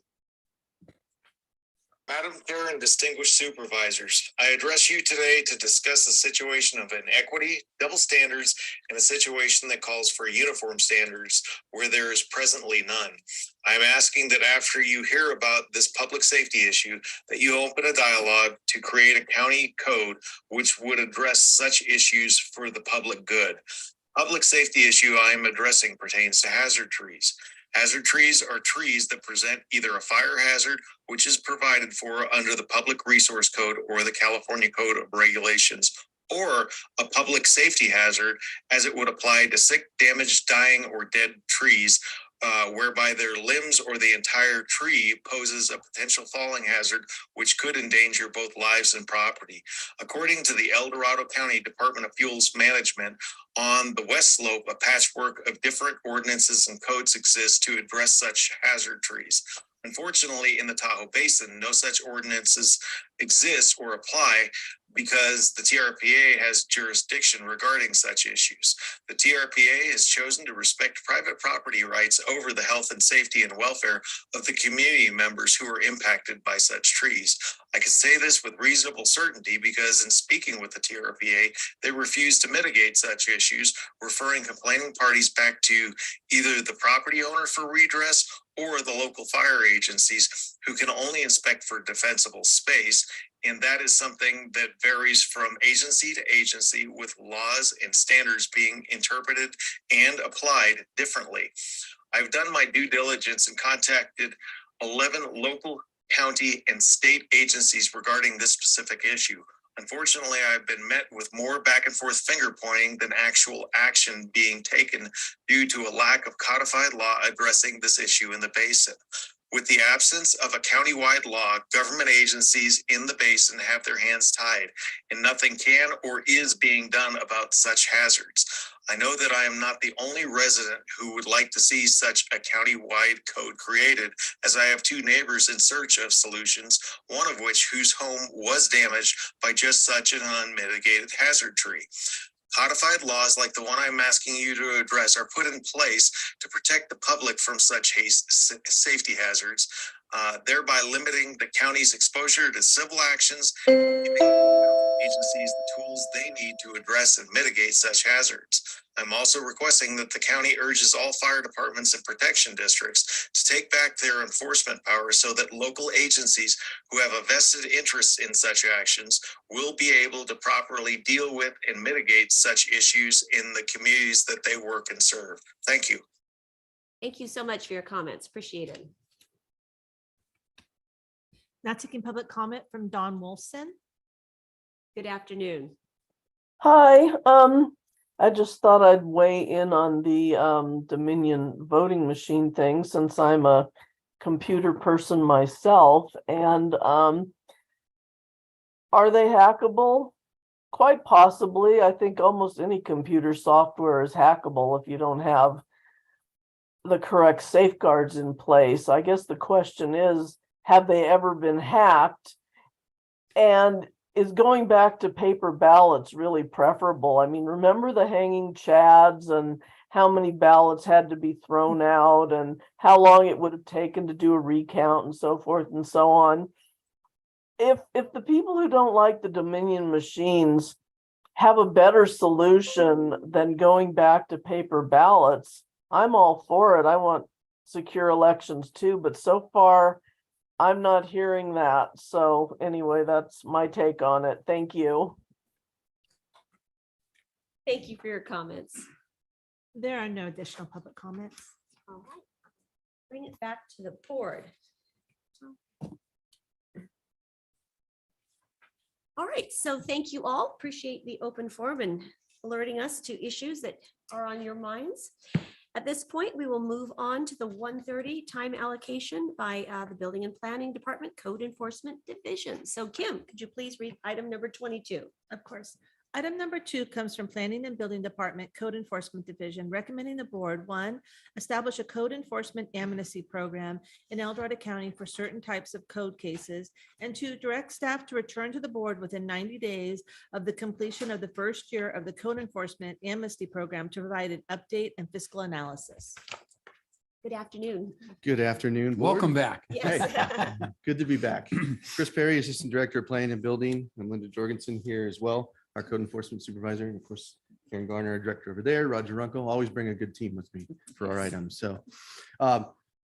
Madam Chair and distinguished supervisors, I address you today to discuss the situation of inequity, double standards, and a situation that calls for uniform standards where there is presently none. I'm asking that after you hear about this public safety issue, that you open a dialogue to create a county code which would address such issues for the public good. Public safety issue I am addressing pertains to hazard trees. Hazard trees are trees that present either a fire hazard, which is provided for under the Public Resource Code or the California Code of Regulations, or a public safety hazard as it would apply to sick, damaged, dying, or dead trees, whereby their limbs or the entire tree poses a potential falling hazard, which could endanger both lives and property. According to the El Dorado County Department of Fuels Management, on the west slope, a patchwork of different ordinances and codes exist to address such hazard trees. Unfortunately, in the Tahoe Basin, no such ordinances exist or apply because the TRPA has jurisdiction regarding such issues. The TRPA has chosen to respect private property rights over the health and safety and welfare of the community members who are impacted by such trees. I can say this with reasonable certainty because in speaking with the TRPA, they refuse to mitigate such issues, referring complaining parties back to either the property owner for redress or the local fire agencies who can only inspect for defensible space. And that is something that varies from agency to agency with laws and standards being interpreted and applied differently. I've done my due diligence and contacted 11 local, county, and state agencies regarding this specific issue. Unfortunately, I've been met with more back and forth finger pointing than actual action being taken due to a lack of codified law addressing this issue in the basin. With the absence of a countywide law, government agencies in the basin have their hands tied, and nothing can or is being done about such hazards. I know that I am not the only resident who would like to see such a countywide code created, as I have two neighbors in search of solutions, one of which whose home was damaged by just such an unmitigated hazard tree. Codified laws like the one I'm asking you to address are put in place to protect the public from such safety hazards, thereby limiting the county's exposure to civil actions, and giving agencies the tools they need to address and mitigate such hazards. I'm also requesting that the county urges all fire departments and protection districts to take back their enforcement power so that local agencies who have a vested interest in such actions will be able to properly deal with and mitigate such issues in the communities that they work and serve. Thank you. Thank you so much for your comments. Appreciate it. Now taking public comment from Don Wolfson. Good afternoon. Hi, I just thought I'd weigh in on the Dominion voting machine thing since I'm a computer person myself. And are they hackable? Quite possibly. I think almost any computer software is hackable if you don't have the correct safeguards in place. I guess the question is, have they ever been hacked? And is going back to paper ballots really preferable? I mean, remember the hanging chads and how many ballots had to be thrown out and how long it would have taken to do a recount and so forth and so on. If the people who don't like the Dominion machines have a better solution than going back to paper ballots, I'm all for it. I want secure elections too, but so far I'm not hearing that. So anyway, that's my take on it. Thank you. Thank you for your comments. There are no additional public comments. All right. Bring it back to the board. All right, so thank you all. Appreciate the open forum and alerting us to issues that are on your minds. At this point, we will move on to the 1:30 time allocation by the Building and Planning Department Code Enforcement Division. So Kim, could you please read item number 22? Of course. Item number 2 comes from Planning and Building Department Code Enforcement Division, recommending the board, 1, establish a code enforcement amnesty program in El Dorado County for certain types of code cases, and 2, direct staff to return to the board within 90 days of the completion of the first year of the code enforcement amnesty program to provide an update and fiscal analysis. Good afternoon. Good afternoon. Board. Welcome back. Yes. Hey, good to be back. Chris Perry, Assistant Director of Planning and Building, and Linda Jorgensen here as well, our Code Enforcement Supervisor, and of course, Karen Garner, our Director over there, Roger Runkle. Always bring a good team with me for our items. So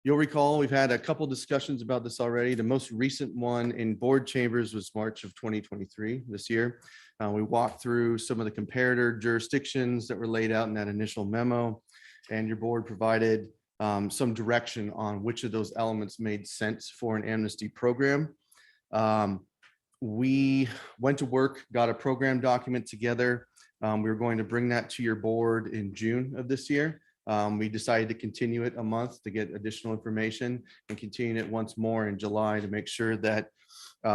you'll recall, we've had a couple discussions about this already. The most recent one in board chambers was March of 2023 this year. We walked through some of the comparator jurisdictions that were laid out in that initial memo, and your board provided some direction on which of those elements made sense for an amnesty program. We went to work, got a program document together. We were going to bring that to your board in June of this year. We decided to continue it a month to get additional information and continue it once more in July to make sure that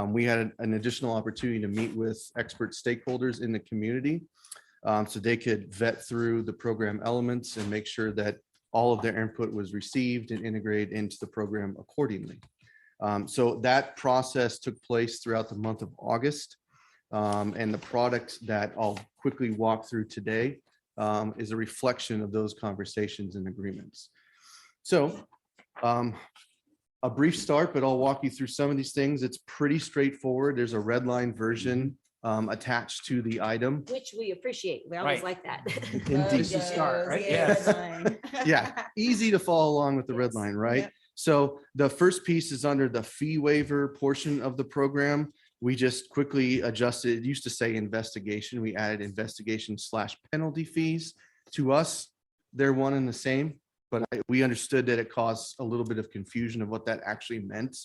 we had an additional opportunity to meet with expert stakeholders in the community so they could vet through the program elements and make sure that all of their input was received and integrated into the program accordingly. So that process took place throughout the month of August. And the product that I'll quickly walk through today is a reflection of those conversations and agreements. So a brief start, but I'll walk you through some of these things. It's pretty straightforward. There's a red line version attached to the item. Which we appreciate. We always Right. like that. Indeed. Logos, Start, right? yeah, Yes. red line. Yeah, easy to follow along with the red line, right? So the first piece is under the fee waiver portion of the program. We just quickly adjusted. It used to say investigation. We added investigation/penalty fees. To us, they're one and the same, but we understood that it caused a little bit of confusion of what that actually meant.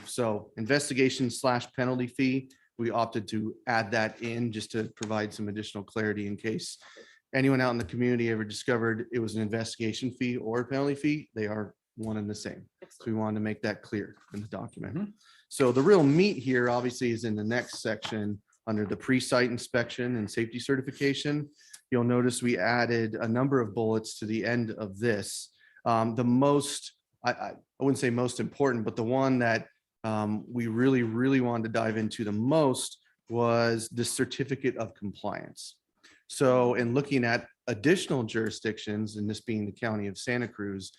So investigation/penalty fee, we opted to add that in just to provide some additional clarity in case anyone out in the community ever discovered it was an investigation fee or a penalty fee. They are one and the same. So we wanted to make that clear in the document. So the real meat here obviously is in the next section under the pre-site inspection and safety certification. You'll notice we added a number of bullets to the end of this. The most, I wouldn't say most important, but the one that we really wanted to dive into the most was the certificate of compliance. So in looking at additional jurisdictions, and this being the County of Santa Cruz,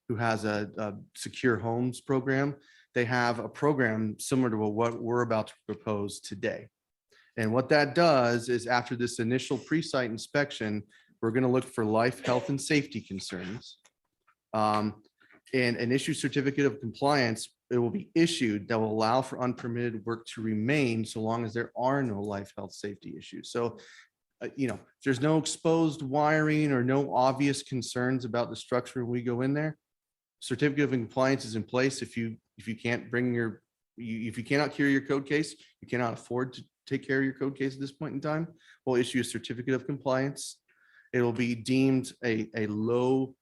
who has a secure homes program, they have a program similar to what we're about to propose today. And what that does is after this initial pre-site inspection, we're going to look for life, health, and safety concerns. And an issued certificate of compliance, it will be issued that will allow for unpermitted work to remain so long as there are no life, health, safety issues. So, there's no exposed wiring or no obvious concerns about the structure when we go in there. Certificate of compliance is in place. If you can't bring if you cannot carry your code case, you cannot afford to take care of your code case at this point in time, we'll issue a certificate of compliance. It will be deemed a low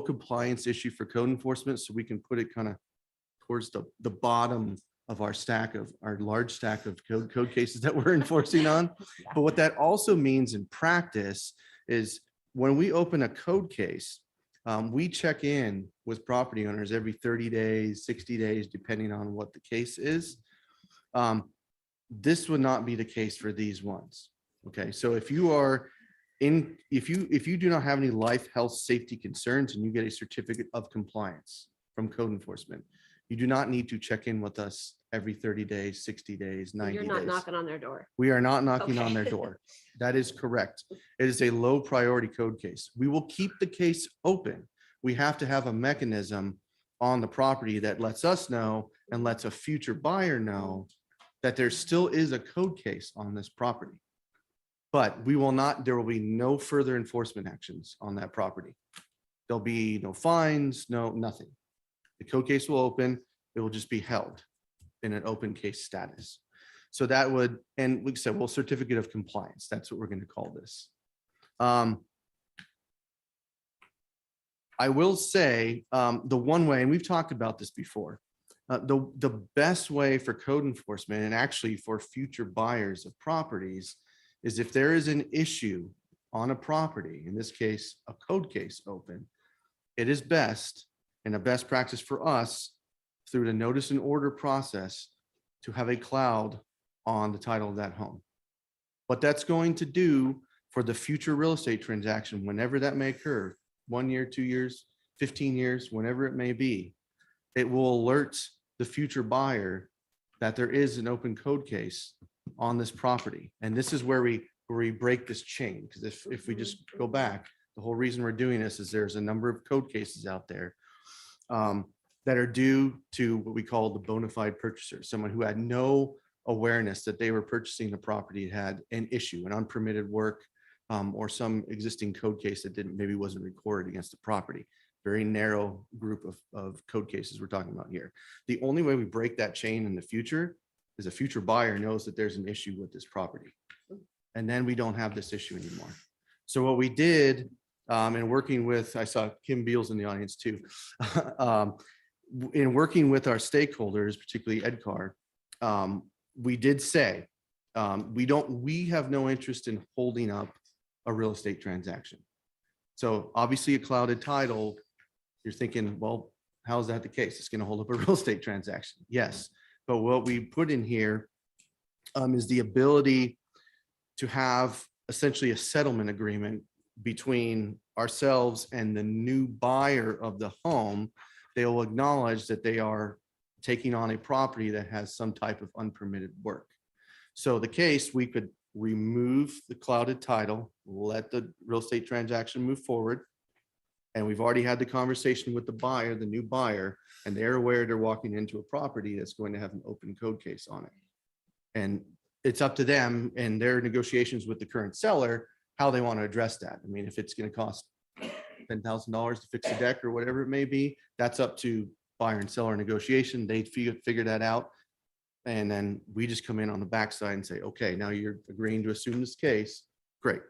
compliance issue for code enforcement, so we can put it kind of towards the bottom of our large stack of code cases that we're enforcing on. But what that also means in practice is when we open a code case, we check in with property owners every 30 days, 60 days, depending on what the case is. This would not be the case for these ones. Okay, so if you do not have any life, health, safety concerns and you get a certificate of compliance from code enforcement, you do not need to check in with us every 30 days, 60 days, 90 days. You're not knocking on their door. We are not knocking Okay. on their door. That is correct. It is a low priority code case. We will keep the case open. We have to have a mechanism on the property that lets us know and lets a future buyer know that there still is a code case on this property. But there will be no further enforcement actions on that property. There'll be no fines, nothing. The code case will open. It will just be held in an open case status. So that would, and we said, well, certificate of compliance, that's what we're going to call this. I will say the one way, and we've talked about this before, The best way for code enforcement and actually for future buyers of properties is if there is an issue on a property, in this case, a code case open, it is best and a best practice for us through the notice and order process to have a cloud on the title of that home. What that's going to do for the future real estate transaction, whenever that may occur, 1 year, 2 years, 15 years, whenever it may be, it will alert the future buyer that there is an open code case on this property. And this is where we break this chain. Because if we just go back, the whole reason we're doing this is there's a number of code cases out there that are due to what we call the bona fide purchaser, someone who had no awareness that they were purchasing the property, had an issue, an unpermitted work, or some existing code case that maybe wasn't recorded against the property. Very narrow group of code cases we're talking about here. The only way we break that chain in the future is a future buyer knows that there's an issue with this property. And then we don't have this issue anymore. So what we did, in working with, I saw Kim Beals in the audience too, in working with our stakeholders, particularly EDCAR, we did say, we have no interest in holding up a real estate transaction. So obviously a clouded title, you're thinking, well, how is that the case? It's going to hold up a real estate transaction. Yes. But what we put in here is the ability to have essentially a settlement agreement between ourselves and the new buyer of the home. They will acknowledge that they are taking on a property that has some type of unpermitted work. So the case, we could remove the clouded title, let the real estate transaction move forward. And we've already had the conversation with the buyer, the new buyer, and they're aware they're walking into a property that's going to have an open code case on it. And it's up to them and their negotiations with the current seller, how they want to address that. I mean, if it's going to cost $10,000 to fix a deck or whatever it may be, that's up to buyer and seller negotiation. They figure that out. And then we just come in on the backside and say, okay, now you're agreeing to assume this case. Great.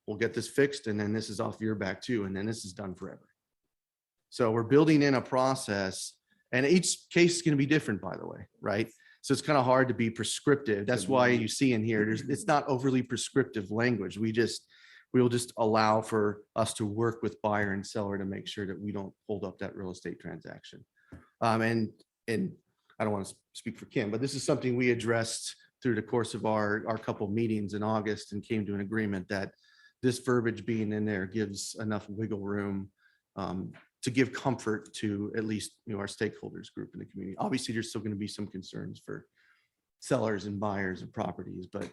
We'll get this fixed. And then this is off your back too. And then this is done forever. So we're building in a process, and each case is going to be different, by the way, right? So it's kind of hard to be prescriptive. That's why you see in here, it's not overly prescriptive language. We'll just allow for us to work with buyer and seller to make sure that we don't hold up that real estate transaction. And I don't want to speak for Kim, but this is something we addressed through the course of our couple meetings in August and came to an agreement that this verbiage being in there gives enough wiggle room to give comfort to at least our stakeholders group in the community. Obviously, there's still going to be some concerns for sellers and buyers of properties, but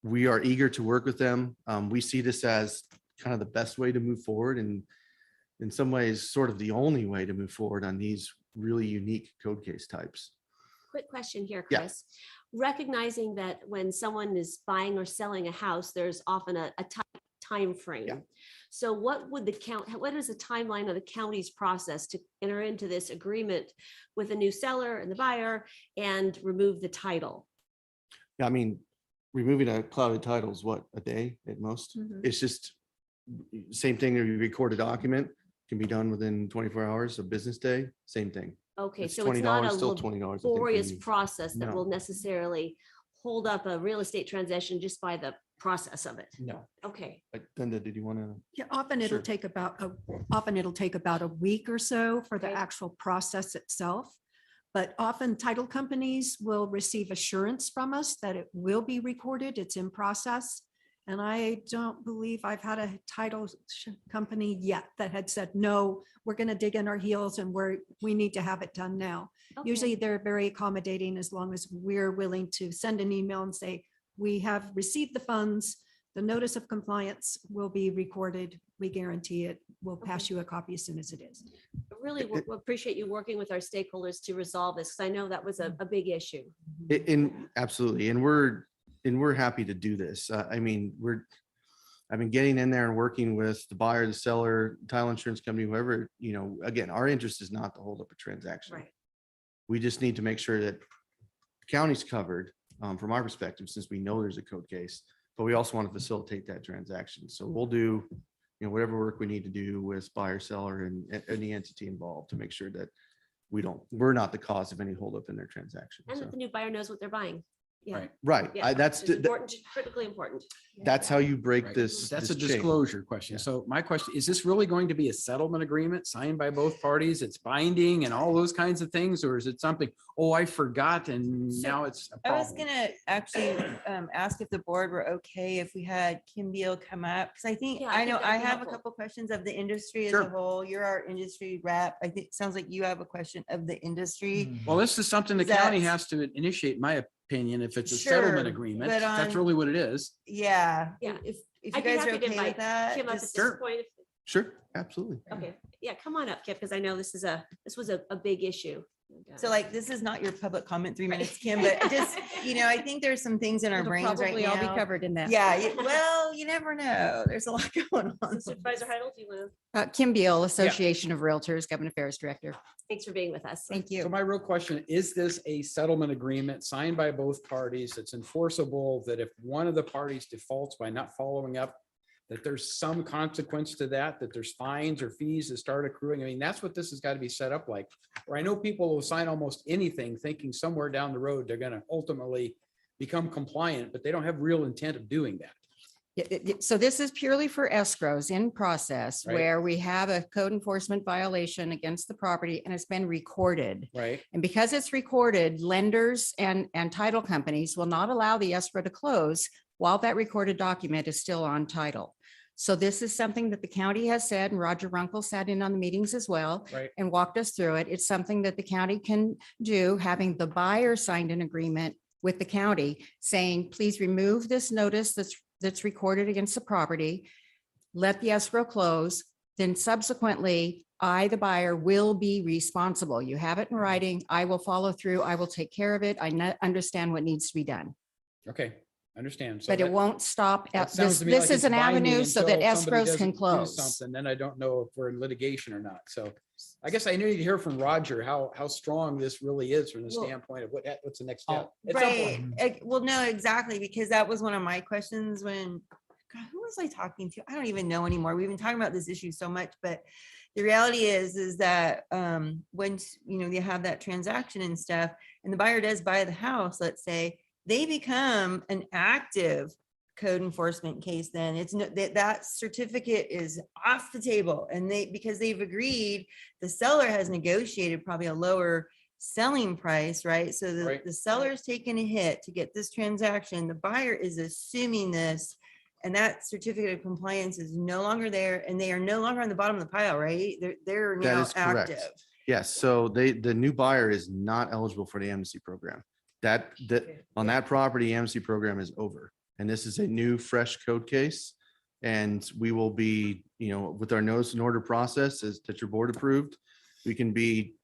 we are eager to work with them. We see this as kind of the best way to move forward, and in some ways, sort of the only way to move forward on these really unique code case types. Quick question here, Yeah. Chris. Recognizing that when someone is buying or selling a house, there's often a time frame. Yeah. So what is the timeline of the county's process to enter into this agreement with the new seller and the buyer and remove the title? Yeah, I mean, removing a clouded title is what, a day at most? Mhm. It's just same thing. You record a document, can be done within 24 hours, a business day, same thing. Okay, It's so it's not $20, a still $20. I think, for laborious you. process that No. will necessarily hold up a real estate transaction just by the process of it. No. Okay. Linda, did you want to? Yeah, often it'll Sure. take about a week or so for the Okay. actual process itself. But often title companies will receive assurance from us that it will be recorded, it's in process. And I don't believe I've had a title company yet that had said, no, we're going to dig in our heels and we need to have it done now. Usually they're very accommodating as long as we're willing to send an email and say, we have received the funds, the notice of compliance will be recorded. We guarantee it. We'll pass you a copy as soon as it is. Really we appreciate you working with our stakeholders to resolve this, because I know that was a big issue. Absolutely. And we're happy to do this. I mean, I've been getting in there and working with the buyer, the seller, title insurance company, whoever, again, our interest is not to hold up a transaction. Right. We just need to make sure that the county's covered from our perspective, since we know there's a code case, but we also want to facilitate that transaction. So we'll do, whatever work we need to do with buyer, seller, and any entity involved to make sure that we're not the cause of any holdup in their transaction. And So, that the new buyer knows what they're buying. Yeah. right. Yeah, That's, it's important, critically important. that's how you break Right. this. That's this a chain. disclosure question. So my question, is this really going to be a settlement agreement signed by both parties? It's binding and all those kinds of things? Or is it something, oh, I forgot and now it's a I was problem? gonna actually ask if the board were okay if we had Kim Beal come up, because I think, Yeah, I I think know that'd I be have a helpful. couple questions of the industry as Sure. a whole. You're our industry rep. I think, sounds like you have a question of the industry. Well, this is something the Is county that- has to initiate, in my opinion, if it's a settlement Sure, agreement. but That's on- really what it is. Yeah. Yeah. If you I'd be guys are happy to okay invite with that. Kim up at just- this point. Sure, absolutely. Okay, yeah, come on up, Kip, because I know this was a big issue. So like, this is not your public comment 3 minutes, Kim, but just, I think there's some things in our It'll brains right probably all be now. covered in that. Yeah, well, you never know. There's a lot going on. Supervisor Heidel, do you want to, Kim Beal, Association of Realtors, Government Affairs Director. thanks for being with us. Thank So you. my real question, is this a settlement agreement signed by both parties that's enforceable, that if one of the parties defaults by not following up, that there's some consequence to that, that there's fines or fees that start accruing? I mean, that's what this has got to be set up like. Where I know people will sign almost anything thinking somewhere down the road, they're going to ultimately become compliant, but they don't have real intent of doing that. So this is purely for escrows in process Right. where we have a code enforcement violation against the property and it's been recorded. Right. And because it's recorded, lenders and title companies will not allow the escrow to close while that recorded document is still on title. So this is something that the county has said, and Roger Runkle sat in on the meetings as well Right. and walked us through it. It's something that the county can do, having the buyer signed an agreement with the county saying, please remove this notice that's recorded against the property, let the escrow close, then subsequently, I, the buyer, will be responsible. You have it in writing. I will follow through. I will take care of it. I understand what needs to be done. Okay, understand. So But it that- won't stop that at sounds this. to me This like is it's an binding avenue so that until somebody escrows can doesn't do close. Something, then I don't know if we're in litigation or not. So I guess I need to hear from Roger how strong this really is from the Well- standpoint of what's the next step. At some Right. point. Well, no, exactly, because that was one of my questions when, God, who was I talking to? I don't even know anymore. We've been talking about this issue so much, but the reality is that once, you have that transaction and stuff, and the buyer does buy the house, let's say, they become an active code enforcement case, then it's that certificate is off the table. And because they've agreed, the seller has negotiated probably a lower selling price, right? So Right. the seller's taking a hit to get this transaction. The buyer is assuming this, and that certificate of compliance is no longer there, and they are no longer on the bottom of the pile, right? They're That now is correct. active. Yes, so the new buyer is not eligible for the amnesty program. That on that property, amnesty program is over. And this is a new, fresh code case. And we will be, with our notice and order process that your board approved, we can be,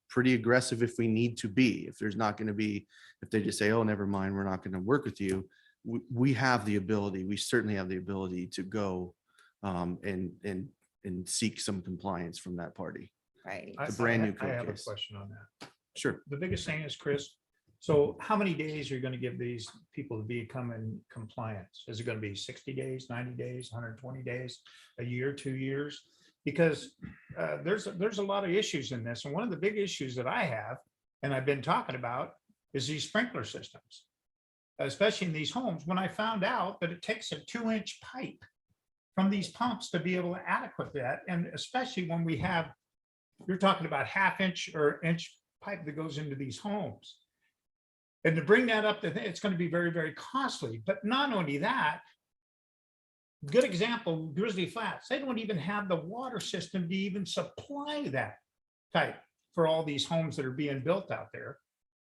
pretty aggressive if we need to be. If there's not going to be, if they just say, oh, never mind, we're not going to work with you. We have the ability, we certainly have the ability to go and seek some compliance from that party. Right. It's a brand new I code have a case. question on that. Sure. The biggest thing is, Chris, so how many days are you going to give these people to become in compliance? Is it going to be 60 days, 90 days, 120 days, a year, 2 years? Because there's a lot of issues in this. And one of the big issues that I have, and I've been talking about, is these sprinkler systems, especially in these homes. When I found out that it takes a 2-inch pipe from these pumps to be able to adequate that, and especially when we have, you're talking about 1/2 inch or inch pipe that goes into these homes. And to bring that up, it's going to be very, very costly. But not only that, good example, Grizzly Flats, they don't even have the water system to even supply that type for all these homes that are being built out there.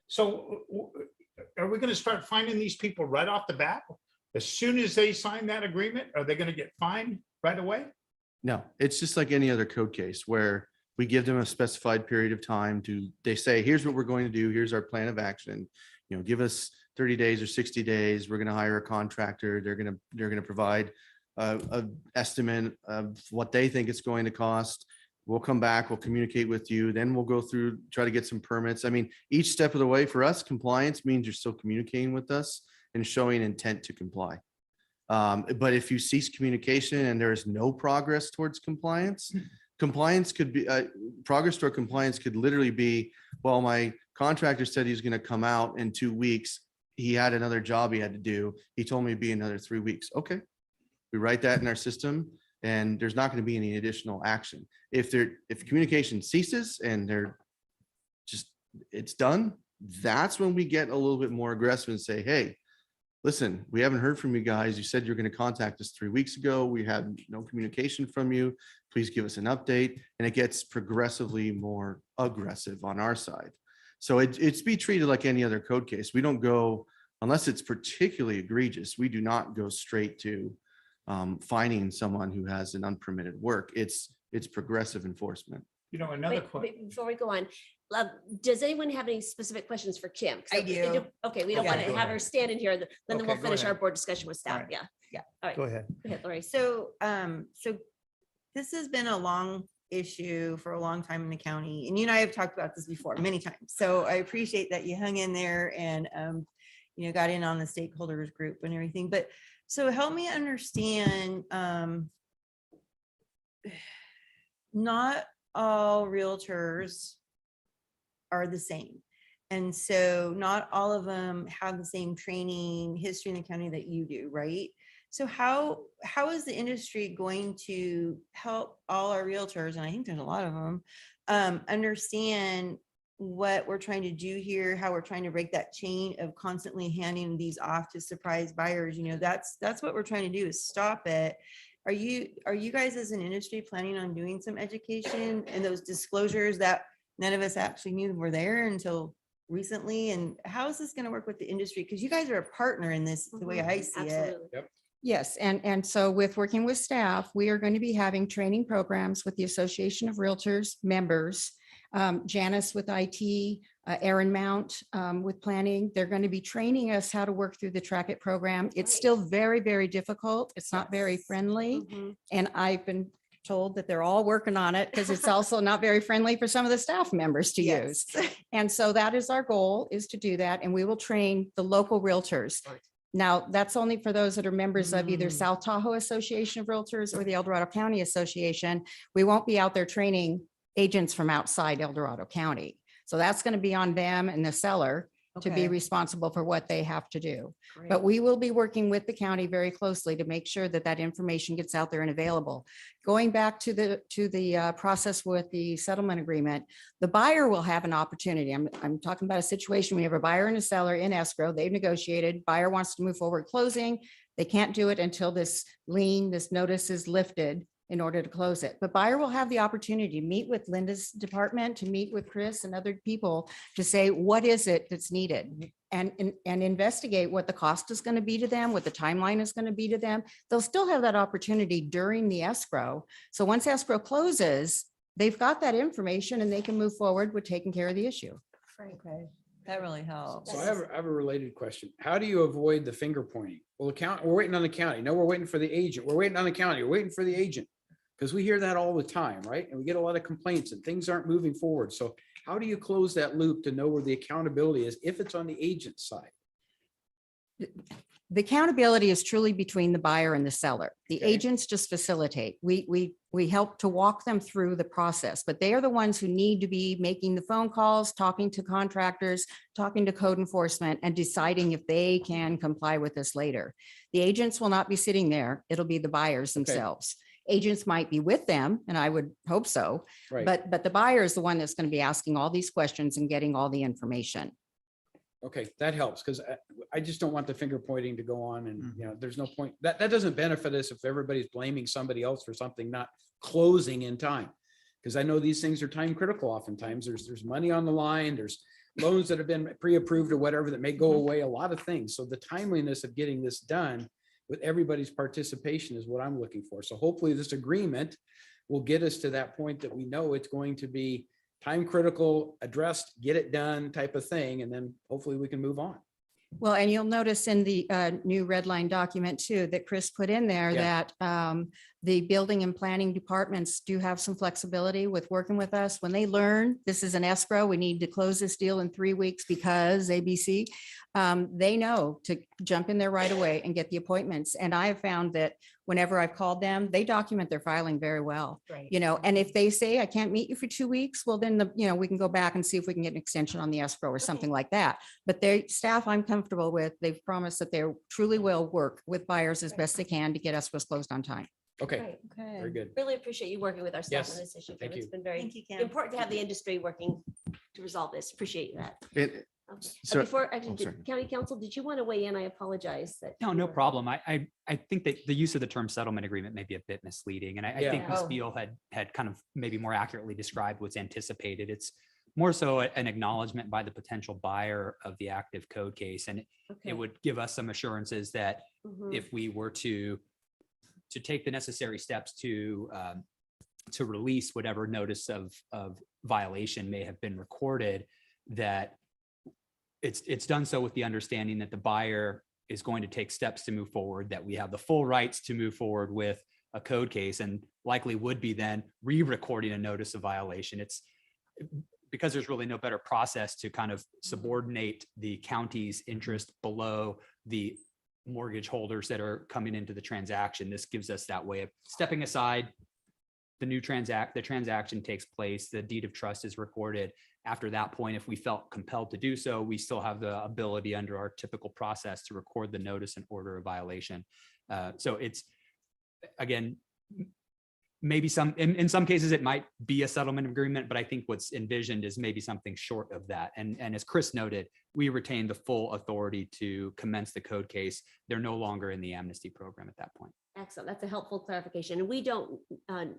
So are we going to start finding these people right off the bat? As soon as they sign that agreement, are they going to get fined right away? No, it's just like any other code case where we give them a specified period of time they say, here's what we're going to do. Here's our plan of action. Give us 30 days or 60 days. We're going to hire a contractor. They're going to provide a estimate of what they think it's going to cost. We'll come back, we'll communicate with you. Then we'll go through, try to get some permits. I mean, each step of the way for us, compliance means you're still communicating with us and showing intent to comply. But if you cease communication and there is no progress towards compliance, compliance could be, progress toward compliance could literally be, well, my contractor said he's going to come out in 2 weeks. He had another job he had to do. He told me it'd be another 3 weeks. Okay. We write that in our system and there's not going to be any additional action. If communication ceases and it's done, that's when we get a little bit more aggressive and say, hey, listen, we haven't heard from you guys. You said you're going to contact us 3 weeks ago. We had no communication from you. Please give us an update. And it gets progressively more aggressive on our side. So it's be treated like any other code case. We don't go, unless it's particularly egregious, we do not go straight to finding someone who has an unpermitted work. It's progressive enforcement. You know, another Wait, before we go on, does anyone have any specific questions for Kim? 'Cause I do. Okay, we don't Okay, want to go have ahead. her stand in here, then Okay, we'll go finish our ahead. board discussion with staff. Alright. Yeah. Yeah. All right. Go ahead. Go ahead, Lori. So this has been a long issue for a long time in the county, and you and I have talked about this before many times. So I appreciate that you hung in there and got in on the stakeholders group and everything. But so help me understand, not all realtors are the same. And so not all of them have the same training history in the county that you do, right? So how is the industry going to help all our realtors, and I think there's a lot of them, understand what we're trying to do here, how we're trying to break that chain of constantly handing these off to surprise buyers? That's what we're trying to do, is stop it. Are you guys as an industry planning on doing some education and those disclosures that none of us actually knew were there until recently? And how is this going to work with the industry? Because you guys are a partner in this, the way I see it. Absolutely. Yes, and so with working with staff, we are going to be having training programs with the Association of Realtors members, Janice with IT, Aaron Mount with planning. They're going to be training us how to work through the Track It program. It's still very, very difficult. It's not very friendly. Mhm. And I've been told that they're all working on it because it's also not very friendly for some of the staff members to use. And so that is our goal, is to do that. And we will train the local realtors. Now, that's only for those that are members of either South Tahoe Association of Realtors or the El Dorado County Association. We won't be out there training agents from outside El Dorado County. So that's going to be on them and the seller to be Okay. responsible for what they have to do. Great. But we will be working with the county very closely to make sure that that information gets out there and available. Going back to the process with the settlement agreement, the buyer will have an opportunity. I'm talking about a situation. We have a buyer and a seller in escrow. They've negotiated. Buyer wants to move forward closing. They can't do it until this notice is lifted in order to close it. But buyer will have the opportunity to meet with Linda's department, to meet with Chris and other people to say, what is it that's needed? And investigate what the cost is going to be to them, what the timeline is going to be to them. They'll still have that opportunity during the escrow. So once escrow closes, they've got that information and they can move forward with taking care of the issue. Okay, that really helps. So I have a related question. How do you avoid the finger pointing? Well, we're waiting on the county. No, we're waiting for the agent. We're waiting on the county. We're waiting for the agent. Because we hear that all the time, right? And we get a lot of complaints and things aren't moving forward. So how do you close that loop to know where the accountability is if it's on the agent side? The accountability is truly between the buyer and the seller. The Okay. agents just facilitate. We help to walk them through the process, but they are the ones who need to be making the phone calls, talking to contractors, talking to code enforcement, and deciding if they can comply with this later. The agents will not be sitting there. It'll be the buyers themselves. Agents might be with them, and I would hope so, Right. but the buyer is the one that's going to be asking all these questions and getting all the information. Okay, that helps because I just don't want the finger pointing to go on and, there's no point. That doesn't benefit us if everybody's blaming somebody else for something not closing in time. Because I know these things are time critical oftentimes. There's money on the line, there's loans that have been pre-approved or whatever that may go away, a lot of things. So the timeliness of getting this done with everybody's participation is what I'm looking for. So hopefully this agreement will get us to that point that we know it's going to be time critical, addressed, get it done type of thing. And then hopefully we can move on. Well, and you'll notice in the new red line document too, that Chris put in there Yeah. that The building and planning departments do have some flexibility with working with us. When they learn this is an escrow, we need to close this deal in 3 weeks because ABC, they know to jump in there right away and get the appointments. And I have found that whenever I've called them, they document their filing very well. Right. You know, and if they say, I can't meet you for 2 weeks, well, then we can go back and see if we can get an extension on the escrow or something like that. But their staff I'm comfortable with, they've promised that they truly will work with buyers as best they can to get escrows closed on time. Okay, Great. very good. Really appreciate you working with our staff Yes, on this issue. thank Kim. It's you. been very Thank you, Kim. important to have the industry working to resolve this. Appreciate that. so- Before, actually, oh, sorry. County Council, did you want to weigh in? I apologize that. No, you no were- problem. I think that the use of the term settlement agreement may be a bit misleading. And I think Ms. Oh. Beal had kind of maybe more accurately described what's anticipated. It's more so an acknowledgement by the potential buyer of the active code case. And Okay. it would give us some assurances that Mhm. if we were to take the necessary steps to release whatever notice of violation may have been recorded, that it's done so with the understanding that the buyer is going to take steps to move forward, that we have the full rights to move forward with a code case, and likely would be then re-recording a notice of violation. It's because there's really no better process to kind of subordinate the county's interest below the mortgage holders that are coming into the transaction. This gives us that way of stepping aside. The transaction takes place, the deed of trust is recorded. After that point, if we felt compelled to do so, we still have the ability under our typical process to record the notice and order of violation. So it's, again, maybe in some cases it might be a settlement agreement, but I think what's envisioned is maybe something short of that. And as Chris noted, we retain the full authority to commence the code case. They're no longer in the amnesty program at that point. Excellent. That's a helpful clarification. And we don't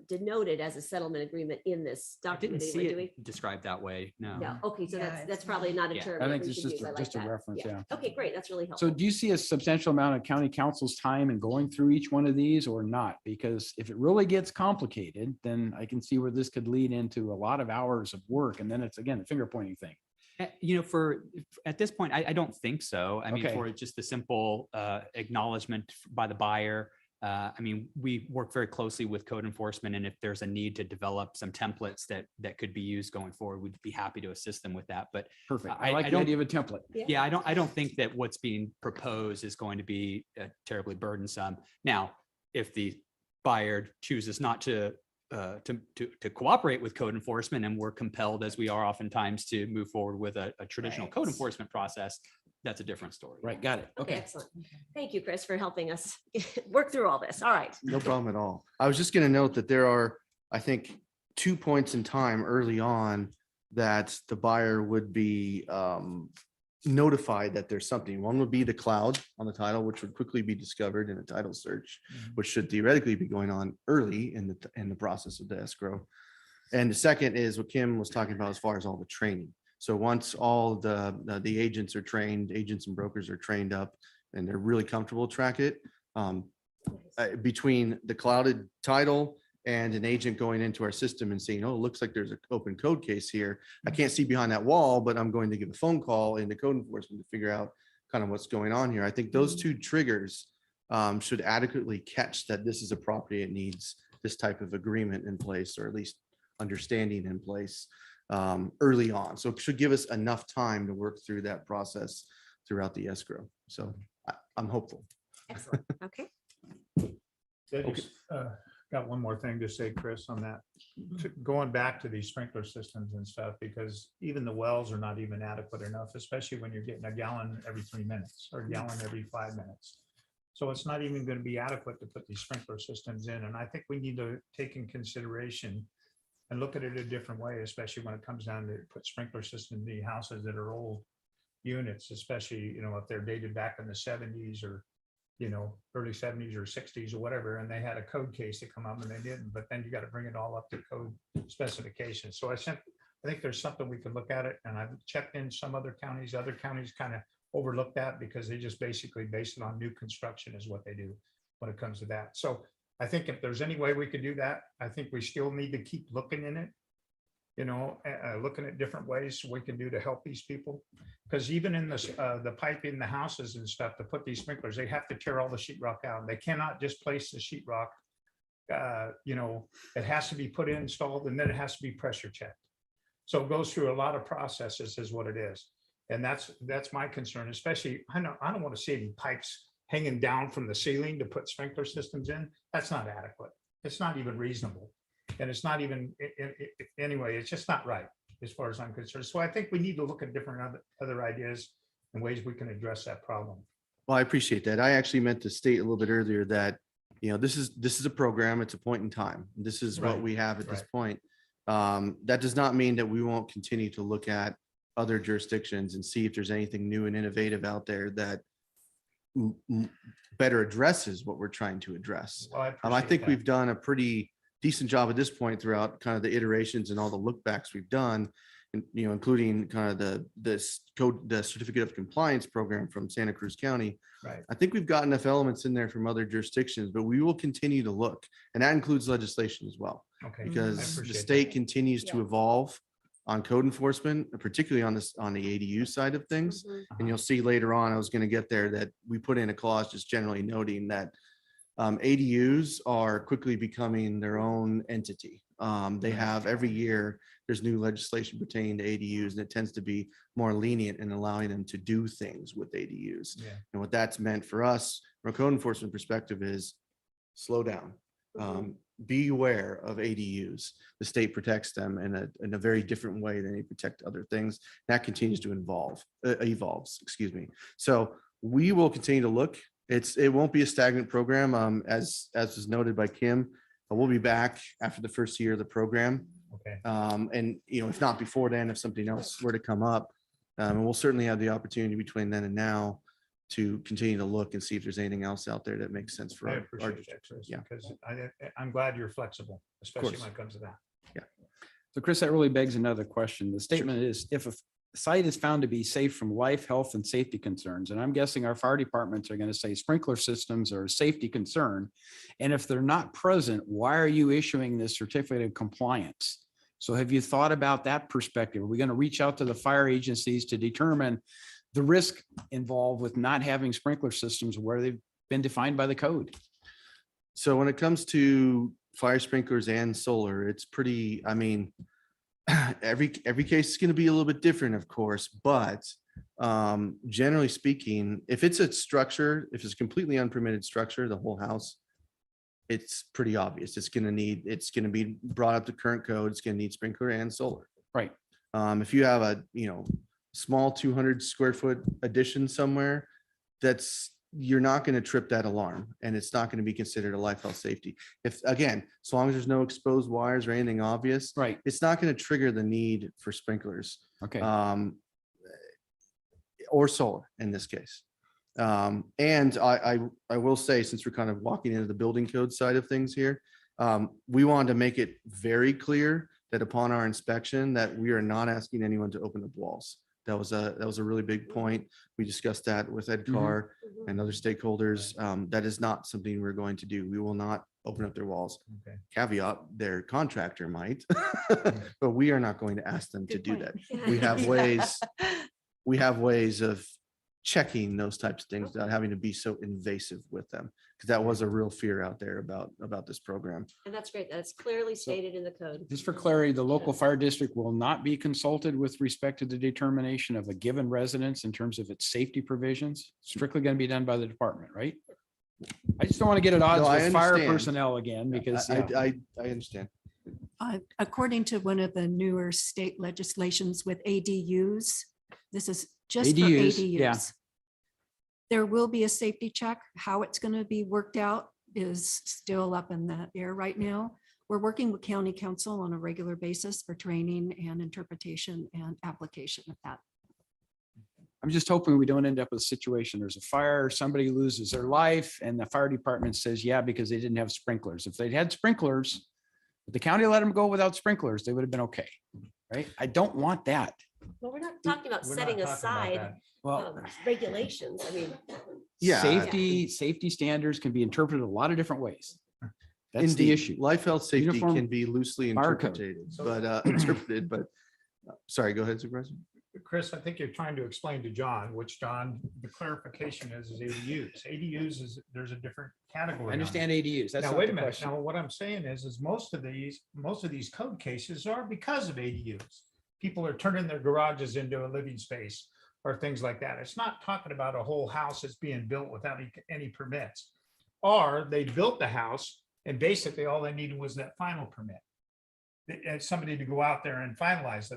denote it as a settlement agreement in this I didn't document, see anyway, do we? it described that way. No. No. Okay, so Yeah, that's probably not a Yeah. term. I that think we it's should just use. I like just a that. reference, yeah. Okay, great. That's really helpful. So do you see a substantial amount of county council's time in going through each one of these or not? Because if it really gets complicated, then I can see where this could lead into a lot of hours of work. And then it's, again, a finger pointing thing. At this point, I don't think so. I mean, Okay. for just the simple acknowledgement by the buyer. I mean, we work very closely with code enforcement, and if there's a need to develop some templates that could be used going forward, we'd be happy to assist them with that. But Perfect. I I like the don't- idea of a template. yeah, I don't think that what's being proposed is going to be terribly burdensome. Now, if the buyer chooses not to cooperate with code enforcement, and we're compelled, as we are oftentimes, to move forward with a traditional code enforcement process, that's a different story. Right. Got it. Okay, Okay. excellent. Thank you, Chris, for helping us work through all this. All right. No problem at all. I was just going to note that there are, I think, 2 points in time early on that the buyer would be notified that there's something. One would be the cloud on the title, which would quickly be discovered in a title search, which should theoretically be going on early in the process of the escrow. And the second is what Kim was talking about as far as all the training. So once all the agents are trained, agents and brokers are trained up, and they're really comfortable to track it, between the clouded title and an agent going into our system and saying, oh, it looks like there's an open code case here. I can't see behind that wall, but I'm going to give a phone call into code enforcement to figure out kind of what's going on here. I think those two triggers should adequately catch that this is a property that needs this type of agreement in place, or at least understanding in place early on. So it should give us enough time to work through that process throughout the escrow. So I'm hopeful. Excellent. Okay. I just, got one more thing to say, Chris, on that. Going back to these sprinkler systems and stuff, because even the wells are not even adequate enough, especially when you're getting a gallon every 3 minutes or a gallon every 5 minutes. So it's not even going to be adequate to put these sprinkler systems in. And I think we need to take in consideration and look at it a different way, especially when it comes down to put sprinkler systems in the houses that are old units, especially, if they're dated back in the 70s or, early 70s or 60s or whatever, and they had a code case to come up and they didn't, but then you got to bring it all up to code specifications. So I think there's something we could look at it, and I've checked in some other counties kind of overlook that because they just basically base it on new construction is what they do when it comes to that. So I think if there's any way we could do that, I think we still need to keep looking in it, looking at different ways we can do to help these people. Because even in this, the pipe in the houses and stuff to put these sprinklers, they have to tear all the sheetrock out. They cannot just place the sheetrock it has to be put in, installed, and then it has to be pressure checked. So it goes through a lot of processes is what it is. And that's my concern, especially, I don't want to see any pipes hanging down from the ceiling to put sprinkler systems in. That's not adequate. It's not even reasonable. And it's not even, anyway, it's just not right as far as I'm concerned. So I think we need to look at different other ideas and ways we can address that problem. Well, I appreciate that. I actually meant to state a little bit earlier that, this is a program, it's a point in time. This is what Right, we have at this right. point. That does not mean that we won't continue to look at other jurisdictions and see if there's anything new and innovative out there that better addresses what we're trying to address. Well, I I appreciate think that. we've done a pretty decent job at this point throughout kind of the iterations and all the look backs we've done, and, including kind of the certificate of compliance program from Santa Cruz County. Right. I think we've got enough elements in there from other jurisdictions, but we will continue to look, and that includes legislation as well, Okay. because I the appreciate state that. continues to evolve on code enforcement, particularly on the ADU side of things. And you'll see later on, I was going to get there, that we put in a clause just generally noting that ADUs are quickly becoming their own entity. They have every year, there's new legislation pertaining to ADUs, and it tends to be more lenient in allowing them to do things with ADUs. Yeah. And what that's meant for us from a code enforcement perspective is slow down. Be aware of ADUs. The state protects them in a very different way than they protect other things. That continues to evolves, excuse me. So we will continue to look. It won't be a stagnant program. As was noted by Kim, we'll be back after the first year of the program. Okay. And if not before then, if something else were to come up, and we'll certainly have the opportunity between then and now to continue to look and see if there's anything else out there that makes sense for I our appreciate that, Chris, yeah. because I'm glad you're flexible, especially course. when it comes to that. So Chris, that really begs another question. The statement is, if a site is found to be safe from life, health, and safety concerns, and I'm guessing our fire departments are going to say sprinkler systems are a safety concern. And if they're not present, why are you issuing this certificate of compliance? So have you thought about that perspective? Are we going to reach out to the fire agencies to determine the risk involved with not having sprinkler systems where they've been defined by the code? So when it comes to fire sprinklers and solar, it's pretty, every case is going to be a little bit different, of course, but generally speaking, if it's a structure, if it's a completely unpermitted structure, the whole house, it's pretty obvious. It's going to be brought up to current code. It's going to need sprinkler and solar. Right. If you have a, small 200 square foot addition somewhere, you're not going to trip that alarm, and it's not going to be considered a life, health, safety. If, again, as long as there's no exposed wires or anything obvious, right, it's not going to trigger the need for sprinklers. Okay. Or solar in this case. And I will say, since we're kind of walking into the building code side of things here, we wanted to make it very clear that upon our inspection that we are not asking anyone to open up walls. That was a really big point. We discussed that with Ed Carr and other stakeholders. That is not something we're going to do. We will not open up their walls. Okay. Caveat, their contractor might, but we are not going to ask them to do that. We have ways of checking those types of things without having to be so invasive with them, because that was a real fear out there about this program. And that's great. That's clearly stated in the code. Just for clarity, the local fire district will not be consulted with respect to the determination of a given residence in terms of its safety provisions. Strictly going to be done by the department, right? I just don't want to get at odds No, I with fire understand. personnel again, because I understand. According to one of the newer state legislations with ADUs, this is just for ADUs, ADUs. yeah. There will be a safety check. How it's going to be worked out is still up in the air right now. We're working with county council on a regular basis for training and interpretation and application of that. I'm just hoping we don't end up with a situation. There's a fire, somebody loses their life, and the fire department says, yeah, because they didn't have sprinklers. If they'd had sprinklers, if the county let them go without sprinklers, they would have been okay, right? I don't want that. Well, we're not talking about We're not setting talking about aside that. Well, regulations. I mean, Yeah. safety standards can be interpreted a lot of different ways. That's the Indeed. issue. Life, health, safety Uniform can be loosely fire code. interpreted, but sorry, go ahead, Supervisor. Chris, I think you're trying to explain to John, which John, the clarification is ADUs. ADUs is, there's a different category. I on understand it. ADUs. That's Now, not wait the a minute. question. Now, what I'm saying is most of these code cases are because of ADUs. People are turning their garages into a living space or things like that. It's not talking about a whole house that's being built without any permits. Or they built the house and basically all they needed was that final permit. And somebody to go out there and finalize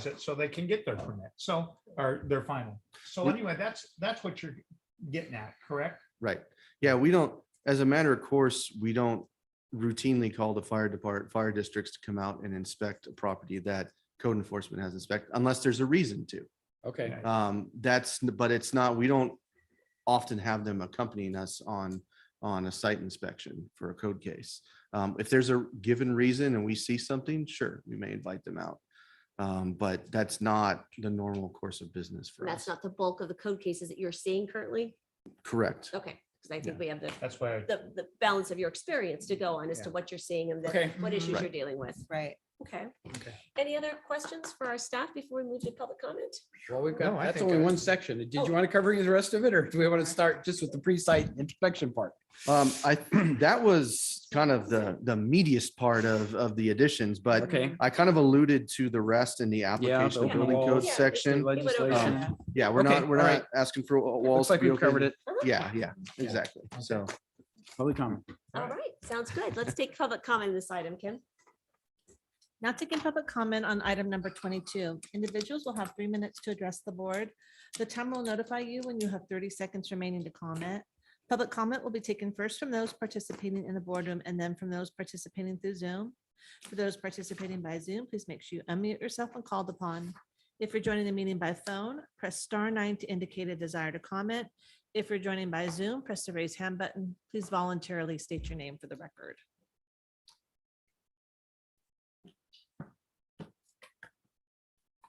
it so they can get their permit. So, or their final. So anyway, that's what you're getting at, correct? Right. Yeah, we don't, as a matter of course, we don't routinely call the fire districts to come out and inspect a property that code enforcement has inspected unless there's a reason to. Okay. But it's not, we don't often have them accompanying us on a site inspection for a code case. If there's a given reason and we see something, sure, we may invite them out. But that's not the normal course of business for That's us. not the bulk of the code cases that you're seeing currently? Correct. Okay, because I think we have That's why the balance of your experience to go on as to what you're seeing and Okay. what issues Right. you're dealing with. Right. Okay. Any other questions for our staff before we move to public comment? Well, we've No, got, I that's think only one section. Did you want to cover the rest of it, or do we want to start just with the pre-site inspection part? That was kind of the meatiest part of the additions, but Okay. I kind of alluded to the rest in the application of open building code walls, section. legislation. Yeah, we're Okay, not all right. asking for walls. Looks like to be we've covered open. it. Yeah, exactly. So. Public comment. All right, sounds good. Let's take public comment on this item, Kim. Now taking public comment on item number 22. Individuals will have 3 minutes to address the board. The timer will notify you when you have 30 seconds remaining to comment. Public comment will be taken first from those participating in the boardroom and then from those participating through Zoom. For those participating by Zoom, please make sure you unmute yourself when called upon. If you're joining the meeting by phone, press *9 to indicate a desire to comment. If you're joining by Zoom, press the raise hand button. Please voluntarily state your name for the record.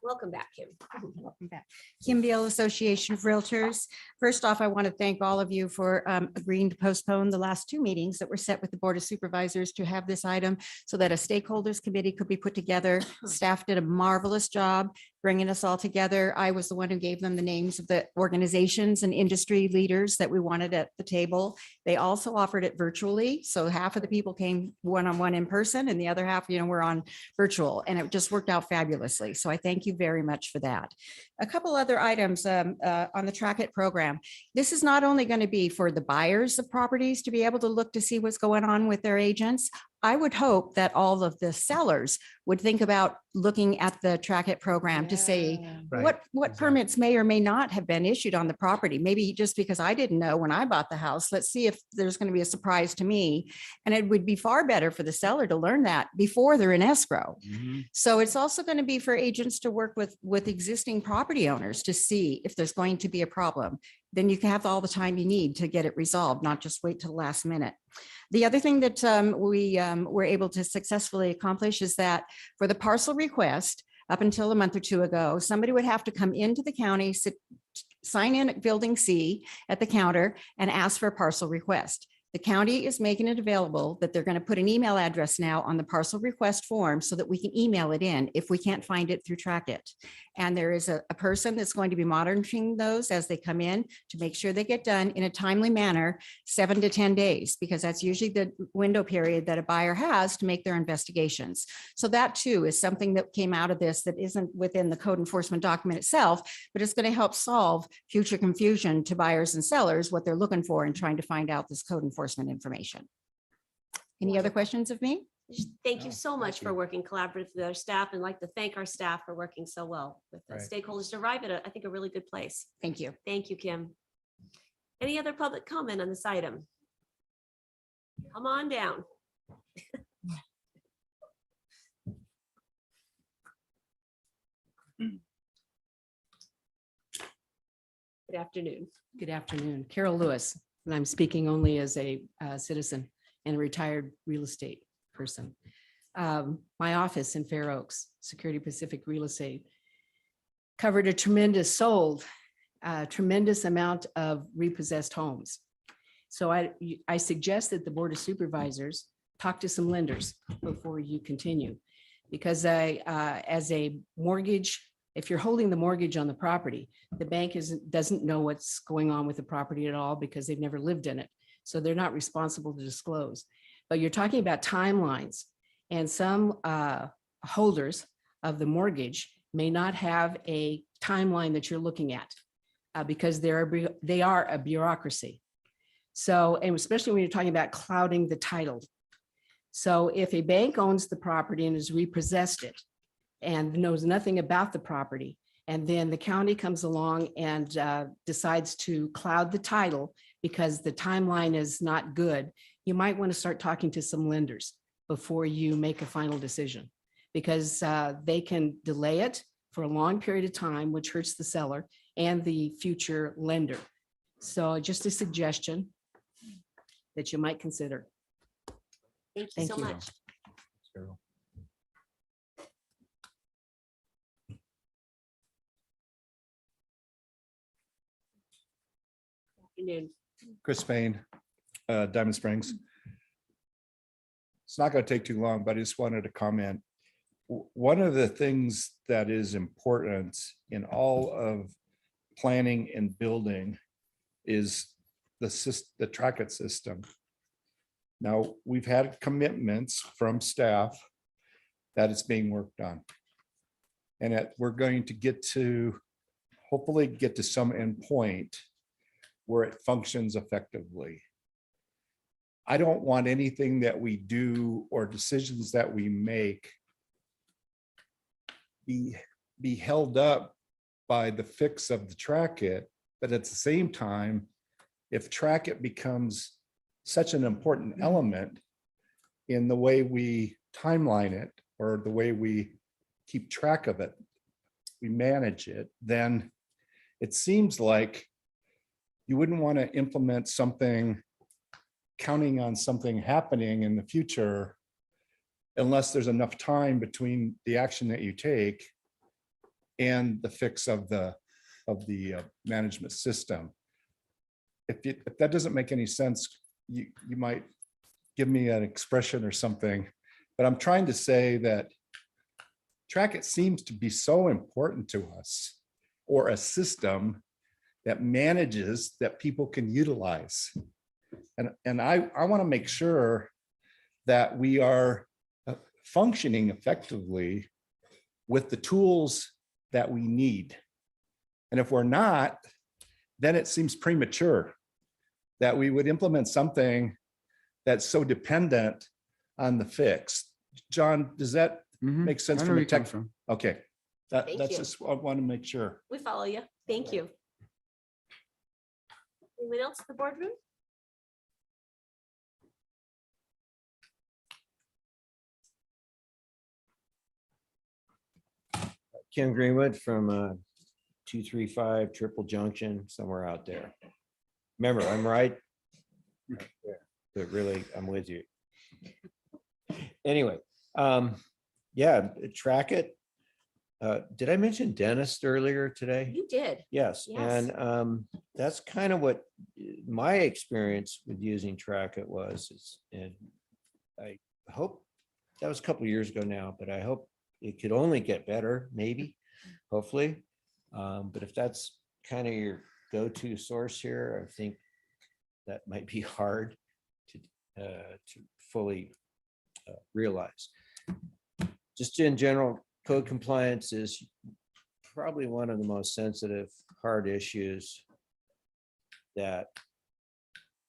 Welcome back, Kim. Welcome back. Kim Beal, Association of Realtors. First off, I want to thank all of you for agreeing to postpone the last 2 meetings that were set with the Board of Supervisors to have this item so that a stakeholders committee could be put together. Staff did a marvelous job bringing us all together. I was the one who gave them the names of the organizations and industry leaders that we wanted at the table. They also offered it virtually. So half of the people came one-on-one in person and the other half, were on virtual, and it just worked out fabulously. So I thank you very much for that. A couple other items on the Track It program. This is not only going to be for the buyers of properties to be able to look to see what's going on with their agents. I would hope that all of the sellers would think about looking at the Track It program to say what permits may or may not have been issued on the property. Maybe just because I didn't know when I bought the house, let's see if there's going to be a surprise to me. And it would be far better for the seller to learn that before they're in escrow. So it's also going to be for agents to work with existing property owners to see if there's going to be a problem. Then you can have all the time you need to get it resolved, not just wait till the last minute. The other thing that we were able to successfully accomplish is that for the parcel request, up until a month or 2 ago, somebody would have to come into the county, sign in at Building C at the counter and ask for a parcel request. The county is making it available that they're going to put an email address now on the parcel request form so that we can email it in if we can't find it through Track It. And there is a person that's going to be monitoring those as they come in to make sure they get done in a timely manner, 7 to 10 days, because that's usually the window period that a buyer has to make their investigations. So that too is something that came out of this that isn't within the code enforcement document itself, but it's going to help solve future confusion to buyers and sellers, what they're looking for and trying to find out this code enforcement information. Any other questions of me? Thank you so much for working collaboratively with our staff, and like to thank our staff for working so well with the Right. stakeholders to arrive at I think a really good place. Thank you. Thank you, Kim. Any other public comment on this item? Come on down. Good afternoon. Good afternoon. Carol Lewis, and I'm speaking only as a citizen and a retired real estate person. My office in Fair Oaks, Security Pacific Real Estate, covered a tremendous amount of repossessed homes. So I suggest that the Board of Supervisors talk to some lenders before you continue. Because as a mortgage If you're holding the mortgage on the property, the bank doesn't know what's going on with the property at all because they've never lived in it. So they're not responsible to disclose. But you're talking about timelines, and some holders of the mortgage may not have a timeline that you're looking at because they are a bureaucracy. So, and especially when you're talking about clouding the title. So if a bank owns the property and has repossessed it and knows nothing about the property, and then the county comes along and decides to cloud the title because the timeline is not good, you might want to start talking to some lenders before you make a final decision, because they can delay it for a long period of time, which hurts the seller and the future lender. So just a suggestion that you might consider. Thank you so much. Afternoon. Chris Payne, Diamond Springs. It's not going to take too long, but I just wanted to comment. One of the things that is important in all of planning and building is the track-it system. Now, we've had commitments from staff that it's being worked on. And that we're going to hopefully get to some endpoint where it functions effectively. I don't want anything that we do or decisions that we make be held up by the fix of the track-it, but at the same time, if track-it becomes such an important element in the way we timeline it or the way we keep track of it, we manage it, then it seems like you wouldn't want to implement something counting on something happening in the future unless there's enough time between the action that you take and the fix of the management system. If that doesn't make any sense, you might give me an expression or something, but I'm trying to say that track-it seems to be so important to us, or a system that manages that people can utilize. And I want to make sure that we are functioning effectively with the tools that we need. And if we're not, then it seems premature that we would implement something that's so dependent on the fix. John, does that make sense I know from where a you come tech? from. Okay, Thank that's you. just, I want to make sure. We follow you. Thank you. Anyone else in the boardroom? Kim Greenwood from 235 Triple Junction, somewhere out there. Remember, I'm right. But really, I'm with you. Anyway, yeah, track-it. Did I mention dentist earlier today? You did. Yes, Yes. and that's kind of what my experience with using track-it was. And I hope that was a couple of years ago now, but I hope it could only get better, maybe, hopefully. But if that's kind of your go-to source here, I think that might be hard to fully realize. Just in general, code compliance is probably one of the most sensitive, hard issues that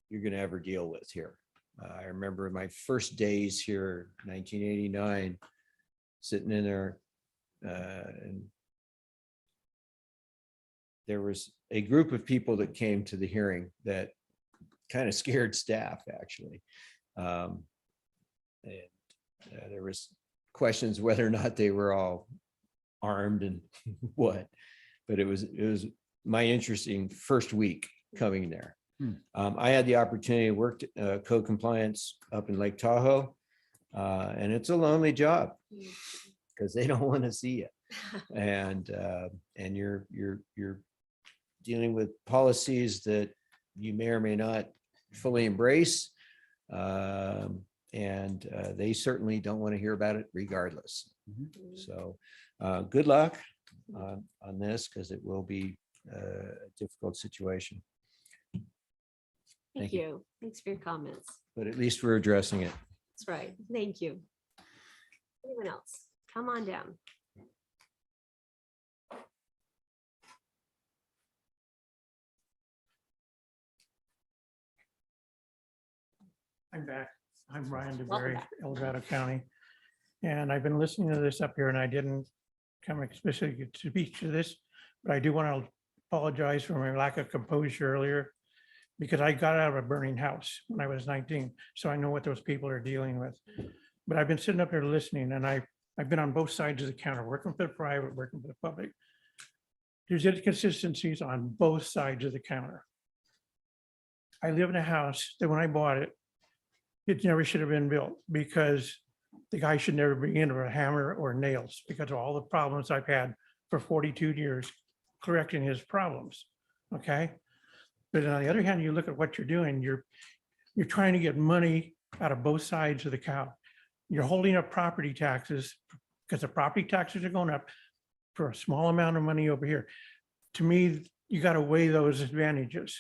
you're going to ever deal with here. I remember my first days here, 1989, sitting in there, and there was a group of people that came to the hearing that kind of scared staff, actually. And there was questions whether or not they were all armed and what, but it was my interesting first week coming there. I had the opportunity to work code compliance up in Lake Tahoe, and it's a lonely job because they don't want to see you, and you're dealing with policies that you may or may not fully embrace, and they certainly don't want to hear about it regardless. So good luck. on this because it will be a difficult situation. Thank you. Thanks for your comments. But at least we're addressing it. That's right. Thank you. Anyone else? Come on down. I'm back. I'm Brian Welcome DeBerry, back. El Dorado County. And I've been listening to this up here and I didn't come explicitly to speak to this, but I do want to apologize for my lack of composure earlier because I got out of a burning house when I was 19. So I know what those people are dealing with. But I've been sitting up here listening and I've been on both sides of the counter, working for the private, working for the public. There's inconsistencies on both sides of the counter. I live in a house that when I bought it, it never should have been built because the guy should never bring in a hammer or nails because of all the problems I've had for 42 years correcting his problems. Okay. But on the other hand, you look at what you're doing, you're trying to get money out of both sides of the cow. You're holding up property taxes because the property taxes are going up for a small amount of money over here. To me, you got to weigh those advantages.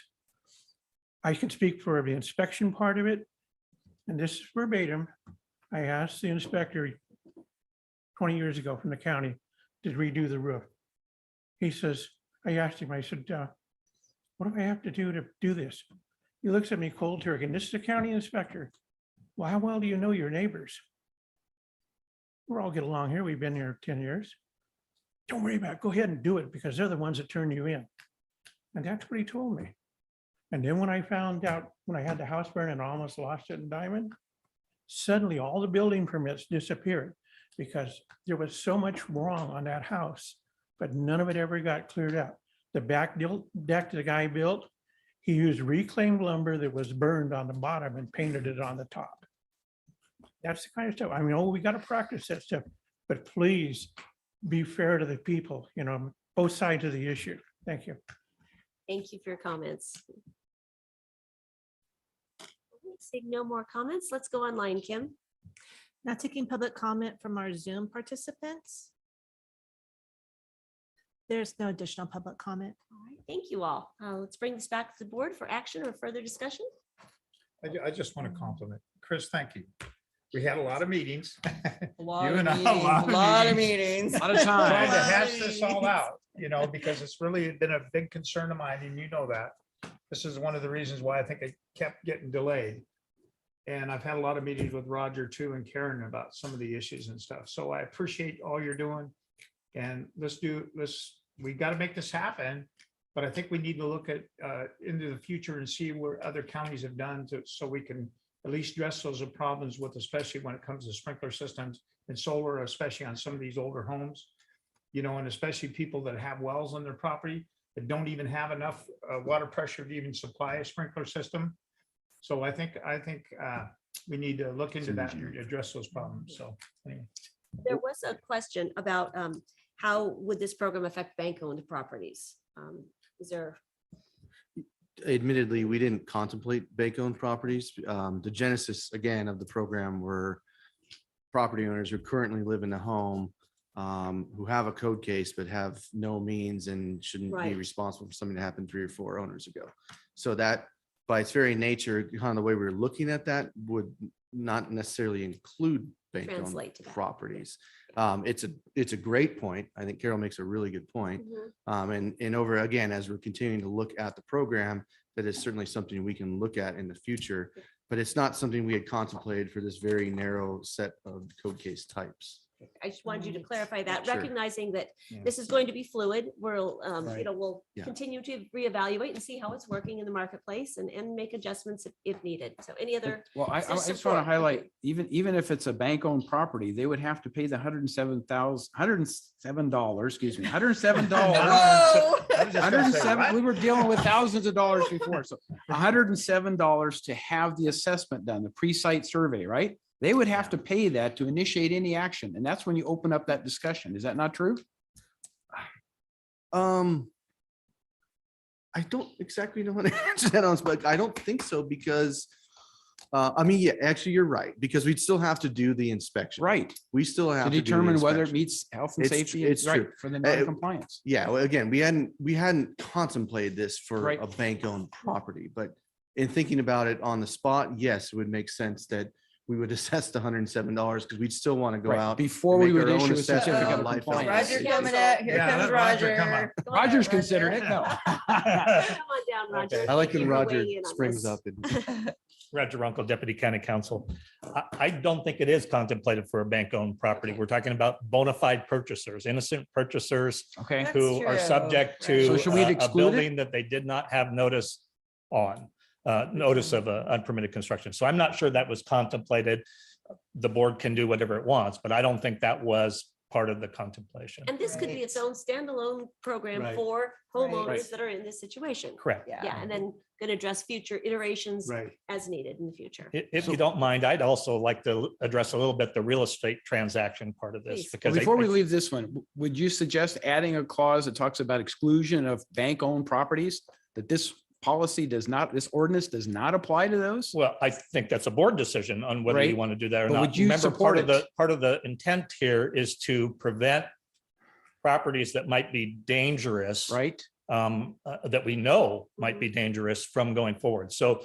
I can speak for the inspection part of it. And this is verbatim. I asked the inspector 20 years ago from the county to redo the roof. He says, I asked him, I said, what do I have to do this? He looks at me cold turkey, and this is the county inspector. Well, how well do you know your neighbors? We're all get along here. We've been here 10 years. Don't worry about it. Go ahead and do it because they're the ones that turn you in. And that's what he told me. And then when I found out, when I had the house burn and almost lost it in Diamond, suddenly all the building permits disappeared because there was so much wrong on that house, but none of it ever got cleared up. The back deck the guy built, he used reclaimed lumber that was burned on the bottom and painted it on the top. That's the kind of stuff. I mean, oh, we got to practice that stuff, but please be fair to the people, you know, both sides of the issue. Thank you. Thank you for your comments. Seeing no more comments, let's go online, Kim. Now taking public comment from our Zoom participants. There's no additional public comment. All right, thank you all. Let's bring this back to the board for action or further discussion. I just want to compliment Chris. Thank you. We had a lot of meetings. A lot of meetings. A lot of time. Trying to hash this all out, you know, because it's really been a big concern of mine, and you know that. This is one of the reasons why I think it kept getting delayed. And I've had a lot of meetings with Roger too and Karen about some of the issues and stuff. So I appreciate all you're doing. And we got to make this happen. But I think we need to look at into the future and see where other counties have done so we can at least address those problems with, especially when it comes to sprinkler systems and solar, especially on some of these older homes, you know, and especially people that have wells on their property that don't even have enough water pressure to even supply a sprinkler system. So I think we need to look into that and address those problems. So anyway. There was a question about how would this program affect bank-owned properties? Is there? Admittedly, we didn't contemplate bank-owned properties. The genesis, again, of the program were property owners who currently live in a home who have a code case but have no means and shouldn't be Right. responsible for something that happened 3 or 4 owners ago. So that, by its very nature, kind of the way we were looking at that would not necessarily include bank-owned Translate to that. properties. It's a great point. I think Carol makes a really good point. And over again, as we're continuing to look at the program, that is certainly something we can look at in the future, but it's not something we had contemplated for this very narrow set of code case types. I just wanted you to clarify that, Sure. recognizing that Yeah. this is going to be fluid. We'll, Right. we'll Yeah. continue to reevaluate and see how it's working in the marketplace and make adjustments if needed. So any other? Well, I just support? want to highlight, even if it's a bank-owned property, they would have to pay the $107, excuse me, $107. We were dealing with thousands of dollars before. So $107 to have the assessment done, the pre-site survey, right? They would have to pay that to initiate any action. And that's when you open up that discussion. Is that not true? I don't exactly know how to answer that on, but I don't think so because I mean, yeah, actually, you're right, because we'd still have to do the inspection. Right. We still have To to do the determine whether it inspection. meets health and It's- safety. it's right, true. For the non-compliance. Yeah, well, again, we hadn't contemplated this for Right. a bank-owned property, but in thinking about it on the spot, yes, it would make sense that we would assess the $107 because we'd still want to go Right, out. before and we make would our own issue a certificate assessment of on life health and compliance. Roger safety. coming out. Here Yeah, comes let Roger come Roger. up. Roger's considered it, no. Come on down, Roger. I like You when were Roger weighing in on springs this. up and Roger Runkle, Deputy County Counsel. I don't think it is contemplated for a bank-owned property. We're talking about bona fide purchasers, innocent purchasers Okay. who are true. subject So to should we a exclude it? building that they did not have notice on, notice of unpermitted construction. So I'm not sure that was contemplated. The board can do whatever it wants, but I don't think that was part of the contemplation. And this could be its own standalone program Right. for Right. homeowners that are in this situation. Correct. Yeah, and then going to address future iterations Right. as needed in the future. If you don't mind, I'd also like to address a little bit the real estate transaction part of this. Please. Because I- Before we I- leave this one, would you suggest adding a clause that talks about exclusion of bank-owned properties? That this policy does not, this ordinance does not apply to those? Well, I think that's a board decision on whether you Right. want to do that or But not. would you Remember, support part of the intent here is to prevent properties that might be dangerous. Right? That we know might be dangerous from going forward. So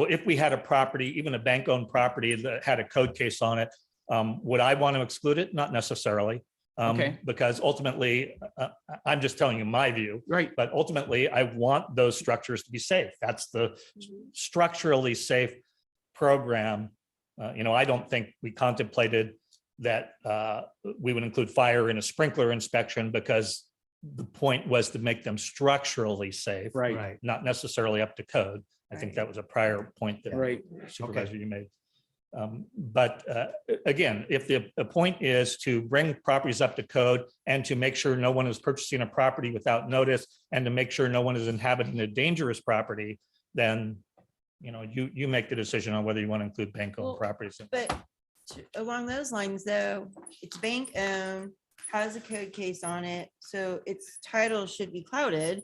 if we had a property, even a bank-owned property that had a code case on it, would I want to exclude it? Not necessarily. Okay. Because ultimately, I'm just telling you my view. Right. But ultimately, I want those structures to be safe. That's the structurally safe program. I don't think we contemplated that we would include fire in a sprinkler inspection because the point was to make them structurally safe, Right. Right. not necessarily up to code. I think that was a prior point that Right. Supervisor you made. But again, if the point is to bring properties up to code and to make sure no one is purchasing a property without notice and to make sure no one is inhabiting a dangerous property, then you make the decision on whether you want to include bank-owned Well, properties. But along those lines, though, it's bank owned, has a code case on it, so its title should be clouded.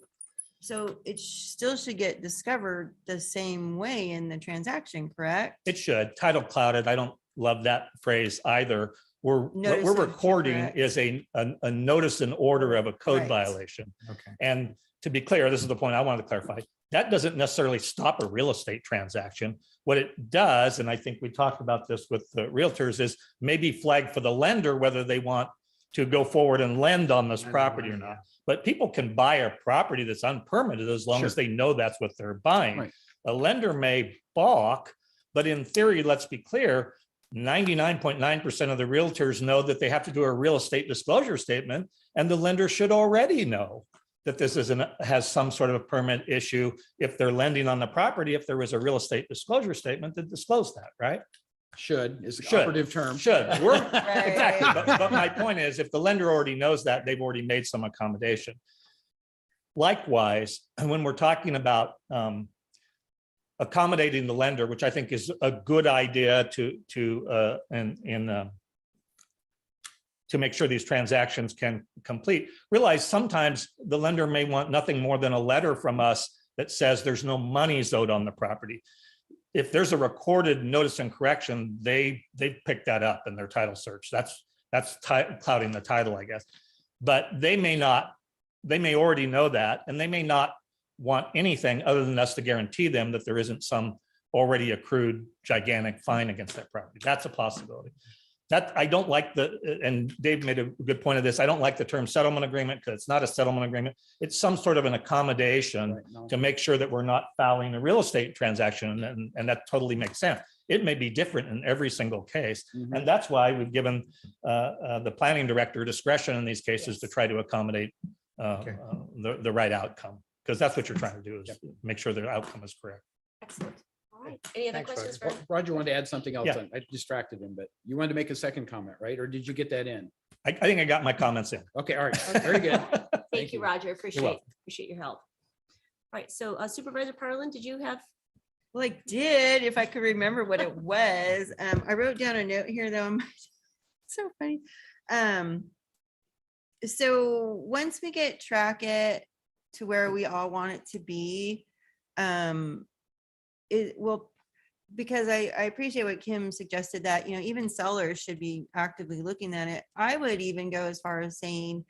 So it still should get discovered the same way in the transaction, correct? It should. Title clouded. I don't love that phrase either. What Notice we're of recording shipwreck. is a notice and order of a code Right. violation. Okay. And to be clear, this is the point I wanted to clarify. That doesn't necessarily stop a real estate transaction. What it does, and I think we talked about this with the realtors, is maybe flag for the lender whether they want to go forward and lend on this property or not. But people can buy a property that's unpermitted as long as they know that's what they're buying. Right. A lender may balk, but in theory, let's be clear, 99.9% of the realtors know that they have to do a real estate disclosure statement, and the lender should already know that this has some sort of a permit issue if they're lending on the property, if there was a real estate disclosure statement that disclosed that, right? Should is the Should. operative term. Should. Exactly. But my point is, if the lender already knows that, they've already made some accommodation. Likewise, when we're talking about accommodating the lender, which I think is a good idea to make sure these transactions can complete, realize sometimes the lender may want nothing more than a letter from us that says there's no monies owed on the property. If there's a recorded notice and correction, they pick that up in their title search. That's clouding the title, I guess. But they may already know that, and they may not want anything other than us to guarantee them that there isn't some already accrued gigantic fine against that property. That's a possibility. That I don't like and Dave made a good point of this. I don't like the term settlement agreement because it's not a settlement agreement. It's some sort of an accommodation to make sure that we're not fouling a real estate transaction. And that totally makes sense. It may be different in every single case. And that's why we've given the planning director discretion in these cases to try to accommodate the right outcome. Because that's what you're trying to do, is make sure the outcome is correct. Excellent. All right. Any other questions for? Roger wanted to add something else. Yeah. I distracted him, but you wanted to make a second comment, right? Or did you get that in? I think I got my comments in. Okay, all right, very good. Thank you, Roger. welcome. Appreciate your help. All right. So Supervisor Parlin, did you have? Well, I did, if I could remember what it was. I wrote down a note here though. So funny. So once we track it to where we all want it to be, it will, because I appreciate what Kim suggested, that, even sellers should be actively looking at it. I would even go as far as saying,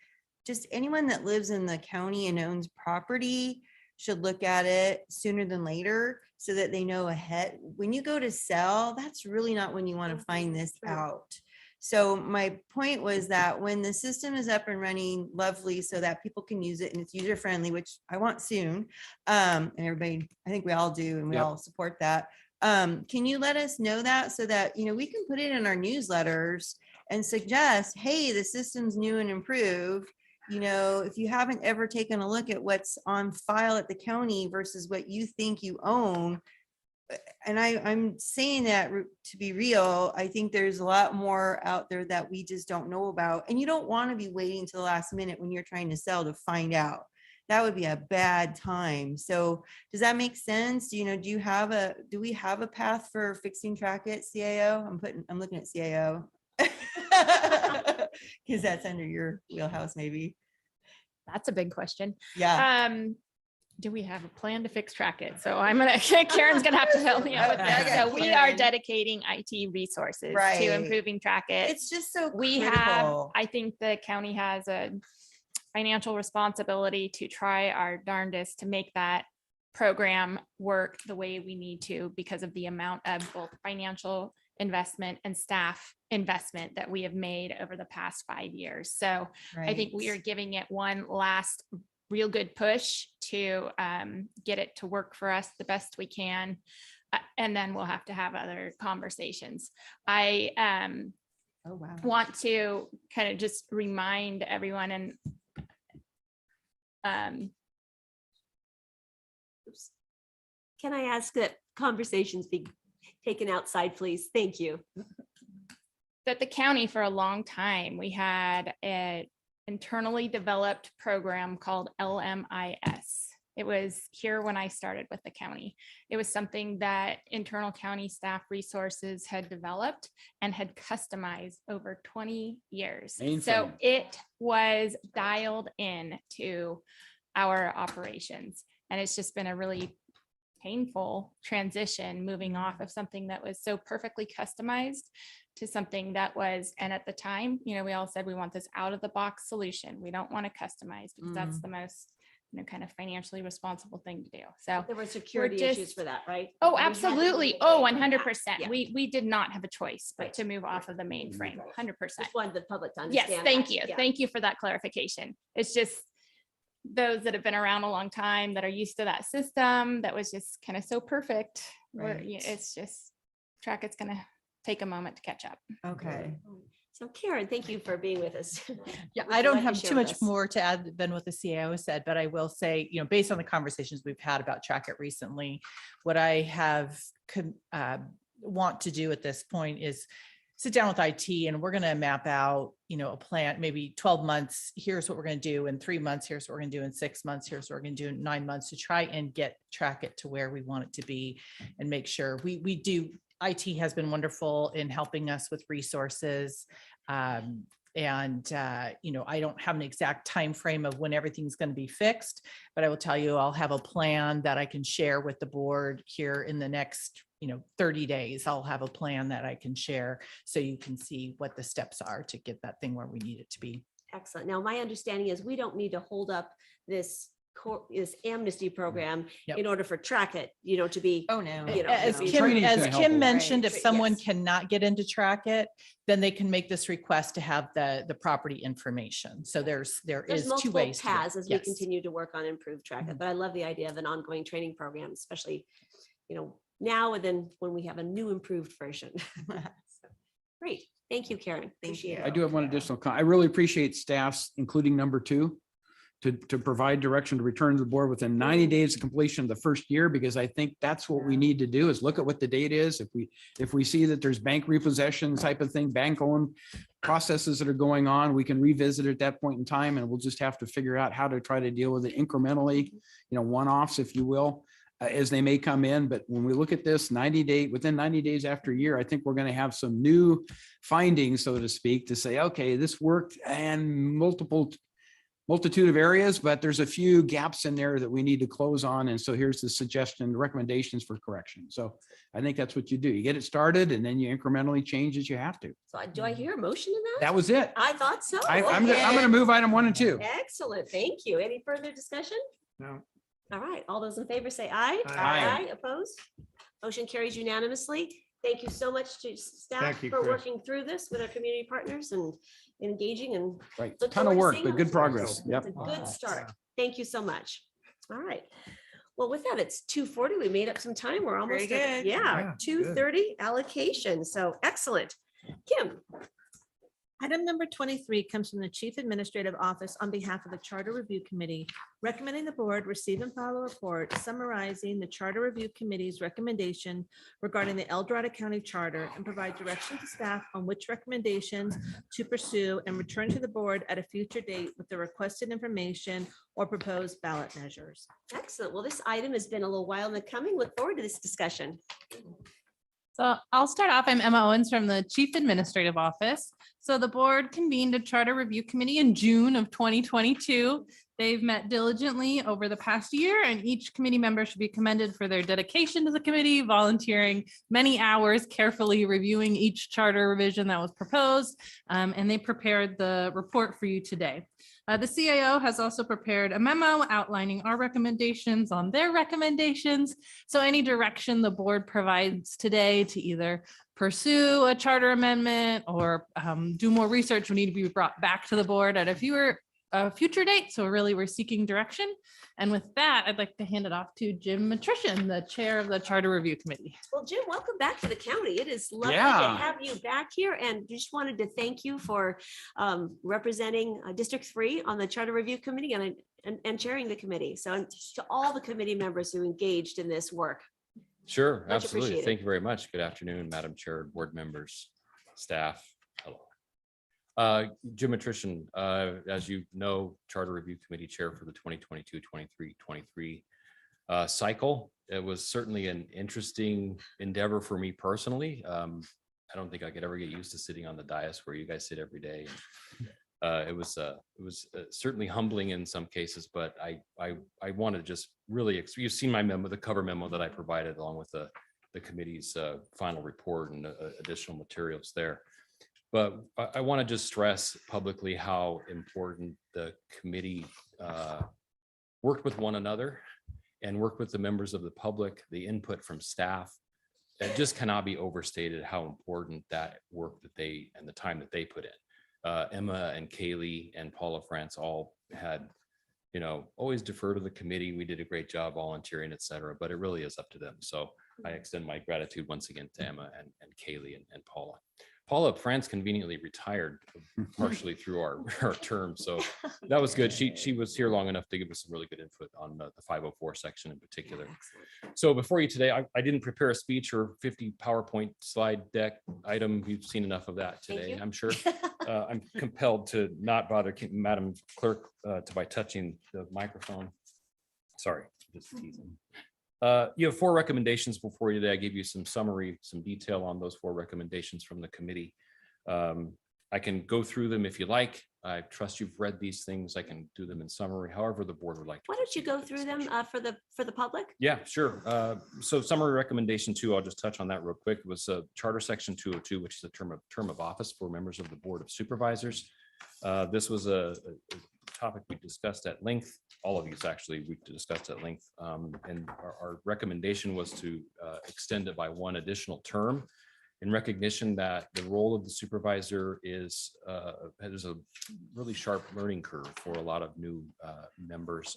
just anyone that lives in the county and owns property should look at it sooner than later, so that they know ahead. When you go to sell, that's really not when you want to find this out. So my point was that when the system is up and running lovely so that people can use it and it's user friendly, which I want soon, and everybody, I think we all do, and we all support that. Can you let us know that, so that, we can put it in our newsletters and suggest, hey, the system's new and improved. If you haven't ever taken a look at what's on file at the county versus what you think you own. And I'm saying that to be real, I think there's a lot more out there that we just don't know about. And you don't want to be waiting till the last minute when you're trying to sell to find out. That would be a bad time. So does that make sense? Do we have a path for fixing Trackit, CAO? I'm looking at CAO. Because that's under your wheelhouse, maybe. That's a big question. Yeah. Do we have a plan to fix Trackit? So Karen's gonna have to help me out with that. So we are dedicating IT resources to improving Trackit. It's just so we critical. have, I think the county has a financial responsibility to try our darndest to make that program work the way we need to, because of the amount of both financial investment and staff investment that we have made over the past 5 years. So I think we are giving it one last real good push to get it to work for us the best we can. And then we'll have to have other conversations. I want to kind of just remind everyone, and can I ask that conversations be taken outside, please? Thank you. That the county, for a long time, we had an internally developed program called LMIS. It was here when I started with the county. It was something that internal county staff resources had developed and had customized over 20 years. So it was dialed in to our operations. And it's just been a really painful transition, moving off of something that was so perfectly customized to something that was, and at the time, we all said we want this out of the box solution. We don't want to customize, because that's the most kind of financially responsible thing to do. So there were security issues for that, right? Oh, We had to absolutely. move Oh, away from that. 100%. Yeah. We did not have a choice but to move off of the mainframe. 100%. Just wanted the public to Yes, understand. thank that. you. Yeah. Thank you for that clarification. It's just those that have been around a long time that are used to that system that was just kind of so perfect. It's just Trackit's going to take a moment to catch up. Okay. So Karen, thank you for being with us. Yeah, What I would you don't like to have share too with much us? more to add than what the CAO said, but I will say, based on the conversations we've had about Trackit recently, what I have want to do at this point is sit down with IT, and we're going to map out, a plan, maybe 12 months. Here's what we're going to do in 3 months. Here's what we're going to do in 6 months. Here's what we're going to do in 9 months, to try and get Trackit to where we want it to be, and make sure we do. IT has been wonderful in helping us with resources. I don't have an exact time frame of when everything's going to be fixed, but I will tell you, I'll have a plan that I can share with the board here in the next 30 days. I'll have a plan that I can share, so you can see what the steps are to get that thing where we need it to be. Excellent. Now, my understanding is we don't need to hold up this amnesty program in order for Trackit, to be. Oh, no. As Kim mentioned, if someone cannot get into Trackit, then they can make this request to have the property information. So there is two multiple ways. paths as we continue to work on improved Trackit, but I love the idea of an ongoing training program, especially, now and then when we have a new improved version. So, great. Thank you, Karen. Appreciate it. I do have one additional I really appreciate staffs, including number 2, to provide direction to return to the board within 90 days of completion of the first year, because I think that's what we need to do, is look at what the date is. If we see that there's bank repossession type of thing, bank owned processes that are going on, we can revisit at that point in time, and we'll just have to figure out how to try to deal with it incrementally, one-offs, if you will, as they may come in. But when we look at this within 90 days after a year, I think we're going to have some new findings, so to speak, to say, okay, this worked, and multiple multitude of areas, but there's a few gaps in there that we need to close on. And so here's the suggestion, the recommendations for correction. So I think that's what you do. You get it started and then you incrementally change as you have to. So do I hear a motion in that? That was it. I thought so. I'm gonna move item 1 and 2. Excellent. Thank you. Any further discussion? No. All right. All those in favor say aye. Aye. Opposed? Motion carries unanimously. Thank you so much to staff Thank you, for Chris. working through this with our community partners and engaging and Right. look Ton of forward to work, seeing but how good this works. progress. Yep. It's a good start. Thank you so much. All right. Well, with that, it's 2:40. We made up some time. We're almost Very at, good. yeah, 2:30 allocation. So excellent. Kim. Item number 23 comes from the Chief Administrative Office on behalf of the Charter Review Committee, recommending the board receive and file a report summarizing the Charter Review Committee's recommendation regarding the El Dorado County Charter and provide direction to staff on which recommendations to pursue and return to the board at a future date with the requested information or proposed ballot measures. Excellent. Well, this item has been a little while in the coming. Look forward to this discussion. So I'll start off. I'm Emma Owens from the Chief Administrative Office. So the board convened a charter review committee in June of 2022. They've met diligently over the past year, and each committee member should be commended for their dedication to the committee, volunteering many hours, carefully reviewing each charter revision that was proposed, and they prepared the report for you today. The CAO has also prepared a memo outlining our recommendations on their recommendations. So any direction the board provides today to either pursue a charter amendment or do more research will need to be brought back to the board at a future date. So really we're seeking direction. And with that, I'd like to hand it off to Jim Matrician, the chair of the Charter Review Committee. Well, Jim, welcome back to the county. It is lovely to Yeah. have you back here, and just wanted to thank you for representing District 3 on the Charter Review Committee and chairing the committee. So and to all the committee members who engaged in this work. Sure, Much absolutely. appreciated. Thank you very much. Good afternoon, Madam Chair, board members, staff. Hello. Jim Matrician, as you know, Charter Review Committee Chair for the 2022-23 cycle. It was certainly an interesting endeavor for me personally. I don't think I could ever get used to sitting on the dais where you guys sit every day. It was certainly humbling in some cases, but I want to just really, you've seen my memo, the cover memo that I provided along with the committee's final report and additional materials there. But I want to just stress publicly how important the committee worked with one another and worked with the members of the public, the input from staff. It just cannot be overstated how important that work that they and the time that they put in. Emma and Kaylee and Paula France all had, always defer to the committee. We did a great job volunteering, et cetera, but it really is up to them. So I extend my gratitude once again to Emma and Kaylee and Paula. Paula France conveniently retired partially through our term. So that was good. She was here long enough to give us some really good input on the 504 section in particular. So before you today, I didn't prepare a speech or 50 PowerPoint slide deck item. You've seen enough of that today, I'm sure. I'm compelled to not bother Madam Clerk by touching the microphone. Sorry, just teasing. You have 4 recommendations before you today. I gave you some summary, some detail on those 4 recommendations from the committee. I can go through them if you like. I trust you've read these things. I can do them in summary, however the board would like to. Why don't you go through them for the public? Yeah, sure. So summary recommendation 2, I'll just touch on that real quick, was Charter Section 202, which is a term of office for members of the Board of Supervisors. This was a topic we discussed at length. All of these actually we discussed at length, and our recommendation was to extend it by 1 additional term in recognition that the role of the supervisor is there's a really sharp learning curve for a lot of new members.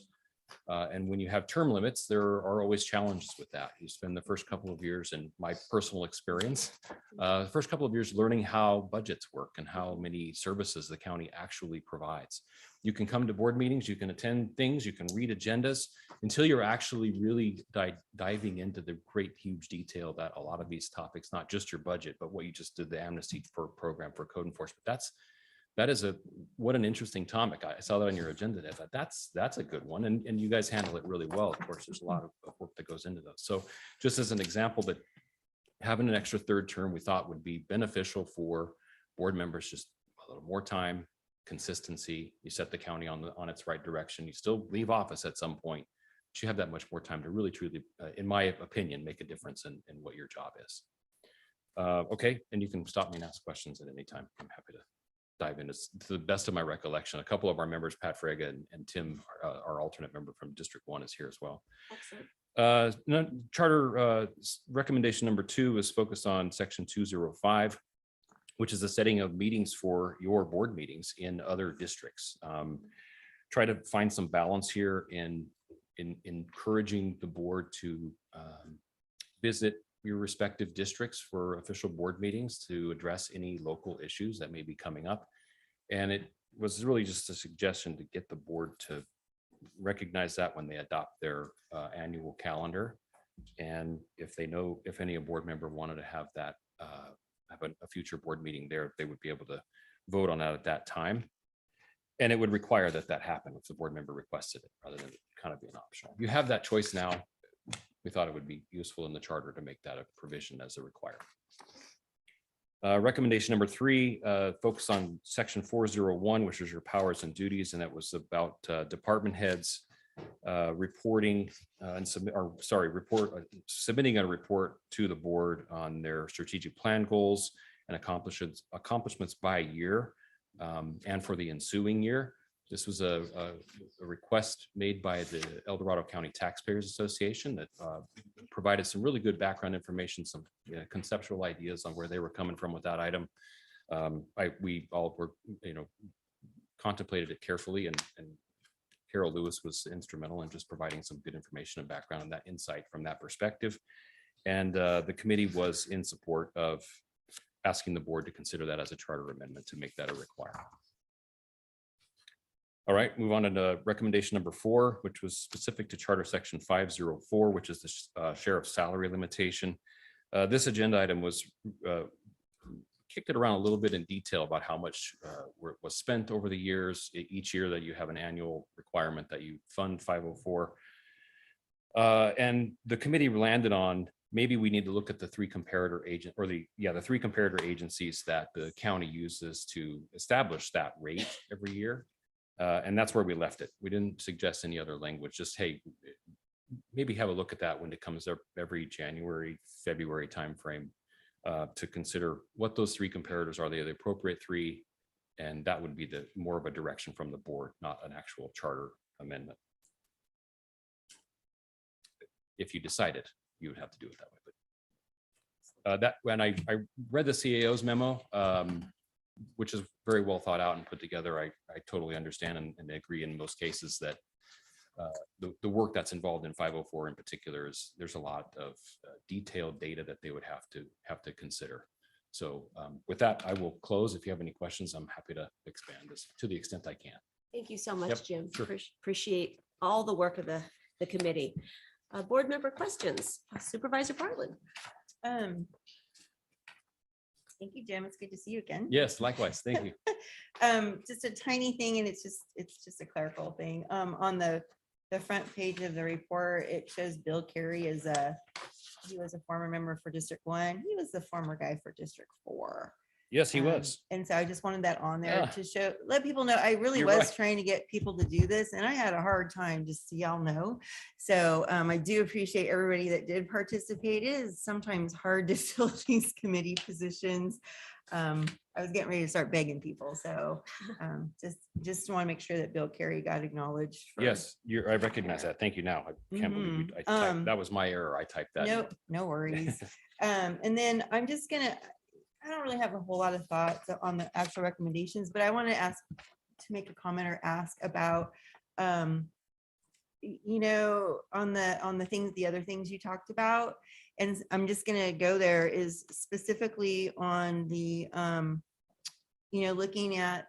And when you have term limits, there are always challenges with that. You spend the first couple of years, in my personal experience, the first couple of years learning how budgets work and how many services the county actually provides. You can come to board meetings, you can attend things, you can read agendas until you're actually really diving into the great, huge detail that a lot of these topics, not just your budget, but what you just did, the amnesty for program for code enforcement. What an interesting topic. I saw that on your agenda. I thought that's a good one. And you guys handle it really well. Of course, there's a lot of work that goes into those. So just as an example, that having an extra 3rd term we thought would be beneficial for board members, just a little more time, consistency. You set the county on its right direction. You still leave office at some point. But you have that much more time to really, truly, in my opinion, make a difference in what your job is. Okay, and you can stop me and ask questions at any time. I'm happy to dive into, to the best of my recollection. A couple of our members, Pat Frega and Tim, our alternate member from District 1, is here as well. Excellent. Charter recommendation number 2 is focused on section 205, which is the setting of meetings for your board meetings in other districts. Try to find some balance here in encouraging the board to visit your respective districts for official board meetings to address any local issues that may be coming up. And it was really just a suggestion to get the board to recognize that when they adopt their annual calendar. And if they know, if any board member wanted to have that, have a future board meeting there, they would be able to vote on that at that time. And it would require that that happen if the board member requested it, rather than kind of being optional. You have that choice now. We thought it would be useful in the charter to make that a provision as a requirement. Recommendation number 3, focus on section 401, which is your powers and duties, and that was about department heads reporting and submitting a report to the board on their strategic plan goals and accomplishments by year and for the ensuing year. This was a request made by the El Dorado County Taxpayers Association that provided some really good background information, some conceptual ideas on where they were coming from with that item. We all were, contemplated it carefully, and Carol Lewis was instrumental in just providing some good information and background and that insight from that perspective. And the committee was in support of asking the board to consider that as a charter amendment to make that a requirement. All right, move on to recommendation number 4, which was specific to Charter Section 504, which is the sheriff's salary limitation. This agenda item was kicked it around a little bit in detail about how much was spent over the years, each year that you have an annual requirement that you fund 504. And the committee landed on maybe we need to look at the 3 comparator agent or the 3 comparator agencies that the county uses to establish that rate every year. And that's where we left it. We didn't suggest any other language, just, hey, maybe have a look at that when it comes up every January, February timeframe to consider what those 3 comparators are. They the appropriate 3, and that would be the more of a direction from the board, not an actual charter amendment. If you decided, you would have to do it that way. But that when I read the CAO's memo, which is very well thought out and put together, I totally understand and agree in most cases that the work that's involved in 504 in particular is there's a lot of detailed data that they would have to consider. So with that, I will close. If you have any questions, I'm happy to expand this to the extent I can. Thank you so much, Yep, Jim. sure. Appreciate all the work of the committee. Board member questions. Supervisor Bartlett. Thank you, Jim. It's good to see you again. Yes, likewise. Thank you. Just a tiny thing, and it's just a clerical thing. On the front page of the report, it shows Bill Carey as he was a former member for District 1. He was the former guy for District 4. Yes, he was. And so I just wanted that on there Ah. to let people know. I really You're was right. trying to get people to do this, and I had a hard time, just so y'all know. So I do appreciate everybody that did participate. It is sometimes hard to fill these committee positions. I was getting ready to start begging people. So just want to make sure that Bill Carey got acknowledged. Yes, I recognize that. Thank you now. I can't believe I typed, that was my error. I typed that. in. No worries. And then I'm just I don't really have a whole lot of thoughts on the actual recommendations, but I want to make a comment or ask about, on the other things you talked about. And I'm just going to go there is specifically on the, looking at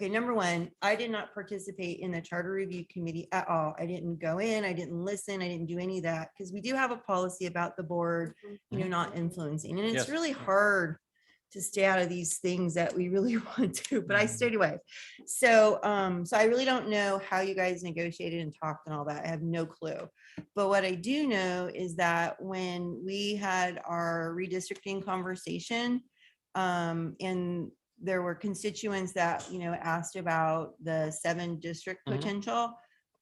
number 1, I did not participate in the charter review committee at all. I didn't go in, I didn't listen, I didn't do any of that because we do have a policy about the board, not influeing. And it's Yes. really hard to stay out of these things that we really want to, but I stayed away. So, so I really don't know how you guys negotiated and talked and all that. I have no clue. But what I do know is that when we had our redistricting conversation, and there were constituents that, asked about the 7-district Mhm. potential.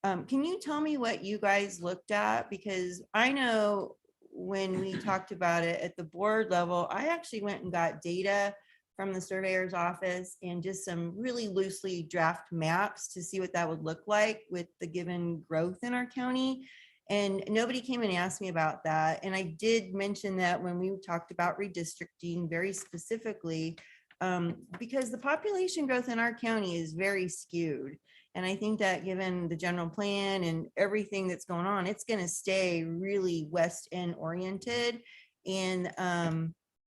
Can you tell me what you guys looked at? Because I know when we talked about it at the board level, I actually went and got data from the surveyor's office and just some really loosely draft maps to see what that would look like with the given growth in our county. And nobody came and asked me about that. And I did mention that when we talked about redistricting very specifically, because the population growth in our county is very skewed. And I think that given the general plan and everything that's going on, it's going to stay really West End oriented. And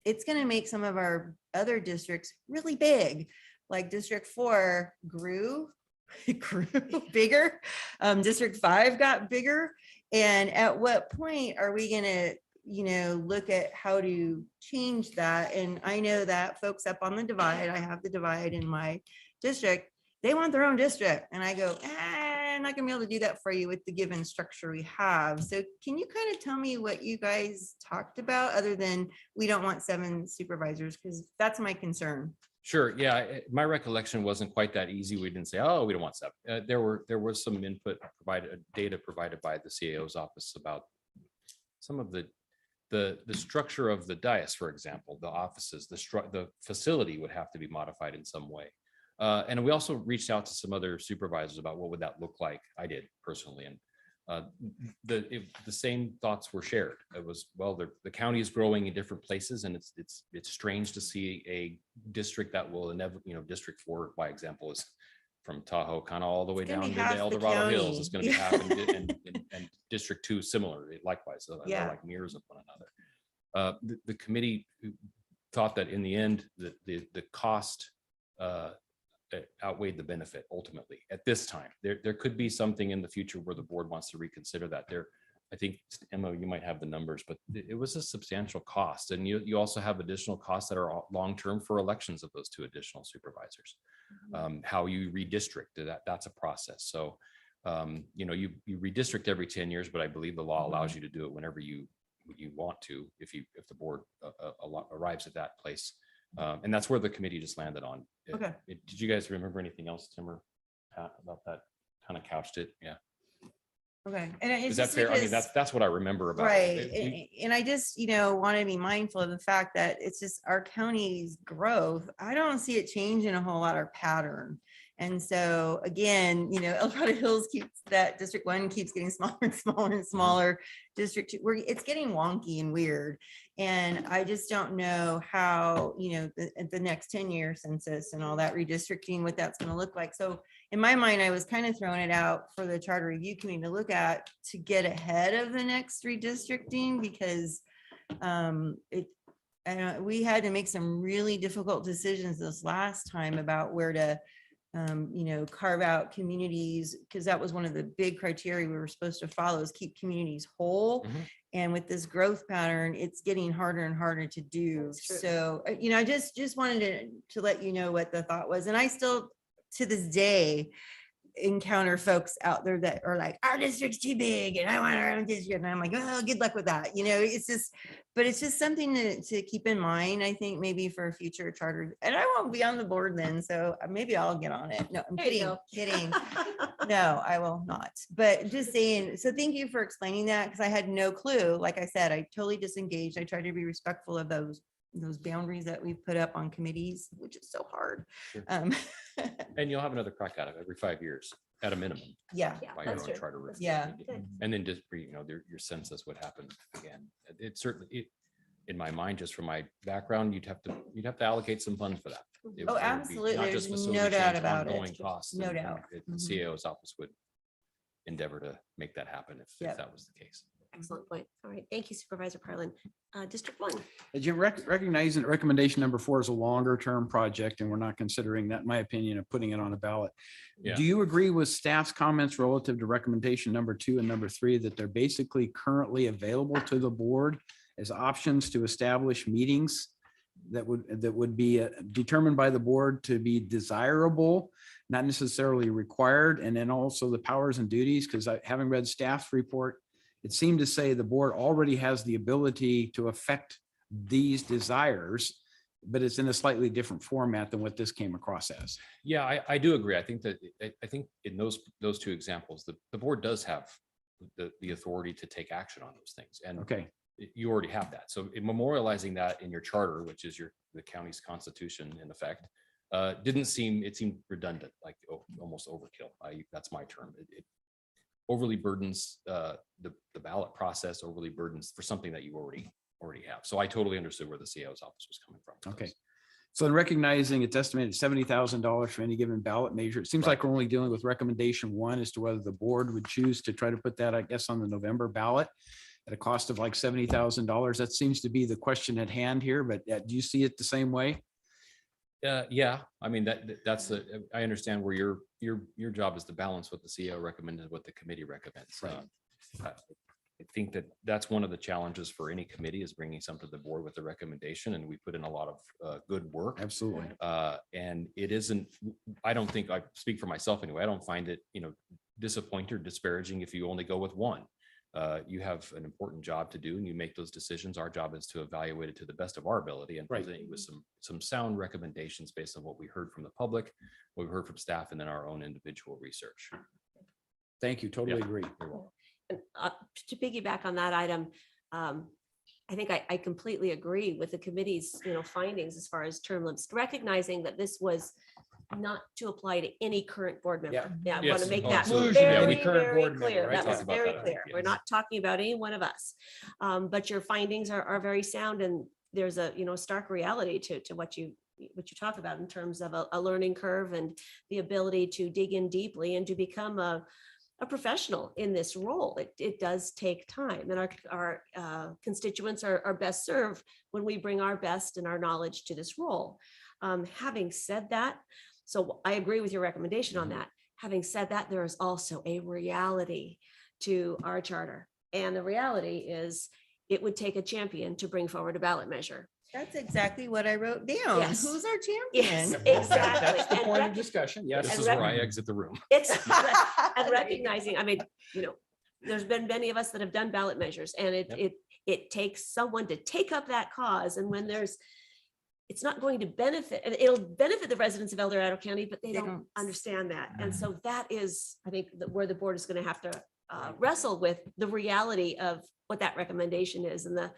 it's going to make some of our other districts really big. Like District 4 grew, it grew bigger. District 5 got bigger. And at what point are we going to, look at how to change that? And I know that folks up on the divide, I have the divide in my district, they want their own district. And I go, I'm not gonna be able to do that for you with the given structure we have. So can you kind of tell me what you guys talked about other than we don't want 7 supervisors? Because that's my concern. Sure. Yeah. My recollection wasn't quite that easy. We didn't say, oh, we don't want 7. There was some input provided, data provided by the CAO's office about some of the structure of the dais, for example, the offices, the facility would have to be modified in some way. And we also reached out to some other supervisors about what would that look like. I did personally. And the same thoughts were shared. It was, well, the county is growing in different places, and it's strange to see a district that will inevitably, District 4, by example, is from Tahoe kind of all the way down to El Dorado Hills. It's going to be half, and District 2 similar, likewise. So they're like mirrors of one another. The committee thought that in the end, the cost outweighed the benefit ultimately at this time. There could be something in the future where the board wants to reconsider that. I think, Emma, you might have the numbers, but it was a substantial cost. And you also have additional costs that are long-term for elections of those 2 additional supervisors. How you redistrict, that's a process. So, you redistrict every 10 years, but I believe the law allows you to do it whenever you want to, if the board arrives at that place. And that's where the committee just landed on. Okay. Did you guys remember anything else, Tim or Pat, about that? Kind of couched it. Yeah. Okay. And it's Is that just fair? I mean, because- that's what I remember about Right. it. And I just, want to be mindful of the fact that it's just our county's growth. I don't see it changing a whole lot of pattern. And so again, El Dorado Hills that District 1 keeps getting smaller and smaller and smaller. District 2, it's getting wonky and weird. And I just don't know how, the next 10-year census and all that redistricting, what that's going to look like. So in my mind, I was kind of throwing it out for the Charter Review Committee to look at to get ahead of the next redistricting, because we had to make some really difficult decisions this last time about where to carve out communities, because that was one of the big criteria we were supposed to follow, is keep communities whole. And with this growth pattern, it's getting harder and harder to do. So, I just wanted to let you know what the thought was. And I still, to this day, encounter folks out there that are like, our district's too big and I want our own district. And I'm like, oh, good luck with that. It's just something to keep in mind, I think, maybe for a future charter. And I won't be on the board then, so maybe I'll get on it. No, I'm kidding. No, I will not. But just saying, so thank you for explaining that, because I had no clue. Like I said, I totally disengaged. I tried to be respectful of those boundaries that we've put up on committees, which is so hard. Sure. And you'll have another crack at it every 5 years at a minimum. Yeah, by your that's own true. charter review Yeah. committee. And then just, your census would happen again. It certainly, in my mind, just from my background, you'd have to allocate some funds for that. It would be Absolutely. not just There's facility no doubt change, about it. ongoing costs. No and doubt. The CAO's office would endeavor to make that happen if that was the case. Excellent point. All right. Thank you, Supervisor Parlin. District 1. Jim, recognizing that recommendation number 4 is a longer term project, and we're not considering that, in my opinion, of putting it on a ballot. Yeah. Do you agree with staff's comments relative to recommendation number 2 and number 3, that they're basically currently available to the board as options to establish meetings that would be determined by the board to be desirable, not necessarily required, and then also the powers and duties? Because having read staff's report, it seemed to say the board already has the ability to affect these desires but it's in a slightly different format than what this came across as. Yeah, I do agree. I think that, I think in those two examples, the board does have the authority to take action on those things. And Okay. you already have that. So in memorializing that in your charter, which is the county's constitution in effect, it seemed redundant, like almost overkill. That's my term. It overly burdens the ballot process, overly burdens for something that you already have. So I totally understood where the CIO's office was coming from. Okay. So in recognizing it's estimated $70,000 for any given ballot measure, it seems like we're only dealing with recommendation one as to whether the board would choose to try to put that, I guess, on the November ballot at a cost of like $70,000. That seems to be the question at hand here, but do you see it the same way? Yeah, I mean, I understand where your job is to balance what the CEO recommended, what the committee recommends. I think that's one of the challenges for any committee is bringing something to the board with a recommendation, and we put in a lot of good work. Absolutely. And it isn't, I don't think, I speak for myself anyway, I don't find it, disappointing or disparaging if you only go with one. You have an important job to do and you make those decisions. Our job is to evaluate it to the best of our ability and present you with some sound recommendations based on what we heard from the public, what we heard from staff, and then our own individual research. Thank you. Totally agree. You're welcome. And to piggyback on that item, I think I completely agree with the committee's, findings as far as term limits, recognizing that this was not to apply to any current board member. Yeah, I want to make that very, very clear. That was very clear. We're not talking about any one of us. But your findings are very sound, and there's a, stark reality to what you talk about in terms of a learning curve and the ability to dig in deeply and to become a professional in this role. It does take time, and our constituents are best served when we bring our best and our knowledge to this role. Having said that, so I agree with your recommendation on that. Having said that, there is also a reality to our charter, and the reality is it would take a champion to bring forward a ballot measure. That's exactly what I wrote down. Yes. Who's our champion? Yes, exactly. That's the point of discussion. Yes. This is where I exit the room. It's and recognizing, I mean, there's been many of us that have done ballot measures, and it takes someone to take up that cause. And when it's not going to benefit, and it'll benefit the residents of El Dorado County, but they don't understand that. And so that is, I think, where the board is going to have to wrestle with the reality of what that recommendation is and the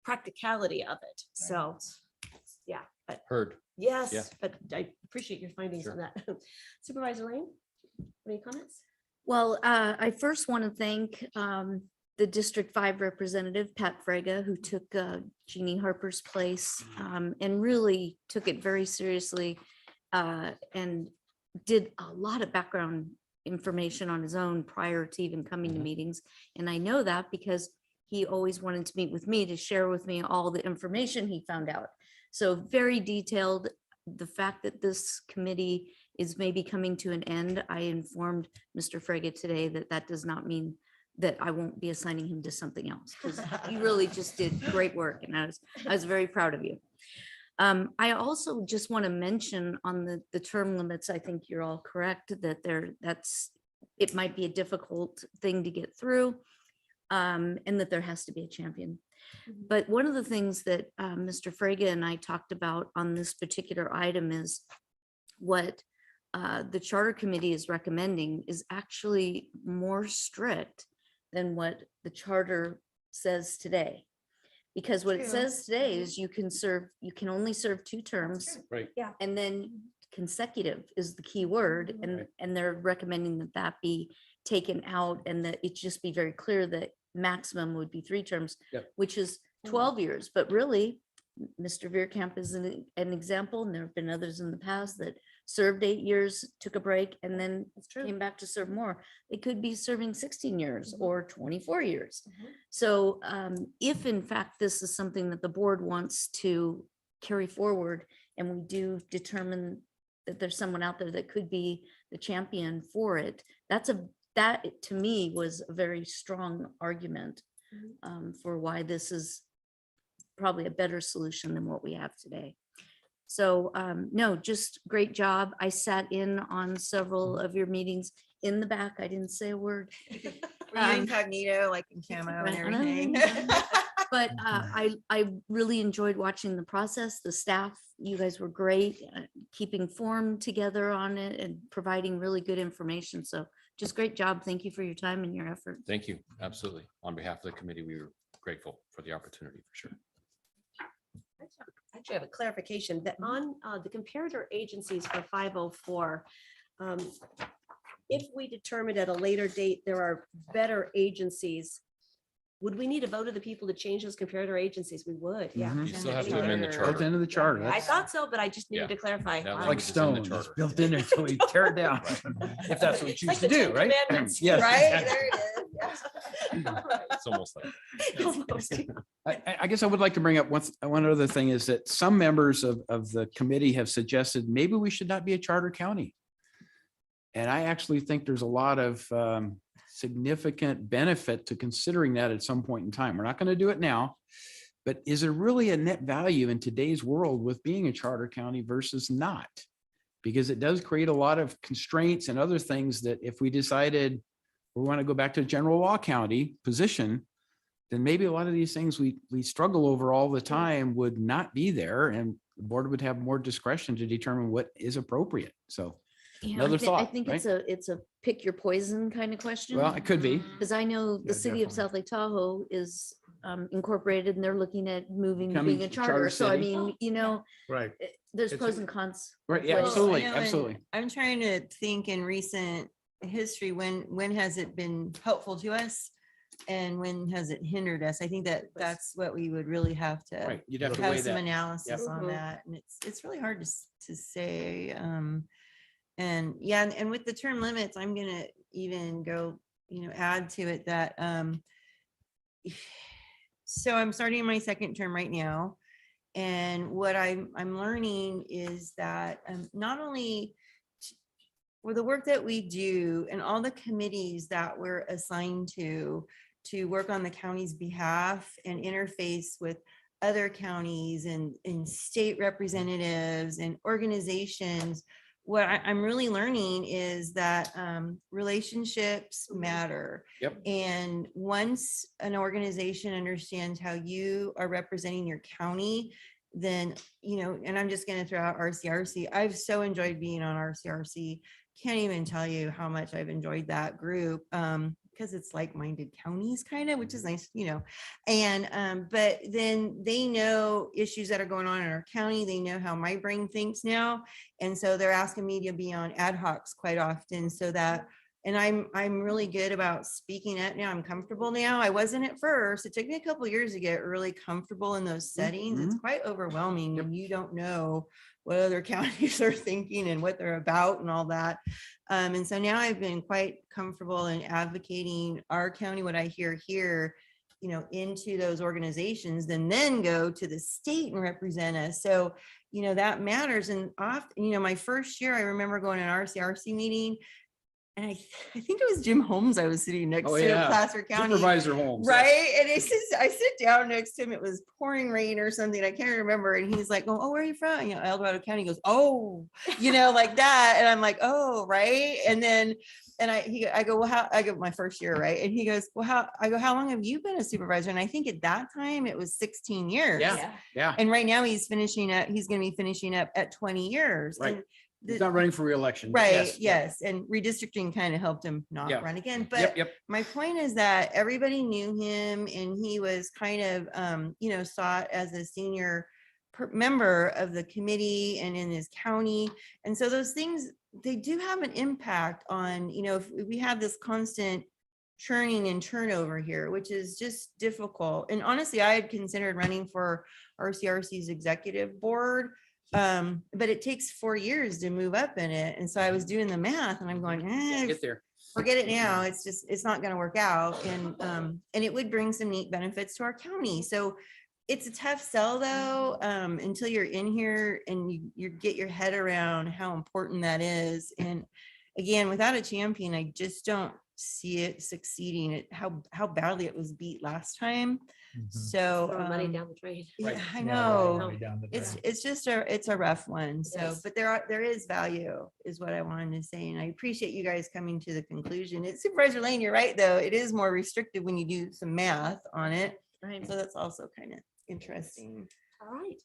practicality of it. So, yeah. But heard. Yes, Yeah. but I appreciate your findings on that. Supervisor Lane, any comments? Well, I first want to thank the District 5 representative, Pat Frega, who took Jeannie Harper's place and really took it very seriously and did a lot of background information on his own prior to even coming to meetings. And I know that because he always wanted to meet with me to share with me all the information he found out. So very detailed. The fact that this committee is maybe coming to an end, I informed Mr. Frega today that does not mean that I won't be assigning him to something else, because you really just did great work, and I was very proud of you. I also just want to mention on the term limits, I think you're all correct that it might be a difficult thing to get through, and that there has to be a champion. But one of the things that Mr. Frega and I talked about on this particular item is what the Charter Committee is recommending is actually more strict than what the charter says today. Because what it says today is you can only serve 2 terms. Right. Yeah. And then consecutive is the key word. And they're recommending that be taken out, and that it just be very clear that maximum would be 3 terms, which is 12 years. But really, Mr. Veerkamp is an example, and there have been others in the past that served 8 years, took a break, and then came back to serve more. They could be serving 16 years or 24 years. So if in fact this is something that the board wants to carry forward, and we do determine that there's someone out there that could be the champion for it, that to me was a very strong argument for why this is probably a better solution than what we have today. So no, just great job. I sat in on several of your meetings in the back. I didn't say a word. Were you incognito, like in camo and everything? But I really enjoyed watching the process. The staff, you guys were great, keeping form together on it and providing really good information. So just great job. Thank you for your time and your effort. Thank you. Absolutely. On behalf of the committee, we were grateful for the opportunity for sure. Actually, I have a clarification that on the comparator agencies for 504, if we determine at a later date there are better agencies, would we need a vote of the people to change those comparator agencies? We would, yeah. Mhm. You still have to amend the Built charter. into the charter. I That's thought so, but I just needed Yeah. to clarify. That All language like right. is in the stone, it's charter. built in there until we tear it down. If that's what we It's choose like to the do, Ten right? Commandments, Yes, right? exactly. There it is. Yeah. It's almost like. Almost. I guess I would like to bring up one other thing is that some members of the committee have suggested maybe we should not be a charter county. And I actually think there's a lot of significant benefit to considering that at some point in time. We're not going to do it now, but is there really a net value in today's world with being a charter county versus not? Because it does create a lot of constraints and other things that if we decided we want to go back to a general law county position, then maybe a lot of these things we struggle over all the time would not be there, and the board would have more discretion to determine what is appropriate. So Yeah, another I thought, think right? it's a pick your poison kind of question. Well, it could be. Because I know the Yeah, city of definitely. South Lake Tahoe is incorporated and they're looking at moving, to Becoming being a a charter charter. So I city. mean, you know, Right. there's It's pros a- and cons. Right, yeah, Well, absolutely, I know, and absolutely. I'm trying to think in recent history, when has it been helpful to us? And when has it hindered us? I think that's what we would really have to Right, you'd have to have weigh some that. analysis on Mhm. that. And it's really hard to say. And yeah, and with the term limits, I'm gonna even go, add to it that so I'm starting my second term right now. And what I'm learning is that not only for the work that we do and all the committees that we're assigned to work on the county's behalf and interface with other counties and state representatives and organizations, what I'm really learning is that relationships matter. Yep. And once an organization understands how you are representing your county, then, and I'm just going to throw out RCRC. I've so enjoyed being on RCRC. Can't even tell you how much I've enjoyed that group. Because it's like-minded counties kind of, which is nice, and but then they know issues that are going on in our county. They know how my brain thinks now. And so they're asking me to be on ad hocs quite often so that, and I'm really good about speaking it now. I'm comfortable now. I wasn't at first. It took me a couple of years to get really comfortable in those settings. It's quite overwhelming when you don't know what other counties are thinking and what they're about and all that. And so now I've been quite comfortable in advocating our county, what I hear here, into those organizations, and then go to the state and represent us. So, that matters. And often, my first year, I remember going to an RCRC meeting, and I think it was Jim Holmes I was sitting next Oh, to yeah. at Placer County. Supervisor Holmes. yes. Right. And I sit down next to him. It was pouring rain or something. I can't remember. And he's like, oh, where are you from? El Dorado County. He goes, oh, like that. And I'm like, oh, right. And then, I go, well, I go my first year. Right. And he goes, well, how long have you been a supervisor? And I think at that time it was 16 years. Yeah. And right now he's going to be finishing up at 20 years. Right. And He's not running for reelection. but right. yes. And redistricting kind of helped him not Yeah. run again. But Yep. my point is that everybody knew him, and he was kind of, sought as a senior member of the committee and in his county. And so those things, they do have an impact on, if we have this constant churning and turnover here, which is just difficult. And honestly, I had considered running for RCRC's executive board. But it takes 4 years to move up in it. And so I was doing the math and I'm going, Get there. forget it now. It's not going to work out. And it would bring some neat benefits to our county. So it's a tough sell though, until you're in here and you get your head around how important that is. And again, without a champion, I just don't see it succeeding at how badly it was beat last time. So Throw money down the drain. yeah, I Yeah, know. right down the drain. It's just a rough one. So, Yes. but there is value is what I wanted to say. And I appreciate you guys coming to the conclusion. It's Supervisor Lane, you're right, though. It is more restrictive when you do some math on it. Right. So that's also kind of interesting. All right.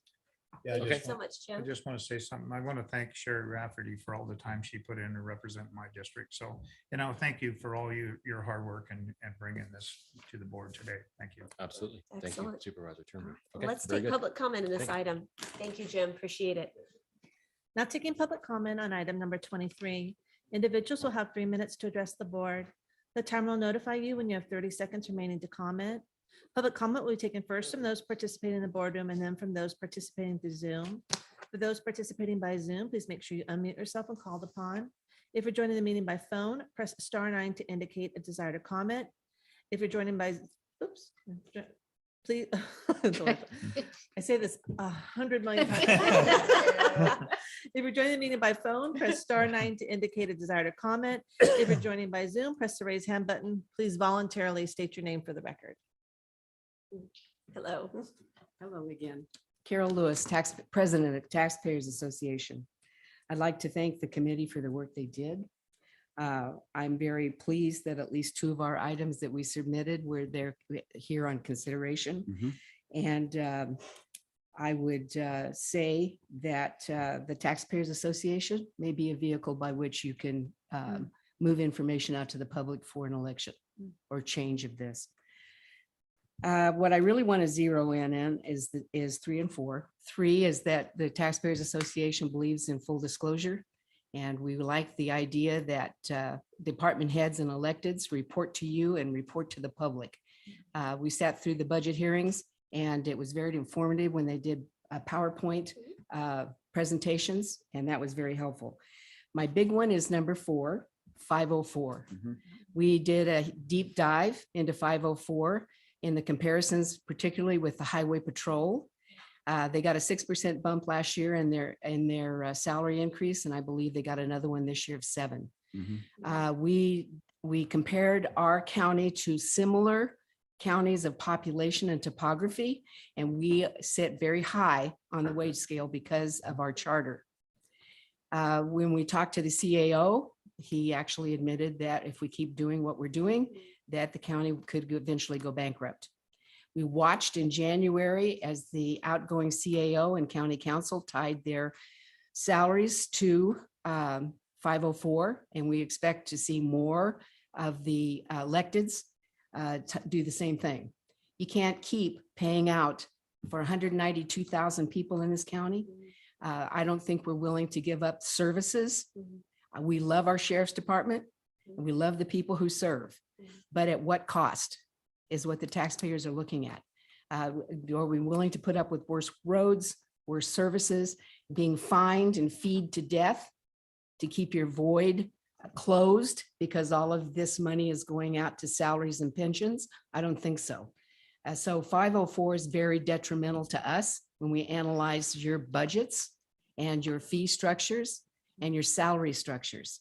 Yeah, I Thank you just so want- much, I Jim. just want to say something. I want to thank Sherry Rafferty for all the time she put in to represent my district. So, thank you for all your hard work and bringing this to the board today. Thank you. Absolutely. Thank you, Excellent. Supervisor Turner. Let's take public comment in this item. Thank you, Jim. Appreciate it. Now taking public comment on item number 23. Individuals will have 3 minutes to address the board. The timer will notify you when you have 30 seconds remaining to comment. Public comment will be taken first from those participating in the boardroom and then from those participating through Zoom. For those participating by Zoom, please make sure you unmute yourself when called upon. If you're joining the meeting by phone, press *9 to indicate a desire to comment. If you're joining by, oops, please, I say this 100 million times. If you're joining the meeting by phone, press *9 to indicate a desire to comment. If you're joining by Zoom, press the raise hand button. Please voluntarily state your name for the record. Hello. Hello again. Carol Lewis, President of Taxpayers Association. I'd like to thank the committee for the work they did. I'm very pleased that at least 2 of our items that we submitted were there here on consideration. And I would say that the Taxpayers Association may be a vehicle by which you can move information out to the public for an election or change of this. What I really want to zero in is 3 and 4. 3 is that the Taxpayers Association believes in full disclosure. And we like the idea that department heads and electeds report to you and report to the public. We sat through the budget hearings and it was very informative when they did PowerPoint presentations, and that was very helpful. My big one is number 4, 504. We did a deep dive into 504 in the comparisons, particularly with the Highway Patrol. They got a 6% bump last year in their salary increase, and I believe they got another one this year of 7%. We compared our county to similar counties of population and topography, and we sit very high on the wage scale because of our charter. When we talked to the CAO, he actually admitted that if we keep doing what we're doing, that the county could eventually go bankrupt. We watched in January as the outgoing CAO and county council tied their salaries to 504, and we expect to see more of the electeds do the same thing. You can't keep paying out for 192,000 people in this county. I don't think we're willing to give up services. We love our sheriff's department. And we love the people who serve, but at what cost is what the taxpayers are looking at. Are we willing to put up with worse roads, worse services, being fined and feed to death to keep your void closed because all of this money is going out to salaries and pensions? I don't think so. So 504 is very detrimental to us when we analyze your budgets and your fee structures and your salary structures.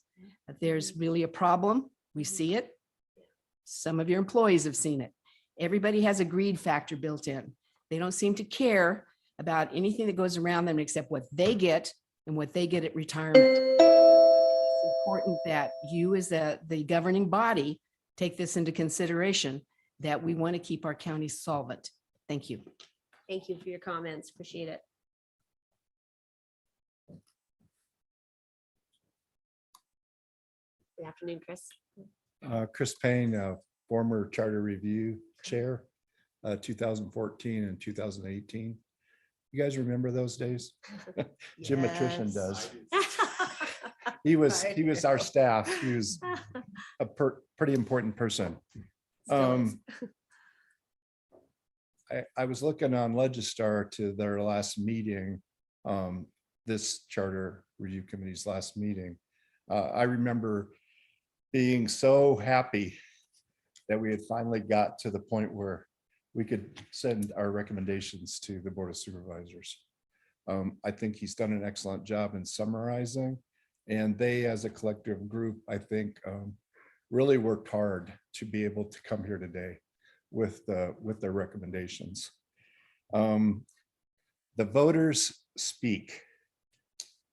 There's really a problem. We see it. Some of your employees have seen it. Everybody has a greed factor built in. They don't seem to care about anything that goes around them except what they get and what they get at retirement. It's important that you as the governing body take this into consideration, that we want to keep our county solvent. Thank you. Thank you for your comments. Appreciate it. Good afternoon, Chris. Chris Payne, former Charter Review Chair, 2014 and 2018. You guys remember those days? Jim Attrition does. He was our staff. He was a pretty important person. I was looking on Legistar to their last meeting, this Charter Review Committee's last meeting. I remember being so happy that we had finally got to the point where we could send our recommendations to the Board of Supervisors. I think he's done an excellent job in summarizing, and they as a collective group, I think, really worked hard to be able to come here today with their recommendations. The voters speak.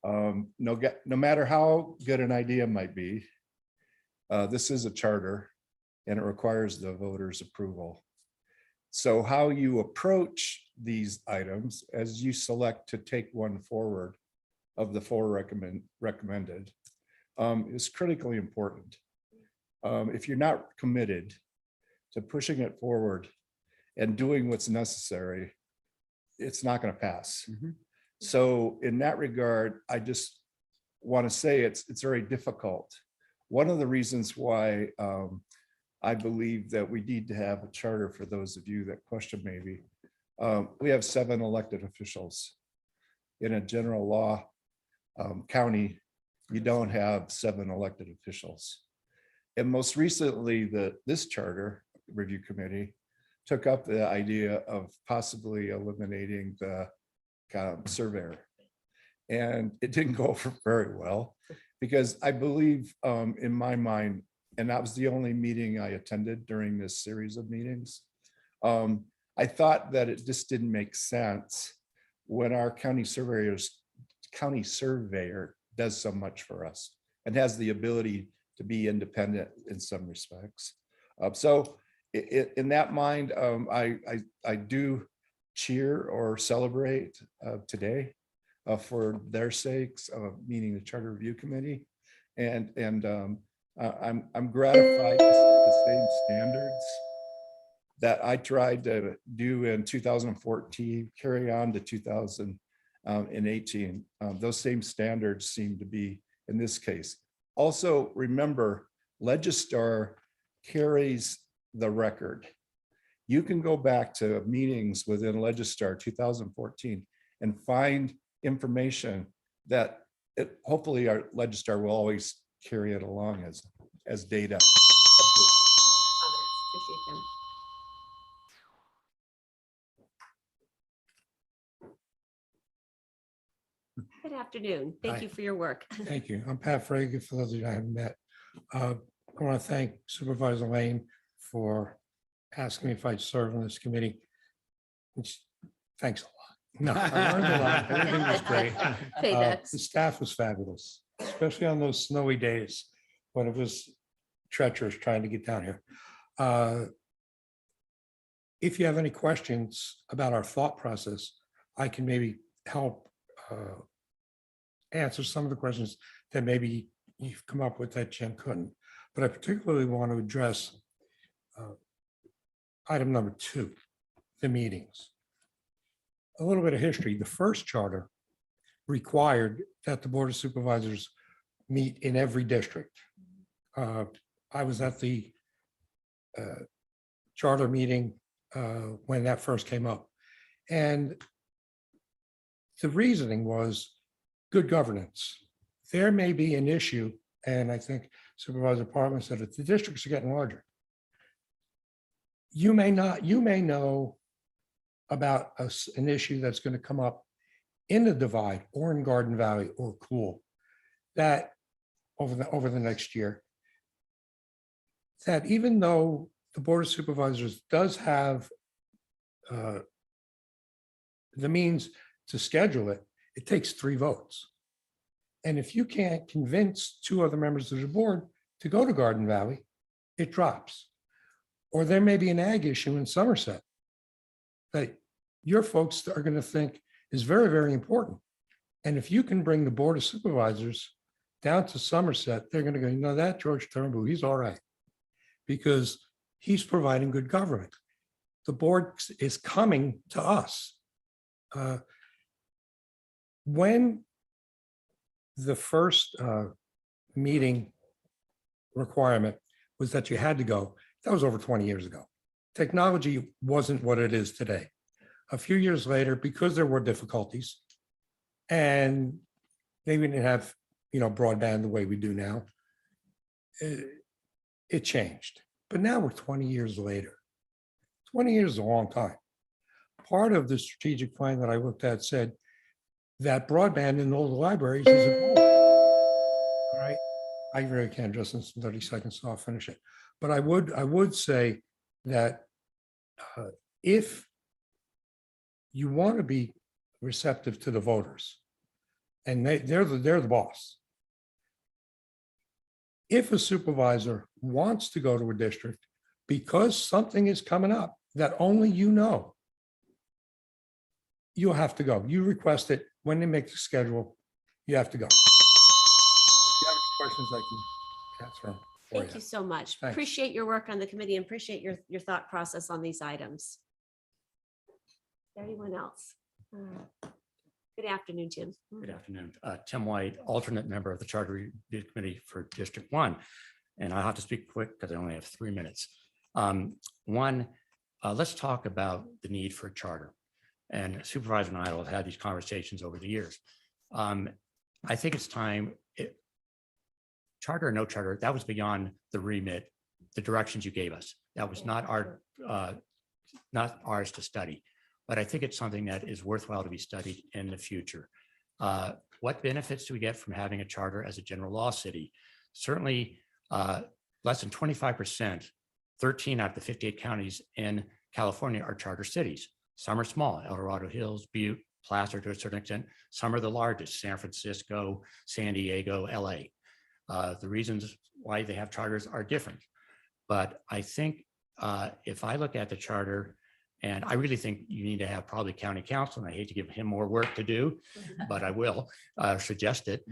No matter how good an idea might be, this is a charter and it requires the voters' approval. So how you approach these items as you select to take one forward of the four recommended is critically important. If you're not committed to pushing it forward and doing what's necessary, it's not going to pass. So in that regard, I just want to say it's very difficult. One of the reasons why I believe that we need to have a charter, for those of you that question maybe, we have 7 elected officials. In a general law county, you don't have 7 elected officials. And most recently, this charter review committee took up the idea of possibly eliminating the surveyor. And it didn't go over very well, because I believe in my mind, and that was the only meeting I attended during this series of meetings, I thought that it just didn't make sense when our county surveyor does so much for us and has the ability to be independent in some respects. So in that mind, I do cheer or celebrate today for their sakes, meaning the Charter Review Committee. And I'm gratified to see the same standards that I tried to do in 2014, carry on to 2018. Those same standards seem to be in this case. Also, remember, Legistar carries the record. You can go back to meetings within Legistar 2014 and find information that hopefully our Legistar will always carry it along as data. Appreciate them. Good afternoon. Thank Hi. you for your work. Thank you. I'm Pat Fraga, for those of you I haven't met. I want to thank Supervisor Lane for asking me if I'd serve on this committee, which, thanks a lot. No, I learned a lot. Everything was great. Paybacks. The staff was fabulous, especially on those snowy days when it was treacherous trying to get down here. If you have any questions about our thought process, I can maybe help answer some of the questions that maybe you've come up with that Jim couldn't. But I particularly want to address item number 2, the meetings. A little bit of history. The first charter required that the Board of Supervisors meet in every district. I was at the charter meeting when that first came up. And the reasoning was good governance. There may be an issue, and I think Supervisor Parkman said it, the districts are getting larger. You may know about an issue that's going to come up in the Divide or in Garden Valley or Cool, that over the next year, that even though the Board of Supervisors does have the means to schedule it, it takes 3 votes. And if you can't convince 2 other members of the board to go to Garden Valley, it drops. Or there may be an ag issue in Somerset that your folks are going to think is very, very important. And if you can bring the Board of Supervisors down to Somerset, they're going to go, you know, that George Turnbull, he's all right, because he's providing good government. The board is coming to us. When the first meeting requirement was that you had to go, that was over 20 years ago. Technology wasn't what it is today. A few years later, because there were difficulties and maybe we didn't have, broadband the way we do now, it changed. But now we're 20 years later. 20 years is a long time. Part of the strategic plan that I looked at said that broadband in all the libraries is important. All right. I really can't address this in 30 seconds, so I'll finish it. But I would say that if you want to be receptive to the voters, and they're the boss. If a supervisor wants to go to a district because something is coming up that only you know, you'll have to go. You request it. When they make the schedule, you have to go. If you have any questions, I can answer them for Thank you so much. Thanks. Appreciate your work on the committee and appreciate your thought process on these items. Anyone else? Good afternoon, Tim. Good afternoon. Tim White, alternate member of the Charter Review Committee for District 1. And I'll have to speak quick because I only have 3 minutes. One, let's talk about the need for a charter. And Supervisor and I have had these conversations over the years. I think it's time, charter or no charter, that was beyond the remit, the directions you gave us. That was not ours to study. But I think it's something that is worthwhile to be studied in the future. What benefits do we get from having a charter as a general law city? Certainly less than 25%, 13 out of the 58 counties in California are charter cities. Some are small, El Dorado Hills, Butte, Placer to a certain extent. Some are the largest, San Francisco, San Diego, LA. The reasons why they have charters are different. But I think if I look at the charter, and I really think you need to have probably county council, and I hate to give him more work to do, but I will suggest it.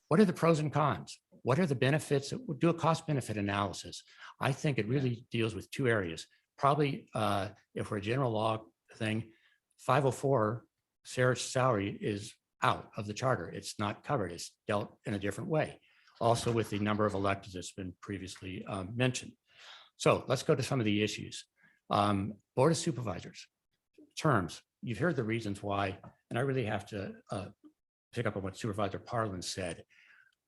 What are the pros and cons? What are the benefits? Do a cost benefit analysis. I think it really deals with 2 areas. Probably if we're a general law thing, 504, Sarah's salary is out of the charter. It's not covered. It's dealt in a different way. Also with the number of electeds that's been previously mentioned. So let's go to some of the issues. Board of Supervisors, terms, you've heard the reasons why, and I really have to pick up on what Supervisor Parlin said.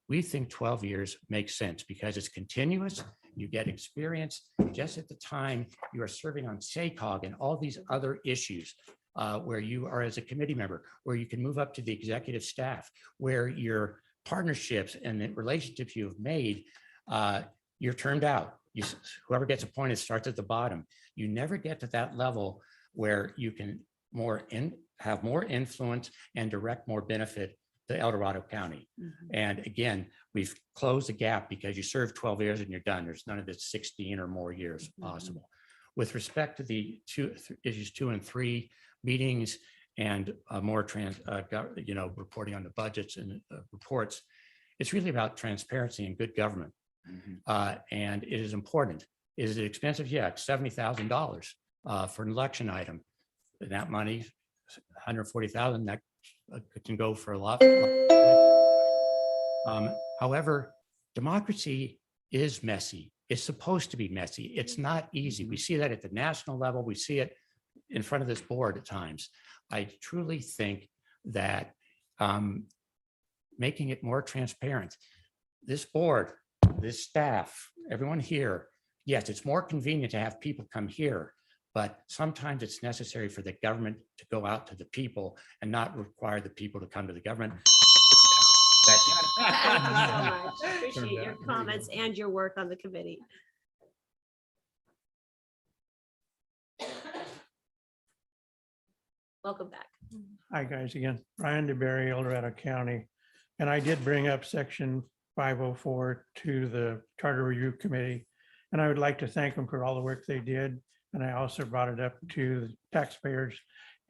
We think 12 years makes sense because it's continuous. You get experience just at the time you are serving on SACOG and all these other issues where you are as a committee member, where you can move up to the executive staff, where your partnerships and the relationships you have made, you're turned out. Whoever gets appointed starts at the bottom. You never get to that level where you can have more influence and direct more benefit to El Dorado County. And again, we've closed the gap because you serve 12 years and you're done. There's none of this 16 or more years possible. With respect to the issues 2 and 3, meetings and more reporting on the budgets and reports, it's really about transparency and good government. And it is important. Is it expensive? Yeah, it's $70,000 for an election item. And that money, $140,000, that can go for a lot. However, democracy is messy. It's supposed to be messy. It's not easy. We see that at the national level. We see it in front of this board at times. I truly think that making it more transparent, this board, this staff, everyone here, yes, it's more convenient to have people come here, but sometimes it's necessary for the government to go out to the people and not require the people to come to the government. Thank you so much. Appreciate your comments and your work on the committee. Welcome back. Hi, guys, again, Brian DeBerry, El Dorado County. And I did bring up section 504 to the Charter Review Committee. And I would like to thank them for all the work they did. And I also brought it up to the taxpayers.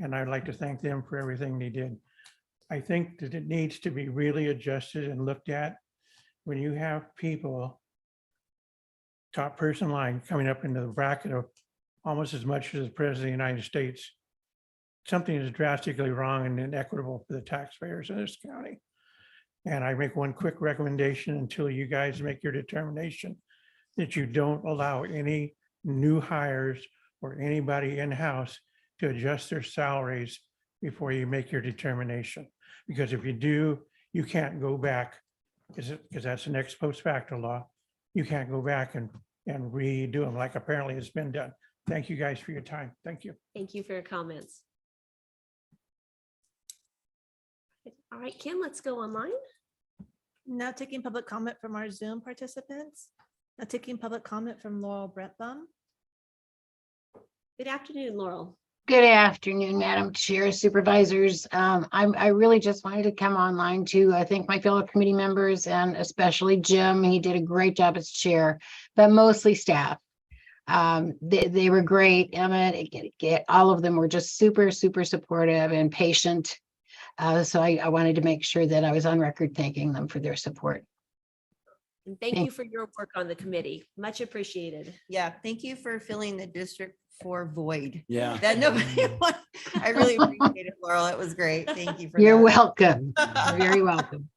And I'd like to thank them for everything they did. I think that it needs to be really adjusted and looked at when you have people, top person line coming up into the bracket of almost as much as the President of the United States. Something is drastically wrong and inequitable for the taxpayers in this county. And I make one quick recommendation until you guys make your determination that you don't allow any new hires or anybody in-house to adjust their salaries before you make your determination. Because if you do, you can't go back, because that's an ex post facto law. You can't go back and redo them like apparently it's been done. Thank you guys for your time. Thank you. Thank you for your comments. All right, Kim, let's go online. Now taking public comment from our Zoom participants. Now taking public comment from Laurel Brentbaum. Good afternoon, Laurel. Good afternoon, Madam Chair, Supervisors. I really just wanted to come online to thank my fellow committee members and especially Jim. He did a great job as chair, but mostly staff. They were great. Emma, all of them were just super, super supportive and patient. So I wanted to make sure that I was on record thanking them for their support. And thank you for your work on the committee. Much appreciated. Yeah, thank you for filling the District 4 void. Yeah. That nobody, I really appreciate it, Laurel. It was great. Thank you for You're that. welcome. You're very welcome.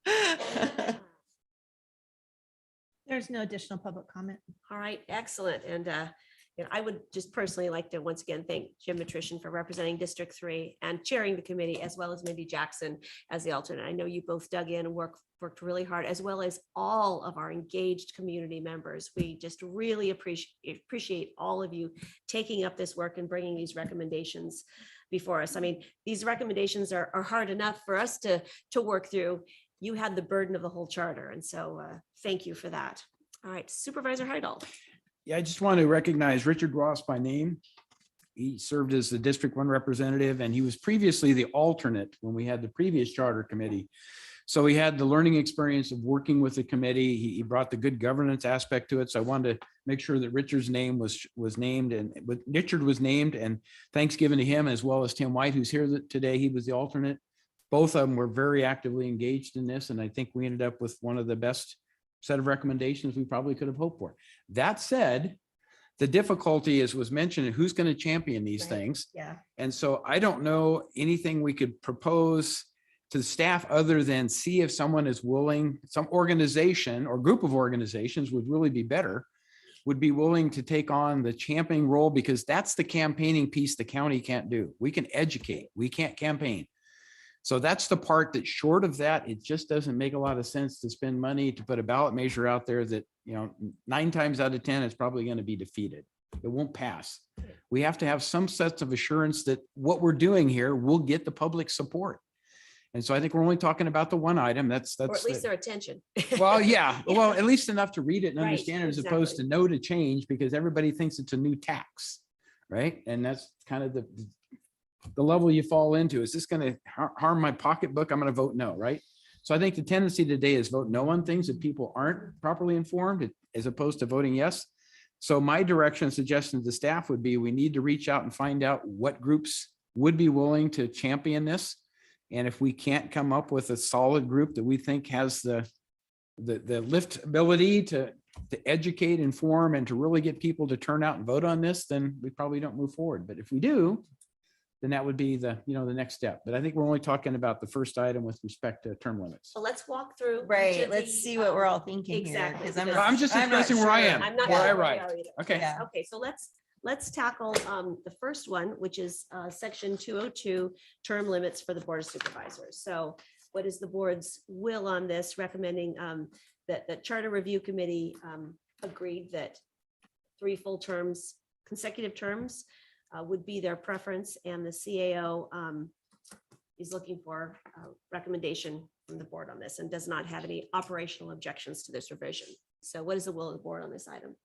There's no additional public comment. All right, excellent. And I would just personally like to once again thank Jim Matrician for representing District 3 and chairing the committee, as well as Mindy Jackson as the alternate. I know you both dug in and worked really hard, as well as all of our engaged community members. We just really appreciate all of you taking up this work and bringing these recommendations before us. I mean, these recommendations are hard enough for us to work through. You had the burden of the whole charter. And so thank you for that. All right, Supervisor Heidel. Yeah, I just want to recognize Richard Ross by name. He served as the District 1 representative, and he was previously the alternate when we had the previous charter committee. So he had the learning experience of working with the committee. He brought the good governance aspect to it. So I wanted to make sure that Richard's name was named, and Richard was named, and thanks given to him, as well as Tim White, who's here today. He was the alternate. Both of them were very actively engaged in this, and I think we ended up with one of the best set of recommendations we probably could have hoped for. That said, the difficulty was mentioned, who's going to champion these things. Yeah. And so I don't know anything we could propose to the staff other than see if someone is willing, some organization or group of organizations would really be better, would be willing to take on the championing role, because that's the campaigning piece the county can't do. We can educate, we can't campaign. So that's the part that, short of that, it just doesn't make a lot of sense to spend money to put a ballot measure out there that, 9 times out of 10, it's probably going to be defeated. It won't pass. We have to have some sense of assurance that what we're doing here will get the public support. And so I think we're only talking about the one item. That's Or at least their attention. well, yeah, well, at least enough to read it and Right, understand it, as opposed to know to change, because everybody thinks it's a new tax, right? And that's kind of the level you fall into. Is this going to harm my pocketbook? I'm going to vote no, right? So I think the tendency today is vote no on things that people aren't properly informed, as opposed to voting yes. So my direction, suggestion to the staff would be, we need to reach out and find out what groups would be willing to champion this. And if we can't come up with a solid group that we think has the lift ability to educate, inform, and to really get people to turn out and vote on this, then we probably don't move forward. But if we do, then that would be the next step. But I think we're only talking about the first item with respect to term limits. So let's walk through. each Right. of Let's the, see what we're all thinking here. Exactly. 'Cause I'm because- I'm just not expressing where I sure. am, I'm not where I sure write. are either. Okay. Yeah. Okay, so let's tackle the first one, which is section 202, term limits for the Board of Supervisors. So what is the board's will on this, recommending that the Charter Review Committee agreed that 3 full terms, consecutive terms would be their preference, and the CAO is looking for a recommendation from the board on this and does not have any operational objections to this revision. So what is the will of the board on this item?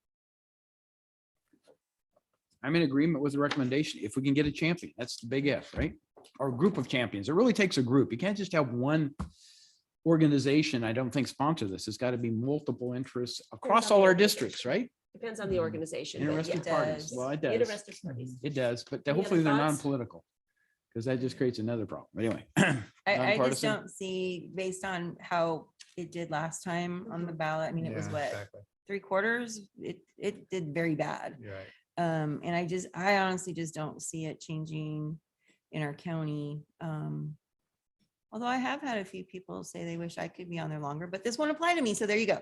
I'm in agreement with the recommendation. If we can get a champion, that's the big F, right? Or a group of champions. It really takes a group. You can't just have one organization, I don't think, sponsor this. It's got to be multiple interests across all our districts, right? Depends on the organization. but Interested yeah. parties. Well, it does. Interested parties. It does, but Any hopefully other they're thoughts? non-political, because that just creates another problem. Anyway. I just nonpartisan. don't see, based on how it did last time on the ballot. I mean, it was Yeah, what, exactly. 3/4? It did very bad. You're right. And I honestly just don't see it changing in our county. Although I have had a few people say they wish I could be on there longer, but this won't apply to me. So there you go.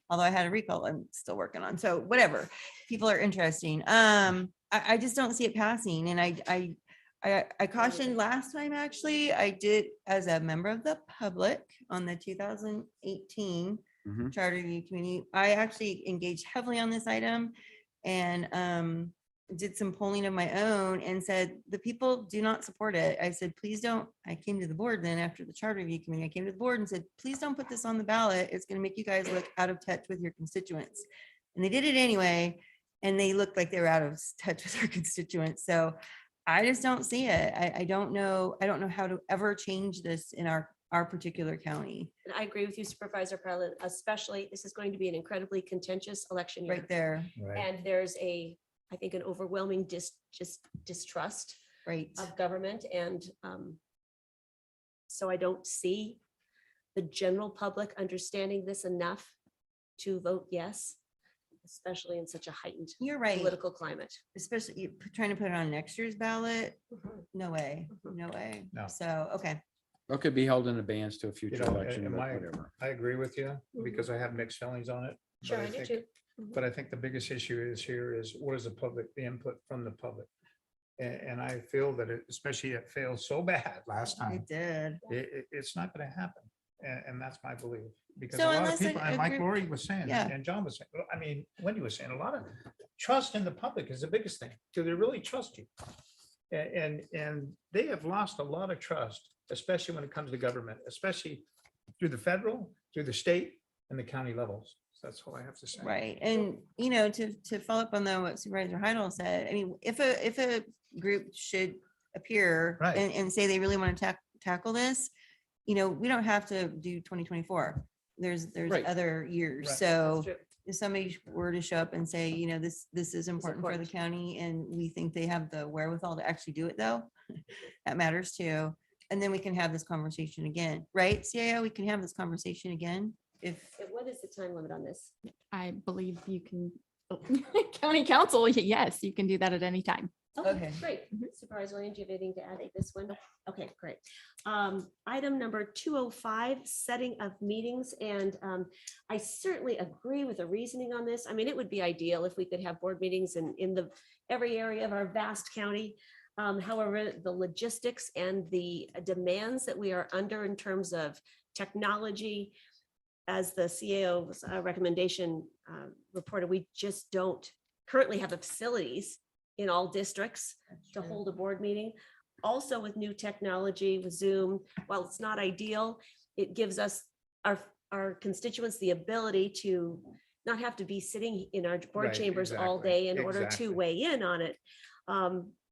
Although I had a recall, I'm still working on. So whatever, people are interesting. I just don't see it passing. And I cautioned last time, actually, I did as a member of the public on the 2018 Mhm. Charter Review Committee. I actually engaged heavily on this item and did some polling of my own and said, the people do not support it. I said, please don't. I came to the board then after the Charter Review Committee, I came to the board and said, please don't put this on the ballot. It's going to make you guys look out of touch with your constituents. And they did it anyway. And they looked like they were out of touch with their constituents. So I just don't see it. I don't know. I don't know how to ever change this in our our particular county. And I agree with you, Supervisor Perlin, especially this is going to be an incredibly contentious election year. Right there. And there's I think an overwhelming distrust Right. of government. And so I don't see the general public understanding this enough to vote yes, especially in such a heightened You're right. political climate. Especially you trying to put it on next year's ballot. No way, no way. No. So, okay. Or could be held in abeyance to a You future know, election, am but I whatever. agree with you because I have mixed feelings on it. but Sure, I I do think- too. But I think the biggest issue is here is what is the input from the public? And I feel that especially it failed so bad last time. It did. It's not going to happen. And that's my belief. Because So a lot of unless a- people, and a like group- Lori was saying, Yeah. and John was saying, I mean, Wendy was saying, a lot of trust in the public is the biggest thing. Do they really trust you? And they have lost a lot of trust, especially when it comes to government, especially through the federal, through the state and the county levels. So that's all I have to say. Right. And, to follow up on what Supervisor Heidel said, I mean, if a group should appear Right. and say they really want to tackle this, we don't have to do 2024. There's Right. other years. Right. So That's true. if somebody were to show up and say, this is important for the important. county and we think they have the wherewithal to actually do it though, that matters too. And then we can have this conversation again, right? CIO, we can have this conversation again if. What is the time limit on this? I believe you can, county council, yes, you can do that at any time. Okay. Great. Supervisor Williams, do you have anything to add at this one? Okay, great. Item number 205, setting of meetings. And I certainly agree with the reasoning on this. I mean, it would be ideal if we could have board meetings in every area of our vast county. However, the logistics and the demands that we are under in terms of technology, as the CAO's recommendation reported, we just don't currently have the facilities in all districts to hold a board meeting. Also with new technology with Zoom, while it's not ideal, it gives us our constituents the ability to not have to be sitting in our board Right, chambers all exactly, day in order exactly. to weigh in on it.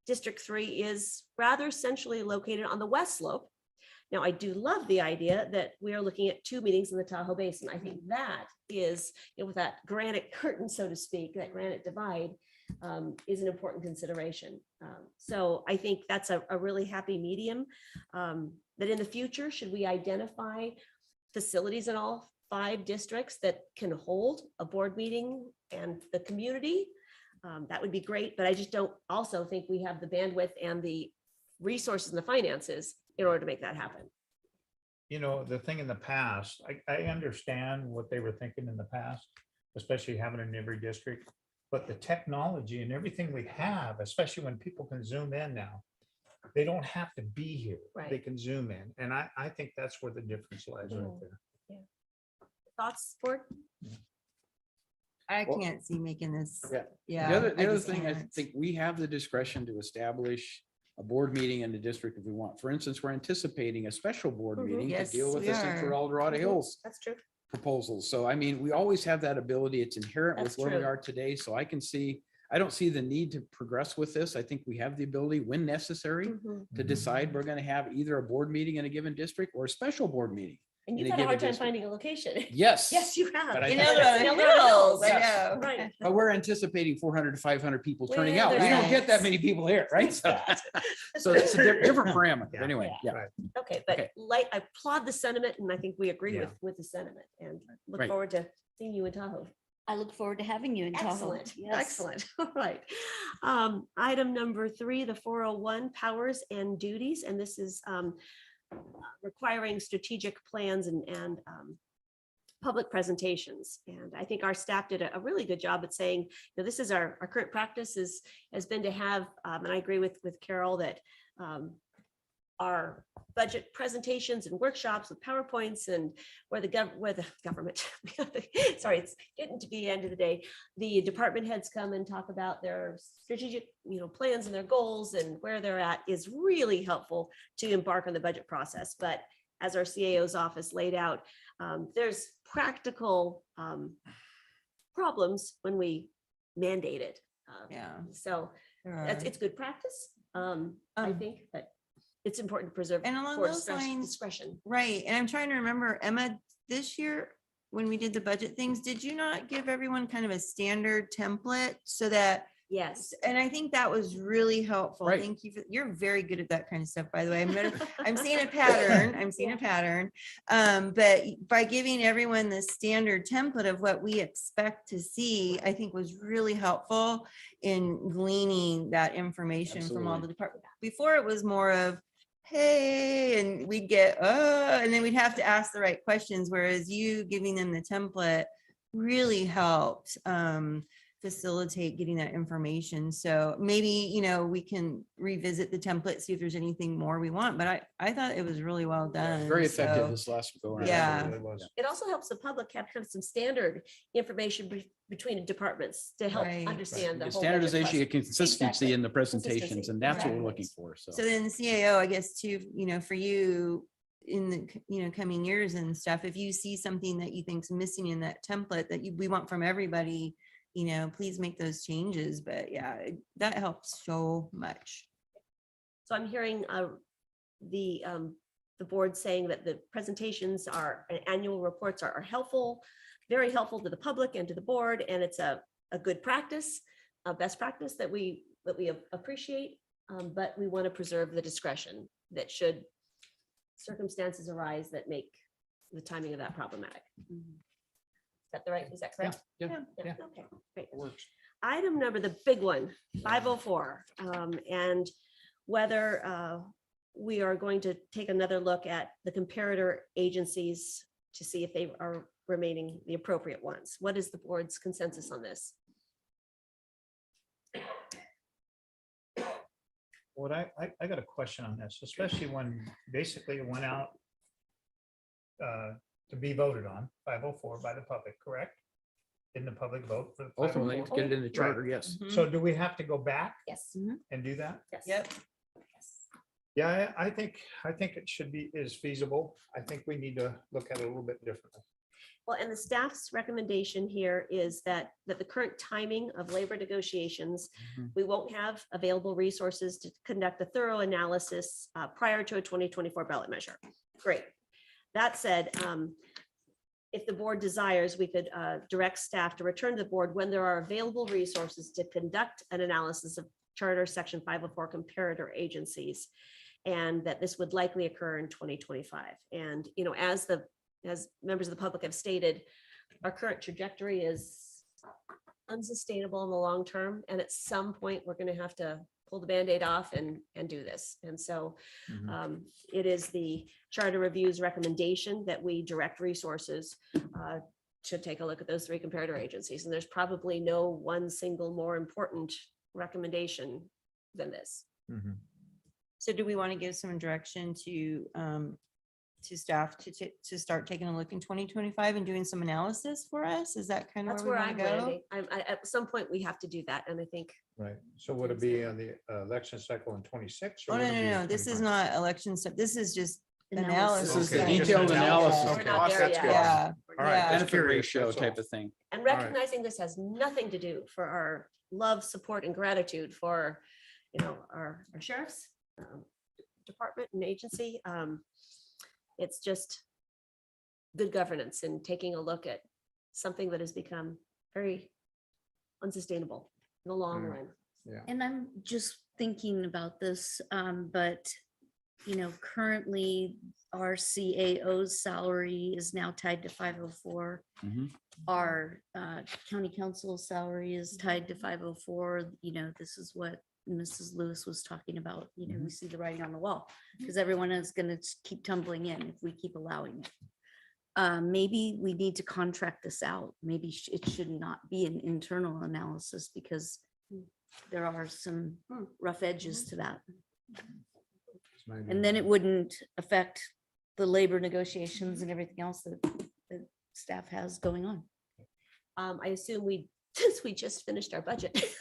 District 3 is rather centrally located on the west slope. Now, I do love the idea that we are looking at 2 meetings in the Tahoe Basin. I think that is, with that granite curtain, so to speak, that granite divide, is an important consideration. So I think that's a really happy medium, that in the future, should we identify facilities in all 5 districts that can hold a board meeting and the community, that would be great. But I just don't also think we have the bandwidth and the resources and the finances in order to make that happen. The thing in the past, I understand what they were thinking in the past, especially having it in every district. But the technology and everything we have, especially when people can zoom in now, they don't have to be here. They Right. can zoom in. And I think that's where the difference lies right there. Thoughts, board? I Well- can't see making this. Yeah. Yeah. The other just thing, I can't. think we have the discretion to establish a board meeting in the district if we want. For instance, we're anticipating a special board Mhm. meeting to Yes, deal with we the Central are. El Dorado Mhm. Hills That's true. proposals. So I mean, we always have that ability. It's inherent with That's where we true. are today. So I don't see the need to progress with this. I think we have the ability, when necessary, Mhm. to decide we're going to have either a board meeting in a given district or a special board meeting. And in you've had a given hard time district. finding a location. Yes. Yes, you have. But I In think- El Dorado Hills, I Yes, know. right. But we're anticipating 400 to 500 people turning Well, out. We there's don't that. get that many people here, right? So that's a different parameter. Yeah. Anyway, yeah. Right. Okay, but Okay. I applaud the sentiment and I think we agree Yeah. with the sentiment and look Right. forward to seeing you in Tahoe. I look forward to having you in Tahoe. Excellent, Yes. excellent. All right. Item number 3, the 401 powers and duties, and this is requiring strategic plans and public presentations. And I think our staff did a really good job at saying, this is our current practice has been to have, and I agree with Carol that our budget presentations and workshops with PowerPoints and where the government, sorry, it's getting to be the end of the day. The department heads come and talk about their strategic, plans and their goals and where they're at is really helpful to embark on the budget process. But as our CAO's office laid out, there's practical problems when we mandate it. Yeah. So there that's, are. it's good practice, I think, but it's important to preserve. And along board those lines- discretion. Right, and I'm trying to remember, Emma, this year, when we did the budget things, did you not give everyone kind of a standard template so that? Yes. And I think that was really helpful. Right. Thank you. You're very good at that kind of stuff, by the way. I'm seeing a pattern. I'm seeing a pattern. But by giving everyone the standard template of what we expect to see, I think was really helpful in gleaning that information from all the departments. Before it was more of, hey, and we'd get, and then we'd have to ask the right questions, whereas you giving them the template really helped facilitate getting that information. So maybe, we can revisit the template, see if there's anything more we want, but I thought it was really well done. Very effective So, this last go around. Yeah. It was. It also helps the public have kind of some standard information between departments to help Right. understand the Get whole budget standardization and process. consistency Exactly. in the presentations, Consistency. and that's what we're Right. looking for. So. So then the CAO, I guess too, for you in the, coming years and stuff, if you see something that you think's missing in that template that we want from everybody, please make those changes. But yeah, that helps so much. So I'm hearing the board saying that the presentations and annual reports are helpful, very helpful to the public and to the board, and it's a good practice, a best practice that we appreciate, but we want to preserve the discretion that should circumstances arise that make the timing of that problematic. Is that correct? Yeah. Okay, great. Item number, the big one, 504, and whether we are going to take another look at the comparator agencies to see if they are remaining the appropriate ones. What is the board's consensus on this? What I got a question on this, especially when basically it went out to be voted on, 504 by the public, correct? In the public vote for the Ultimately, 504? to get it in the charter, Right. yes. So do we have to go back Yes. and do that? Yes. Yep. Yeah, I think it is feasible. I think we need to look at it a little bit differently. Well, and the staff's recommendation here is that the current timing of labor negotiations, we won't have available resources to conduct a thorough analysis prior to a 2024 ballot measure. Great. That said, if the board desires, we could direct staff to return to the board when there are available resources to conduct an analysis of Charter Section 504 comparator agencies, and that this would likely occur in 2025. And, as members of the public have stated, our current trajectory is unsustainable in the long term. And at some point, we're going to have to pull the Band-Aid off and do this. And so it is the Charter Review's recommendation that we direct resources to take a look at those three comparator agencies. And there's probably no one single more important recommendation than this. So do we want to give some direction to staff to start taking a look in 2025 and doing some analysis for us? Is that kind of That's where where we I'm want to go? landing. At some point, we have to do that. And I think Right. So would it be on the election cycle in 26? Oh, no. This is not election stuff. This is just Analysis. analysis. This is the Okay. detailed analysis. we're not there yet. Yeah. All right. Yeah. Benefit ratio type of thing. And right. recognizing this has nothing to do for our love, support, and gratitude for, our sheriff's department and agency. It's just good governance and taking a look at something that has become very unsustainable in the long run. And I'm just thinking about this, but, currently our CAO's salary is now tied to 504. Our county council salary is tied to 504. This is what Mrs. Lewis was talking about. We see the writing on the wall because everyone is going to keep tumbling in if we keep allowing it. Maybe we need to contract this out. Maybe it should not be an internal analysis because there are some rough edges to that. And then it wouldn't affect the labor negotiations and everything else that staff has going on. I assume since we just finished our budget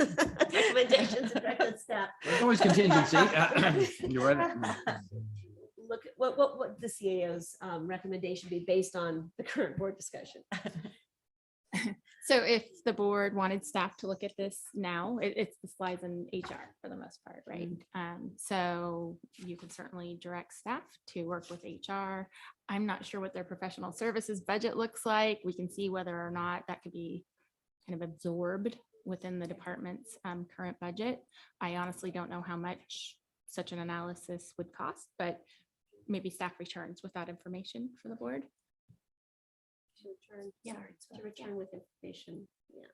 recommendations and directed staff. There's always contingency. You're right. Look, what would the CAO's recommendation be based on the current board discussion? So if the board wanted staff to look at this now, it's the slides in HR for the most part, right? So you can certainly direct staff to work with HR. I'm not sure what their professional services budget looks like. We can see whether or not that could be kind of absorbed within the department's current budget. I honestly don't know how much such an analysis would cost, but maybe staff returns with that information for the board. To return with information. Yeah.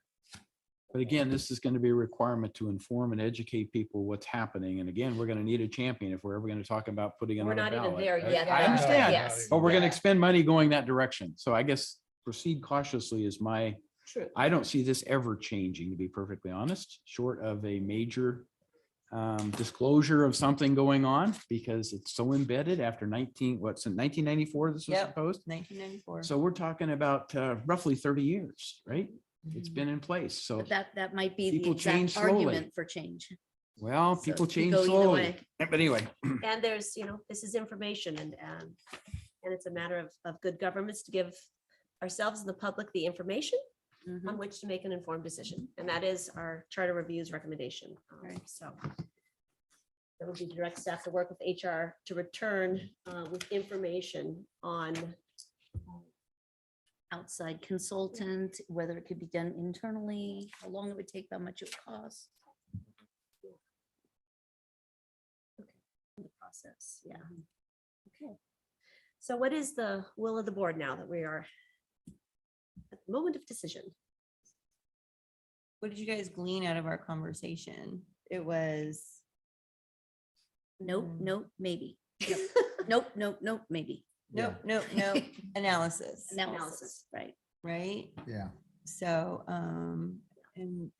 But again, this is going to be a requirement to inform and educate people what's happening. And again, we're going to need a champion if we're ever going to talk about putting it on We're a not even ballot. there yet. I though, understand, yes. but we're going to Yeah. expend money going that direction. So I guess proceed cautiously is my, True. I don't see this ever changing, to be perfectly honest, short of a major disclosure of something going on, because it's so embedded after 1994 this was Yep. proposed. 1994. So we're talking about roughly 30 years, right? It's been in place. So, But that might be the People change exact slowly. argument for change. well, So people it could change go either slowly. way. But anyway, And there's, this is information and it's a matter of good governments to give ourselves and the public the information on which to make an informed decision. And that is our charter review's recommendation. So that would be direct staff to work with HR to return with information on Outside consultant, whether it could be done internally, how long it would take, how much it would cost. the process. Yeah. Okay. So what is the will of the board now that we are at the moment of decision? What did you guys glean out of our conversation? It was. Nope, nope, maybe. Nope, nope, nope, maybe. Nope, nope, nope. Analysis. Analysis, right. Right? Yeah. So, and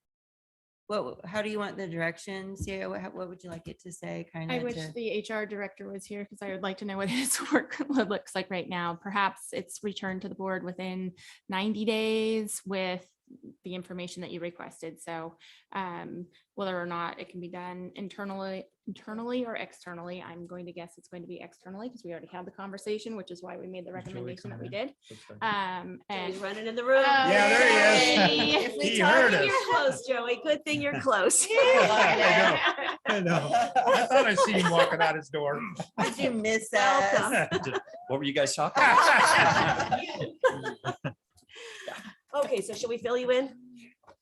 how do you want the direction? CAO, what would you like it to say? Kind I of. wish the HR director was here because I would like to know what his workload looks like right now. Perhaps it's returned to the board within 90 days with the information that you requested. So whether or not it can be done internally or externally, I'm going to guess it's going to be externally because we already had the conversation, which is why we made the recommendation that we did. And And running in the room. Yeah, there he yay. is. If we He told heard you us. you're close, Joey. Good thing you're close. I know. I thought I seen him walking out his door. Did you miss Welcome. us? What were you guys talking about? Okay, so should we fill you in?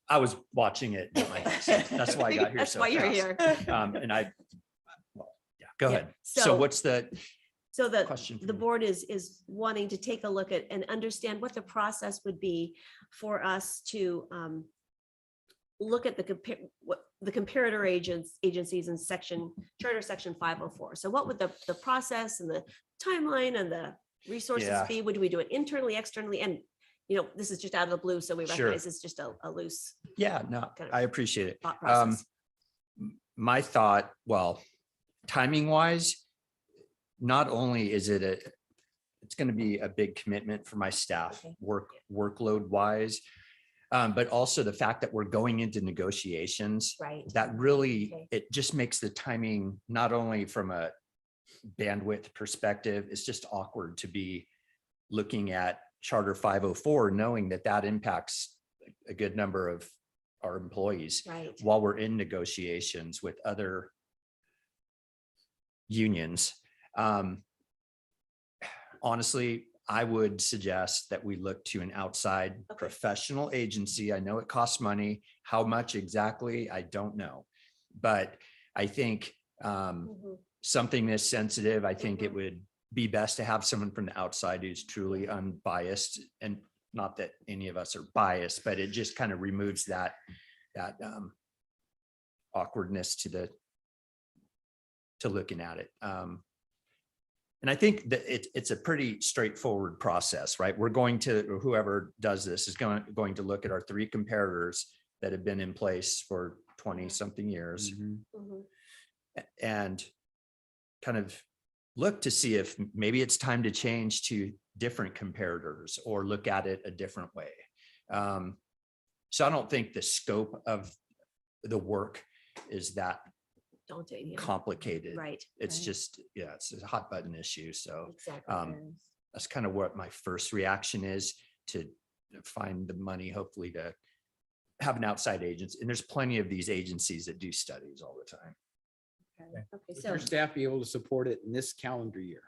I was watching it. That's why I got here. That's so why you're fast. here. And yeah, go Yeah, ahead. so- So what's the So question? the board is wanting to take a look at and understand what the process would be for us to look at the comparator agencies in charter section 504. So what would the process and the timeline and the resources Yeah. be? Would we do it internally, externally? And, this is just out of the blue, so we Sure. recognize it's just a loose Yeah, no, kind of I appreciate it. thought process. My thought, well, timing wise, not only is it's going to be a big commitment for my staff, Okay. workload wise, but also the fact that we're going into negotiations, Right. that really, Okay. it just makes the timing, not only from a bandwidth perspective, it's just awkward to be looking at Charter 504, knowing that impacts a good number of our employees Right. while we're in negotiations with other unions. Honestly, I would suggest that we look to an outside professional agency. I know it costs money. How much exactly, I don't know. But I think something this sensitive, I think it would be best to have someone from the outside who's truly unbiased, and not that any of us are biased, but it just kind of removes that awkwardness to looking at it. And I think that it's a pretty straightforward process, right? We're going to, whoever does this is going to look at our 3 comparators that have been in place for 20 something years and kind of look to see if maybe it's time to change to different comparators or look at it a different way. So I don't think the scope of the work is that Daunting. Yeah. complicated. Right. It's right. just, yeah, it's a hot button issue. So Exactly. that's kind of what my first reaction is, to find the money, hopefully to have an outside agency, and there's plenty of these agencies that do studies all the time. Okay, Would so your staff be able to support it in this calendar year?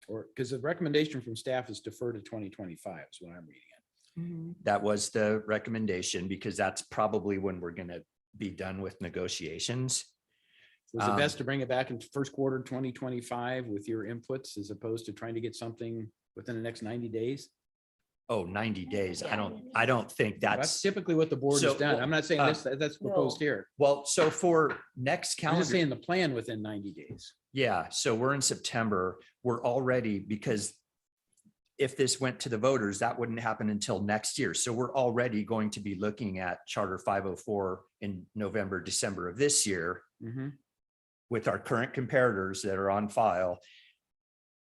Or, because the recommendation from staff is defer to 2025 is what I'm reading it. That was the recommendation, because that's probably when we're gonna be done with negotiations. Was it best to bring it back in first quarter 2025 with your inputs as opposed to trying to get something within the next 90 days? Oh, 90 days. I don't think That's that's, typically what the board So, has done. well, I'm not saying this, that's proposed here. well, so for next I'm just calendar, saying the plan within 90 days. yeah, so we're in September, we're already, because if this went to the voters, that wouldn't happen until next year. So we're already going to be looking at Charter 504 in November, December of this year with our current comparators that are on file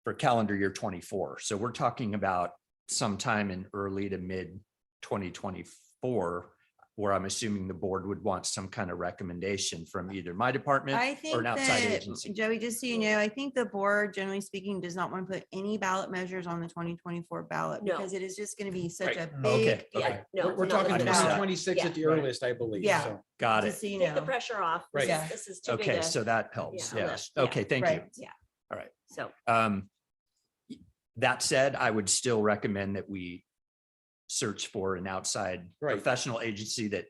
for calendar year 24. So we're talking about sometime in early to mid 2024, where I'm assuming the board would want some kind of recommendation from either my department I or think an outside that, agency. Joey, just so you know, I think the board, generally speaking, does not want to put any ballot measures on the 2024 ballot No. because it is just going to be such a Right. big. Okay, yeah, okay. no. We're not talking looking at that. 2026 at the earliest, I believe. Yeah. So Got Just it. so you Take the know. pressure off. Right. This is- Yeah. This is too big Okay, a- so that helps. yeah, Yeah. lift. Yeah. Okay, thank you. Right. Yeah, All right. so. That said, I would still recommend that we search for an outside Right. professional agency that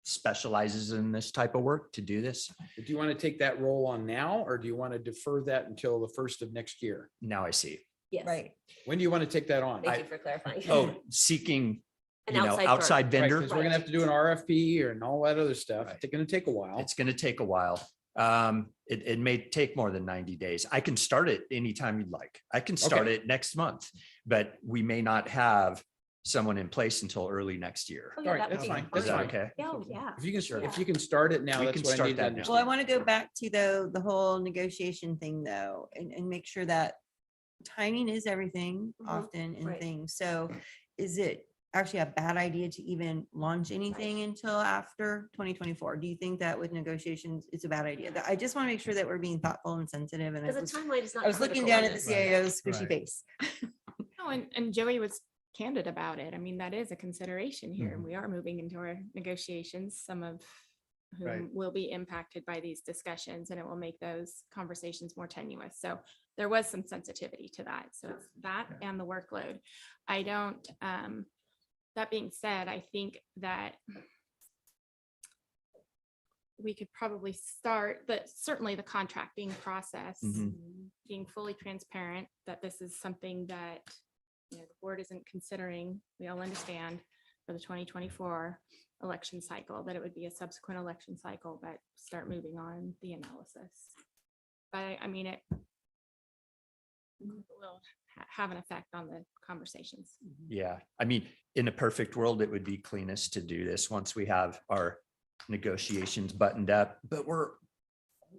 specializes in this type of work to do this. do you want to take that role on now, or do you want to defer that until the first of next year? Now I see. Yes. Right. When do you want to take that on? Thank you for clarifying. Oh, seeking, An you know, outside outside firm. vendor. Because we're gonna have to do an RFP and all that other stuff. Right. It's gonna take a while. It's going to take a while. It may take more than 90 days. I can start it anytime you'd like. I can start it next month, but we may not have someone in place until early next year. Oh, yeah, All right, that would that's be fine. Is That's that fine. okay? Yeah, oh, yeah. If you can start it now, We that's can what I start need to that now. Well, I understand. want to go back to the whole negotiation thing though, and make sure that timing is everything often in right. things. So is it actually a bad idea to even launch anything until after 2024? Do you think that with negotiations, it's a bad idea? I just want to make sure that we're being thoughtful and sensitive. And Because the timeline is not. I was looking critical down on at the this. CIO's squishy Right. face. No, and Joey was candid about it. I mean, that is a consideration here. We are moving into our negotiations, some of Right. whom will be impacted by these discussions, and it will make those conversations more tenuous. So there was some sensitivity to that. So it's that and the workload. I don't, that being said, I think that we could probably start, but certainly the contracting process, being fully transparent that this is something that, you know, the board isn't considering. We all understand for the 2024 election cycle, that it would be a subsequent election cycle, but start moving on the analysis. But I mean, it will have an effect on the conversations. Yeah, I mean, in a perfect world, it would be cleanest to do this once we have our negotiations buttoned up, but we're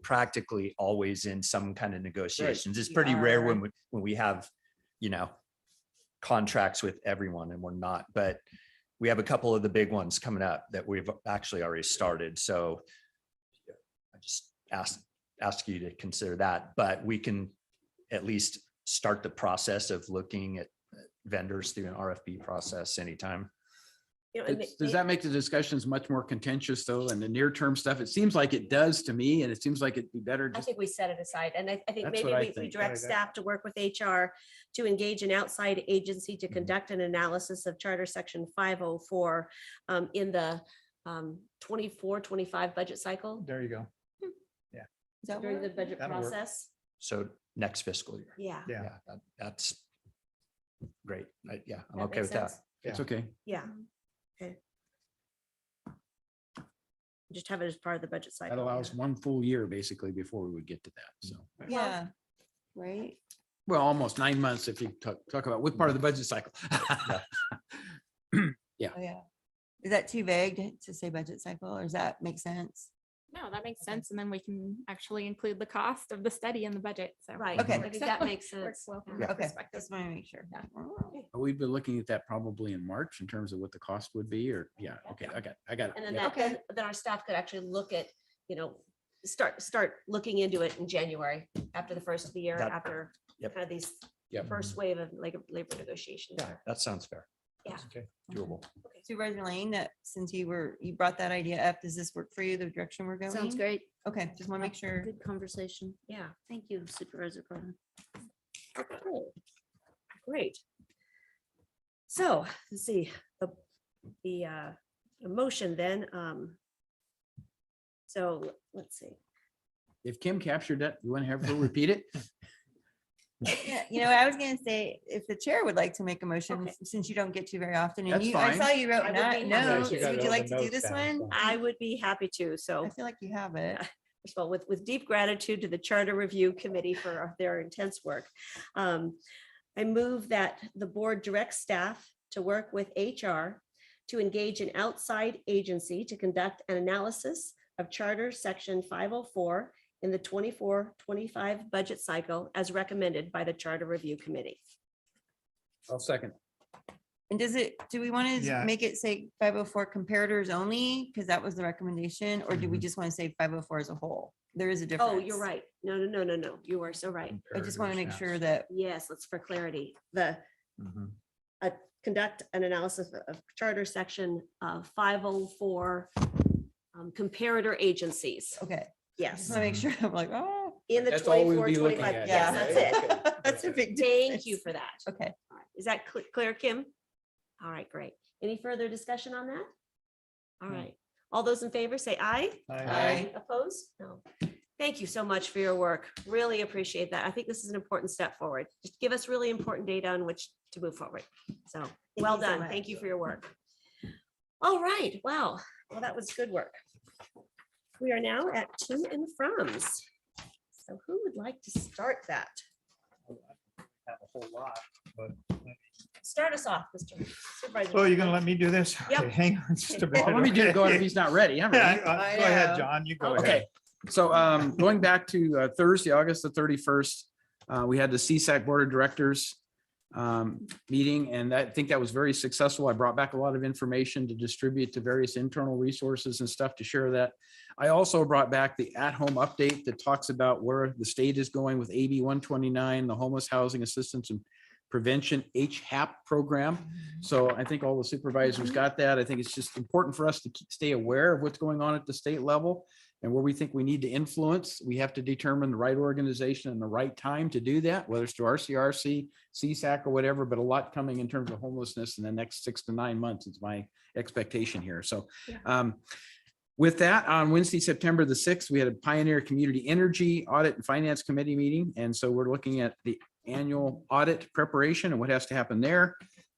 practically always in some kind of negotiations. It's We pretty rare are. when we have, you know, contracts with everyone, and we're not, but we have a couple of the big ones coming up that we've actually already started. So I just ask you to consider that, but we can at least start the process of looking at vendors through an RFP process anytime. You know, and Does that make the discussions much more contentious though, and the near term stuff? It seems like it does to me, and it seems like it'd be better I just. think we set it aside, and I think That's maybe what I we think. direct staff to work with HR to engage an outside agency to conduct an analysis of Charter Section 504 in the 24-25 budget cycle There you go. Is that during the what- budget That'll work. process. So next fiscal year. Yeah. Yeah. That's great. Yeah, I'm That okay makes with that. sense. It's okay. Yeah. Okay. Just have it as part of the budget cycle. That allows yeah. one full year basically before we would get to that. So, Yeah, right. well, almost 9 months if you talk about what part of the budget cycle. Oh, yeah. Is that too vague to say budget cycle, or does that make sense? No, that makes sense. And then we can actually include the cost of the study in the budget. So. Right. Okay. I think that makes Works sense. well from Yeah. that Okay, perspective. just want to make sure. But we've been looking at that probably in March in terms of what the cost would be, or, yeah, okay, I got it. And then Yeah. then our staff could actually look at, you know, start looking into it in January after the first of the year, That- after Yep. kind of these Yep. first wave of like labor negotiations. Yeah, that sounds fair. Yeah. Okay, doable. Supervisor Lane, that since you brought that idea up, does this work for you, the direction we're going? Sounds great. Okay, just want to make sure. Good conversation. Yeah. Thank you, Supervisor Cronin. Okay. Great. So let's see, the motion then. So let's see. If Kim captured that, you want to have her repeat it? Yeah, I was gonna say, if the chair would like to make a motion, since you don't get to very often, and That's you, I saw fine. you wrote I would be happy notes. to. Would you like to do this one? I would be happy to. So I feel like you have it. first of all, with deep gratitude to the Charter Review Committee for their intense work. I move that the board directs staff to work with HR to engage an outside agency to conduct an analysis of Charter Section 504 in the 24-25 budget cycle as recommended by the Charter Review Committee. I'll second. And do we want to Yeah. make it say 504 comparators only? Because that was the recommendation, or do we just want to say 504 as a whole? There is a difference. Oh, you're right. No. You are so right. I just want to make Comparators, sure that, Yes, let's for clarity, conduct an analysis of Charter Section 504 comparator agencies. okay, Yes. just want to make sure, I'm like, oh. In the That's all we'll 24, be looking 25. at, Yes, right? that's it. Okay. That's a big Thank you difference. for that. Okay. All right. Is that clear, Kim? All right, great. Any further discussion on that? All right. All those in favor say aye. Aye. Opposed? No. Thank you so much for your work. Really appreciate that. I think this is an important step forward. Just give us really important data on which to move forward. So well you so done. much. Thank you for your work. All right. Wow. Well, that was good work. We are now at to and froms. So who would like to start that? Have a whole lot, but. Start us off, Mr. Supervisor. Oh, you're gonna let me do this? Yep. Okay, hang on just a Well, minute. let me do go if okay. he's not ready. I'm Yeah, ready. Go ahead, John, you go Okay, ahead. so going back to Thursday, August the 31st, we had the CSAC Board of Directors meeting, and I think that was very successful. I brought back a lot of information to distribute to various internal resources and stuff to share that. I also brought back the at-home update that talks about where the state is going with AB 129, the Homeless Housing Assistance and Prevention HAP program. So I think all the supervisors got that. I think it's just important for us to stay aware of what's going on at the state level and where we think we need to influence. We have to determine the right organization and the right time to do that, whether it's through RCRC, CSAC or whatever, but a lot coming in terms of homelessness in the next 6 to 9 months is my expectation here. So with that, on Wednesday, September the 6th, we had a Pioneer Community Energy Audit and Finance Committee meeting. And so we're looking at the annual audit preparation and what has to happen there.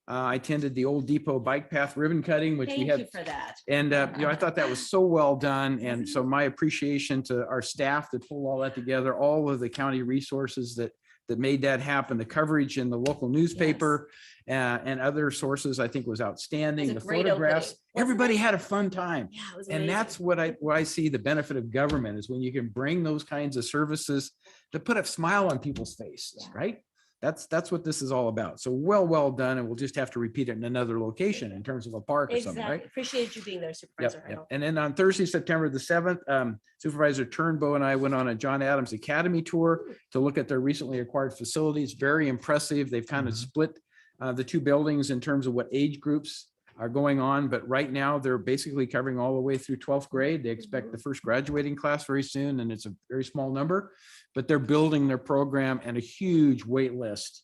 I attended the Old Depot Bike Path ribbon cutting, which we Thank had. you for that. And, I thought that was so well done. And so my appreciation to our staff that pulled all that together, all of the county resources that made that happen, the coverage in the local newspaper and other sources, I think was outstanding. It was The a great photographs, opening, wasn't everybody it? had a fun time. Yeah, it was And amazing. that's what I see the benefit of government is when you can bring those kinds of services to put a smile on people's faces, right? That's what this is all about. So well done. And we'll just have to repeat it in another location in terms of a park or something, Exactly. right? Appreciate you being there, Yep, Supervisor. yep. Harrell. And then on Thursday, September the 7th, Supervisor Turnbow and I went on a John Adams Academy tour to look at their recently acquired facilities. Very impressive. They've kind of split the two buildings in terms of what age groups are going on. But right now, they're basically covering all the way through 12th grade. They expect the first graduating class very soon, and it's a very small number. But they're building their program and a huge wait list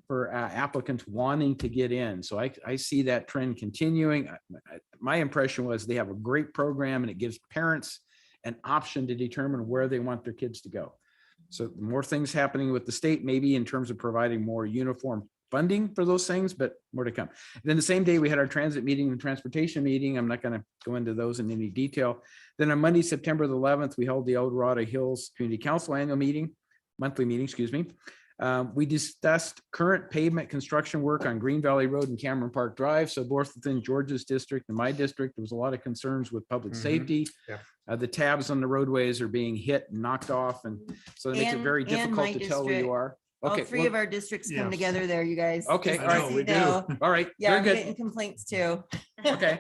for applicants wanting to get in. So I see that trend continuing. My impression was they have a great program and it gives parents an option to determine where they want their kids to go. So more things happening with the state, maybe in terms of providing more uniform funding for those things, but more to come. Then the same day we had our transit meeting and transportation meeting. I'm not going to go into those in any detail. Then on Monday, September the 11th, we held the El Dorado Hills Community Council annual meeting, monthly meeting, excuse me. We discussed current pavement construction work on Green Valley Road and Cameron Park Drive. So both within George's district and my district, there was a lot of concerns with public safety. Yeah. The tabs on the roadways are being hit and knocked off. And so it makes it very And my difficult to tell where you district. are. All Okay. three well, of our districts come Yes. together there, you guys. Okay, Just all right, so we you do. know. All right. Yeah, I'm Very getting good. complaints too. Okay.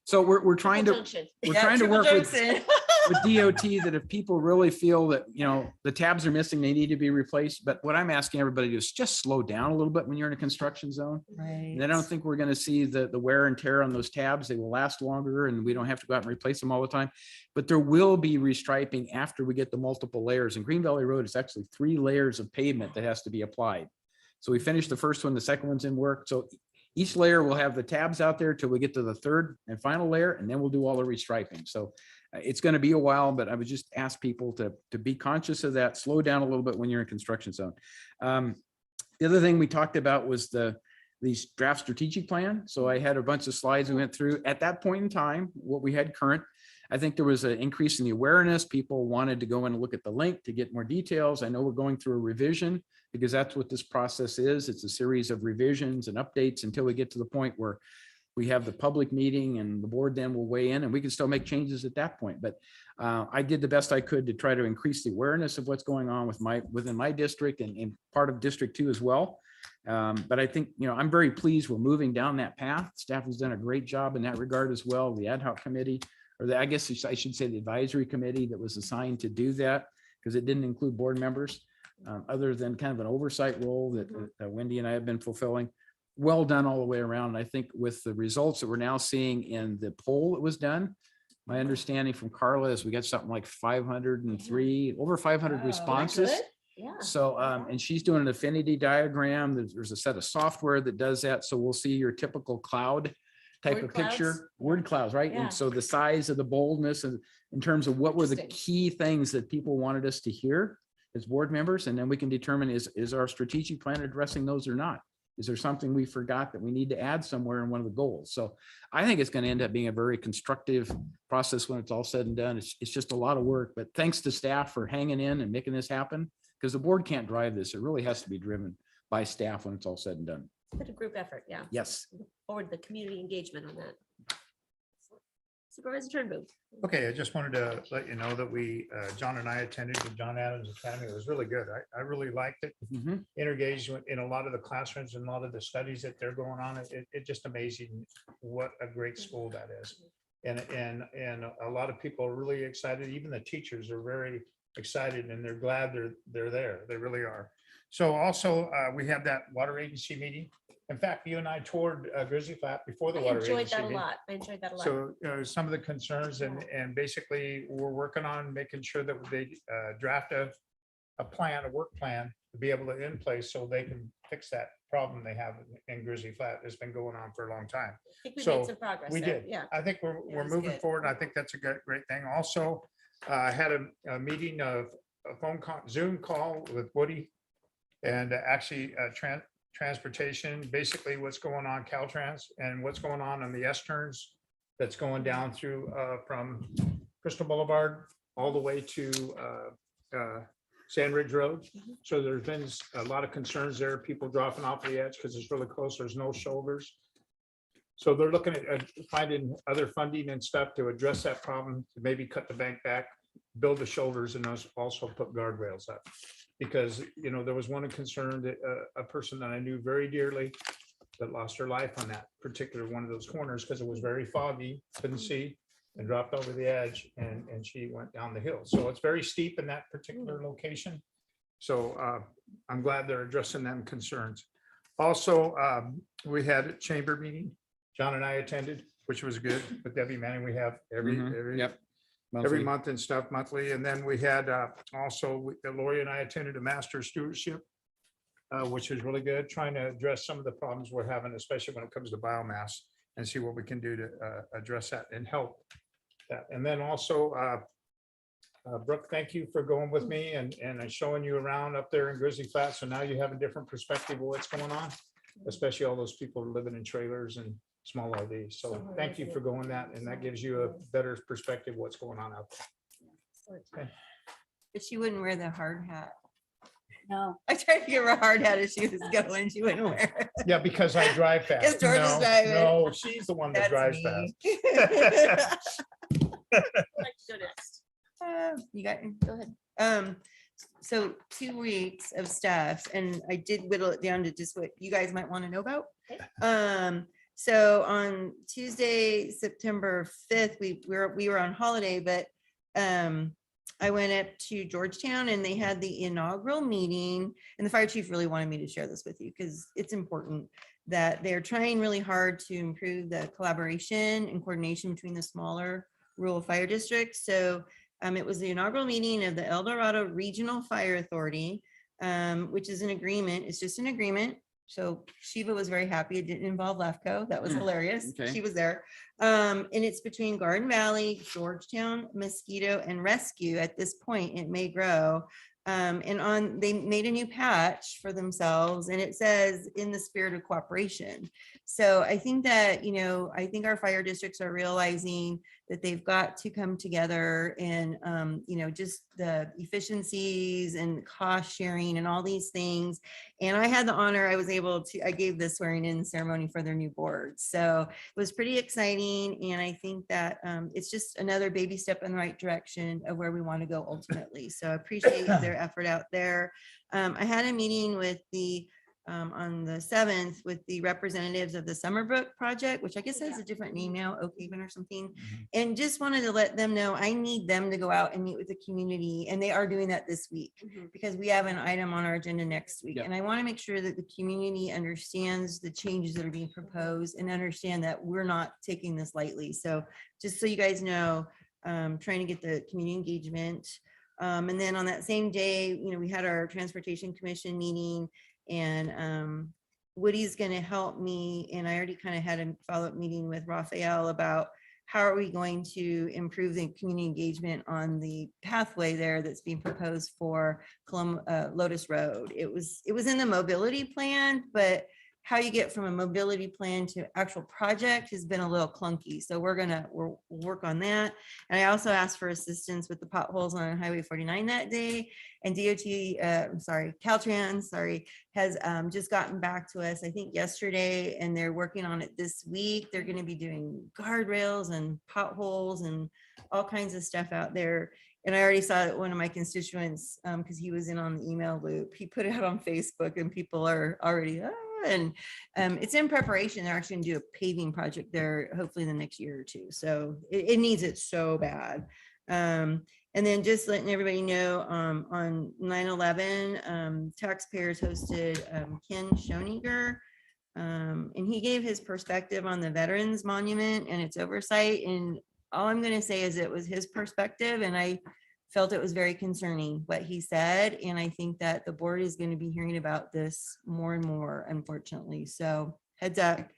So we're trying to, Junction. we're Yeah, trying to Triple work with, Junction. with DOT that if people really feel that, you know, the tabs are missing, they need to be replaced. But what I'm asking everybody to do is just slow down a little bit when you're in a construction zone. Right. And I don't think we're going to see the wear and tear on those tabs. They will last longer and we don't have to go out and replace them all the time. But there will be restriping after we get the multiple layers. And Green Valley Road is actually 3 layers of pavement that has to be applied. So we finished the first one, the second one's in work. So each layer will have the tabs out there till we get to the third and final layer, and then we'll do all the restriping. So it's going to be a while, but I would just ask people to be conscious of that, slow down a little bit when you're in construction zone. The other thing we talked about was these draft strategic plan. So I had a bunch of slides we went through at that point in time, what we had current. I think there was an increase in the awareness. People wanted to go in and look at the link to get more details. I know we're going through a revision because that's what this process is. It's a series of revisions and updates until we get to the point where we have the public meeting and the board then will weigh in and we can still make changes at that point. But I did the best I could to try to increase the awareness of what's going on within my district and part of District 2 as well. But I think, you know, I'm very pleased we're moving down that path. Staff has done a great job in that regard as well. The ad hoc committee, or I guess I should say the advisory committee that was assigned to do that, because it didn't include board members, other than kind of an oversight role that Wendy and I have been fulfilling. Well done all the way around. And I think with the results that we're now seeing in the poll that was done, my understanding from Carla is we got something like 503, over 500 responses. Yeah. So, and she's doing an affinity diagram. There's a set of software that does that. So we'll see your typical cloud type Word of picture, clouds? word clouds, right? Yeah. And so the size of the boldness and in terms of what were the Interesting. key things that people wanted us to hear as board members, and then we can determine is our strategic plan addressing those or not? Is there something we forgot that we need to add somewhere in one of the goals? So I think it's going to end up being a very constructive process when it's all said and done. It's just a lot of work, but thanks to staff for hanging in and making this happen, because the board can't drive this. It really has to be driven by staff when it's all said and done. Bit of group effort, yeah. Yes. Look forward to the community engagement on that. Supervisor Turnbull. Okay, I just wanted to let you know that John and I attended the John Adams Academy. It was really good. I really liked it. Engaged in a lot of the classrooms and a lot of the studies that they're going on. It's just amazing what a great school that is. And a lot of people are really excited. Even the teachers are very excited and they're glad they're there. They really are. So also we have that water agency meeting. In fact, you and I toured Grizzly Flat before the I water enjoyed agency that a meeting. lot. I enjoyed that a lot. So some of the concerns and basically we're working on making sure that they draft a work plan to be able to in place so they can fix that problem they have in Grizzly Flat. It's been going on for a long time. I think we So made some progress we there. did. Yeah. I think we're was moving good. forward. I think that's a great thing. Also, I had a meeting of a Zoom call with Woody and actually transportation, basically what's going on Caltrans and what's going on the S-turns that's going down through from Crystal Boulevard all the way to Sand Ridge Road. So there's been a lot of concerns there, people dropping off the edge because it's really close. There's no shoulders. So they're looking at finding other funding and stuff to address that problem, to maybe cut the bank back, build the shoulders, and also put guardrails up. Because, you know, there was one concern that a person that I knew very dearly that lost her life on that particular one of those corners because it was very foggy, couldn't see, and dropped over the edge and she went down the hill. So it's very steep in that particular location. So I'm glad they're addressing them concerns. Also, we had a chamber meeting. John and I attended, which was good. With Debbie Manning, we have every Monthly. month and stuff, monthly. And then we had also, Lori and I attended a master stewardship, which was really good, trying to address some of the problems we're having, especially when it comes to biomass, and see what we can do to address that and help that. And then also, Brooke, thank you for going with me and showing you around up there in Grizzly Flat. So now you have a different perspective of what's going on, especially all those people living in trailers and small RVs. So thank you for going that, and that gives you a better perspective of what's going on out there. Okay. But she wouldn't wear the hard hat. No. I tried to give her a hard hat as she was going. She wouldn't wear it. Yeah, because I drive fast. Because George is driving. No, she's the one that drives me. fast. I'd like to go next. You got, go ahead. So 2 weeks of stuff, and I did whittle it down to just what you guys might want to know about. So on Tuesday, September 5th, we were on holiday, but I went up to Georgetown and they had the inaugural meeting, and the fire chief really wanted me to share this with you because it's important that they're trying really hard to improve the collaboration and coordination between the smaller rural fire districts. So it was the inaugural meeting of the El Dorado Regional Fire Authority, which is an agreement. It's just an agreement. So Shiva was very happy. It didn't involve LEFCO. That was hilarious. Okay. She was there. And it's between Garden Valley, Georgetown, Mosquito, and Rescue. At this point, it may grow. They made a new patch for themselves, and it says in the spirit of cooperation. So I think that, I think our fire districts are realizing that they've got to come together and, just the efficiencies and cost sharing and all these things. And I had the honor, I gave the swearing in ceremony for their new board. So it was pretty exciting. And I think that it's just another baby step in the right direction of where we want to go ultimately. So I appreciate their effort out there. I had a meeting with on the 7th with the representatives of the Summerbrook project, which I guess has a different name now, Oak Haven or something. And just wanted to let them know I need them to go out and meet with the community. And they are doing that this week because we have an item on our agenda next week. Yep. And I want to make sure that the community understands the changes that are being proposed and understand that we're not taking this lightly. So just so you guys know, trying to get the community engagement. And then on that same day, we had our Transportation Commission meeting, and Woody's going to help me. And I already kind of had a follow-up meeting with Raphael about how are we going to improve the community engagement on the pathway there that's being proposed for Lotus Road. It was in the mobility plan, but how you get from a mobility plan to actual project has been a little clunky. So we'll work on that. And I also asked for assistance with the potholes on Highway 49 that day. And Caltrans, has just gotten back to us, I think yesterday, and they're working on it this week. They're going to be doing guardrails and potholes and all kinds of stuff out there. And I already saw that one of my constituents, because he was in on the email loop, he put it out on Facebook and people are already, and it's in preparation. They're actually going to do a paving project there, hopefully in the next year or two. So it needs it so bad. And then just letting everybody know, on 9/11, taxpayers hosted Ken Schoeniger, and he gave his perspective on the Veterans Monument and its oversight. And all I'm going to say is it was his perspective, and I felt it was very concerning what he said. And I think that the board is going to be hearing about this more and more, unfortunately. So heads up.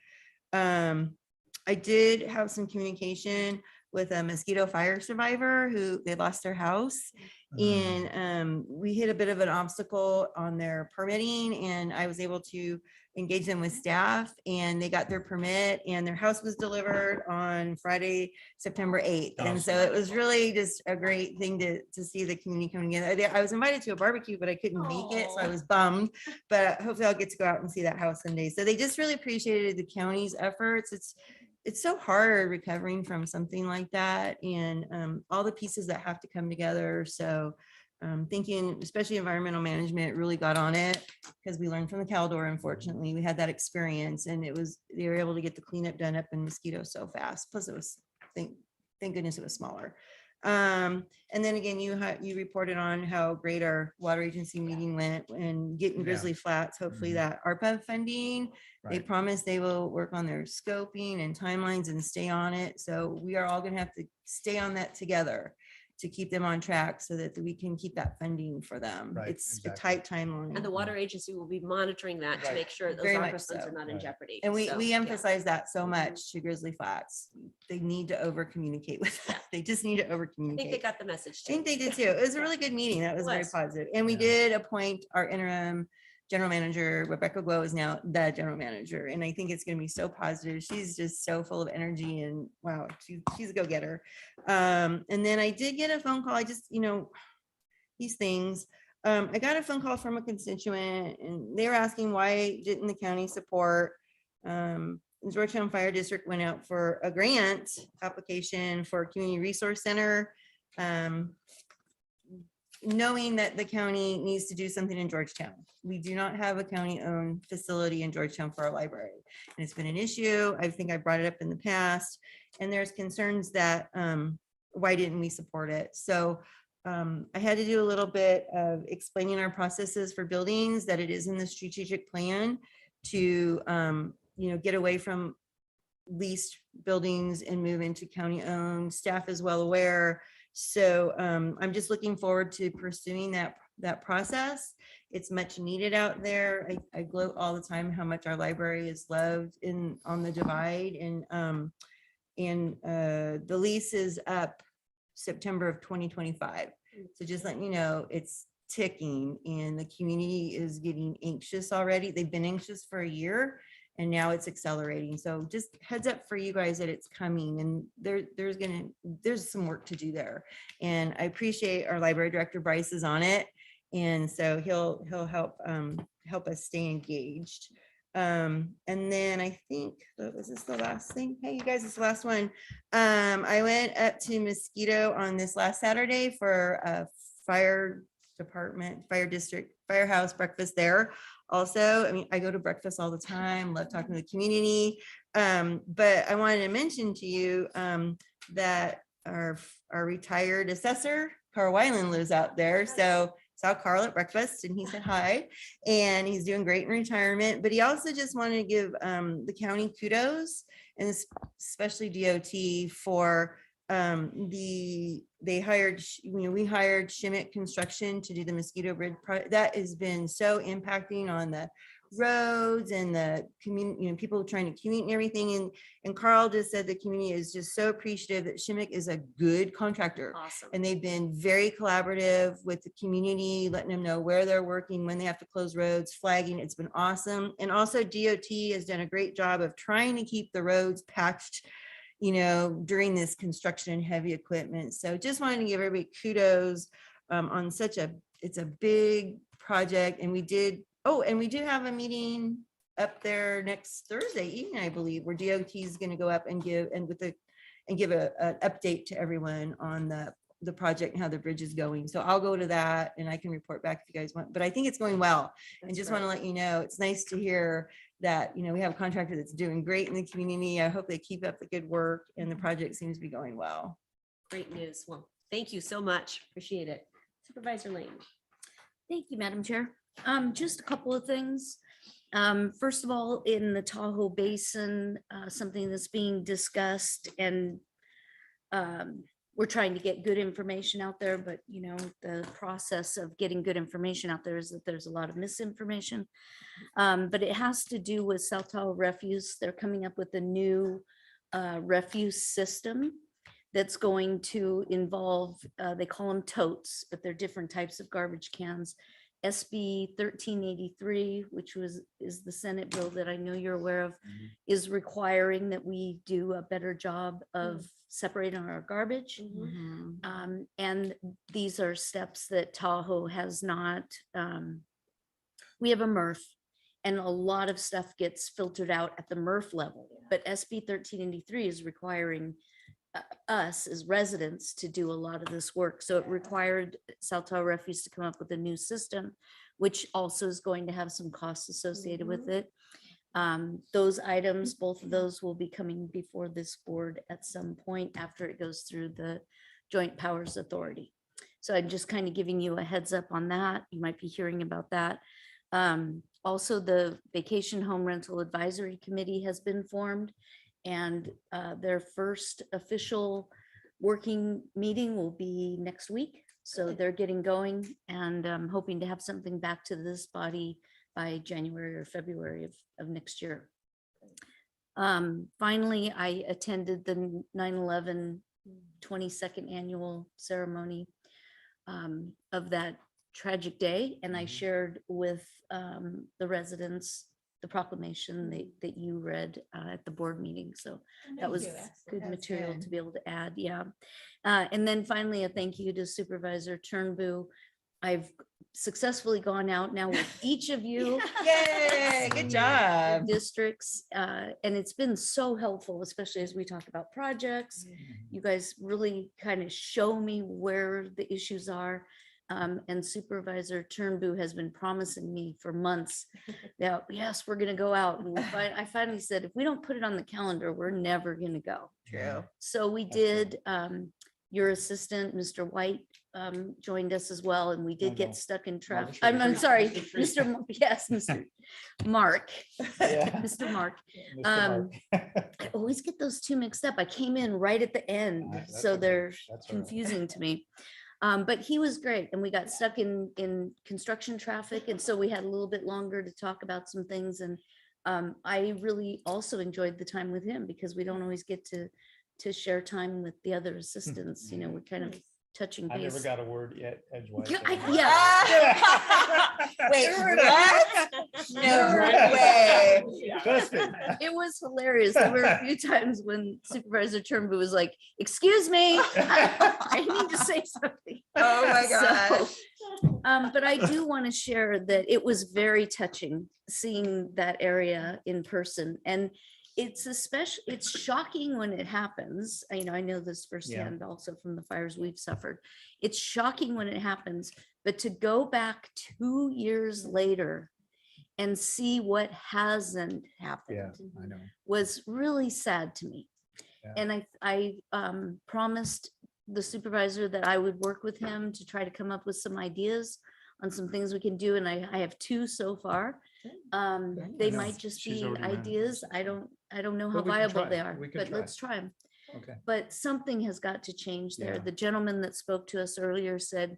I did have some communication with a mosquito fire survivor who they lost their house. And we hit a bit of an obstacle on their permitting, and I was able to engage them with staff, and they got their permit, and their house was delivered on Friday, September 8th. And so it was really just a great thing to see the community coming in. I was invited to a barbecue, but I couldn't make it, so I was bummed. But hopefully I'll get to go out and see that house someday. So they just really appreciated the county's efforts. It's so hard recovering from something like that, and all the pieces that have to come together. So thinking, especially environmental management really got on it, because we learned from the Caldor, unfortunately. We had that experience, and they were able to get the cleanup done up in Mosquito so fast. Plus it was, thank goodness it was smaller. And then again, you reported on how great our water agency meeting went, and getting Grizzly Flats, hopefully that ARPA funding. They promised they will work on their scoping and timelines and stay on it. So we are all going to have to stay on that together to keep them on track so that we can keep that funding for them. It's a tight timeline. And the water agency will be monitoring that to make sure those Very ARPA much funds so. are not in jeopardy. And we So, emphasize that so much to Grizzly Flats. They need to over communicate with that. They just need to over I think communicate. they got the message I too. think they did too. It was a really good meeting. That was very positive. And we did appoint our interim general manager. Rebecca Guo is now the general manager. And I think it's going to be so positive. She's just so full of energy, and wow, she's a go-getter. And then I did get a phone call. I just, these things. I got a phone call from a constituent, and they were asking why didn't the county support. Georgetown Fire District went out for a grant application for a community resource center, knowing that the county needs to do something in Georgetown. We do not have a county-owned facility in Georgetown for our library. And it's been an issue. I think I brought it up in the past. And there's concerns that why didn't we support it? So I had to do a little bit of explaining our processes for buildings, that it is in the strategic plan to, get away from leased buildings and move into county owned. Staff is well aware. So I'm just looking forward to pursuing that process. It's much needed out there. I gloat all the time how much our library is loved on the divide, and the lease is up September of 2025. So just letting you know, it's ticking and the community is getting anxious already. They've been anxious for a year and now it's accelerating. So just heads up for you guys that it's coming, and there's some work to do there. And I appreciate our library director, Bryce, is on it. And so he'll help us stay engaged. And then I think, was this the last thing? Hey, you guys, it's the last one. I went up to Mosquito on this last Saturday for a fire district, firehouse breakfast there. Also, I mean, I go to breakfast all the time, love talking to the community. But I wanted to mention to you that our retired assessor, Carl Weiland, lives out there. So saw Carl at breakfast and he said hi, and he's doing great in retirement. But he also just wanted to give the county kudos, and especially DOT for we hired Shimmick Construction to do the Mosquito Bridge project. That has been so impacting on the roads and the community, people trying to commute and everything. And Carl just said the community is just so appreciative that Shimmick is a good contractor. Awesome. And they've been very collaborative with the community, letting them know where they're working, when they have to close roads, flagging. It's been awesome. And also DOT has done a great job of trying to keep the roads patched, during this construction and heavy equipment. So just wanted to give everybody kudos on it's a big project. And we do have a meeting up there next Thursday evening, I believe, where DOT is going to go up and give an update to everyone on the project and how the bridge is going. So I'll go to that and I can report back if you guys want, but I think it's going well. And just want to let you know, it's nice to hear that, we have a contractor that's doing great in the community. I hope they keep up the good work and the project seems to be going well. Great news. Well, thank you so much. Appreciate it. Supervisor Lane. Thank you, Madam Chair. Just a couple of things. First of all, in the Tahoe Basin, something that's being discussed, and we're trying to get good information out there, but the process of getting good information out there is that there's a lot of misinformation. But it has to do with South Tahoe refuse. They're coming up with a new refuse system that's going to involve, they call them totes, but they're different types of garbage cans. SB 1383, which is the Senate bill that I know you're aware of, is requiring that we do a better job of separating our garbage. And these are steps that Tahoe has not. We have a MRF, and a lot of stuff gets filtered out at the MRF level, but SB 1383 is requiring us as residents to do a lot of this work. So it required South Tahoe Refuse to come up with a new system, which also is going to have some costs associated with it. Those items, both of those will be coming before this board at some point after it goes through the Joint Powers Authority. So I'm just kind of giving you a heads up on that. You might be hearing about that. Also, the Vacation Home Rental Advisory Committee has been formed, and their first official working meeting will be next week. So they're getting going, and I'm hoping to have something back to this body by January or February of next year. Finally, I attended the 9/11 22nd annual ceremony of that tragic day, and I shared with the residents the proclamation that you read at the board meeting. So that was good material to be able to add. Yeah. And then finally, a thank you to Supervisor Turnbull. I've successfully gone out now with each of you. Yay, good job. Districts. And it's been so helpful, especially as we talk about projects. You guys really kind of show me where the issues are. And Supervisor Turnbull has been promising me for months that, yes, we're going to go out. And I finally said, if we don't put it on the calendar, we're never going to go. True. So we did. Your assistant, Mr. White, joined us as well, and we did get stuck in traffic. Tree. I'm sorry, Mr. Tree. Mr. Yes, Mr. Mark. Mr. Mark. I always get those two mixed up. I came in right at the end, That's so okay. they're That's all right. confusing to me. But he was great, and we got stuck in construction traffic, and so we had a little bit longer to talk about some things. And I really also enjoyed the time with him because we don't always get to share time with the other assistants. You know, we're kind of touching I never base. got a word yet edgewise. Yeah, Wait, what? No way. It was hilarious. There were a few times when Supervisor Turnbull was like, "Excuse me, I need to say something." Oh my So, but I do want to share that it was very touching seeing that area in person, and it's it's shocking when it happens. I know this firsthand also from the fires we've suffered. It's shocking when it happens, but to go back 2 years later and see what hasn't happened I know. was really sad to me. Yeah. And I promised the supervisor that I would work with him to try to come up with some ideas on some things we can do. And I have 2 so far. They know. might just She's be already managed. ideas. I don't know how But we can viable try. they are, We can but try. let's try them. Okay. But something has got to change there. Yeah. The gentleman that spoke to us earlier said,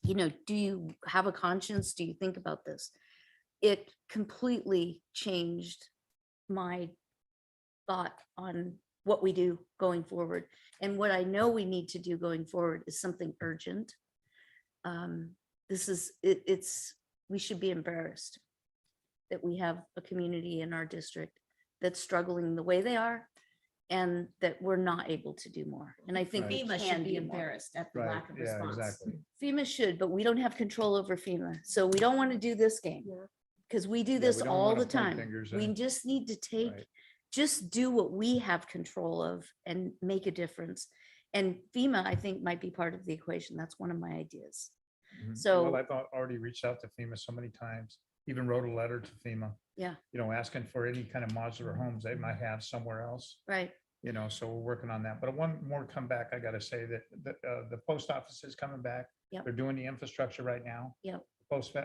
do you have a conscience? Do you think about this? It completely changed my thought on what we do going forward. And what I know we need to do going forward is something urgent. We should be embarrassed that we have a community in our district that's struggling the way they are and that we're not able to do more. And I think we FEMA can should be do more. embarrassed at the Right. lack of Yeah, response. exactly. FEMA should, but we don't have control over FEMA. So we don't want to do this game because we do this we don't all wanna the point time. fingers We and- just need to take, Right. just do what we have control of and make a difference. And FEMA, I think, might be part of the equation. That's one of my ideas. Mhm. So- Well, I've already reached out to FEMA so many times, even wrote a letter to FEMA, Yeah, asking for any kind of modular homes they might have somewhere else. right. So we're working on that. But one more comeback, I got to say that the post office is coming back. Yep. They're doing the infrastructure right now. Yep. Post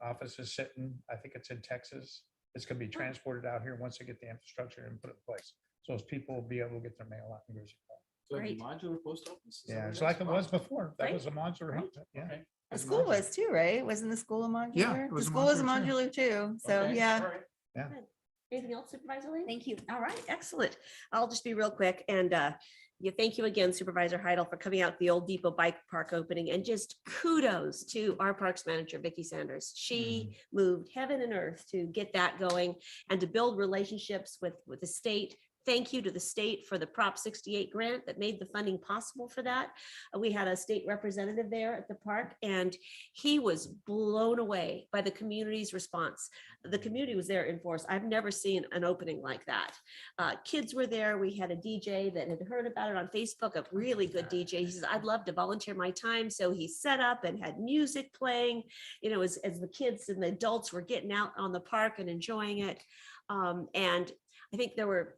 office is sitting, I think it's in Texas. It's going to be transported out here once they get the infrastructure and put it in place. So as people will be able to get their mail out in Jersey. So Great. modular post office? Yeah, it's like it was before. That Great. was a modular. Great. home. Yeah. The school was too, right? Wasn't the school a modular? it The was a school was a modular modular too. So, yeah. Yeah. Anything else, Supervisor Lee? Thank you. All right, excellent. I'll just be real quick and thank you again, Supervisor Heidel, for coming out to the Old Depot Bike Park opening, and just kudos to our Parks Manager, Vicki Sanders. She moved heaven and earth to get that going and to build relationships with the state. Thank you to the state for the Prop 68 grant that made the funding possible for that. We had a state representative there at the park, and he was blown away by the community's response. The community was there in force. I've never seen an opening like that. Kids were there. We had a DJ that had heard about it on Facebook, a really good DJ. He says, I'd love to volunteer my time. So he set up and had music playing, as the kids and the adults were getting out on the park and enjoying it. And I think there were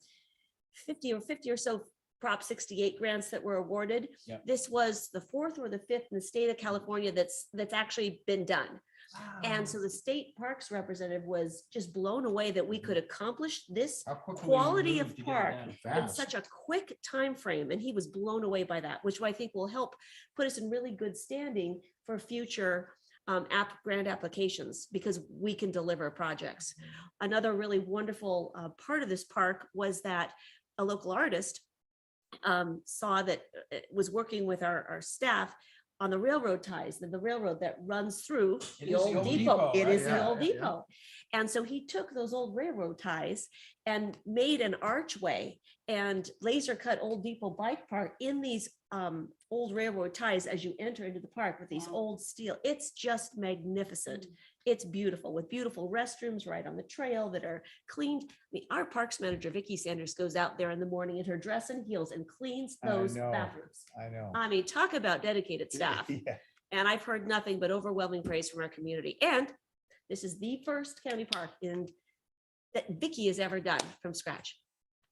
50 or so Prop 68 grants that were awarded. Yep. This was the 4th or the 5th in the state of California that's actually been done. And so the state parks representative was just blown away that we could accomplish this quality of park in such a quick time frame. And he was blown away by that, which I think will help put us in really good standing for future grant applications, because we can deliver projects. Another really wonderful part of this park was that a local artist saw that was working with our staff on the railroad ties, the railroad that runs through the old depot. It is the old depot. And so he took those old railroad ties and made an archway and laser cut Old Depot Bike Park in these old railroad ties as you enter into the park with these old steel. It's just magnificent. It's beautiful, with beautiful restrooms right on the trail that are cleaned. I mean, our parks manager, Vicki Sanders, goes out there in the morning in her dress and heels and cleans those bathrooms. I know. I mean, talk about dedicated staff. Yeah. And I've heard nothing but overwhelming praise from our community. And this is the first county park that Vicki has ever done from scratch.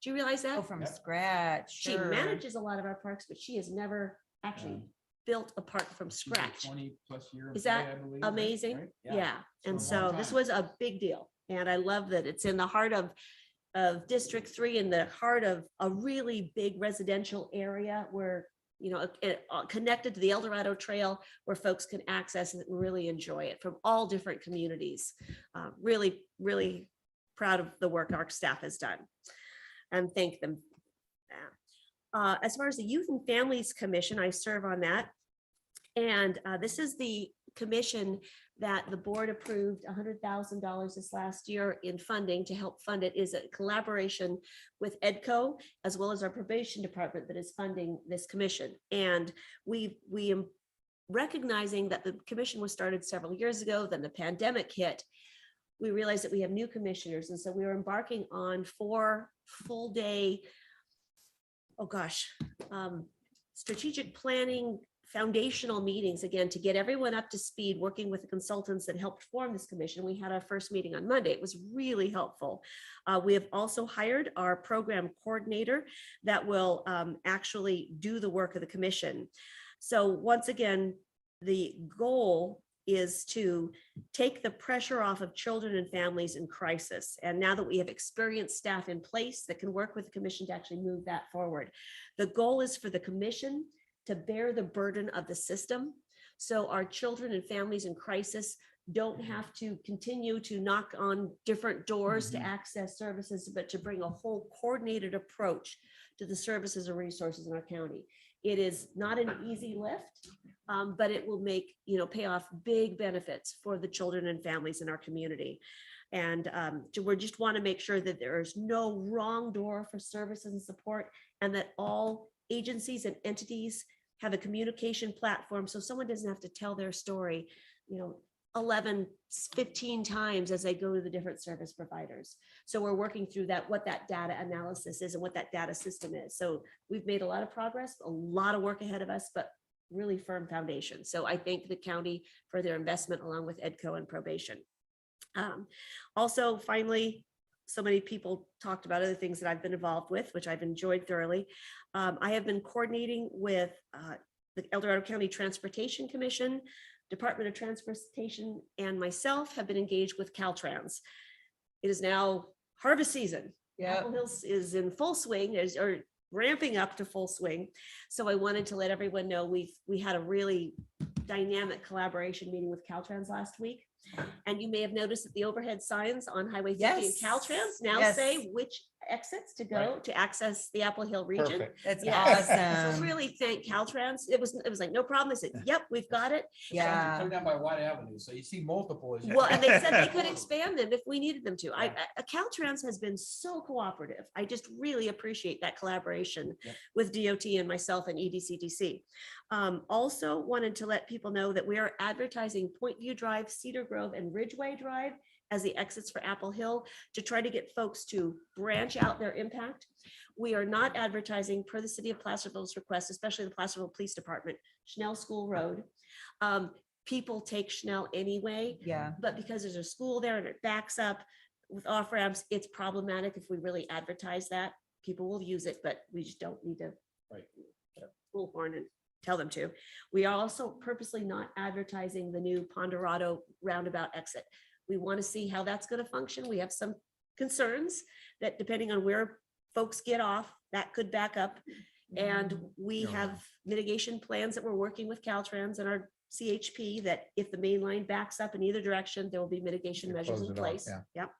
Do you realize that? Oh, from scratch. She sure. manages a lot of our parks, but she has never actually built a park from scratch. 20+ year. Is that employee, I believe, right? amazing? Right? Yeah. And It's been a long so this time. was a big deal. And I love that it's in the heart of District 3, in the heart of a really big residential area where, you know, connected to the El Dorado Trail, where folks can access it and really enjoy it from all different communities. Really, really proud of the work our staff has done and thank them. As far as the Youth and Families Commission, I serve on that. And this is the commission that the board approved $100,000 this last year in funding to help fund. It is a collaboration with EDCO as well as our probation department that is funding this commission. And we recognizing that the commission was started several years ago, then the pandemic hit, we realized that we have new commissioners. And so we are embarking on 4 full day, strategic planning, foundational meetings, again, to get everyone up to speed, working with the consultants that helped form this commission. We had our first meeting on Monday. It was really helpful. We have also hired our program coordinator that will actually do the work of the commission. So once again, the goal is to take the pressure off of children and families in crisis. And now that we have experienced staff in place that can work with the commission to actually move that forward, the goal is for the commission to bear the burden of the system. So our children and families in crisis don't have to continue to knock on different doors to access services, but to bring a whole coordinated approach to the services and resources in our county. It is not an easy lift, but it will make, pay off big benefits for the children and families in our community. And we just want to make sure that there is no wrong door for services and support, and that all agencies and entities have a communication platform so someone doesn't have to tell their story, 11, 15 times as they go to the different service providers. So we're working through that, what that data analysis is and what that data system is. So we've made a lot of progress, a lot of work ahead of us, but really firm foundation. So I thank the county for their investment along with EDCO and probation. Also, finally, so many people talked about other things that I've been involved with, which I've enjoyed thoroughly. I have been coordinating with the El Dorado County Transportation Commission, Department of Transportation, and myself have been engaged with Caltrans. It is now harvest season. Apple Hills is in full swing, or ramping up to full swing. So I wanted to let everyone know we had a really dynamic collaboration meeting with Caltrans last week. And you may have noticed that the overhead signs on Highway 50 and Caltrans now say which exits to go to access the Apple Hill region. Perfect. That's So awesome. really thank Caltrans. It was like, no problem. I said, yep, we've got it. Come down by White Avenue, so you see multiple. as you- Well, and they said they could expand them if we needed them to. Caltrans has been so cooperative. I just really appreciate that collaboration with DOT and myself and EDCDC. Also wanted to let people know that we are advertising Point View Drive, Cedar Grove, and Ridgeway Drive as the exits for Apple Hill to try to get folks to branch out their impact. We are not advertising, per the city of Placerville's request, especially the Placerville Police Department, Schnell School Road. People take Schnell anyway, but because there's a school there and it backs up with off ramps, it's problematic if we really advertise that. People will use it, but we just don't need to bullhorn and tell them to. We are also purposely not advertising the new Ponderosa roundabout exit. We want to see how that's going to function. We have some concerns that depending on where folks get off, that could back up. And we have mitigation plans that we're working with Caltrans and our CHP that if the main line backs up in either direction, there will be mitigation measures in place. Yep.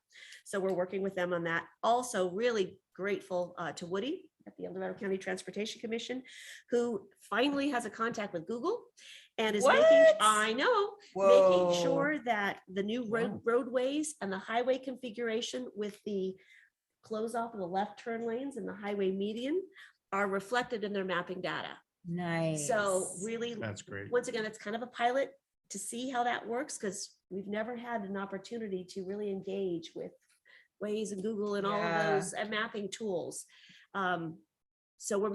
So we're working with them on that. Also really grateful to Woody at the El Dorado County Transportation Commission, who finally has a contact with Google and is making sure that the new roadways and the highway configuration with the close off of the left turn lanes and the highway median are reflected in their mapping data. Nice. So really, That's great. once again, it's kind of a pilot to see how that works, because we've never had an opportunity to really engage with Waze and Google and all of those mapping tools. So we're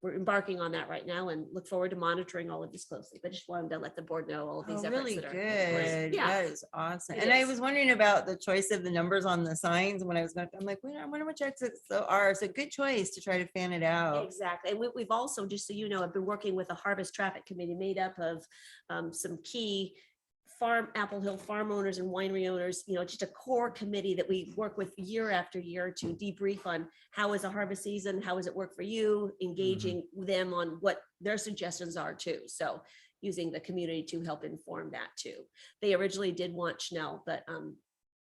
we're embarking on that right now and look forward to monitoring all of this closely. But just wanted to let the board know all of these Oh, efforts really that are. good. Yeah. That is awesome. It And I is. was wondering about the choice of the numbers on the signs when I was going, I'm like, wait, I wonder which exits are. So good choice to try to fan it out. Exactly. And we've also, just so you know, I've been working with a harvest traffic committee made up of some key Apple Hill farm owners and winery owners, just a core committee that we work with year after year to debrief on how is the harvest season, how does it work for you, engaging them on what their suggestions are too. So using the community to help inform that too. They originally did want Schnell, but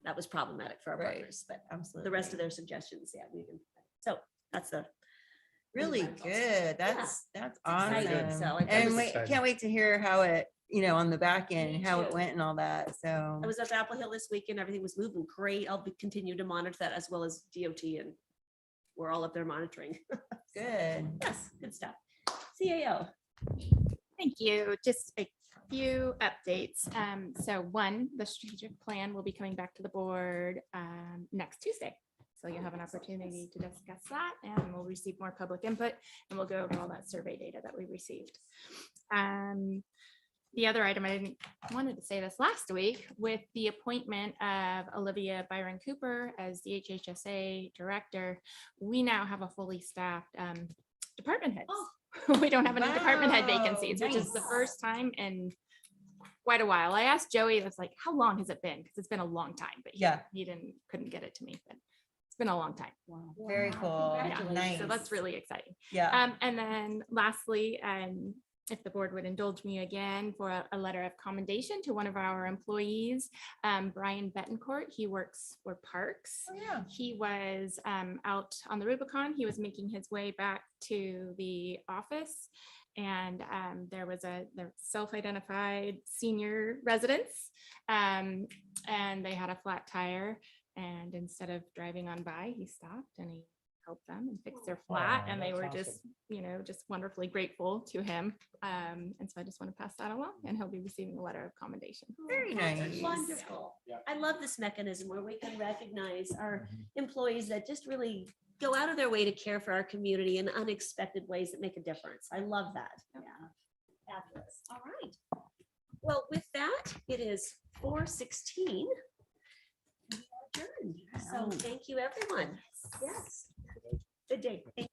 that was problematic for our Right. partners, but Absolutely. the rest of their suggestions, yeah, we can. So that's the. Really good. That's awesome. exciting. So I And was- can't wait to hear how it, on the back end, Me how it too. went and all that. So I was at Apple Hill this weekend. Everything was moving great. I'll continue to monitor that as well as DOT, and we're all up there monitoring. good. Yes, good stuff. CAO. Thank you. Just a few updates. So one, the strategic plan will be coming back to the board next Tuesday. So you'll have an opportunity to discuss that, and we'll receive more public input, and we'll go over all that survey data that we received. The other item, I wanted to say this last week, with the appointment of Olivia Byron Cooper as the HHSA director, we now have a fully staffed department heads. We don't have any department head vacancies, which is the first time in quite a while. I asked Joey, I was like, how long has it been? Because it's been a long time, but he couldn't get it to me, but it's been a long time. Wow. Very cool. Yeah, Nice. so that's really exciting. Yeah. And then lastly, if the board would indulge me again for a letter of commendation to one of our employees, Brian Betancourt. He works for Parks. Oh, yeah. He was out on the Rubicon. He was making his way back to the office, and there was the self-identified senior residents, and they had a flat tire. And instead of driving on by, he stopped and he helped them and fix their flat, and they were just wonderfully grateful to him. And so I just want to pass that along, and he'll be receiving a letter of commendation. Very nice. Wonderful. I love this mechanism where we can recognize our employees that just really go out of their way to care for our community in unexpected ways that make a difference. I love that. Yeah. Fabulous. All right. Well, with that, it is 4:16. We are adjourned. So thank you, everyone. Yes. Good day. Thank